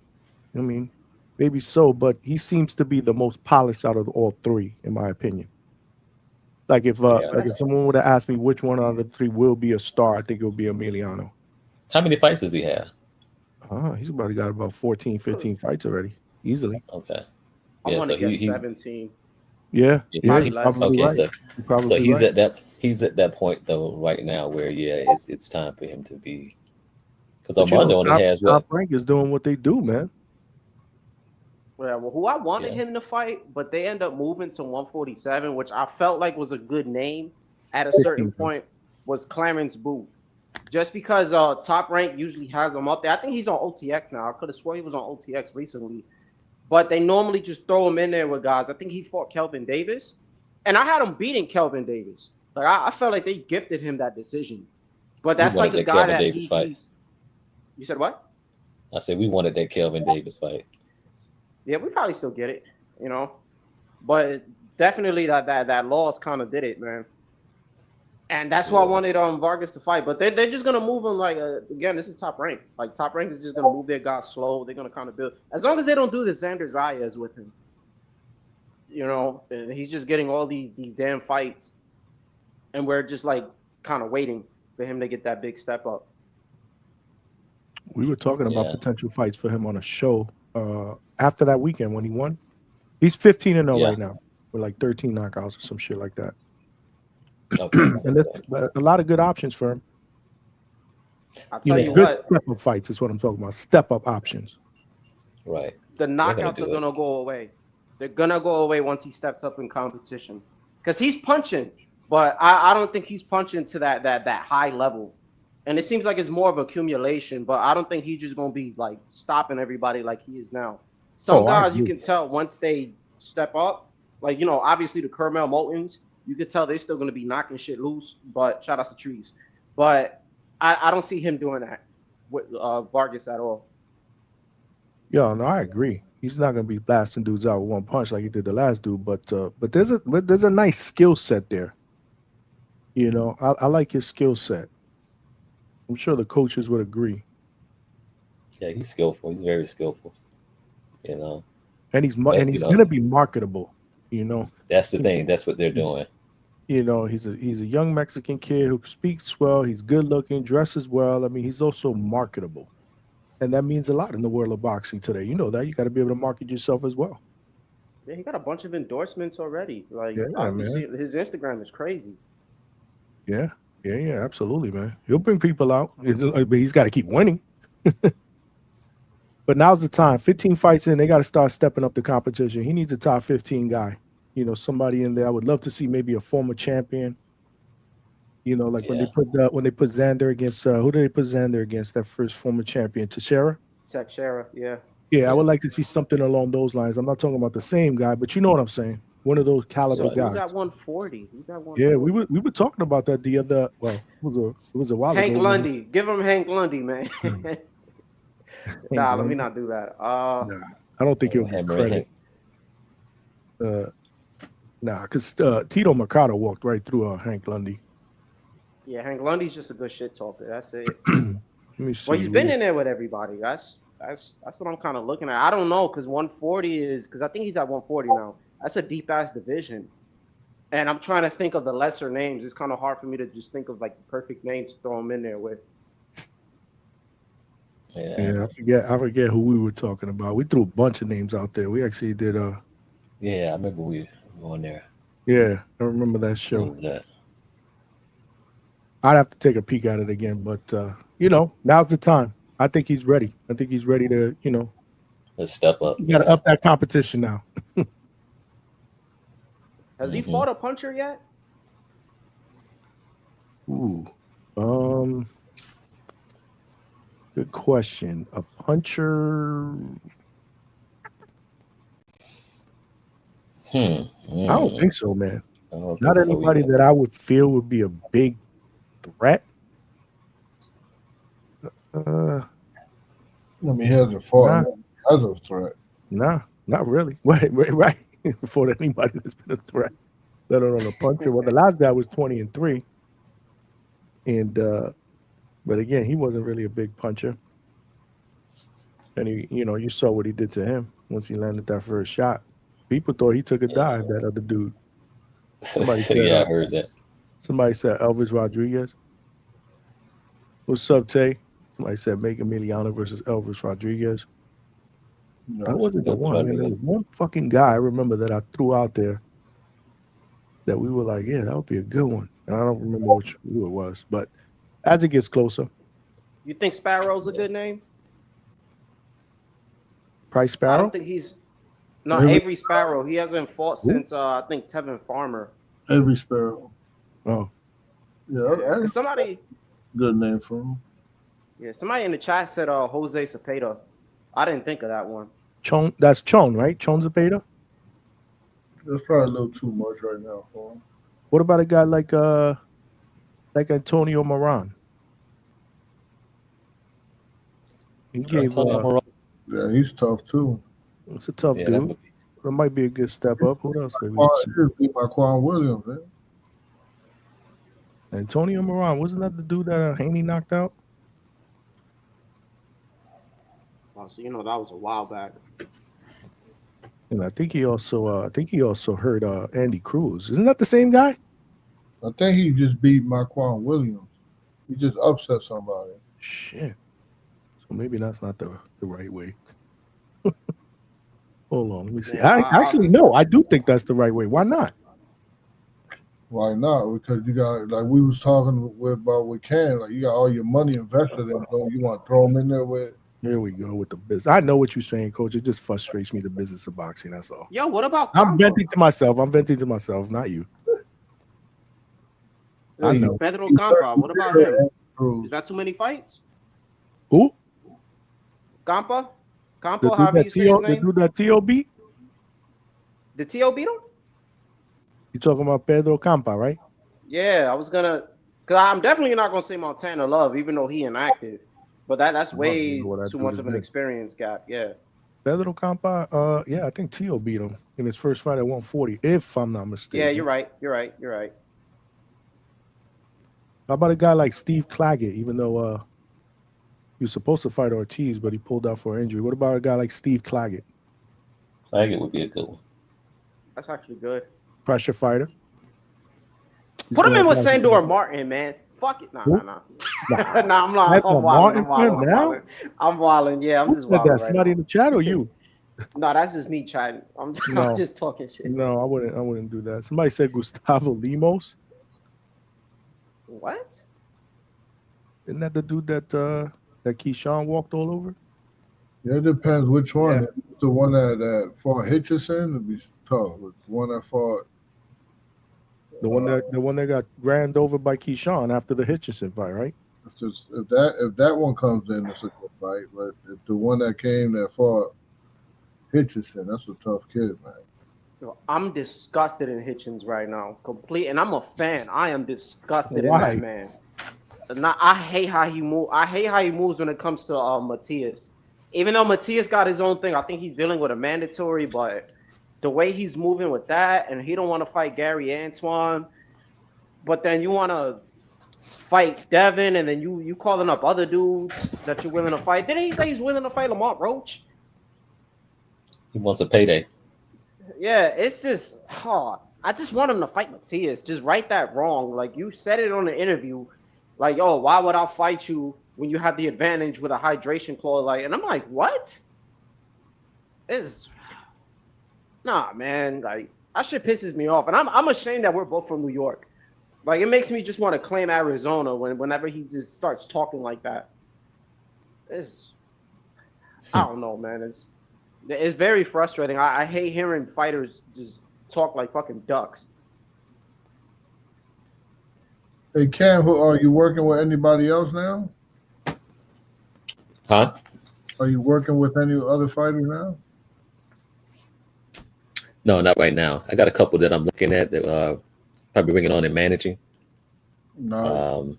I mean, maybe so, but he seems to be the most polished out of all three, in my opinion. Like if someone would have asked me which one out of the three will be a star, I think it would be Emiliano. How many fights does he have? He's got about 14, 15 fights already, easily. Okay. I want to get 17. Yeah, Probably he's less. probably right. So he's at that point though right now where it's time for him to be, because Armando only has what? Top Rank is doing what they do, man. Yeah, well, who I wanted him to fight, but they end up moving to 147, which I felt like was a good name at a certain point, was Clarence Booth. Just because Top Rank usually has him up there. I think he's on OTX now. I could have swore he was on OTX recently. But they normally just throw him in there with guys. I think he fought Kelvin Davis. And I had him beating Kelvin Davis. Like I felt like they gifted him that decision. But that's like a guy that he's... You said what? I said we wanted that Kelvin Davis fight. Yeah, we probably still get it, But definitely that loss kind of did it, man. And that's why I wanted Vargas to fight. But they're just gonna move him like again, this is Top Rank. Like Top Rank is just gonna move their guys slow. They're gonna kind of build, as long as they don't do the Xander Zayas with him. He's just getting all these damn fights, and we're just like kind of waiting for him to get that big step up. We were talking about potential fights for him on a show after that weekend when he won. He's 15-0 right now with like 13 knockouts or some shit like that. Okay. And there's a lot of good options for him. I'll tell you good what. Step-up fights is what I'm talking about. Step-up options. Right. The knockouts are gonna go away. They're gonna go away once he steps up in competition, because he's punching, but I don't think he's punching to that high level. And it seems like it's more of accumulation, but I don't think he's just gonna be like stopping everybody like he is now. Some guys you can tell once they step up, like obviously the Kermel Moultons, you could tell they're still gonna be knocking shit loose. But shout out to Trees. But I don't see him doing that with Vargas at all. Yeah, no, I agree. He's not gonna be blasting dudes out with one punch like he did the last dude, but there's a nice skill set there. I like his skill set. I'm sure the coaches would agree. Yeah, he's skillful. He's very skillful. And he's gonna be marketable. That's the thing. That's what they're doing. He's a young Mexican kid who speaks well. He's good looking, dresses well. I mean, he's also marketable, and that means a lot in the world of boxing today. You know that you got to be able to market yourself as well. Yeah, he got a bunch of endorsements already. Like, his Instagram is crazy. Yeah, absolutely, man. He'll bring people out, but he's got to keep winning. But now's the time. 15 fights in, they got to start stepping up the competition. He needs a top 15 guy. Somebody in there. I would love to see maybe a former champion. When they put Xander against who did they put Xander against? That first former champion, Teixeira. Yeah. Yeah, I would like to see something along those lines. I'm not talking about the same guy, but you know what I'm saying. One of those caliber guys. He's at 140. Yeah, we were talking about that the other. Well, it was a while ago. Hank Lundy. Give him Hank Lundy, man. Let me not do that. I don't think he'll get credit. Because Tito Mercado walked right through Hank Lundy. Yeah, Hank Lundy's just a good shit talker. That's it. Let me see. Well, he's been in there with everybody. That's what I'm kind of looking at. I don't know, because 140 is, because I think he's at 140 now. That's a deep ass division, and I'm trying to think of the lesser names. It's kind of hard for me to just think of like the perfect names to throw him in there with. Yeah, I forget who we were talking about. We threw a bunch of names out there. We actually did. Yeah, I remember we were on there. Yeah, I remember that show. I'd have to take a peek at it again, but now's the time. I think he's ready. I think he's ready to, let's step up. You got to up that competition now. Has he fought a puncher yet? Ooh, good question. A puncher. I don't think so, man. Not anybody that I would feel would be a big threat. I mean, he hasn't fought as a threat. Nah, not really. Right. For anybody that's been a threat, let alone a puncher. Well, the last guy was 20-3, and but again, he wasn't really a big puncher. And you saw what he did to him once he landed that first shot. People thought he took a dive. That other dude. Somebody said, yeah, I heard that. Somebody said Elvis Rodriguez. What's up, Tay? Somebody said Make Emiliano versus Elvis Rodriguez. That wasn't the one. Man. There was one fucking guy I remember that I threw out there that we were like, yeah, that would be a good one. And I don't remember who it was, but as it gets closer. You think Sparrow's a good name? Price Sparrow? I don't think he's. No, Avery Sparrow. He hasn't fought since I think Tevin Farmer. Avery Sparrow. Oh. Yeah, somebody. Good name for him. Yeah, somebody in the chat said Jose Cepeda. I didn't think of that one. That's Chon, right? Chon Cepeda? That's probably a little too much right now for him. What about a guy like Antonio Moran? He gave yeah, he's tough too. It's a tough dude. That might be a good step up. Who else? Beat by Quan Williams, man. Antonio Moran, wasn't that the dude that Haney knocked out? Oh, so that was a while back. And I think he also hurt Andy Cruz. Isn't that the same guy? I think he just beat Marquand Williams. He just upset somebody. Shit. So maybe that's not the right way. Hold on, let me see. Actually, no, I do think that's the right way. Why not? Why not? Because you got, like we was talking about with Ken, like you got all your money invested in them. You want to throw them in there with. Here we go with the business. I know what you're saying, Coach. It just frustrates me, the business of boxing. That's all. Yo, what about? I'm venting to myself, not you. I know. Pedro Campa. What about him? Is that too many fights? Who? Campa. Campa. How do you say his name? The dude that T.O. beat? Did T.O. beat him? You talking about Pedro Campa, right? Yeah, I was gonna. Cause I'm definitely not gonna say Montana Love, even though he inactive. But that's way too much of an experience gap. Yeah. Pedro Campa, yeah, I think Tio beat him in his first fight at 140, if I'm not mistaken. Yeah, you're right. How about a guy like Steve Claggett, even though he was supposed to fight Ortiz, but he pulled out for injury? What about a guy like Steve Claggett? Claggett would be a good one. That's actually good. Pressure fighter. Put him in with Sandor Martin, man. Fuck it. Nah. I'm not. I'm wilding. Yeah, I'm just wilding. That's somebody in the chat or you? No, that's just me chatting. I'm just talking shit. No, I wouldn't do that. Somebody said Gustavo Limos. What? Isn't that the dude that Keyshawn walked all over? Yeah, it depends which one. Yeah. The one that fought Hitchison would be tough. The one that fought. The one that got ran over by Keyshawn after the Hitchison fight, right? If that one comes in, it's a good fight. But if the one that came that fought Hitchison, that's a tough kid, man. Yo, I'm disgusted in Hitchens right now, complete, and I'm a fan. I am disgusted in that man. I hate how he move. I hate how he moves when it comes to Matias. Even though Matias got his own thing, I think he's dealing with a mandatory, but. The way he's moving with that, and he don't want to fight Gary Antoine, but then you want to fight Devin, and then you calling up other dudes that you're willing to fight. Didn't he say he's willing to fight Lamont Roach? He wants a payday. Yeah, it's just hard. I just want him to fight Matias. Just right that wrong. Like you said it on the interview, like, oh, why would I fight you when you have the advantage with a hydration clause? Like, and I'm like, what? Nah, man, like that shit pisses me off, and I'm ashamed that we're both from New York. Like it makes me just want to claim Arizona whenever he just starts talking like that. I don't know, man. It's very frustrating. I hate hearing fighters just talk like fucking ducks. Hey Cam, are you working with anybody else now? Huh? Are you working with any other fighters now? No, not right now. I got a couple that I'm looking at that probably bringing on and managing. No.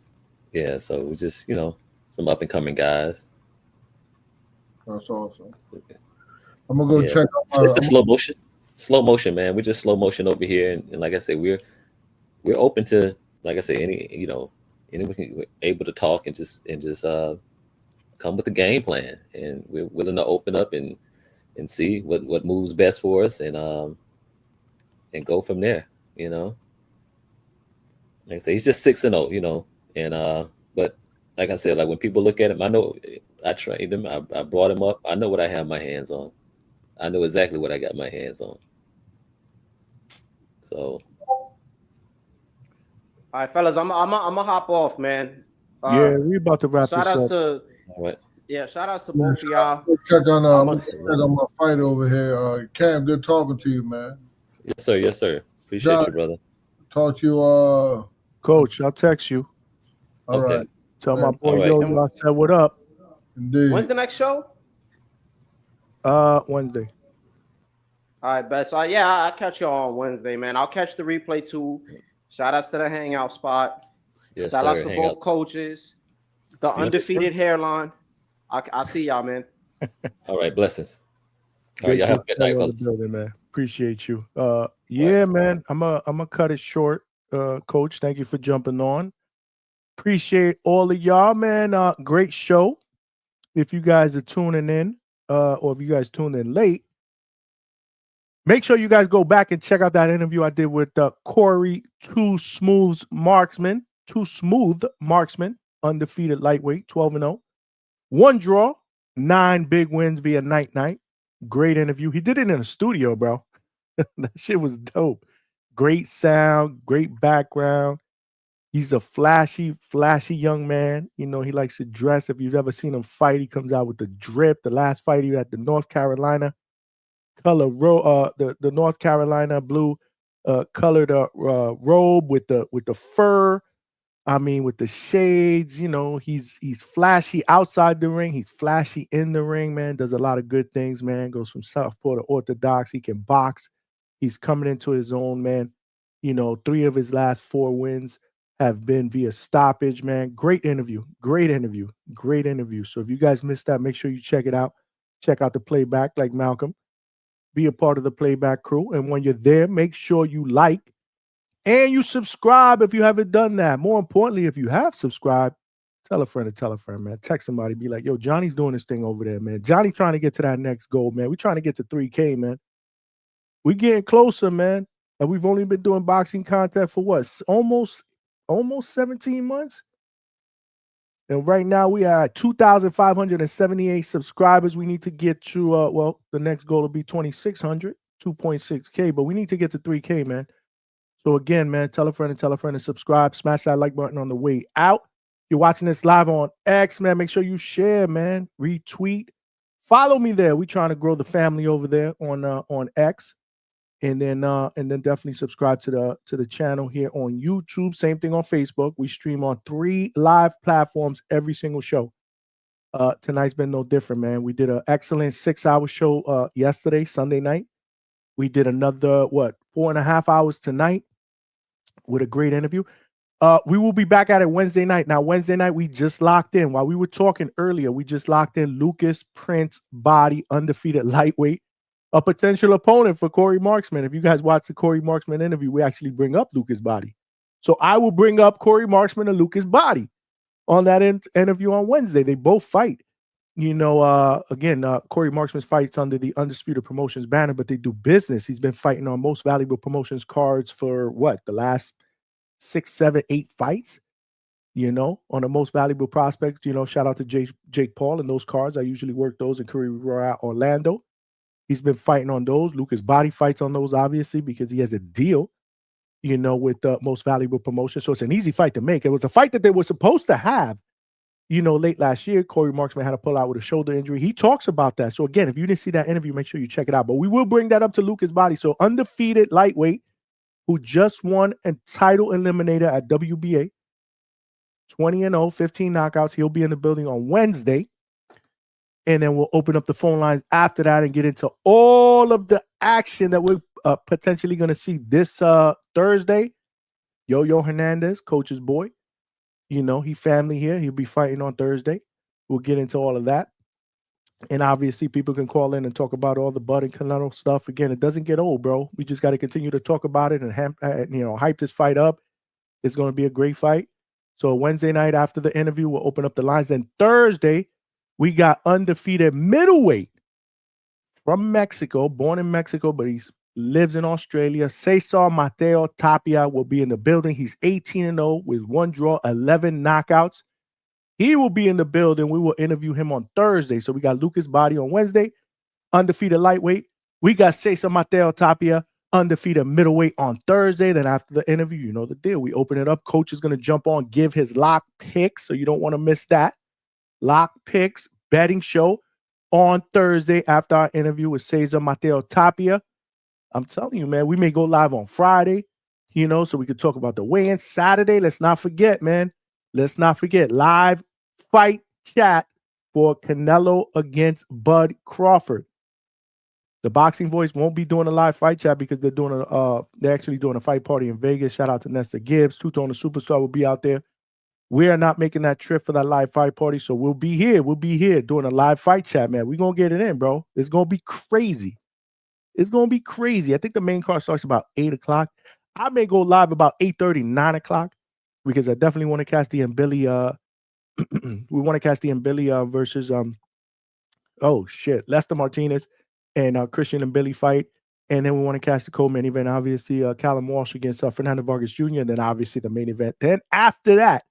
Yeah, so we just, some up and coming guys. That's awesome. I'm gonna go Yeah. check So out it's the slow motion. Slow motion, man. We just slow motion over here, and like I said, we're open to, like I said, anyone we're able to talk and just come with a game plan, and we're willing to open up and see what moves best for us, and go from there. You know, like I say, he's just 6-0. You know, and but like I said, like when people look at him, I know I trained him. I brought him up. I know what I have my hands on. I know exactly what I got my hands on. So, All right, fellas, I'm gonna hop off, man. Yeah, we about to wrap Shout this outs up. to all right. shout outs to both of y'all. check on I'm check on my fight over here. Cam, good talking to you, man. Yes, sir. Yes, sir. Appreciate John, you, brother. talk to you. Coach, I'll text you. All Okay. right. Tell my All boy right. Yo, I said what up. Indeed. When's the next show? Wednesday. All right, best. Yeah, I'll catch y'all on Wednesday, man. I'll catch the replay too. Shout outs to the Hangout spot. Yes, Shout outs sir. to Hangout. both coaches. The Yes, undefeated hairline. I'll see y'all, man. All right. Blessings. All right. Good Y'all have a good night, on the fellas. building, man. Appreciate you. Yeah, man. I'm gonna cut it short. Coach, thank you for jumping on. Appreciate all of y'all, man. Great show. If you guys are tuning in, or if you guys tuned in late, make sure you guys go back and check out that interview I did with Corey, Smooth Marksman, undefeated lightweight, 12-0. 1 draw, 9 big wins via night. Great interview. He did it in a studio, bro. That shit was dope. Great sound, great background. He's a flashy young man. You know, he likes to dress. If you've ever seen him fight, he comes out with the drip. The last fight he had the North Carolina color the North Carolina blue colored robe with the fur. I mean, with the shades, you know, he's flashy outside the ring. He's flashy in the ring, man. Does a lot of good things, man. Goes from Southpaw to Orthodox. He can box. He's coming into his own, man. You know, 3 of his last 4 wins have been via stoppage, man. Great interview. So if you guys missed that, make sure you check it out. Check out the playback like Malcolm. Be a part of the playback crew. And when you're there, make sure you like and you subscribe if you haven't done that. More importantly, if you have subscribed, tell a friend, man. Text somebody, be like, yo, Johnny's doing this thing over there, man. Johnny trying to get to that next goal, man. We're trying to get to 3K, man. We getting closer, man. And we've only been doing boxing content for what? Almost 17 months. And right now we are at 2,578 subscribers. We need to get to, the next goal will be 2,600, 2.6K, but we need to get to 3K, man. So again, man, tell a friend and subscribe. Smash that like button on the way out. If you're watching this live on X, man, make sure you share, man. Retweet. Follow me there. We're trying to grow the family over there on X. And then definitely subscribe to the channel here on YouTube. Same thing on Facebook. We stream on 3 live platforms every single show. Tonight's been no different, man. We did an excellent 6-hour show yesterday, Sunday night. We did another 4.5 hours tonight with a great interview. We will be back at it Wednesday night. Now, Wednesday night, we just locked in. While we were talking earlier, we just locked in Lucas Prince Body, undefeated lightweight, a potential opponent for Corey Marksman. If you guys watch the Corey Marksman interview, we actually bring up Lucas Body. So I will bring up Corey Marksman and Lucas Body on that interview on Wednesday. They both fight. You know, again, Corey Marksman's fights under the Undisputed Promotions banner, but they do business. He's been fighting on Most Valuable Promotions cards for the last 6, 7, 8 fights, you know, on the Most Valuable Prospect. You know, shout out to Jake Paul and those cards. I usually work those in Caribbean Royale, Orlando. He's been fighting on those. Lucas Body fights on those, obviously, because he has a deal, you know, with the Most Valuable Promotion. So it's an easy fight to make. It was a fight that they were supposed to have, you know, late last year. Corey Marksman had to pull out with a shoulder injury. He talks about that. So again, if you didn't see that interview, make sure you check it out. But we will bring that up to Lucas Body. So undefeated lightweight who just won a title eliminator at WBA, 20-0, 15 knockouts. He'll be in the building on Wednesday. And then we'll open up the phone lines after that and get into all of the action that we're potentially going to see this Thursday. Yo-Yo Hernandez, coach's boy. You know, he family here. He'll be fighting on Thursday. We'll get into all of that. And obviously, people can call in and talk about all the Bud and Canelo stuff. Again, it doesn't get old, bro. We just got to continue to talk about it and hype this fight up. It's going to be a great fight. So Wednesday night after the interview, we'll open up the lines. Then Thursday, we got undefeated middleweight from Mexico, born in Mexico, but he lives in Australia. Cesar Mateo Tapia will be in the building. He's 18-0 with 1 draw, 11 knockouts. He will be in the building. We will interview him on Thursday. So we got Lucas Body on Wednesday, undefeated lightweight. We got Cesar Mateo Tapia, undefeated middleweight on Thursday. Then after the interview, you know the deal. We open it up. Coach is going to jump on, give his lock picks, so you don't want to miss that. Lock picks, betting show on Thursday after our interview with Cesar Mateo Tapia. I'm telling you, man, we may go live on Friday, so we could talk about the weigh-in. Saturday, let's not forget, man. Let's not forget, live fight chat for Canelo against Bud Crawford. The Boxing Voice won't be doing a live fight chat because they're actually doing a fight party in Vegas. Shout out to Nestor Gibbs. Two-Tone the Superstar will be out there. We are not making that trip for that live fight party, so we'll be here. We'll be here doing a live fight chat, man. We're going to get it in, bro. It's going to be crazy. It's going to be crazy. I think the main card starts about 8 o'clock. I may go live about 8:30, 9 o'clock because I definitely want to catch the Billy. We want to catch the Billy versus Lester Martinez and Christian and Billy fight. And then we want to catch the co-main event, obviously, Callum Walsh against Fernando Vargas Jr., and then obviously the main event. Then after that,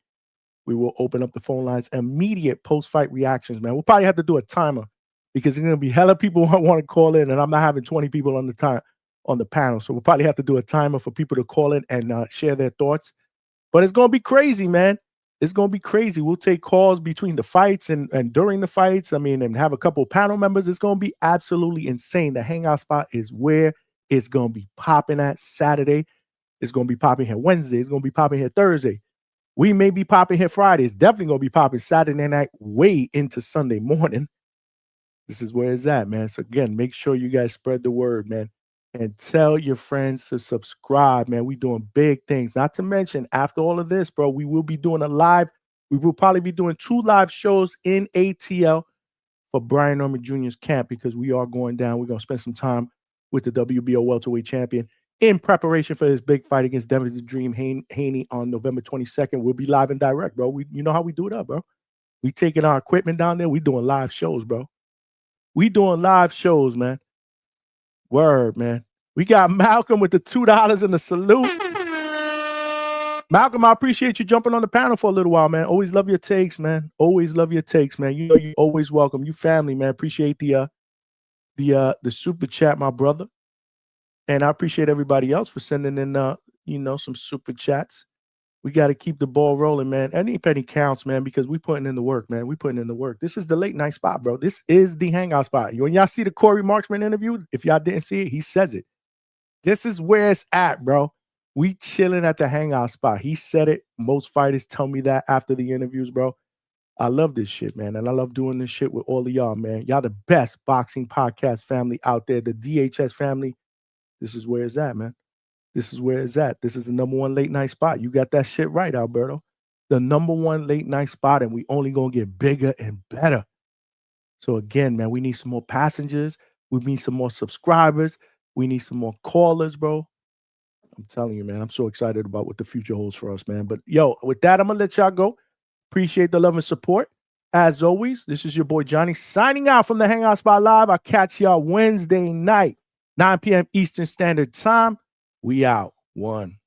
we will open up the phone lines, immediate post-fight reactions, man. We'll probably have to do a timer because there's going to be hella people who want to call in, and I'm not having 20 people on the panel. So we'll probably have to do a timer for people to call in and share their thoughts. But it's going to be crazy, man. It's going to be crazy. We'll take calls between the fights and during the fights. And have a couple of panel members. It's going to be absolutely insane. The Hangout spot is where it's going to be popping at Saturday. It's going to be popping here Wednesday. It's going to be popping here Thursday. We may be popping here Friday. It's definitely going to be popping Saturday night way into Sunday morning. This is where it's at, man. So again, make sure you guys spread the word, man. And tell your friends to subscribe, man. We doing big things. Not to mention, after all of this, bro, we will be doing we will probably be doing 2 live shows in ATL for Brian Norman Jr.'s camp because we are going down. We're going to spend some time with the WBO welterweight champion in preparation for his big fight against Devin the Dream Haney on November 22nd. We'll be live and direct, bro. You know how we do it up, bro. We taking our equipment down there. We doing live shows, bro. We doing live shows, man. Word, man. We got Malcolm with the $2 and the salute. Malcolm, I appreciate you jumping on the panel for a little while, man. Always love your takes, man. Always love your takes, man. You know you're always welcome. You family, man. Appreciate the super chat, my brother. And I appreciate everybody else for sending in some super chats. We got to keep the ball rolling, man. Any penny counts, man, because we putting in the work, man. We putting in the work. This is the late night spot, bro. This is the Hangout spot. When y'all see the Corey Marksman interview, if y'all didn't see it, he says it. This is where it's at, bro. We chilling at the Hangout spot. He said it. Most fighters tell me that after the interviews, bro. I love this shit, man. And I love doing this shit with all of y'all, man. Y'all the best boxing podcast family out there. The DHS family. This is where it's at, man. This is where it's at. This is the number 1 late night spot. You got that shit right, Alberto. The number 1 late night spot, and we only going to get bigger and better. So again, man, we need some more passengers. We need some more subscribers. We need some more callers, bro. I'm telling you, man, I'm so excited about what the future holds for us, man. But yo, with that, I'm going to let y'all go. Appreciate the love and support. As always, this is your boy Johnny signing out from the Hangout Spot Live. I'll catch y'all Wednesday night, 9 p.m. Eastern Standard Time. We out. 1.